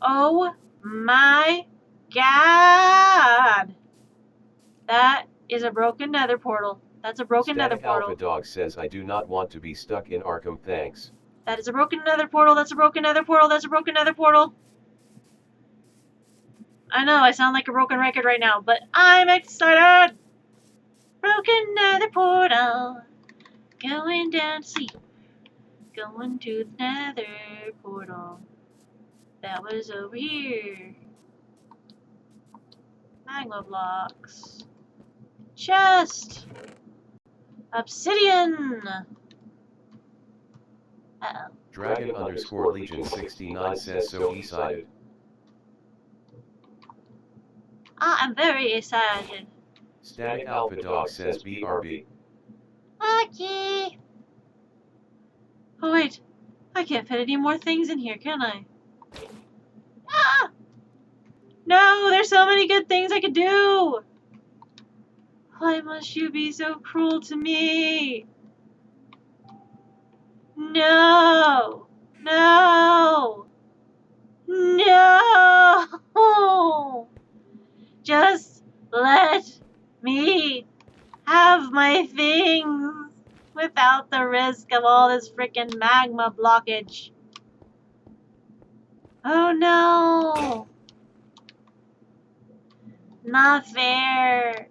Oh my god! That is a broken nether portal. That's a broken nether Static Alpha portal. Dog says I do not want to be stuck in Arkham, thanks. That is a broken nether portal. That's a broken nether portal. That's a broken nether portal. I know, I sound like a broken record right now, but I'm excited! Broken nether portal. Going down to sleep. Going to the nether portal. That was over here. Magma blocks. Chest. Obsidian. Uh-oh. Dragon underscore Legion 69 says so excited. I'm very excited. Static Alpha Dog says BRB. Okay. Oh wait, I can't fit any more things in here, can I? Ah! No, there's so many good things I could do! Why must you be so cruel to me? No! No! No! Just let me have my things without the risk of all this freaking magma blockage. Oh no! Not fair.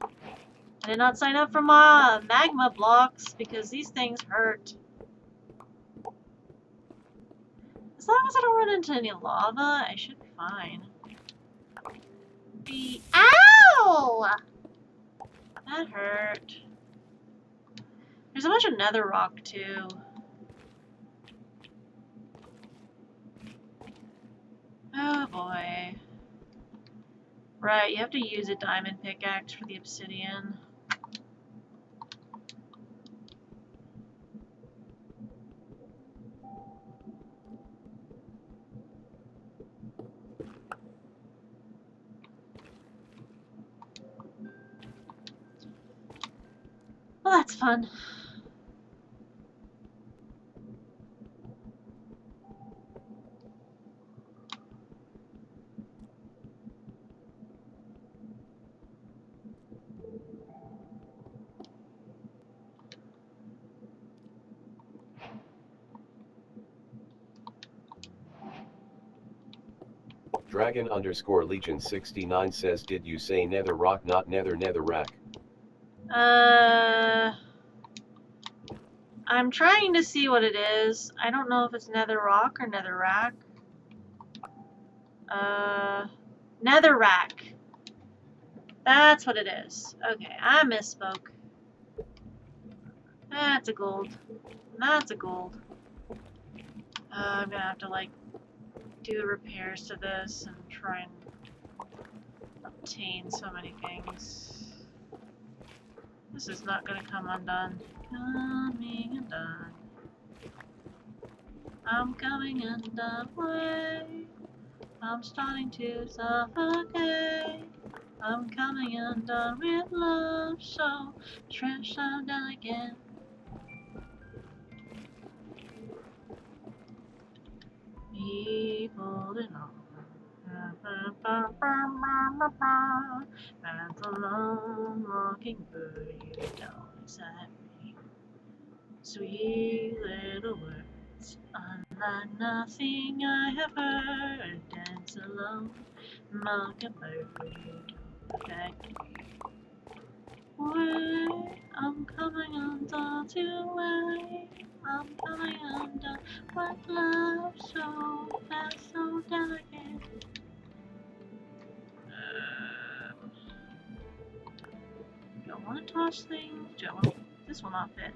I did not sign up for my magma blocks because these things hurt. As long as I don't run into any lava, I should be fine. Ow! That hurt. There's a bunch of nether rock too. Oh boy. Right, you have to use a diamond pickaxe for the obsidian. Well, that's fun. Dragon underscore Legion 69 says did you say nether rock not nether rack? I'm trying to see what it is. I don't know if it's nether rock or nether rack. Nether rack. That's what it is. Okay, I misspoke. That's a gold. That's a gold. I'm gonna have to like do repairs to this and try and obtain so many things. This is not gonna come undone. Coming undone. I'm coming undone. Way. I'm starting to suffocate. I'm coming undone with love, so stretched out down again. Me holding on. That's alone, mockingbird, you don't excite me. Sweet little words, unlike nothing I have heard. Dance alone, mockingbird, you don't affect me. Wait, I'm coming undone tonight. I'm coming undone. What love so fast, so delicate. Do I want to toss things? Do I want this one not fit?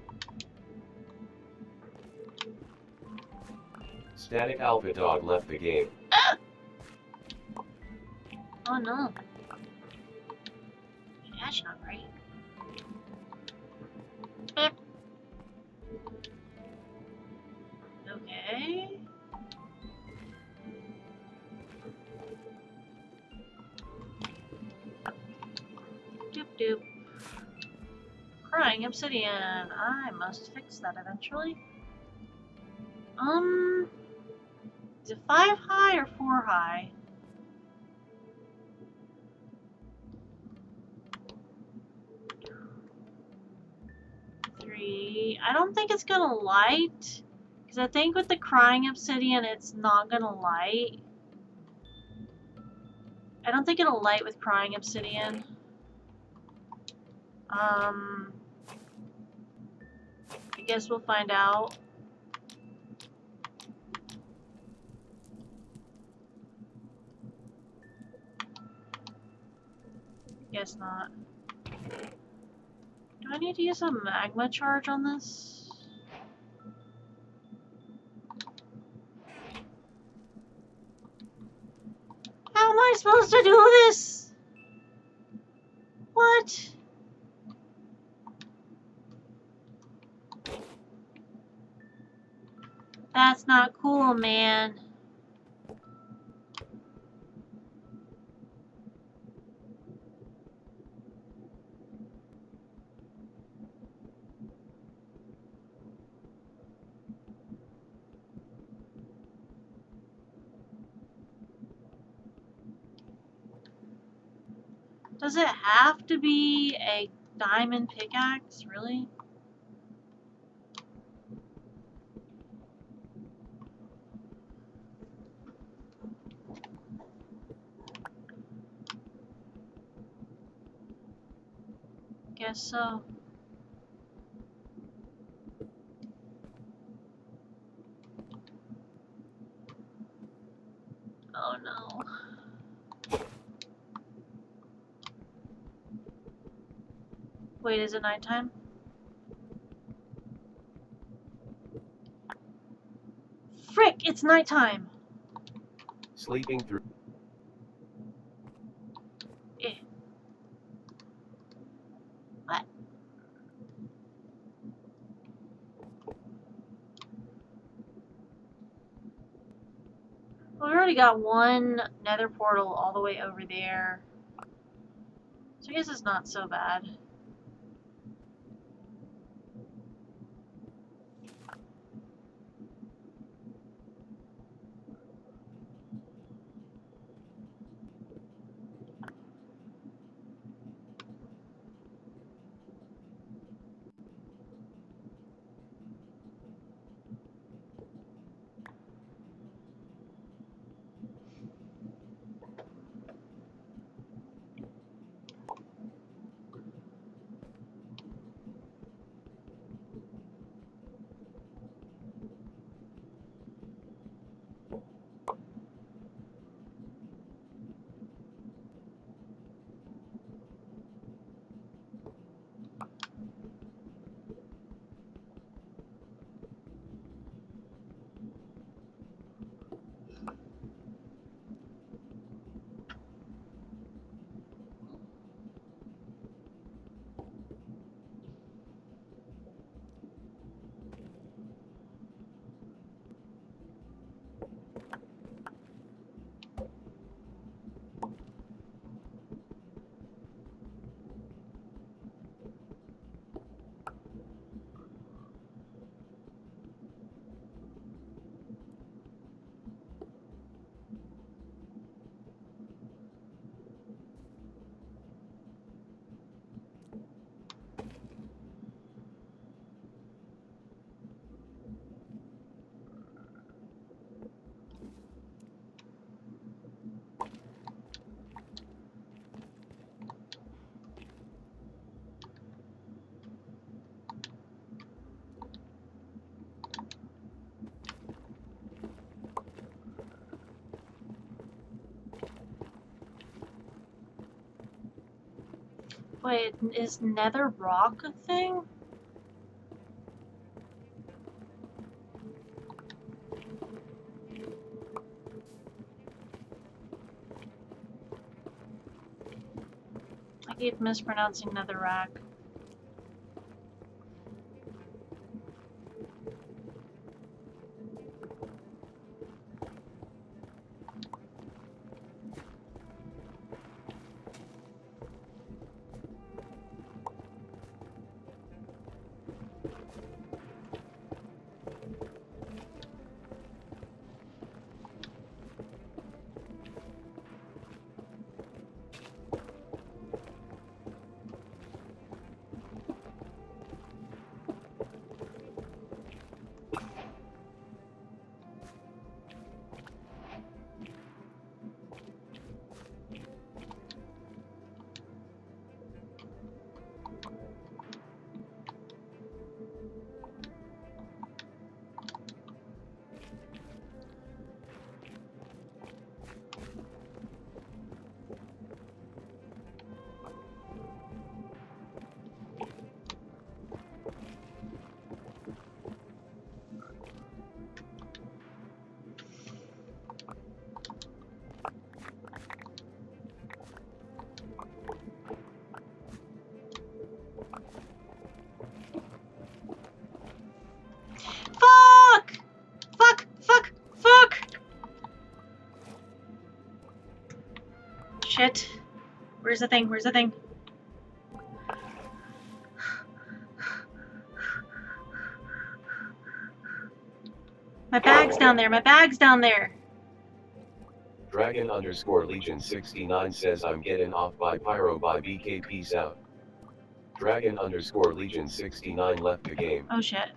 Static Alpha Dog left the game. Oh no. That's not right. Okay. Doop doop. Crying obsidian. I must fix that eventually. Is it 5 high or 4 high? I don't think it's gonna light, because I think with the crying obsidian it's not gonna light. I don't think it'll light with crying obsidian. I guess we'll find out. Guess not. Do I need to use a magma charge on this? How am I supposed to do this? What? That's not cool, man. Does it have to be a diamond pickaxe, really? Guess so. Oh no. Wait, is it nighttime? Frick, it's nighttime! Sleeping through. Eh. What? Well, we already got one nether portal all the way over there. So I guess it's not so bad. Wait, is nether rock a thing? I keep mispronouncing nether rock. Fuck! Fuck! Fuck! Fuck! Shit. Where's the thing? Where's the thing? My bag's down there. My bag's down there. Dragon_Legion69 says I'm getting off by Pyro by BK. Peace out. Dragon_Legion69 left the game. Oh shit.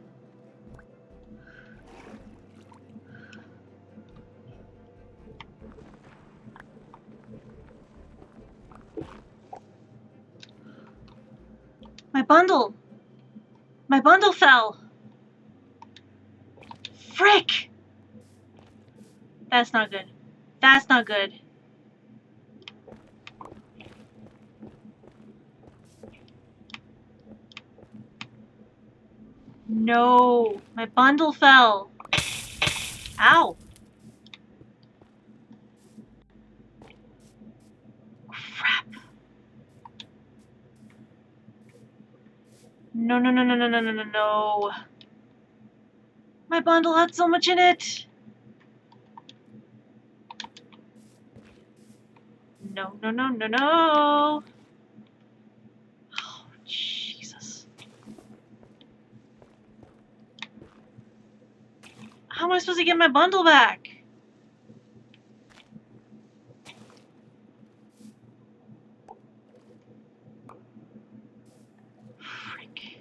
My bundle! My bundle fell! Frick! That's not good. That's not good. No! My bundle fell! Ow! Crap. No, no, no, no, no, no, no, no, no. My bundle had so much in it! No, no, no, no, no! Oh, Jesus. How am I supposed to get my bundle back? Frick.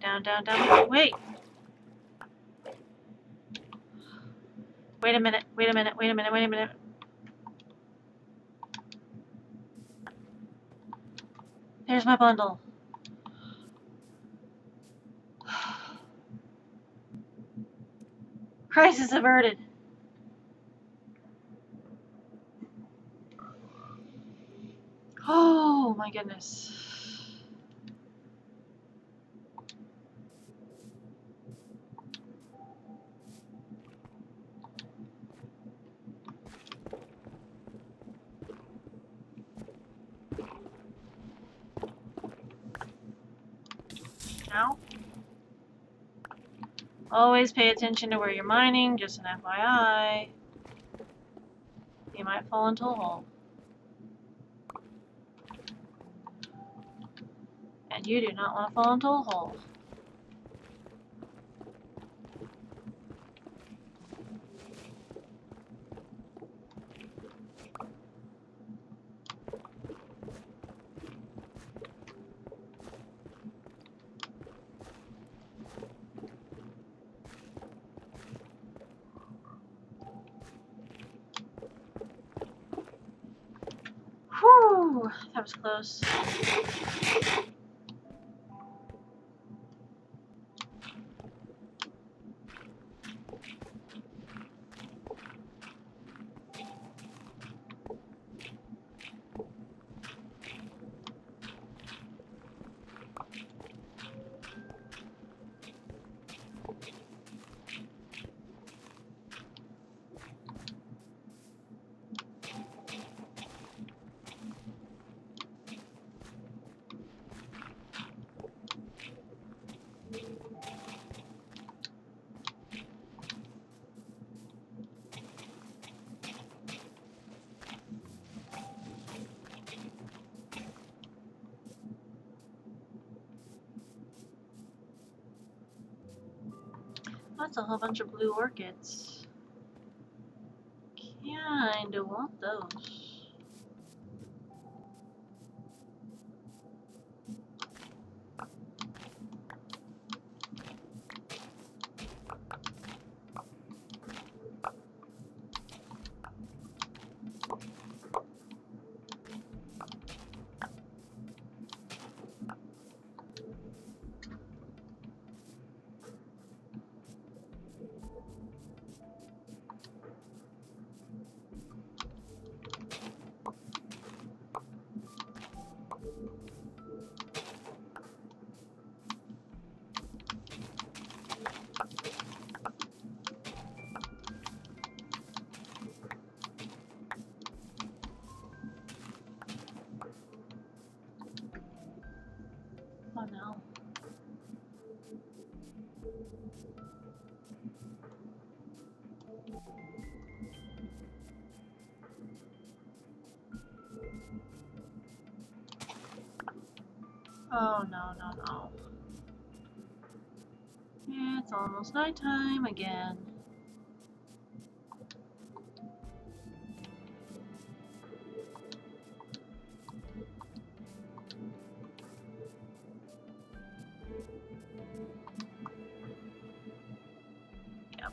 Down, down, down. Wait! Wait a minute, wait a minute, wait a minute, wait a minute. There's my bundle. Crisis averted. Oh my goodness. Now, always pay attention to where you're mining, just an FYI. You might fall into a hole. And you do not want to fall into a hole. Whew, that was close. That's a whole bunch of blue orchids. Kinda want those. Oh no. Oh no, no, no. It's almost nighttime again. Yep.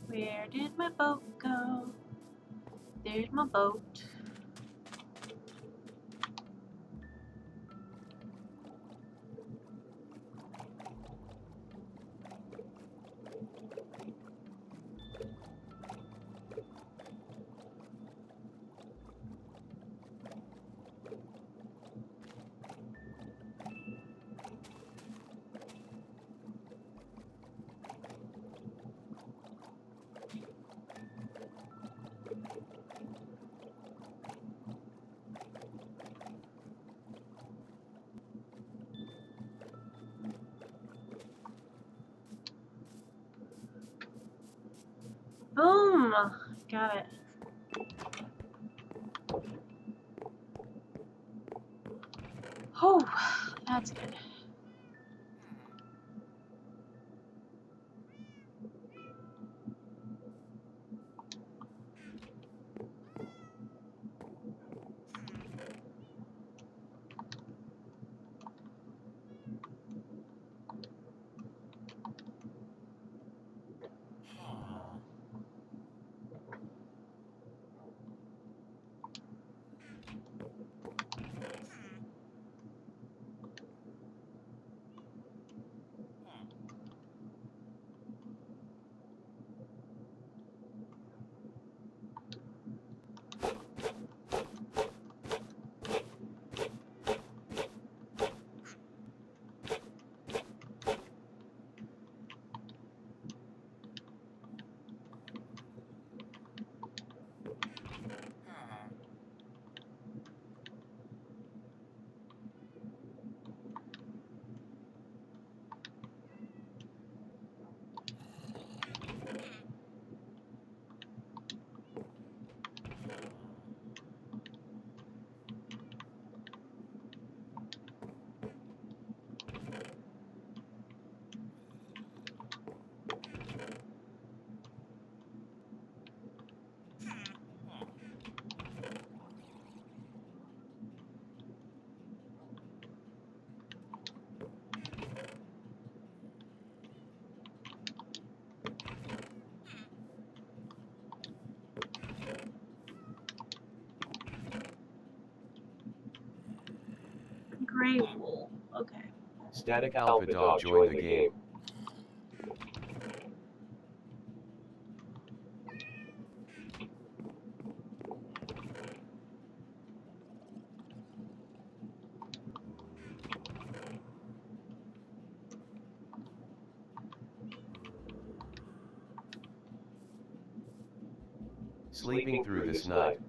Where did my boat go? There's my boat. Boom! Got it. Oh, that's good. Gray wool. Okay. Static Alpha Dog joined the game. Sleeping through this night.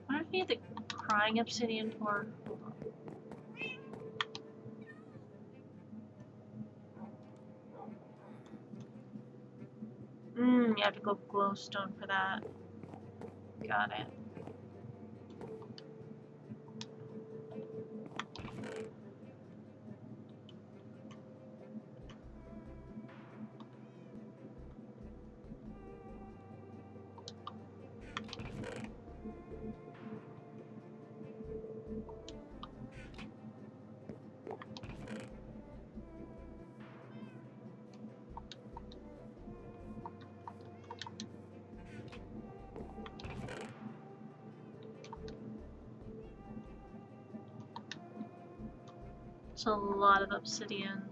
What if I need the crying obsidian for? You have to go glowstone for that. Got it. It's a lot of obsidian.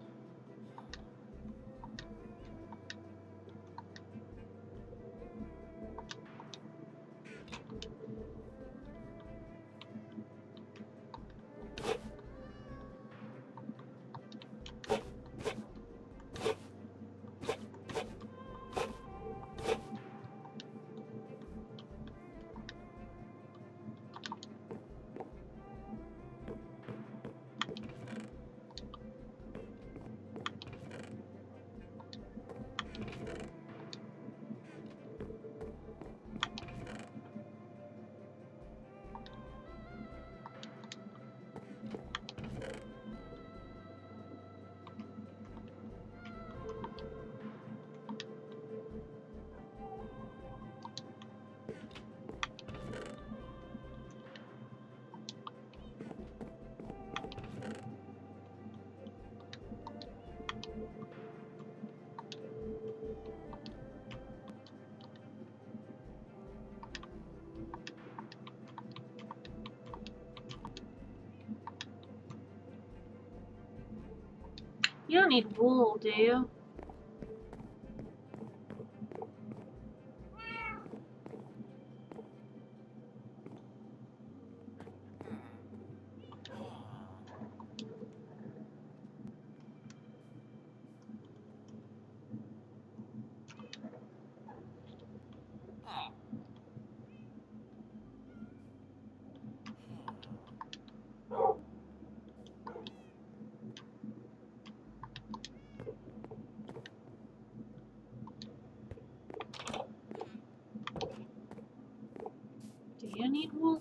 You don't need wool, do you? Do you need wool?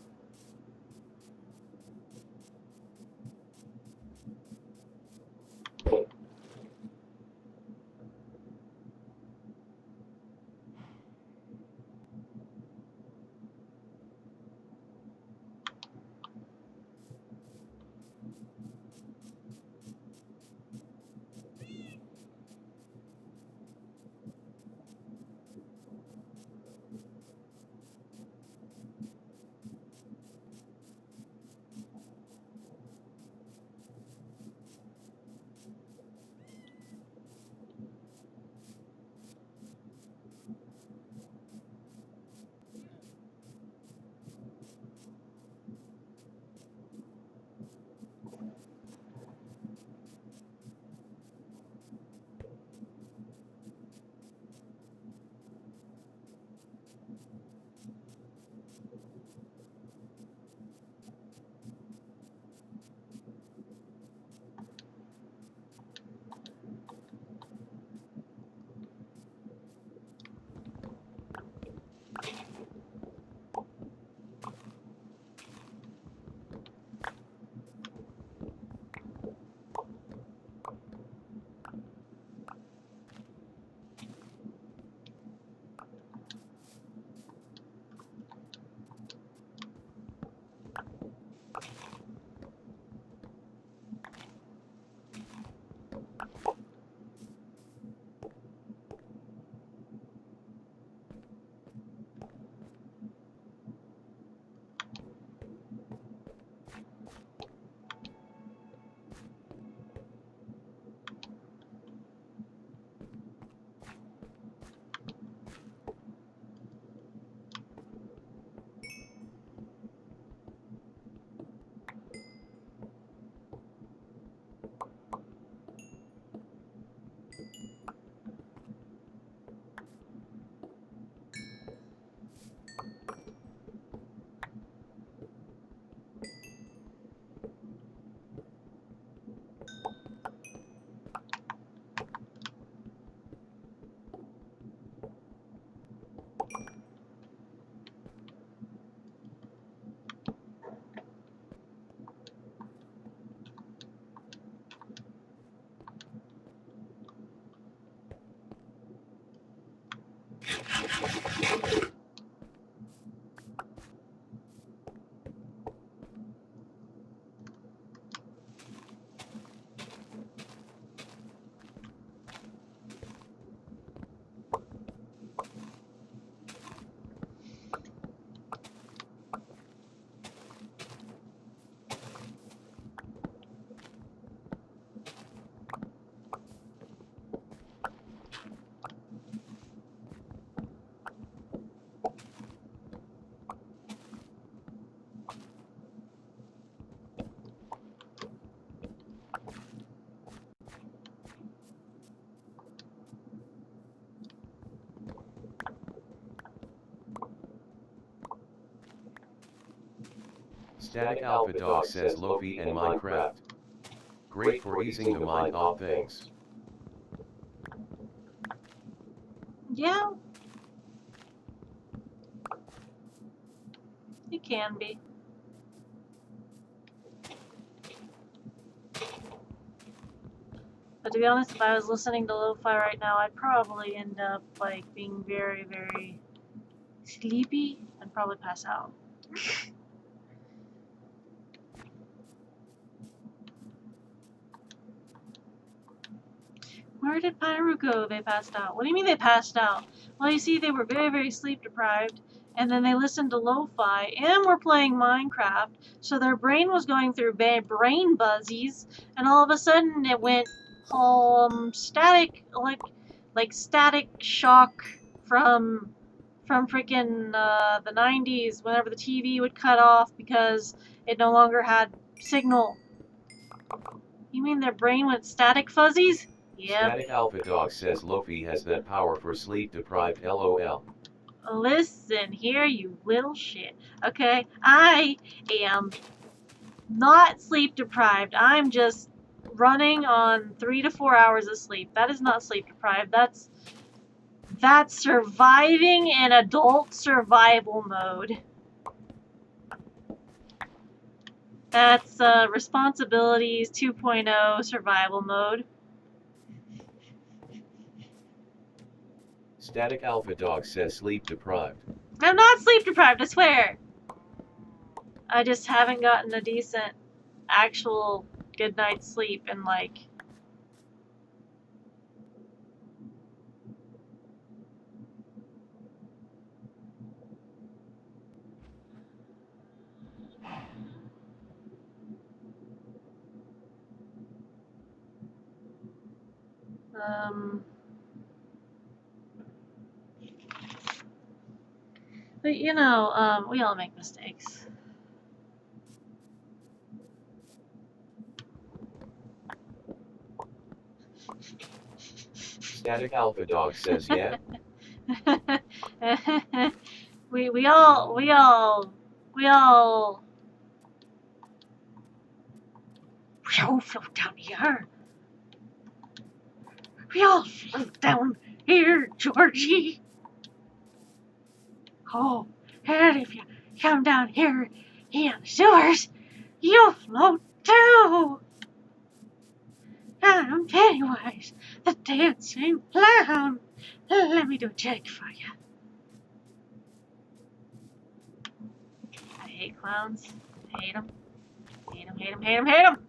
Static Alpha Dog says Lofi and Minecraft. Great for easing the mind off things. Yeah, it can be. But to be honest, if I was listening to lo-fi right now, I'd probably end up like being very, very sleepy and probably pass out. Where did Pyru go? They passed out. What do you mean they passed out? Well, you see, they were very, very sleep deprived, and then they listened to lo-fi and were playing Minecraft, so their brain was going through brain buzzies, and all of a sudden it went static, like static shock from freaking the 90s, whenever the TV would cut off because it no longer had signal. You mean their brain went static fuzzies? Yep. Static Alpha Dog says Lofi has that power for sleep deprived LOL. Listen here, you little shit. Okay, I am not sleep deprived. I'm just running on 3 to 4 hours of sleep. That is not sleep deprived. That's surviving in adult survival mode. That's responsibilities 2.0 survival mode. Static Alpha Dog says sleep deprived. I'm not sleep deprived, I swear. I just haven't gotten a decent, actual good night's sleep in like... But you know, we all make mistakes. Static Alpha Dog says yeah. we all float down here. We all float down here, Georgie. Oh, and if you come down here in the sewers, you'll float too. I'm Pennywise, the dancing clown. Let me do a jig for you. I hate clowns. I hate them. Hate them, hate them, hate them, hate them.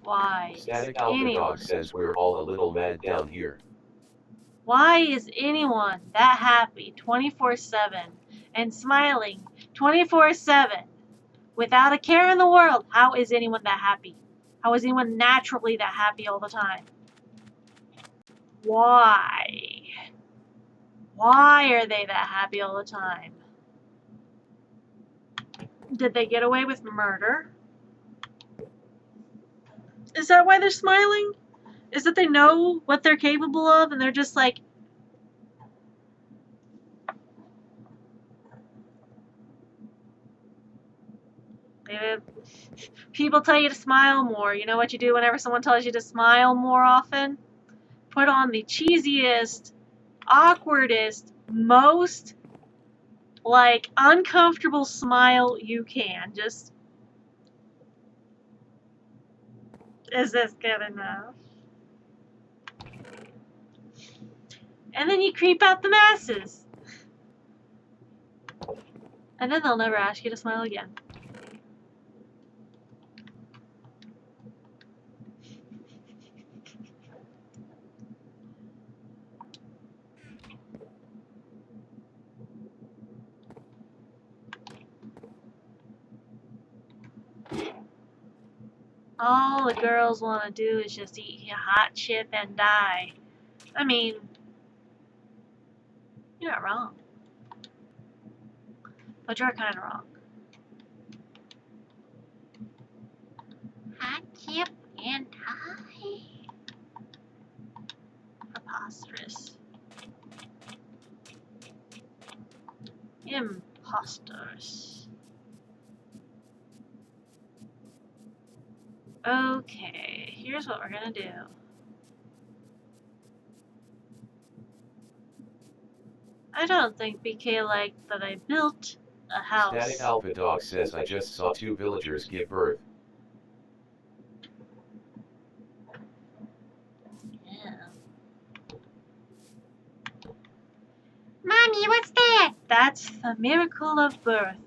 Why? Static Alpha Dog says we're all a little mad down here. Why is anyone that happy 24/7 and smiling 24/7 without a care in the world? How is anyone that happy? How is anyone naturally that happy all the time? Why? Why are they that happy all the time? Did they get away with murder? Is that why they're smiling? Is that they know what they're capable of and they're just like, people tell you to smile more. You know what you do whenever someone tells you to smile more often? Put on the cheesiest, awkwardest, most like uncomfortable smile you can. Just, is this good enough? And then you creep out the masses. And then they'll never ask you to smile again. All the girls want to do is just eat a hot chip and die. I mean, you're not wrong. But you're kind of wrong. Hot chip and high. Preposterous. Imposters. Okay, here's what we're gonna do. I don't think BK liked that I built a house. Static Alpha Dog says I just saw 2 villagers give birth. Yeah. Mommy, what's that? That's the miracle of birth.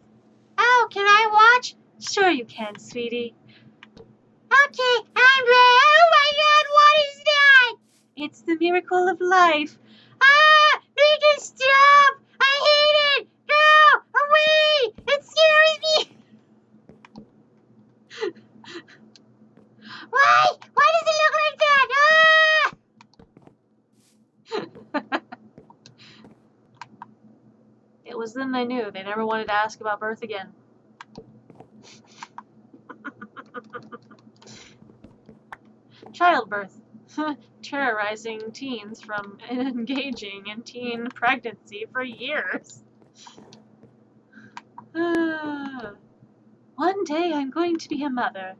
Oh, can I watch? Sure you can, sweetie. Okay, I'm ready. Oh my God, what is that? It's the miracle of life. Ah, make it stop! I hate it. Go away! It scares me. Why? Why does it look like that? Ah! It was then they knew they never wanted to ask about birth again. Childbirth. Terrorizing teens from engaging in teen pregnancy for years. One day I'm going to be a mother.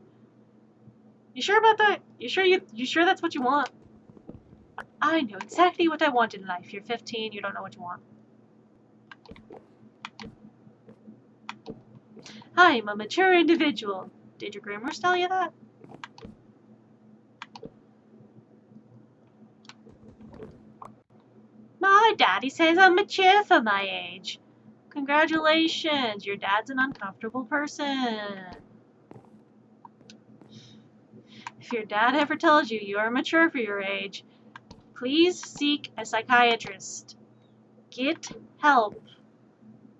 You sure about that? You sure that's what you want? I know exactly what I want in life. You're 15, you don't know what you want. I'm a mature individual. Did your groomers tell you that? My daddy says I'm mature for my age. Congratulations, your dad's an uncomfortable person. If your dad ever tells you you are mature for your age, please seek a psychiatrist. Get help.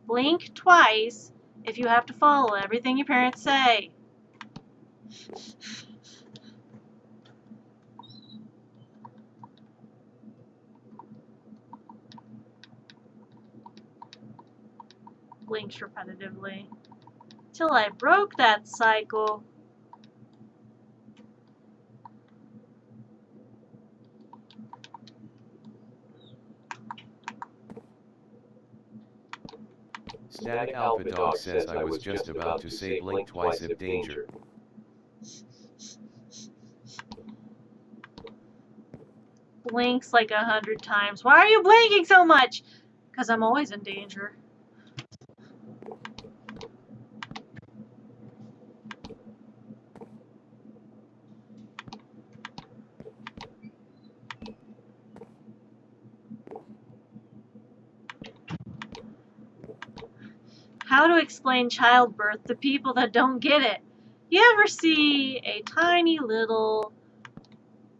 Blink twice if you have to follow everything your parents say. Blinks repetitively. Till I broke that cycle. Static Alpha Dog says I was just about to say blink twice if danger. Blinks like 100 times. Why are you blinking so much? Because I'm always in danger. How to explain childbirth to people that don't get it. You ever see a tiny little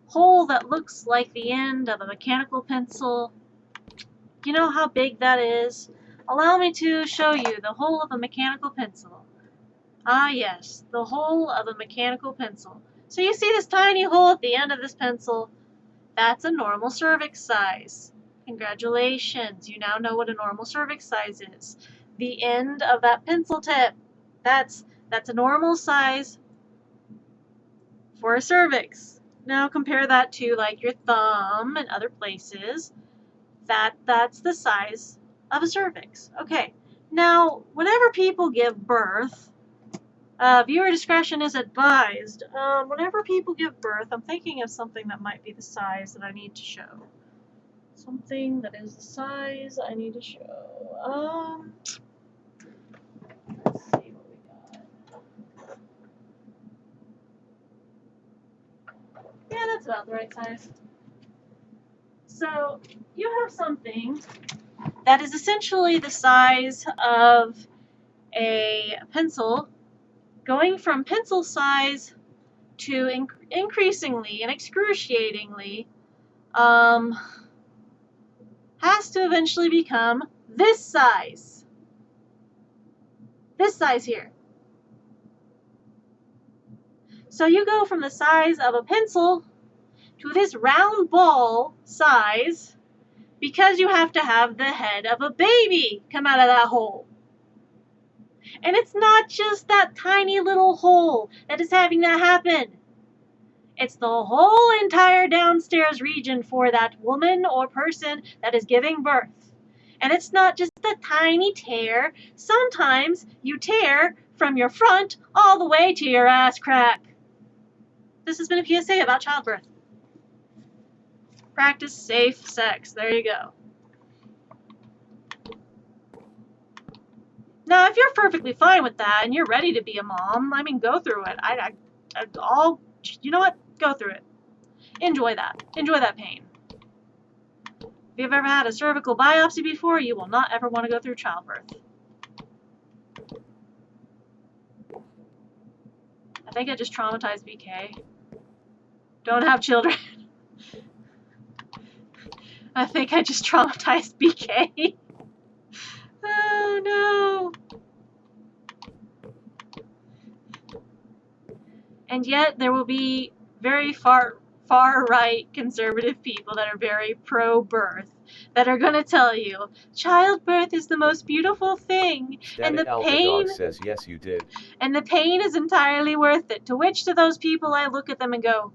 hole that looks like the end of a mechanical pencil? You know how big that is? Allow me to show you the hole of a mechanical pencil. Ah yes, the hole of a mechanical pencil. So you see this tiny hole at the end of this pencil? That's a normal cervix size. Congratulations, you now know what a normal cervix size is. The end of that pencil tip. That's a normal size for a cervix. Now compare that to like your thumb and other places. That's the size of a cervix. Okay. Now, whenever people give birth, viewer discretion is advised. Whenever people give birth, I'm thinking of something that might be the size that I need to show. Something that is the size I need to show. Let's see what we got. Yeah, that's about the right size. So, you have something that is essentially the size of a pencil, going from pencil size to increasingly and excruciatingly, has to eventually become this size. This size here. So you go from the size of a pencil to this round ball size because you have to have the head of a baby come out of that hole. And it's not just that tiny little hole that is having that happen. It's the whole entire downstairs region for that woman or person that is giving birth. And it's not just a tiny tear. Sometimes you tear from your front all the way to your ass crack. This has been a PSA about childbirth. Practice safe sex. There you go. Now, if you're perfectly fine with that and you're ready to be a mom, I mean, go through it. You know what? Go through it. Enjoy that. Enjoy that pain. If you've ever had a cervical biopsy before, you will not ever want to go through childbirth. I think I just traumatized BK. Don't have children. I think I just traumatized BK. Oh no. And yet there will be very far right conservative people that are very pro-birth that are going to tell you childbirth is the most beautiful thing and the pain says yes you did. And the pain is entirely worth it. To which to those people I look at them and go,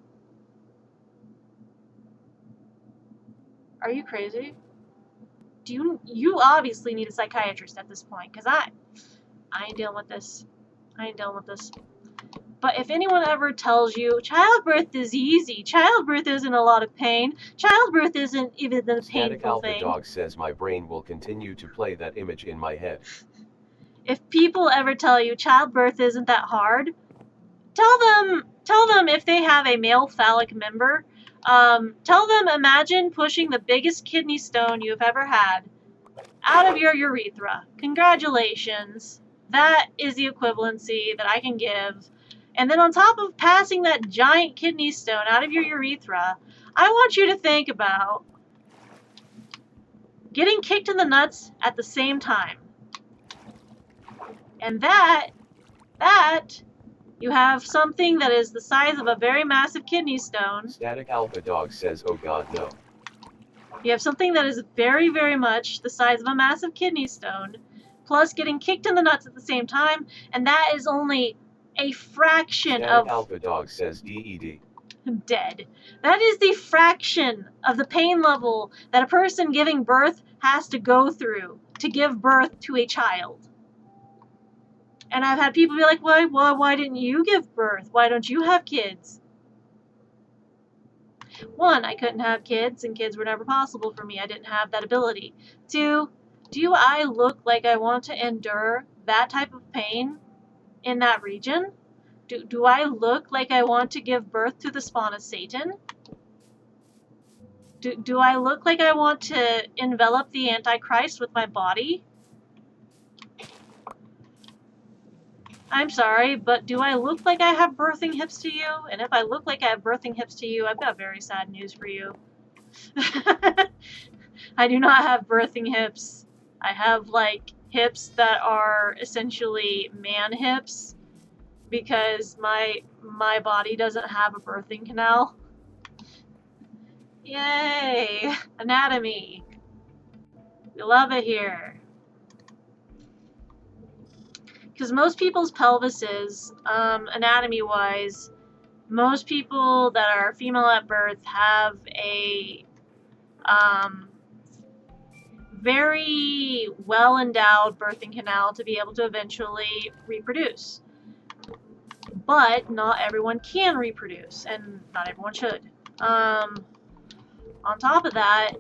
are you crazy? You obviously need a psychiatrist at this point, because I ain't dealing with this. I ain't dealing with this. But if anyone ever tells you childbirth is easy, childbirth isn't a lot of pain, childbirth isn't even the painful Alpha thing. Dog says my brain will continue to play that image in my head. If people ever tell you childbirth isn't that hard, tell them if they have a male phallic member, tell them imagine pushing the biggest kidney stone you've ever had out of your urethra. Congratulations. That is the equivalency that I can give. And then on top of passing that giant kidney stone out of your urethra, I want you to think about getting kicked in the nuts at the same time. And that you have something that is the size of a very massive kidney stone. Static Alpha Dog says, oh god, no. You have something that is very, very much the size of a massive kidney stone, plus getting kicked in the nuts at the same time, and that is only a fraction Static of... Alpha Dog says DED. Dead. That is the fraction of the pain level that a person giving birth has to go through to give birth to a child. And I've had people be like, why didn't you give birth? Why don't you have kids? One, I couldn't have kids, and kids were never possible for me. I didn't have that ability. Two, do I look like I want to endure that type of pain in that region? Do I look like I want to give birth to the spawn of Satan? Do I look like I want to envelop the Antichrist with my body? I'm sorry, but do I look like I have birthing hips to you? And if I look like I have birthing hips to you, I've got very sad news for you. I do not have birthing hips. I have, like, hips that are essentially man hips because my body doesn't have a birthing canal. Yay! Anatomy. We love it here. Because most people's pelvises, anatomy-wise, most people that are female at birth have a very well-endowed birthing canal to be able to eventually reproduce. But not everyone can reproduce, and not everyone should. On top of that,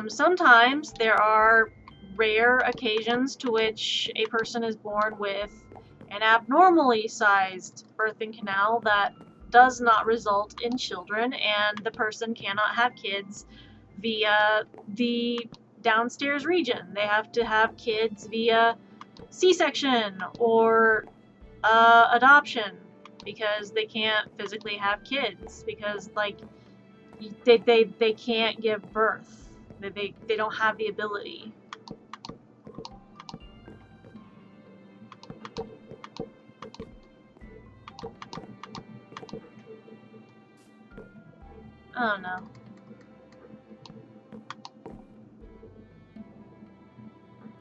sometimes there are rare occasions to which a person is born with an abnormally sized birthing canal that does not result in children, and the person cannot have kids via the downstairs region. They have to have kids via C-section or adoption because they can't physically have kids because like they can't give birth. They don't have the ability. Oh no.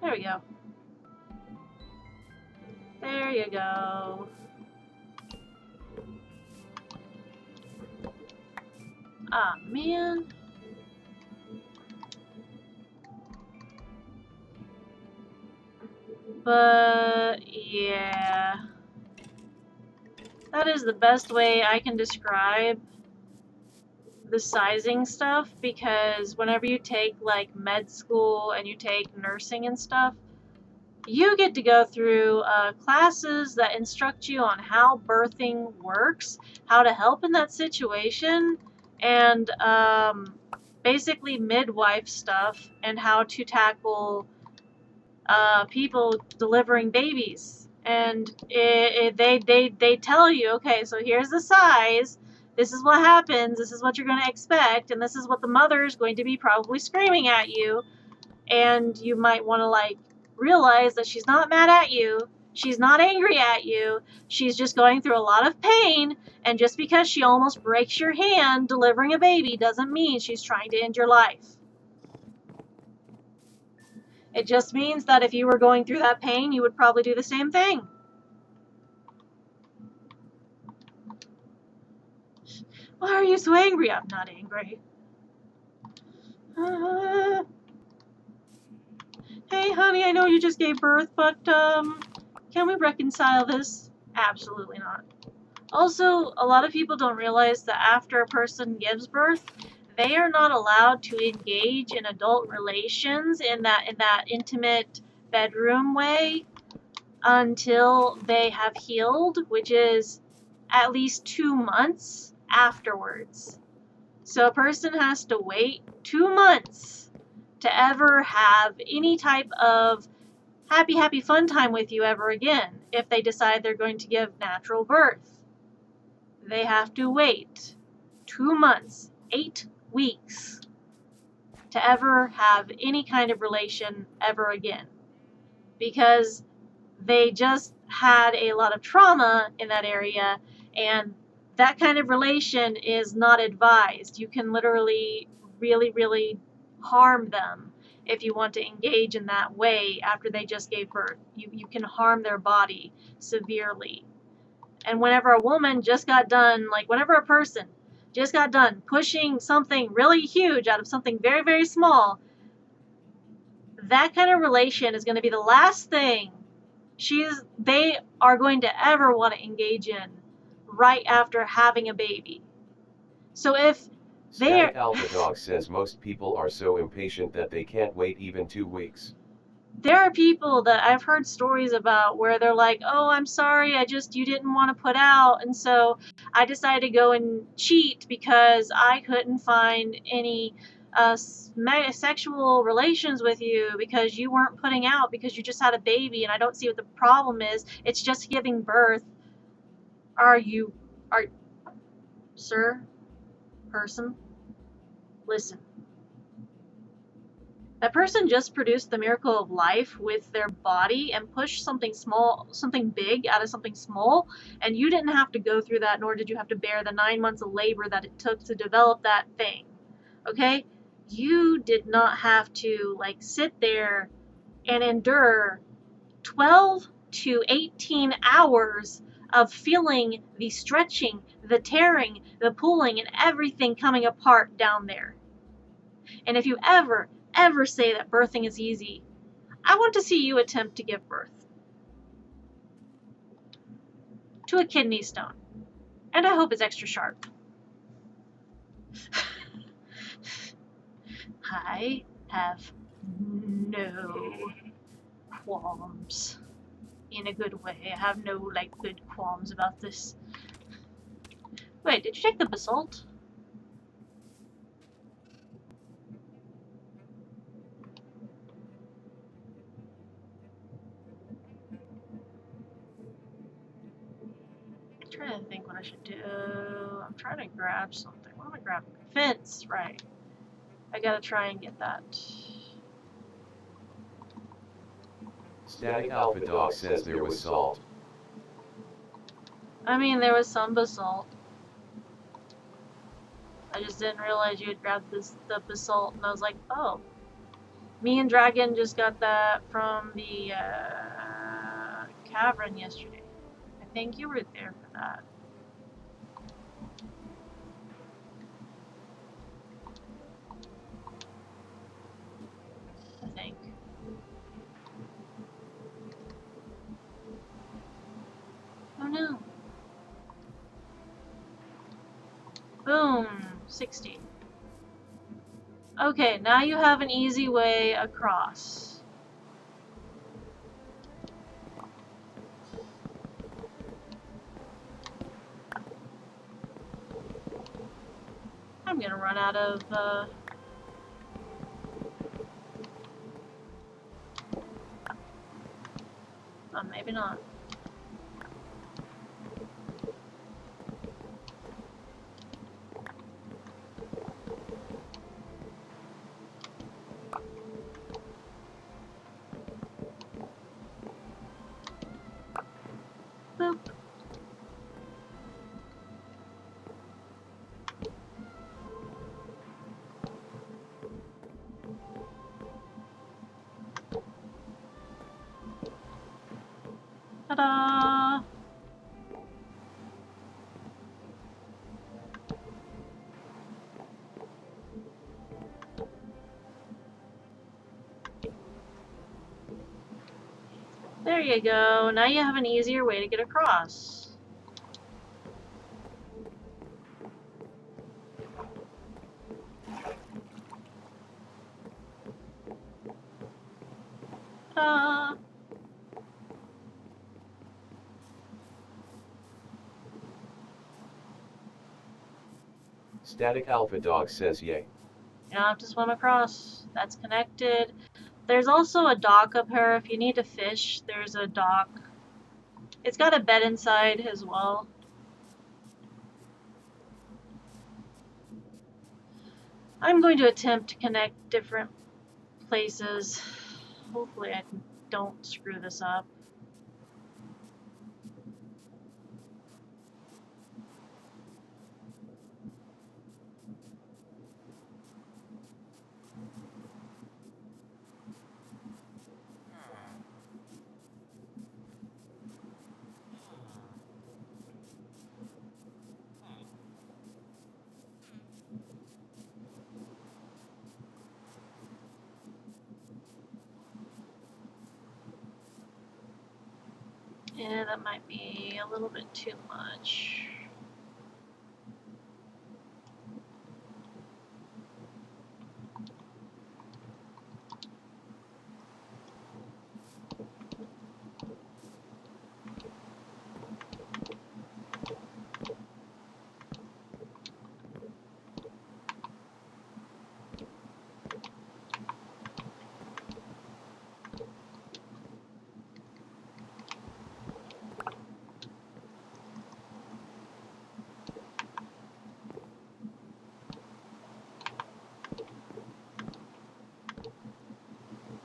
There we go. There you go. Ah, man. But, yeah. That is the best way I can describe the sizing stuff, because whenever you take, like, med school and you take nursing and stuff, you get to go through classes that instruct you on how birthing works, how to help in that situation, and basically midwife stuff, and how to tackle people delivering babies. And they tell you, okay, so here's the size, this is what happens, this is what you're going to expect, and this is what the mother is going to be probably screaming at you. And you might want to like realize that she's not mad at you, she's not angry at you, she's just going through a lot of pain, and just because she almost breaks your hand delivering a baby doesn't mean she's trying to end your life. It just means that if you were going through that pain, you would probably do the same thing. Why are you so angry? I'm not angry. Hey, honey, I know you just gave birth, but can we reconcile this? Absolutely not. Also, a lot of people don't realize that after a person gives birth, they are not allowed to engage in adult relations in that intimate bedroom way until they have healed, which is at least 2 months afterwards. So a person has to wait 2 months to ever have any type of happy fun time with you ever again if they decide they're going to give natural birth. They have to wait 2 months, 8 weeks, to ever have any kind of relation ever again, because they just had a lot of trauma in that area, and that kind of relation is not advised. You can literally really harm them if you want to engage in that way after they just gave birth. You can harm their body severely. And whenever a woman just got done, like whenever a person just got done pushing something really huge out of something very small, that kind of relation is going to be the last thing they are going to ever want to engage in right after having a baby. So if Static Alpha Dog says most people are so impatient that they can't wait even 2 weeks. There are people that I've heard stories about where they're like, oh, I'm sorry, you didn't want to put out, and so I decided to go and cheat because I couldn't find any sexual relations with you because you weren't putting out because you just had a baby, and I don't see what the problem is. It's just giving birth. Sir, person, listen. That person just produced the miracle of life with their body and pushed something big out of something small, and you didn't have to go through that, nor did you have to bear the 9 months of labor that it took to develop that thing. Okay? You did not have to like sit there and endure 12 to 18 hours of feeling the stretching, the tearing, the pulling, and everything coming apart down there. And if you ever say that birthing is easy, I want to see you attempt to give birth to a kidney stone. And I hope it's extra sharp. I have no qualms. In a good way. I have no, like, good qualms about this. Wait, did you take the basalt? trying to think what I should do. I'm trying to grab something. What am I grabbing? Fence, right. I gotta try and get that. Static Alpha Dog says there was salt. I mean, there was some basalt. I just didn't realize you had grabbed the basalt, and I was like, oh. Me and Dragon just got that from the cavern yesterday. I think you were there for that. I think. Oh no. Boom. 60. Okay, now you have an easy way across. I'm gonna run out of, oh, maybe not. Boop. Ta-da! There you go. Now you have an easier way to get across. Ta-da! Static Alpha Dog says yay. You don't have to swim across. That's connected. There's also a dock up here. If you need to fish, there's a dock. It's got a bed inside as well. I'm going to attempt to connect different places. Hopefully I don't screw this up. Yeah, that might be a little bit too much.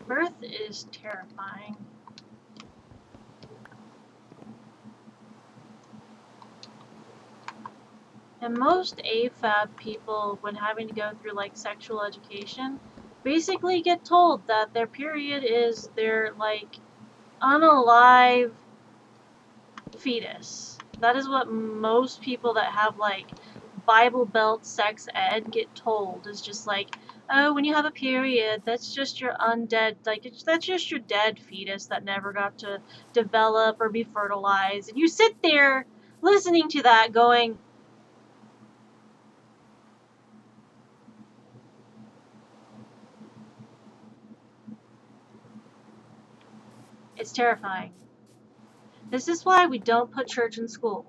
Birth is terrifying. And most AFAB people, when having to go through like sexual education, basically get told that their period is their like unalive fetus. That is what most people that have like Bible Belt sex ed get told, is just like, oh, when you have a period, that's just your undead, like that's just your dead fetus that never got to develop or be fertilized. And you sit there listening to that going, it's terrifying. This is why we don't put church in school.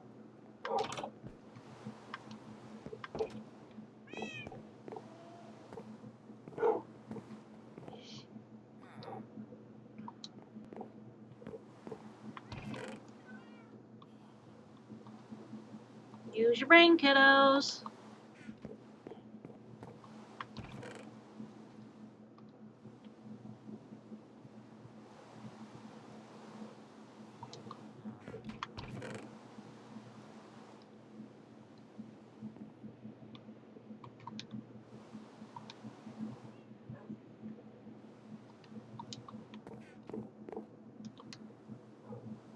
Use your brain, kiddos.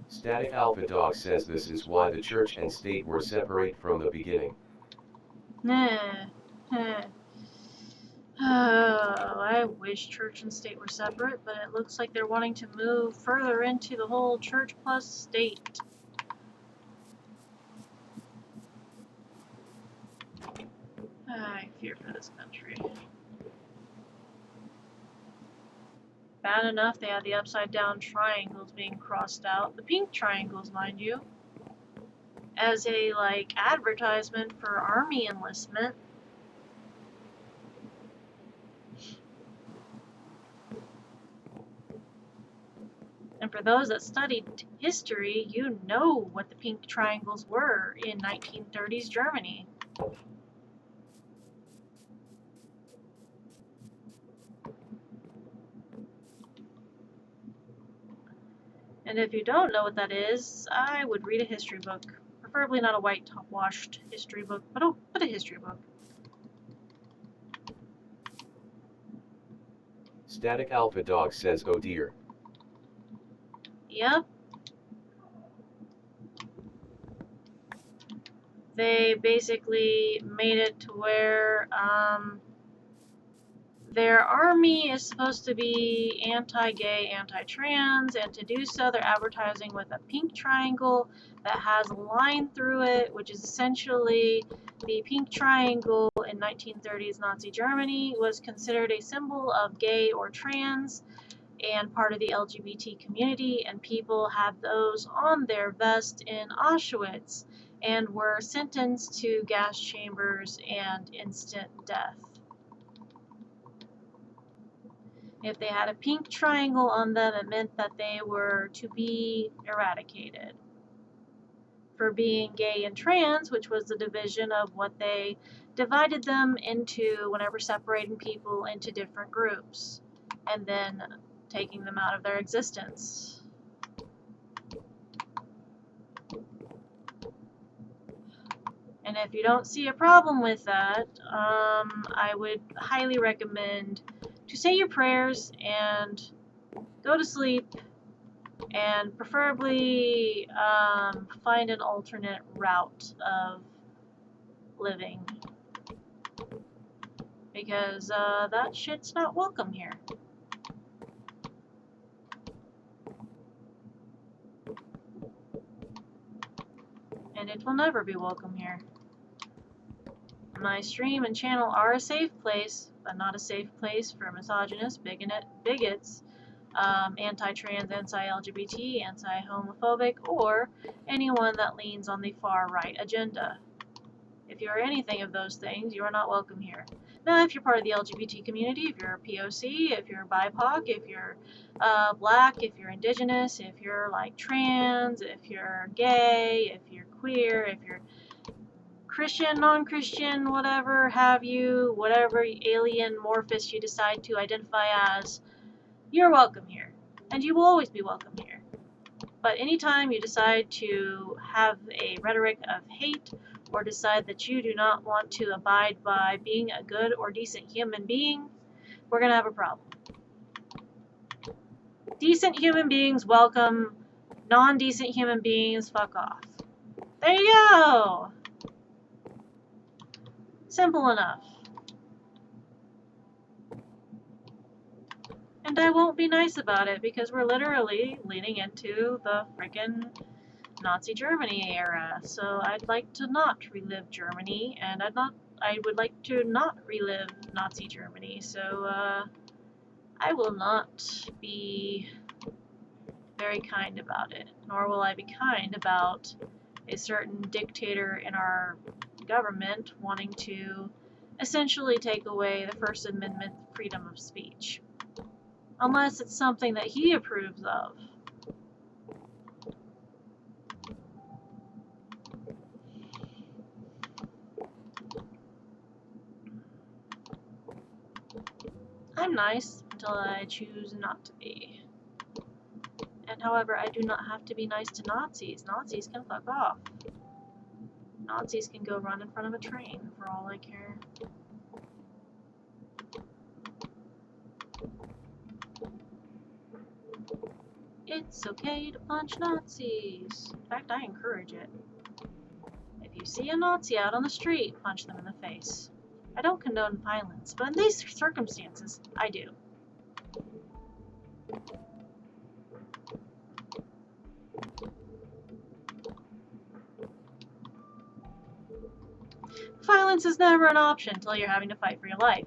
Static Alpha Dog says this is why the church and state were separate from the beginning. Nah. Oh, I wish church and state were separate, but it looks like they're wanting to move further into the whole church plus state. I fear for this country. Bad enough they had the upside down triangles being crossed out. The pink triangles, mind you. As a, like, advertisement for army enlistment. And for those that studied history, you know what the pink triangles were in 1930s Germany. And if you don't know what that is, I would read a history book. Preferably not a whitewashed history book, but a history book. Static Alpha Dog says, oh dear. Yep. They basically made it to where their army is supposed to be anti-gay, anti-trans, and to do so they're advertising with a pink triangle that has a line through it, which is essentially the pink triangle in 1930s Nazi Germany was considered a symbol of gay or trans and part of the LGBT community, and people had those on their vest in Auschwitz and were sentenced to gas chambers and instant death. If they had a pink triangle on them, it meant that they were to be eradicated. For being gay and trans, which was the division of what they divided them into whenever separating people into different groups, and then taking them out of their existence. And if you don't see a problem with that, I would highly recommend to say your prayers and go to sleep, and preferably find an alternate route of living, because that shit's not welcome here. And it will never be welcome here. My stream and channel are a safe place, but not a safe place for misogynists, bigots, anti-trans, anti-LGBT, anti-homophobic, or anyone that leans on the far-right agenda. If you are anything of those things, you are not welcome here. Now, if you're part of the LGBT community, if you're a POC, if you're BIPOC, if you're black, if you're indigenous, if you're like trans, if you're gay, if you're queer, if you're Christian, non-Christian, whatever have you, whatever alien morphous you decide to identify as, you're welcome here. And you will always be welcome here. But anytime you decide to have a rhetoric of hate, or decide that you do not want to abide by being a good or decent human being, we're going to have a problem. Decent human beings welcome, non-decent human beings fuck off. There you go! Simple enough. And I won't be nice about it, because we're literally leading into the frickin' Nazi Germany era. So I'd like to not relive Germany, and I would like to not relive Nazi Germany. So I will not be very kind about it, nor will I be kind about a certain dictator in our government wanting to essentially take away the First Amendment freedom of speech. Unless it's something that he approves of. I'm nice until I choose not to be. And however, I do not have to be nice to Nazis. Nazis can fuck off. Nazis can go run in front of a train for all I care. It's okay to punch Nazis. In fact, I encourage it. If you see a Nazi out on the street, punch them in the face. I don't condone violence, but in these circumstances, I do. Violence is never an option until you're having to fight for your life.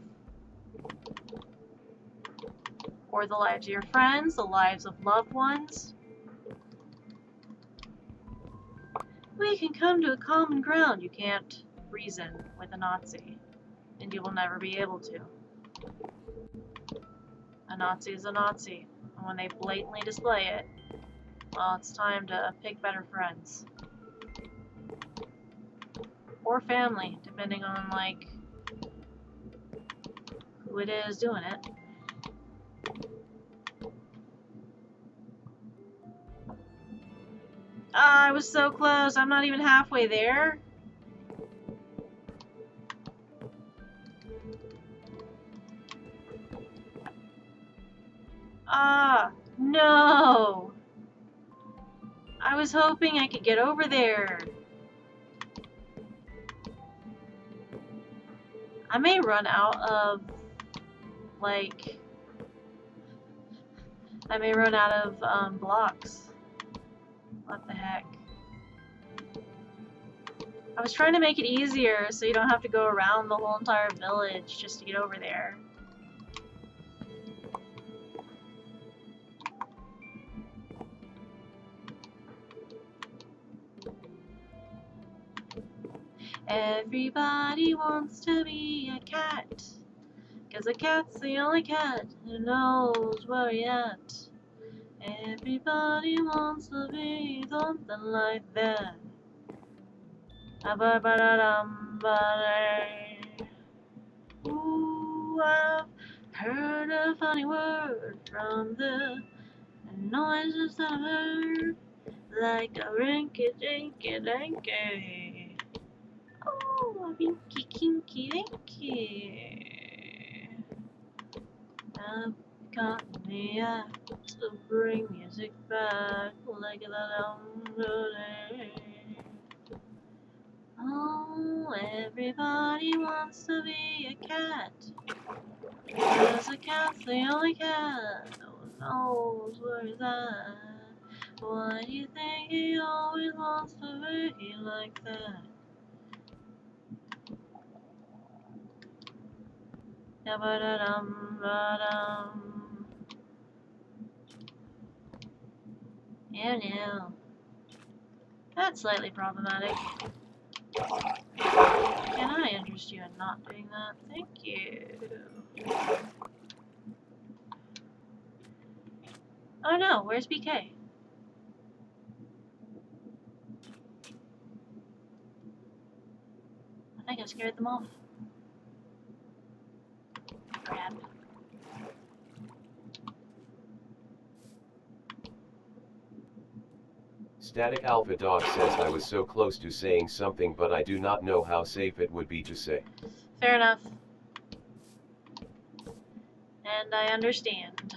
Or the lives of your friends, the lives of loved ones. We can come to a common ground. You can't reason with a Nazi, and you will never be able to. A Nazi is a Nazi, and when they blatantly display it, well, it's time to pick better friends. Or family, depending on, like, who it is doing it. Ah, I was so close. I'm not even halfway there. Ah, no. I was hoping I could get over there. I may run out of, like, blocks. What the heck? I was trying to make it easier so you don't have to go around the whole entire village just to get over there. Everybody wants to be a cat, 'cause a cat's the only cat who knows where you're at. Everybody wants to be something like that. Ooh, I've heard a funny word from the noises that I've heard, like a rinky-dinky-dinky. Oh, a rinky-kinky-dinky. I've got the act to bring music back, like that day. Oh, everybody wants to be a cat, 'cause a cat's the only cat who knows where he's at. Why do you think he always wants to be like that? Ba-da-dum. No. That's slightly problematic. Can I interest you in not doing that? Thank you. Oh no, where's BK? I think I scared them off. Crap. Static Alpha Dog says I was so close to saying something, but I do not know how safe it would be to say. Fair enough. And I understand.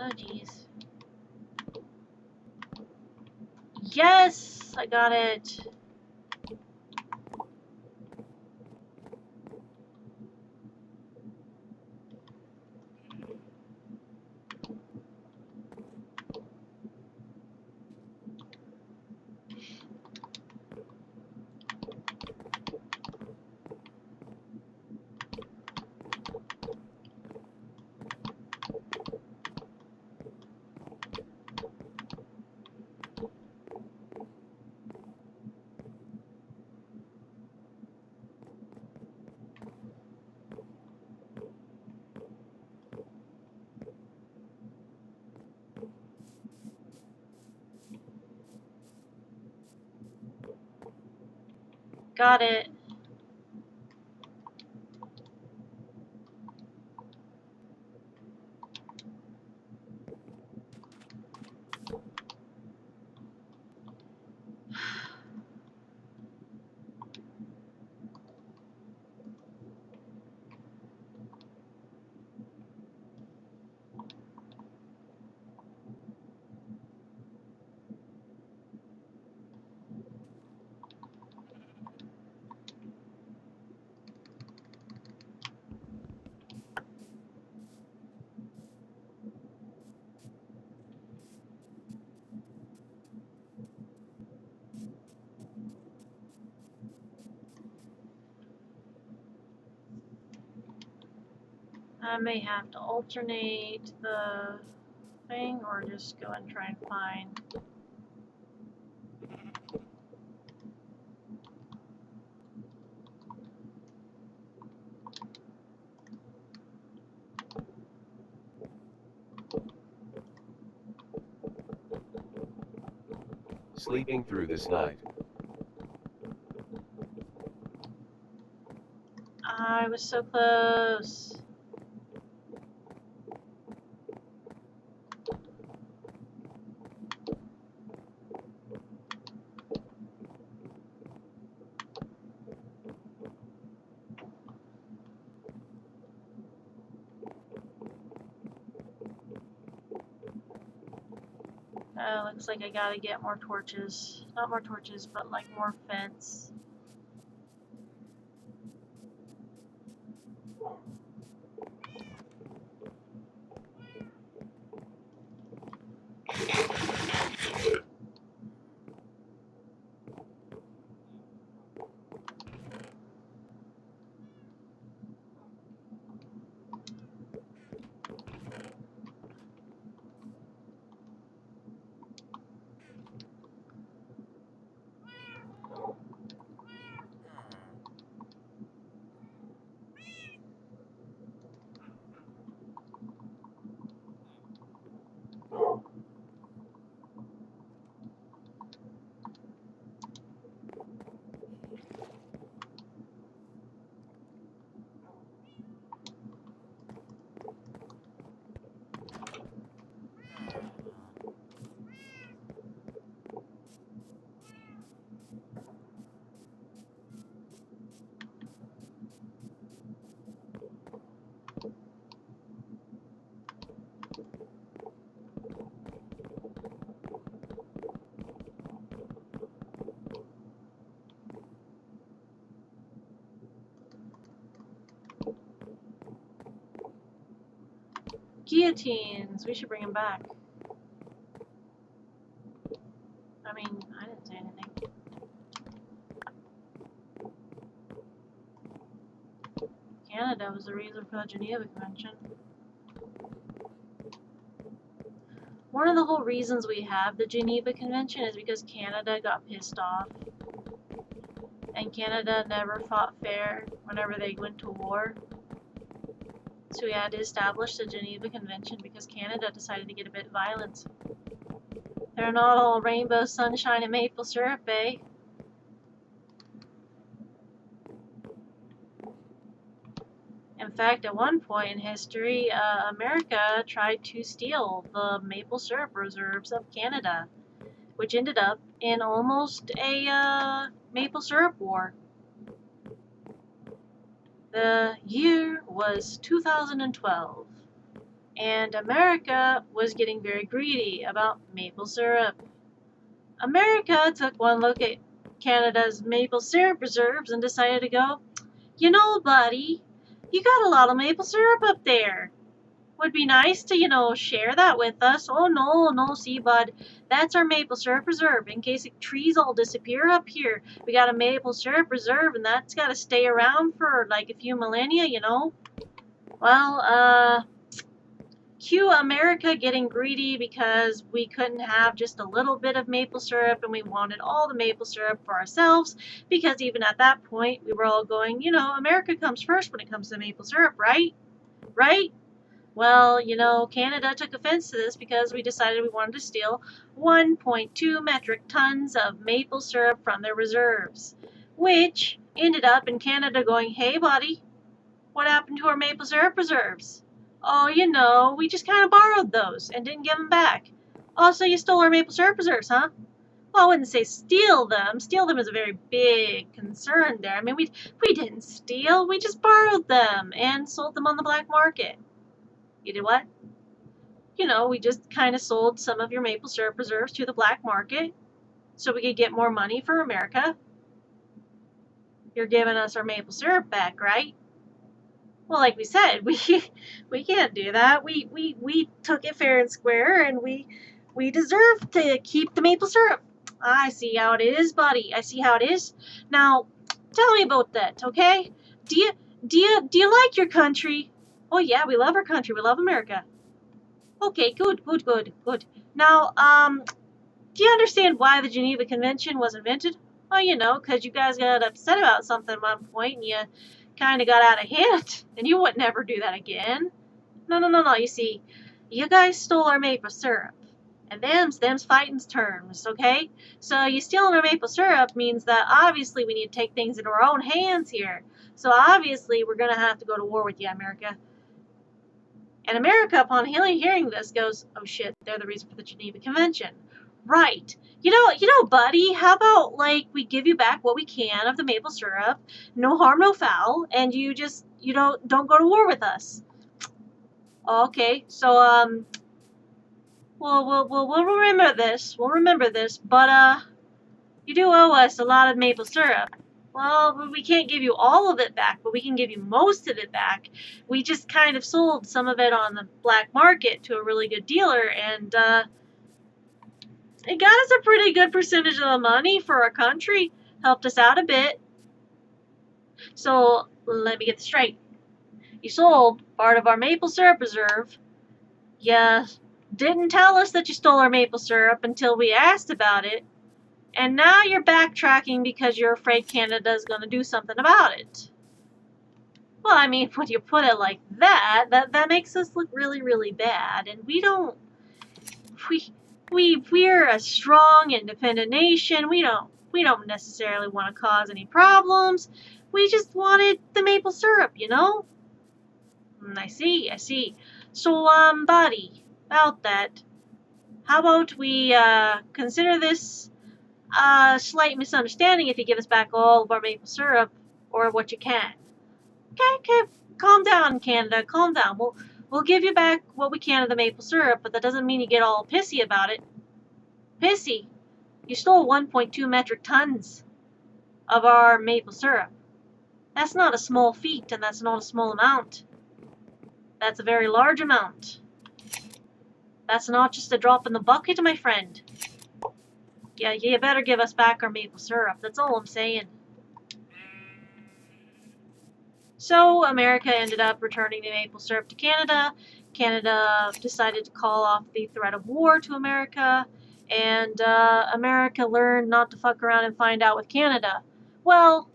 Oh jeez. Yes! I got it! Got it. I may have to alternate the thing or just go and try and find. Sleeping through this night. I was so close. Looks like I gotta get more torches. Not more torches, but like more fence. Guillotines. We should bring them back. I mean, I didn't say anything. Canada was the reason for the Geneva Convention. One of the whole reasons we have the Geneva Convention is because Canada got pissed off. And Canada never fought fair whenever they went to war. So we had to establish the Geneva Convention because Canada decided to get a bit violent. They're not all rainbow, sunshine, and maple syrup, eh? In fact, at one point in history, America tried to steal the maple syrup reserves of Canada, which ended up in almost a maple syrup war. The year was 2012, and America was getting very greedy about maple syrup. America took one look at Canada's maple syrup reserves and decided to go, you know, buddy, you got a lot of maple syrup up there. Would be nice to, share that with us. Oh, no, see, bud, that's our maple syrup reserve. In case the trees all disappear up here, we got a maple syrup reserve, and that's got to stay around for like a few millennia. Well, cue America getting greedy because we couldn't have just a little bit of maple syrup and we wanted all the maple syrup for ourselves, because even at that point we were all going, America comes first when it comes to maple syrup, right? Right? Well, Canada took offense to this because we decided we wanted to steal 1.2 metric tons of maple syrup from their reserves, which ended up in Canada going, hey buddy, what happened to our maple syrup reserves? Oh, you know, we just kind of borrowed those and didn't give them back. Oh, so you stole our maple syrup reserves, huh? Well, I wouldn't say steal them. Steal them is a very big concern there. I mean, we didn't steal. We just borrowed them and sold them on the black market. You did what? You know, we just kind of sold some of your maple syrup reserves to the black market so we could get more money for America. You're giving us our maple syrup back, right? Well, like we said, we can't do that. We took it fair and square, and we deserve to keep the maple syrup. I see how it is, buddy. I see how it is. Now, tell me about that, okay? Do you like your country? Oh yeah, we love our country. We love America. Okay, good. Now, do you understand why the Geneva Convention was invented? Well, you know, 'cause you guys got upset about something at one point, and you kind of got out of hand, and you would never do that again. No. You see, you guys stole our maple syrup, and them's fighting's terms, okay? So you stealing our maple syrup means that obviously we need to take things into our own hands here. So obviously we're gonna have to go to war with you, America. And America, upon hearing this, goes, oh shit, they're the reason for the Geneva Convention. Right. You know, buddy, how about, like, we give you back what we can of the maple syrup, no harm, no foul, and you just, don't go to war with us. Okay, so, we'll remember this. We'll remember this, but, you do owe us a lot of maple syrup. Well, we can't give you all of it back, but we can give you most of it back. We just kind of sold some of it on the black market to a really good dealer, and, it got us a pretty good percentage of the money for our country. Helped us out a bit. So, let me get this straight. You sold part of our maple syrup reserve. You didn't tell us that you stole our maple syrup until we asked about it. And now you're backtracking because you're afraid Canada's going to do something about it. Well, I mean, when you put it like that makes us look really, really bad. And we're a strong, independent nation. We don't necessarily want to cause any problems. We just wanted the maple syrup, you know? I see. So, buddy, about that, how about we, consider this a slight misunderstanding if you give us back all of our maple syrup, or what you can. Okay, calm down, Canada, calm down. We'll give you back what we can of the maple syrup, but that doesn't mean you get all pissy about it. Pissy? You stole 1.2 metric tons of our maple syrup. That's not a small feat, and that's not a small amount. That's a very large amount. That's not just a drop in the bucket, my friend. Yeah, you better give us back our maple syrup. That's all I'm saying. So, America ended up returning the maple syrup to Canada. Canada decided to call off the threat of war to America. And America learned not to fuck around and find out with Canada. Well,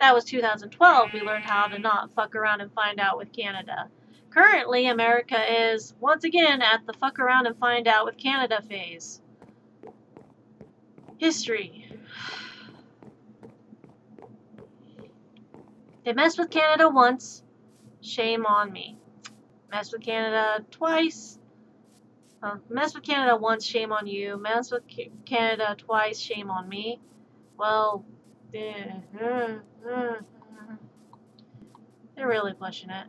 that was 2012. We learned how to not fuck around and find out with Canada. Currently, America is, once again, at the fuck around and find out with Canada phase. History. They messed with Canada once. Shame on me. Messed with Canada twice. Messed with Canada once. Shame on you. Messed with Canada twice. Shame on me. Well, they're really pushing it.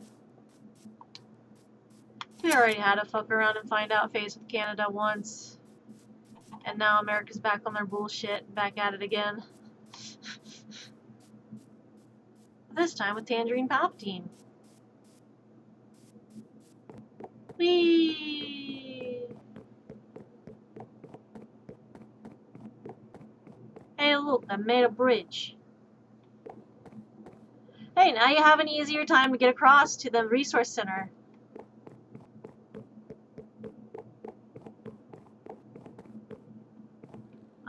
We already had a fuck around and find out phase with Canada once. And now America's back on their bullshit, back at it again. This time with Tangerine Palpatine. Whee! Hey, look, I made a bridge. Hey, now you have an easier time to get across to the resource center.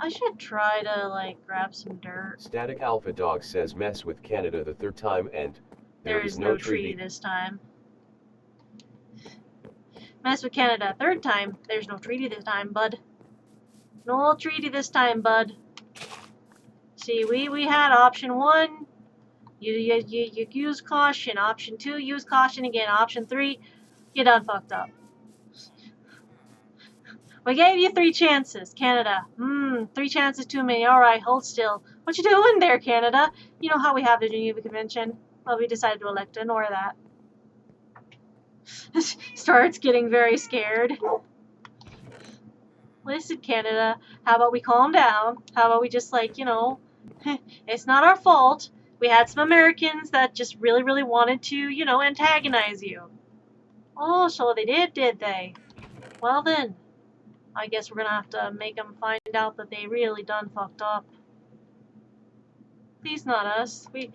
I should try to, like, grab some dirt. Static Alpha Dog says mess with Canada the third time and There is no treaty this time. Mess with Canada third time. There's no treaty this time, bud. No treaty this time, bud. See, we had option 1. You use caution. Option 2, use caution again. Option 3, you done fucked up. We gave you 3 chances, Canada. 3 chances too many. Alright, hold still. What you doing there, Canada? You know how we have the Geneva Convention? Well, we decided to elect to ignore that. Starts getting very scared. Listen, Canada, how about we calm down? How about we just, like, you know, it's not our fault. We had some Americans that just really, really wanted to, you know, antagonize you. Oh, so they did they? Well then, I guess we're gonna have to make them find out that they really done fucked up. Please, not us. We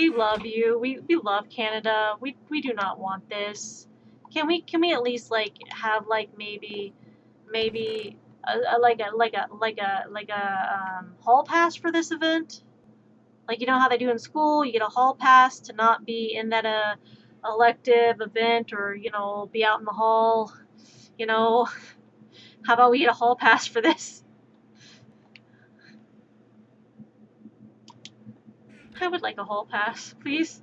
love you. We love Canada. We do not want this. Can we at least, like, have, like, maybe a hall pass for this event? Like, you know how they do in school, you get a hall pass to not be in that elective event, or, you know, be out in the hall, you know. How about we get a hall pass for this? I would like a hall pass, please.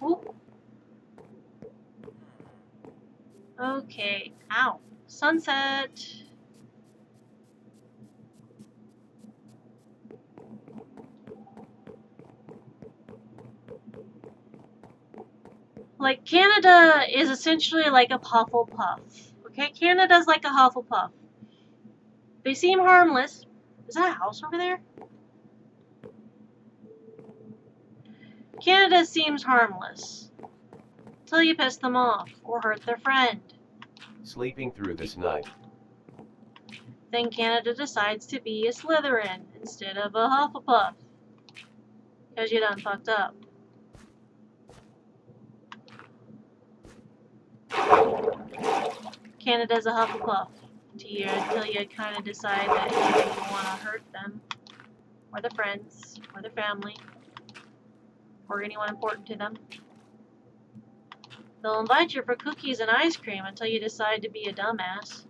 Ooh. Okay, ow. Sunset. Like, Canada is essentially like a Hufflepuff. Okay, Canada's like a Hufflepuff. They seem harmless. Is that a house over there? Canada seems harmless. Till you piss them off or hurt their friend. Sleeping through this night. Then Canada decides to be a Slytherin instead of a Hufflepuff. Because you done fucked up. Canada's a Hufflepuff until you kind of decide that you want to hurt them, or their friends, or their family, or anyone important to them. They'll invite you for cookies and ice cream until you decide to be a dumbass.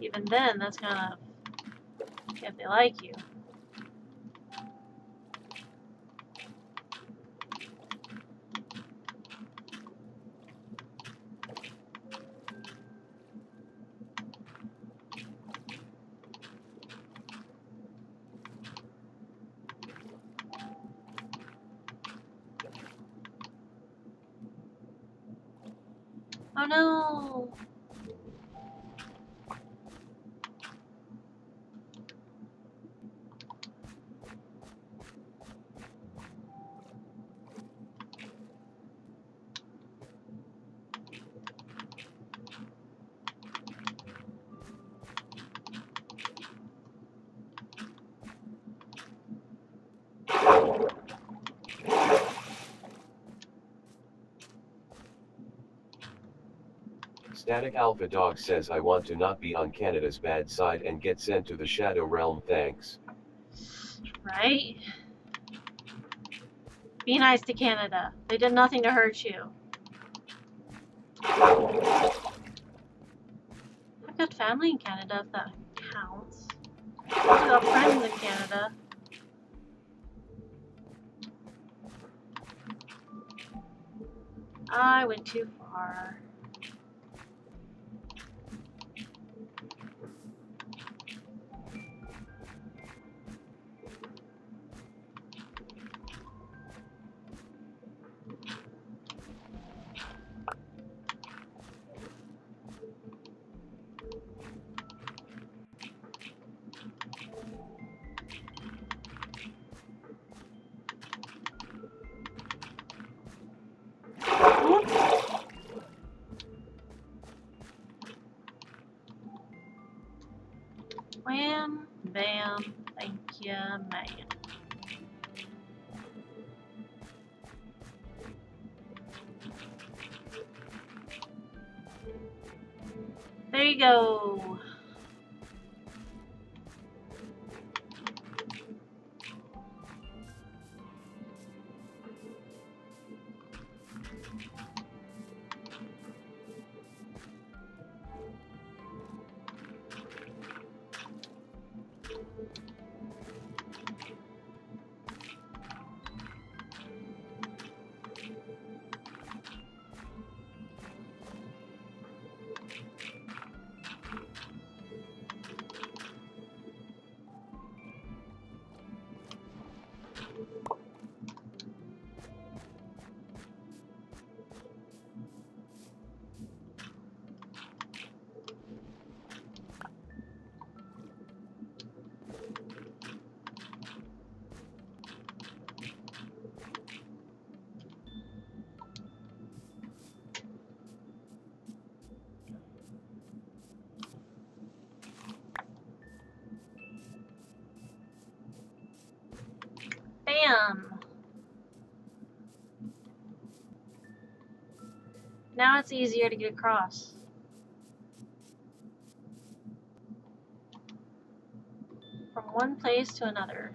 Even then, that's kind of if they like you. Oh no! Static Alpha Dog says I want to not be on Canada's bad side and get sent to the Shadow Realm, thanks. Right? Be nice to Canada. They did nothing to hurt you. I've got family in Canada, if that counts. I've got friends in Canada. I went too far. Wham, bam, thank you, man. There you go. Bam! Now it's easier to get across. From one place to another.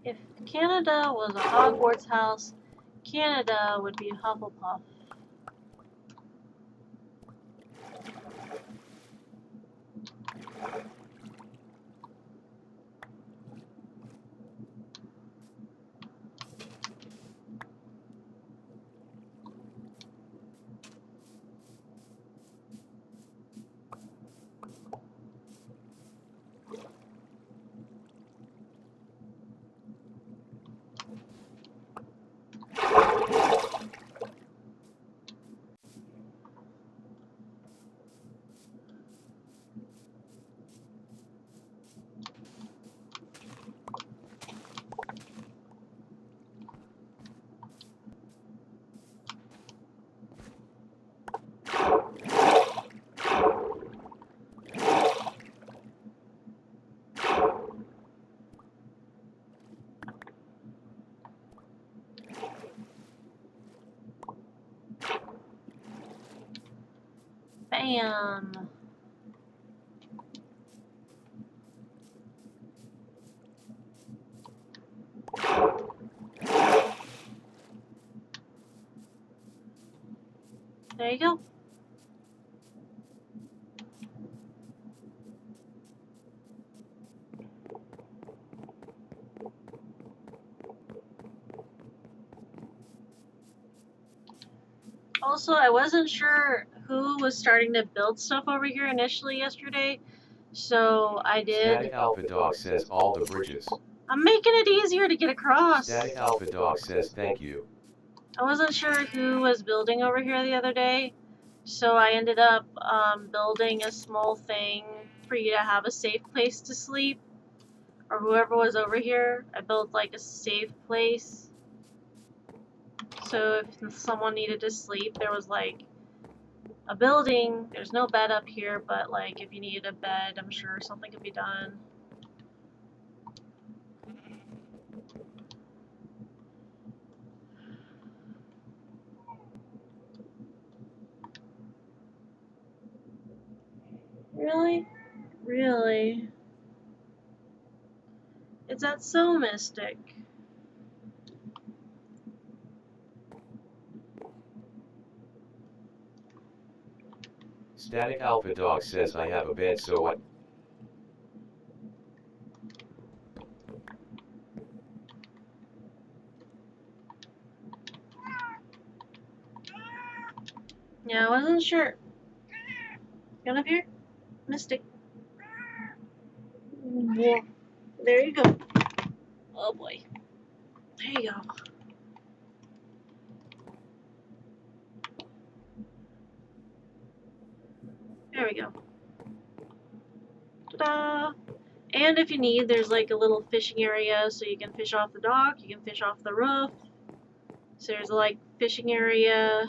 If Canada was a Hogwarts house, Canada would be Hufflepuff. Bam! There you go. Also, I wasn't sure who was starting to build stuff over here initially yesterday, so I did. Static Alpha Dog says all the bridges. I'm making it easier to get across. Static Alpha Dog says thank you. I wasn't sure who was building over here the other day, so I ended up building a small thing for you to have a safe place to sleep. Or whoever was over here, I built like a safe place. So if someone needed to sleep, there was like a building. There's no bed up here, but like if you needed a bed, I'm sure something could be done. Really? Really? Is that so mystic? Static Alpha Dog says I have a bed, so what? Yeah, I wasn't sure. Get up here? Mystic. Yeah. There you go. Oh boy. There you go. There we go. Ta-da! And if you need, there's like a little fishing area so you can fish off the dock, you can fish off the roof. So there's like fishing area.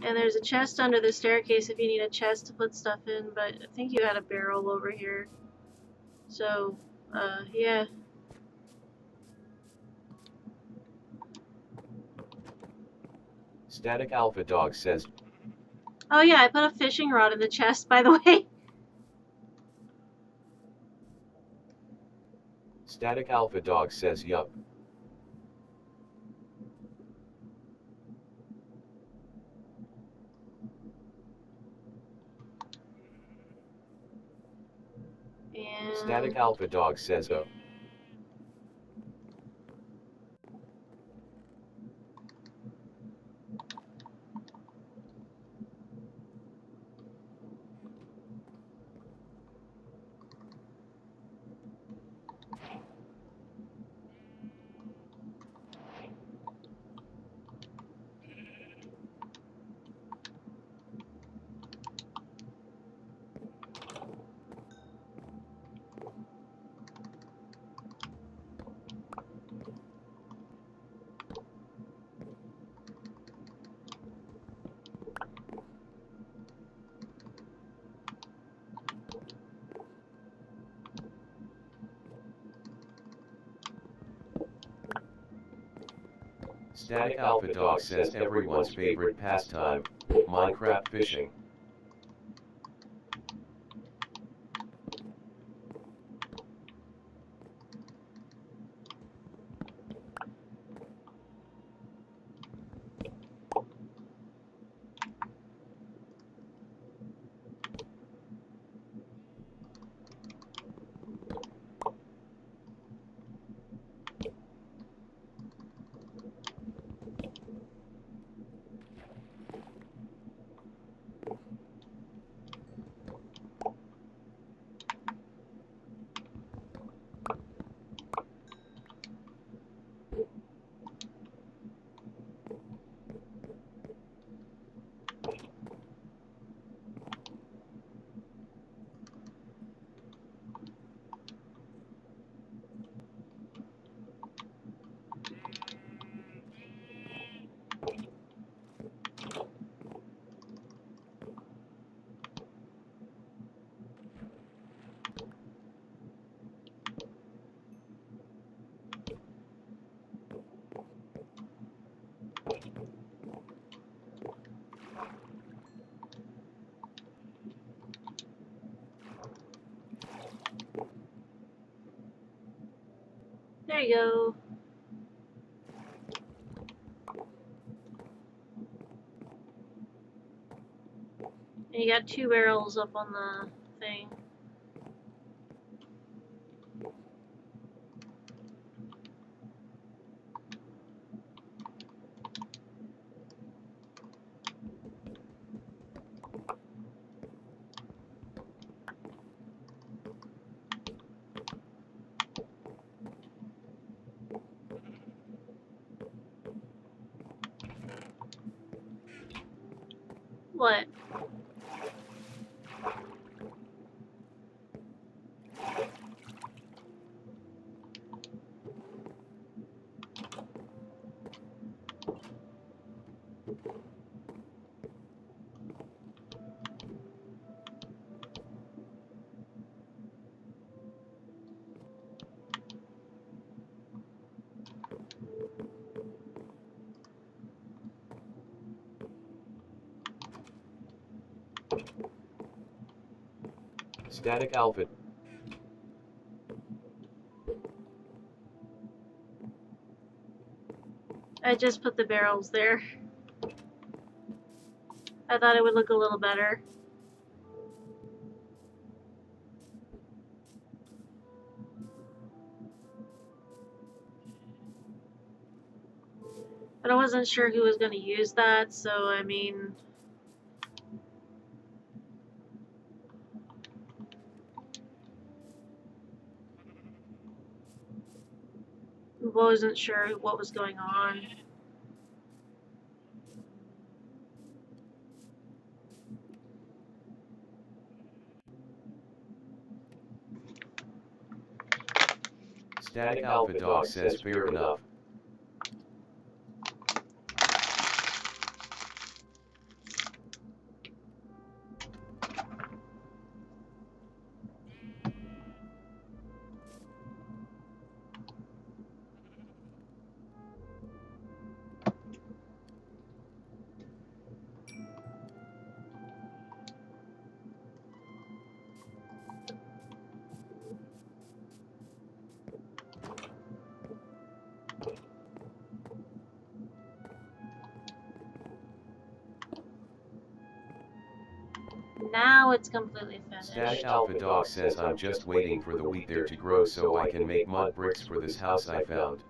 And there's a chest under the staircase if you need a chest to put stuff in, but I think you had a barrel over here. So, yeah. Static Alpha Dog says, Oh yeah, I put a fishing rod in the chest, by the way. Static Alpha Dog says yup. And Static Alpha Dog says oh. Static Alpha Dog says everyone's favorite pastime, Minecraft fishing. there you go. And you got 2 barrels up on the thing. What? Static Alpha. I just put the barrels there. I thought it would look a little better. But I wasn't sure who was going to use that, so I mean... wasn't sure what was going on. Static Alpha Dog says fair enough. now it's completely Static finished. Alpha Dog says I'm just waiting for the wheat there to grow so I can make mud bricks for this house I found.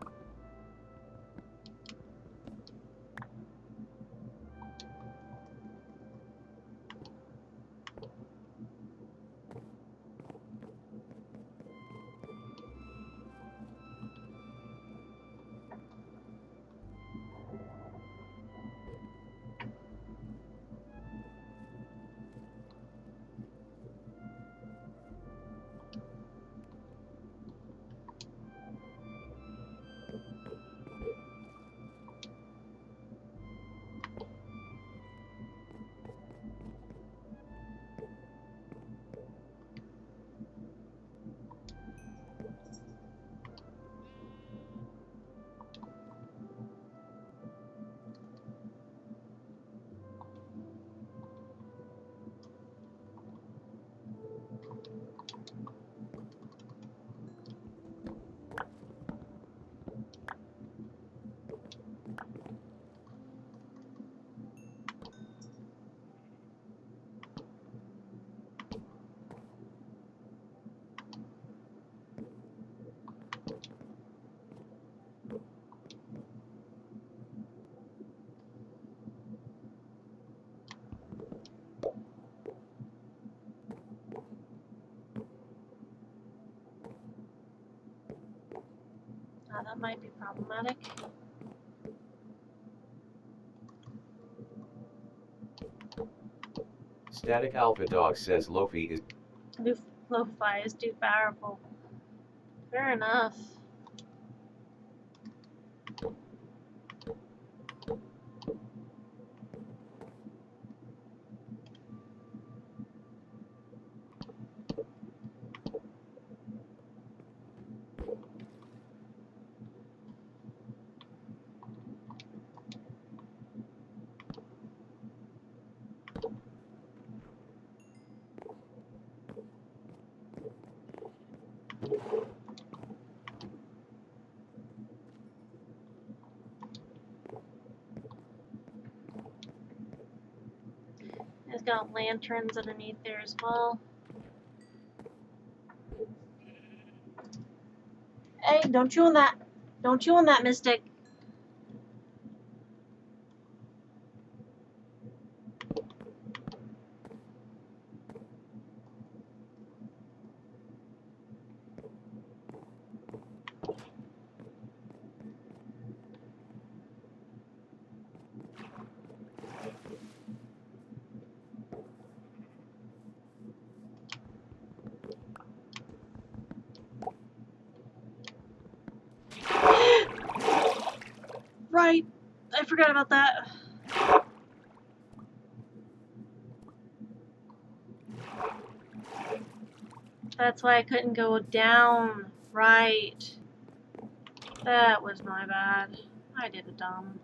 Now that might be problematic. Static Alpha Dog says Lofi is Lo-fi is too powerful. Fair enough. It's got lanterns underneath there as well. Hey, don't chew on that. Don't chew on that, Mystic. Right. I forgot about that. That's why I couldn't go down. Right. That was my bad. I did it dumb.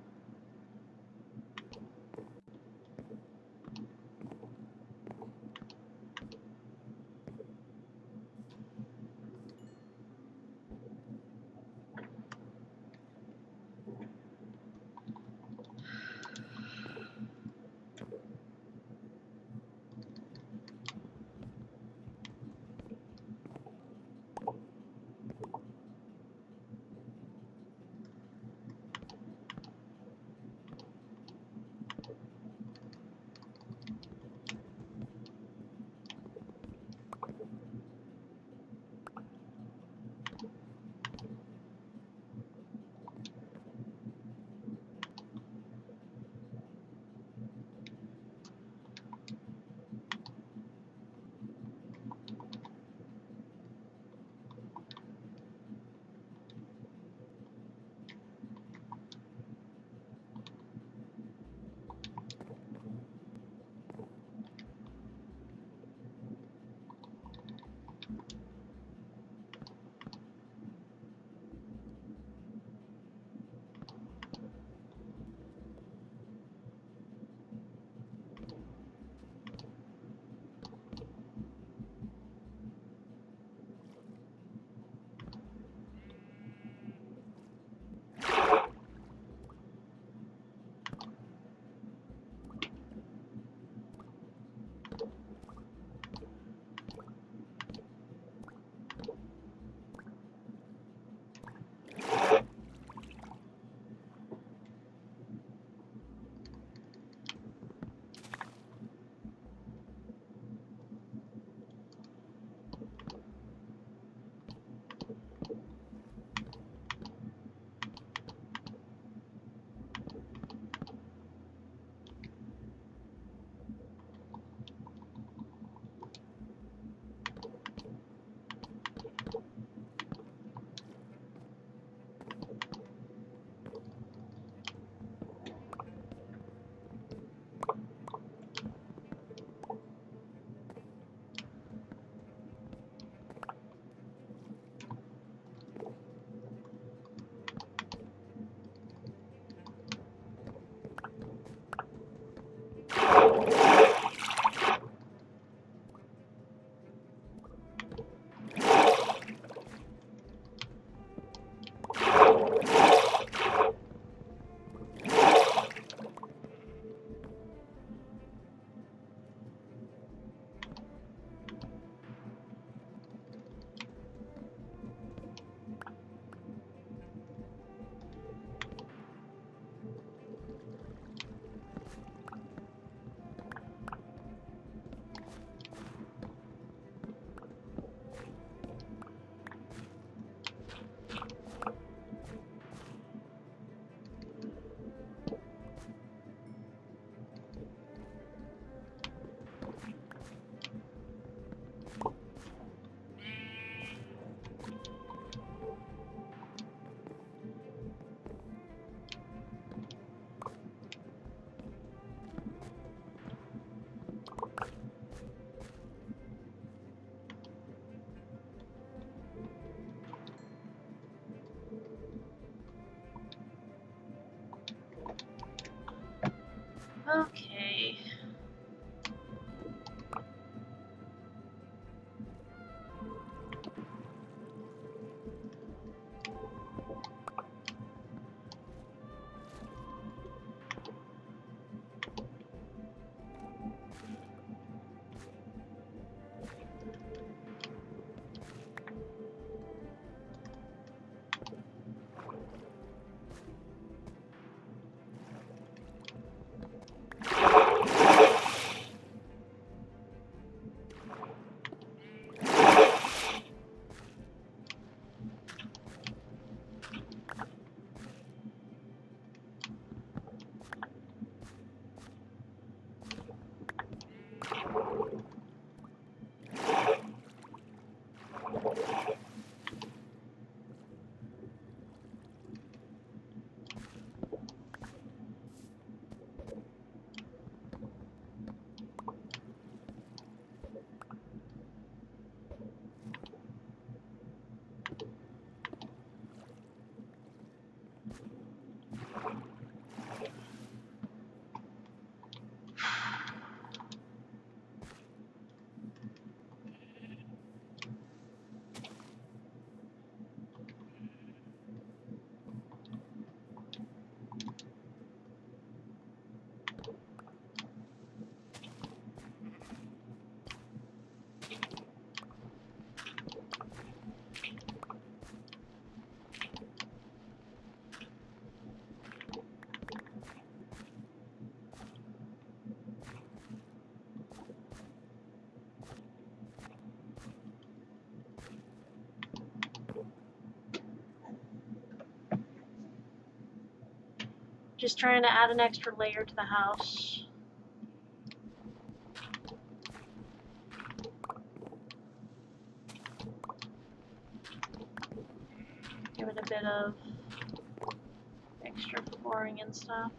Okay. Just trying to add an extra layer to the house. Give it a bit of extra flooring and stuff.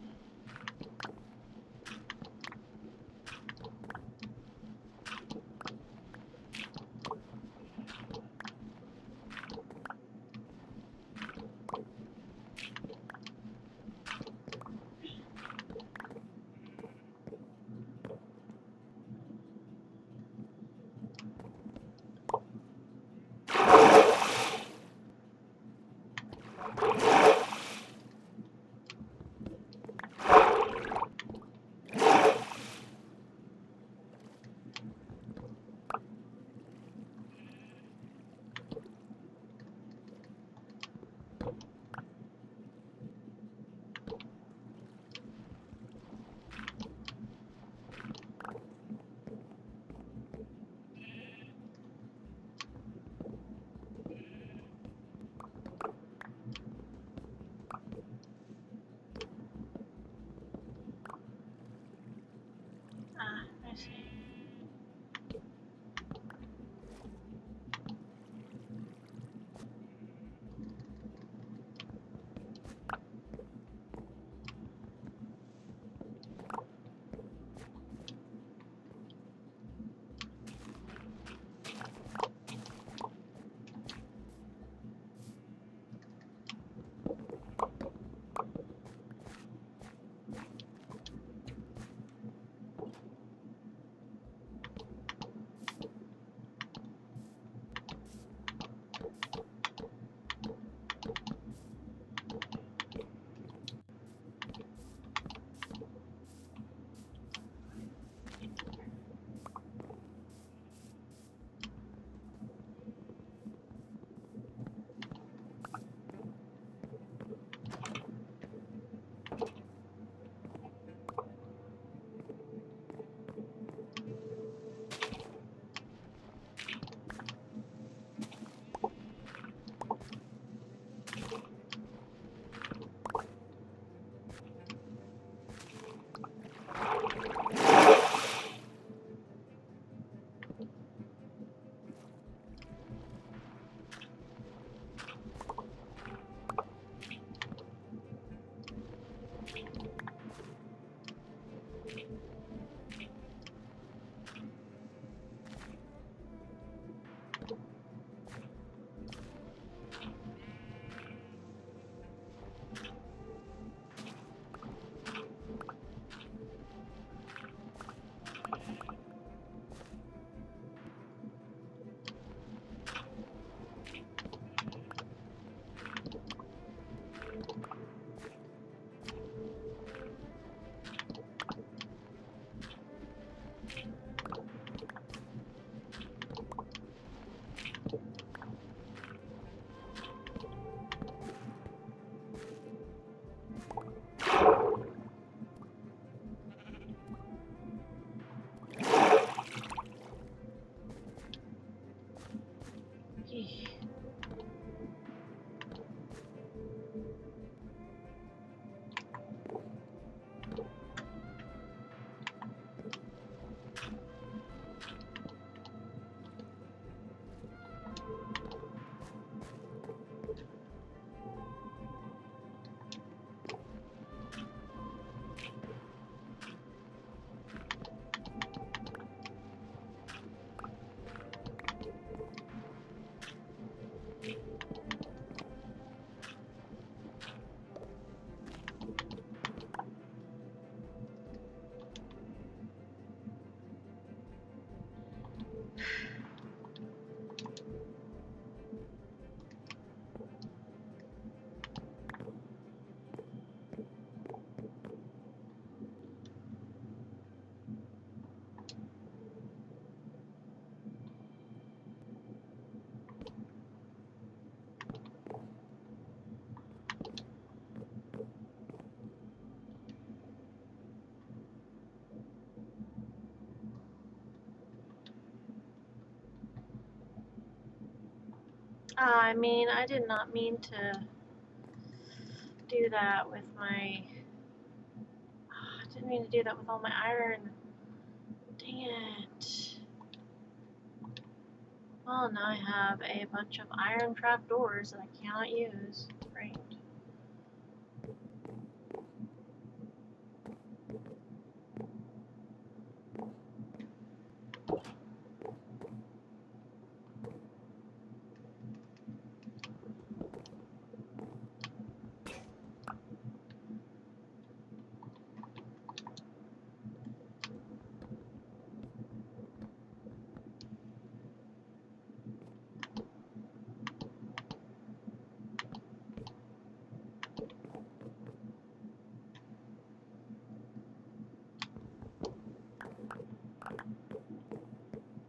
I mean, I did not mean to do that with my... I didn't mean to do that with all my iron. Dang it. Well, now I have a bunch of iron trap doors that I cannot use. Great.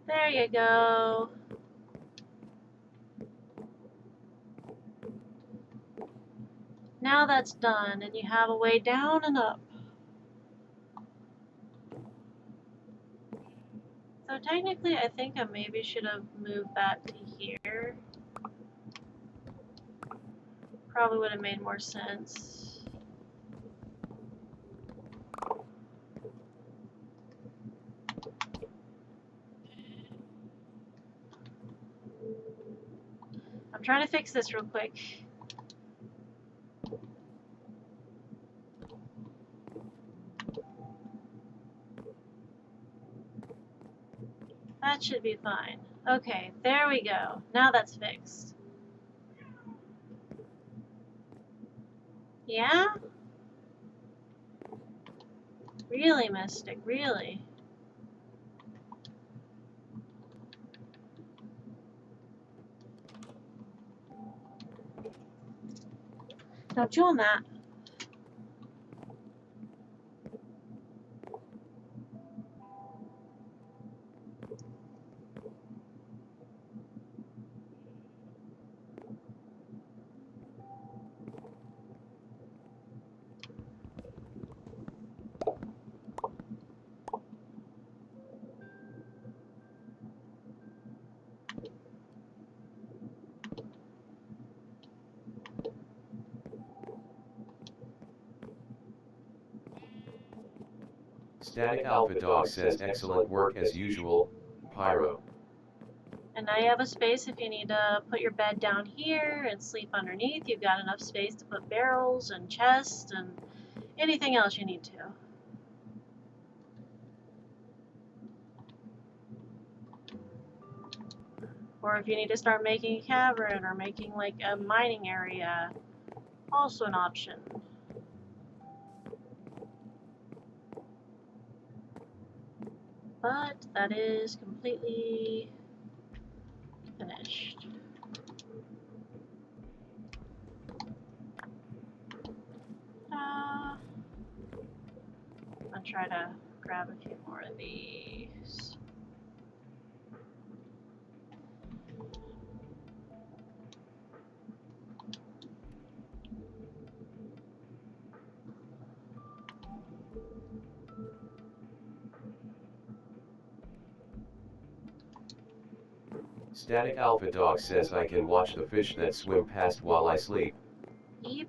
There you go. Now that's done, and you have a way down and up. So technically, I think I maybe should have moved that to here. Probably would have made more sense. I'm trying to fix this real quick. That should be fine. Okay, there we go. Now that's fixed. Yeah? Really, Mystic, really? Don't chew on that. Static Alpha Dog says excellent work as usual, Pyro. And now you have a space if you need to put your bed down here and sleep underneath. You've got enough space to put barrels and chests and anything else you need to. Or if you need to start making a cavern or making like a mining area, also an option. But that is completely finished. I'll try to grab a few more of these. Static Alpha Dog says I can watch the fish that swim past while I sleep. Yep.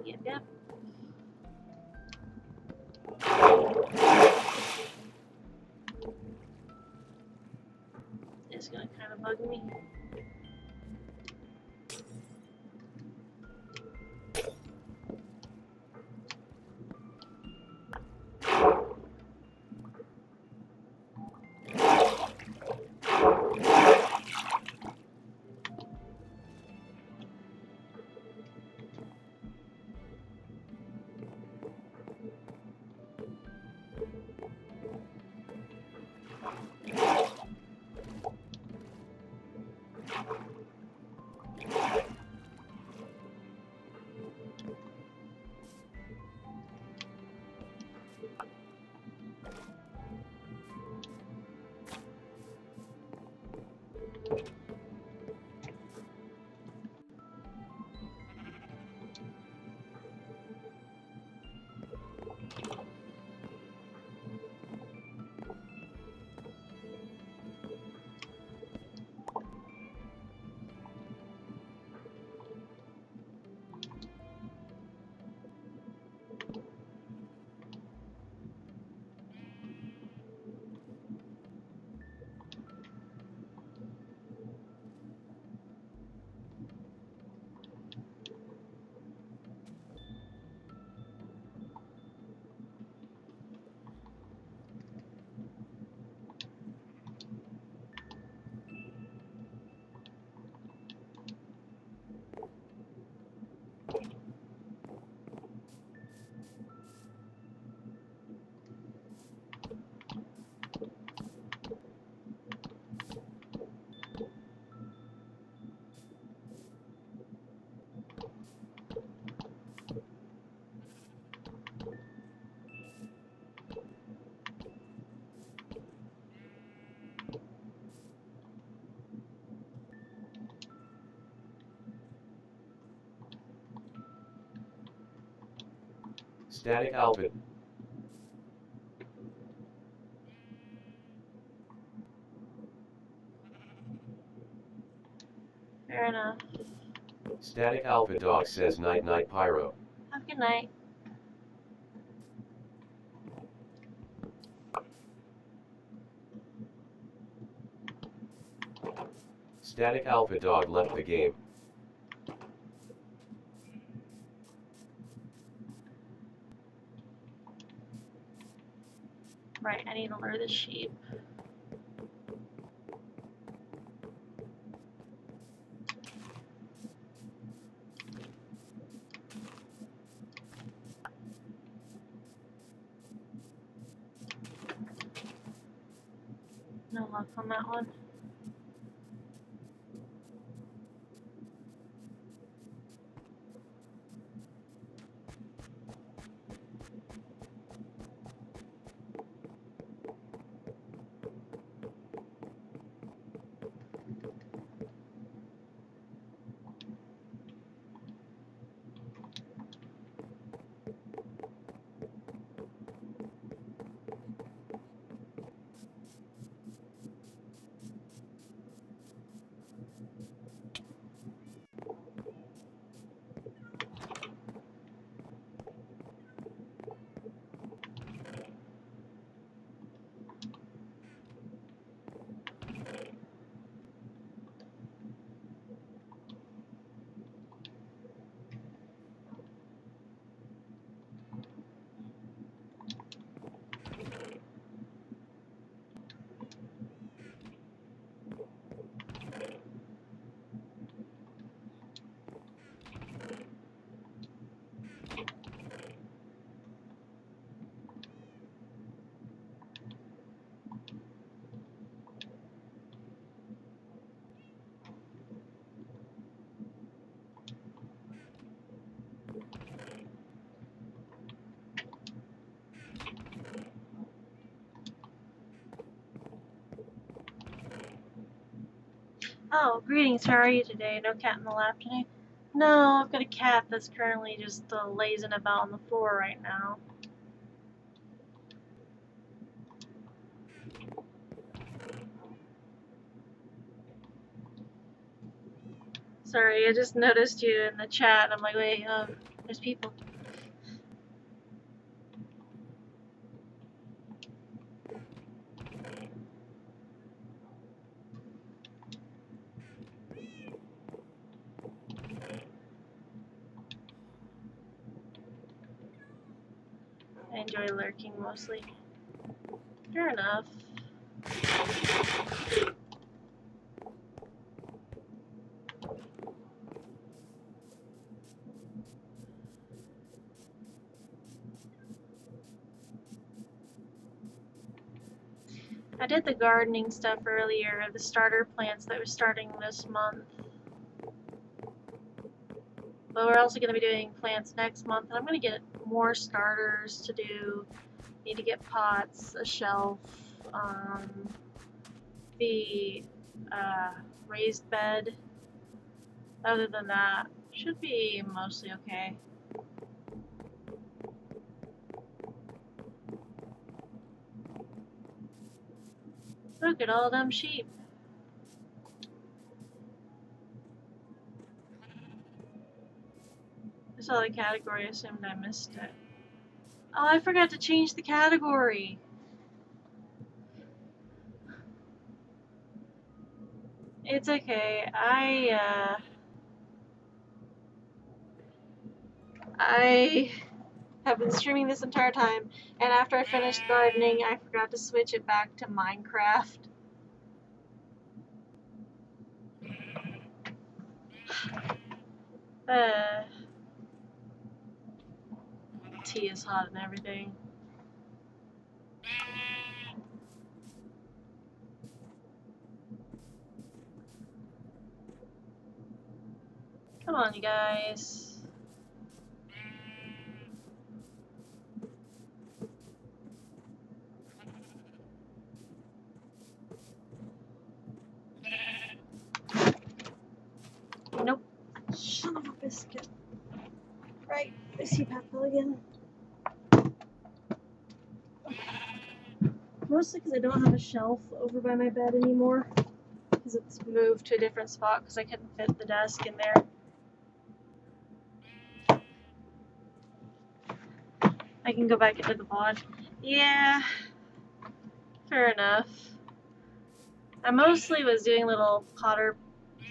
Yep, yep. It's gonna kind of bug me. Static Alpha. Fair enough. Static Alpha Dog says night night Pyro. Have a good night. Static Alpha Dog left the game. Right, I need to lure the sheep. No luck on that one. Oh, greetings, how are you today? No cat in the lap today? No, I've got a cat that's currently just lazing about on the floor right now. Sorry, I just noticed you in the chat. I'm like, wait, there's people. I enjoy lurking mostly. Fair enough. I did the gardening stuff earlier, the starter plants that we're starting this month. But we're also going to be doing plants next month, and I'm going to get more starters to do. Need to get pots, a shelf, the raised bed. Other than that, should be mostly okay. Look at all them sheep. I saw the category, assumed I missed it. Oh, I forgot to change the category. It's okay. I have been streaming this entire time, and after I finished gardening, I forgot to switch it back to Minecraft. Tea is hot and everything. Come on, you guys. Nope. Son of a biscuit. Right, I see Pat Bill again. Mostly because I don't have a shelf over by my bed anymore. Because it's moved to a different spot because I couldn't fit the desk in there. I can go back into the pod. Yeah, fair enough. I mostly was doing little potter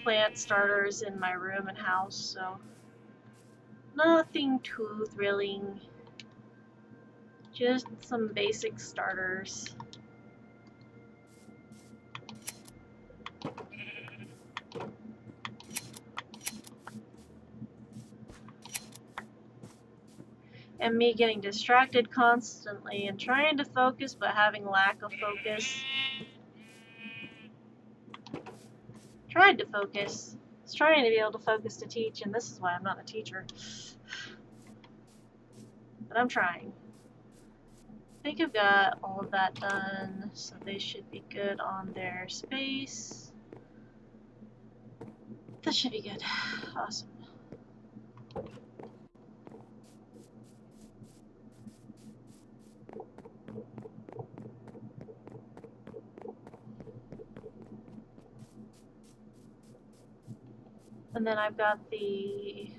plant starters in my room and house, so nothing too thrilling. Just some basic starters. And me getting distracted constantly and trying to focus but having lack of focus. Tried to focus. I was trying to be able to focus to teach, and this is why I'm not a teacher. But I'm trying. I think I've got all of that done, so they should be good on their space. That should be good. Awesome. And then I've got the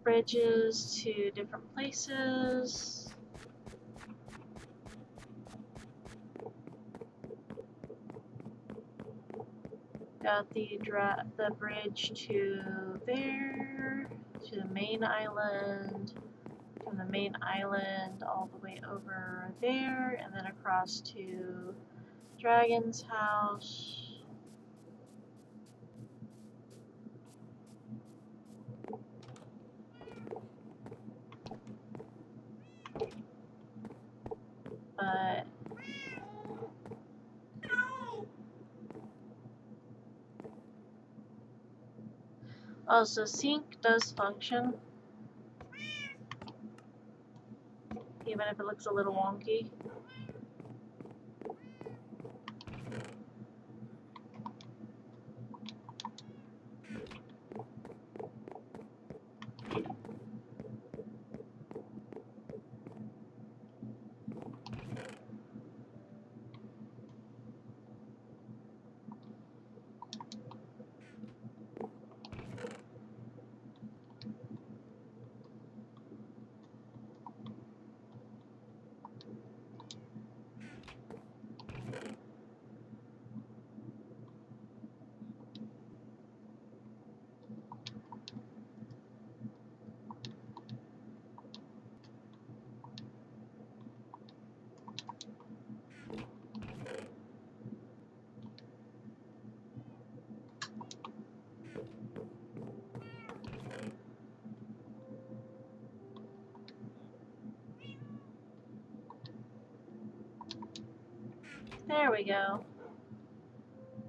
bridges to different places. Got the bridge to there, to the main island, from the main island all the way over there, and then across to Dragon's house. But also sync does function, even if it looks a little wonky. There we go.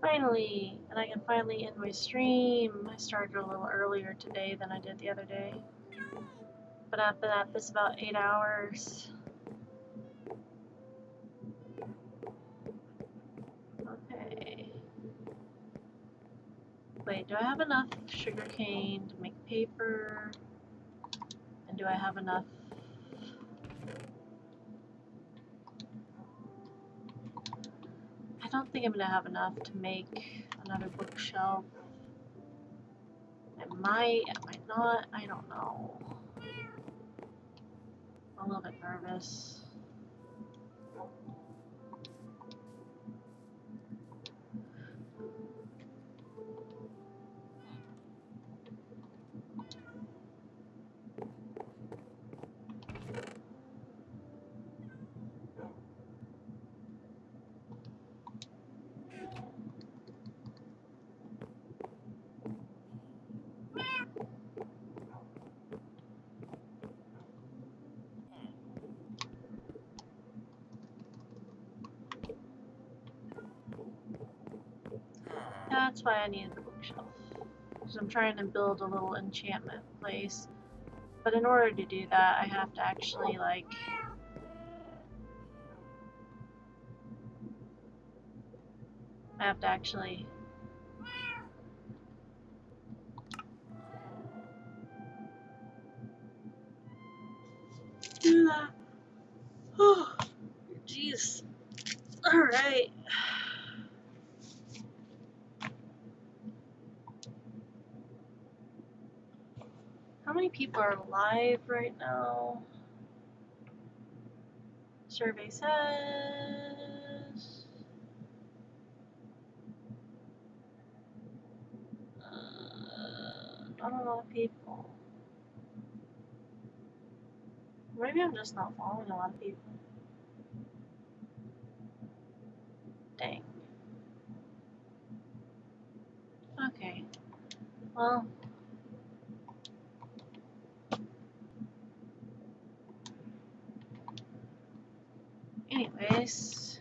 Finally, and I can finally end my stream. I started a little earlier today than I did the other day. But I've been at this about 8 hours. Okay. Wait, do I have enough sugarcane to make paper? And do I have enough? I don't think I'm gonna have enough to make another bookshelf. I might not, I don't know. I'm a little bit nervous. That's why I needed the bookshelf. Because I'm trying to build a little enchantment place. But in order to do that, I have to actually, like... I have to actually... do that. How many people are live right now? Survey says not a lot of people. Maybe I'm just not following a lot of people. Dang. Okay. Well. Anyways,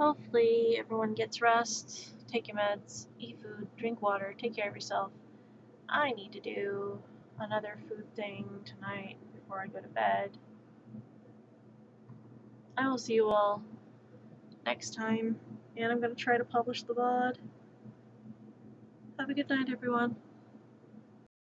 hopefully everyone gets rest, take your meds, eat food, drink water, take care of yourself. I need to do another food thing tonight before I go to bed. I will see you all next time, and I'm going to try to publish the VOD. Have a good night, everyone.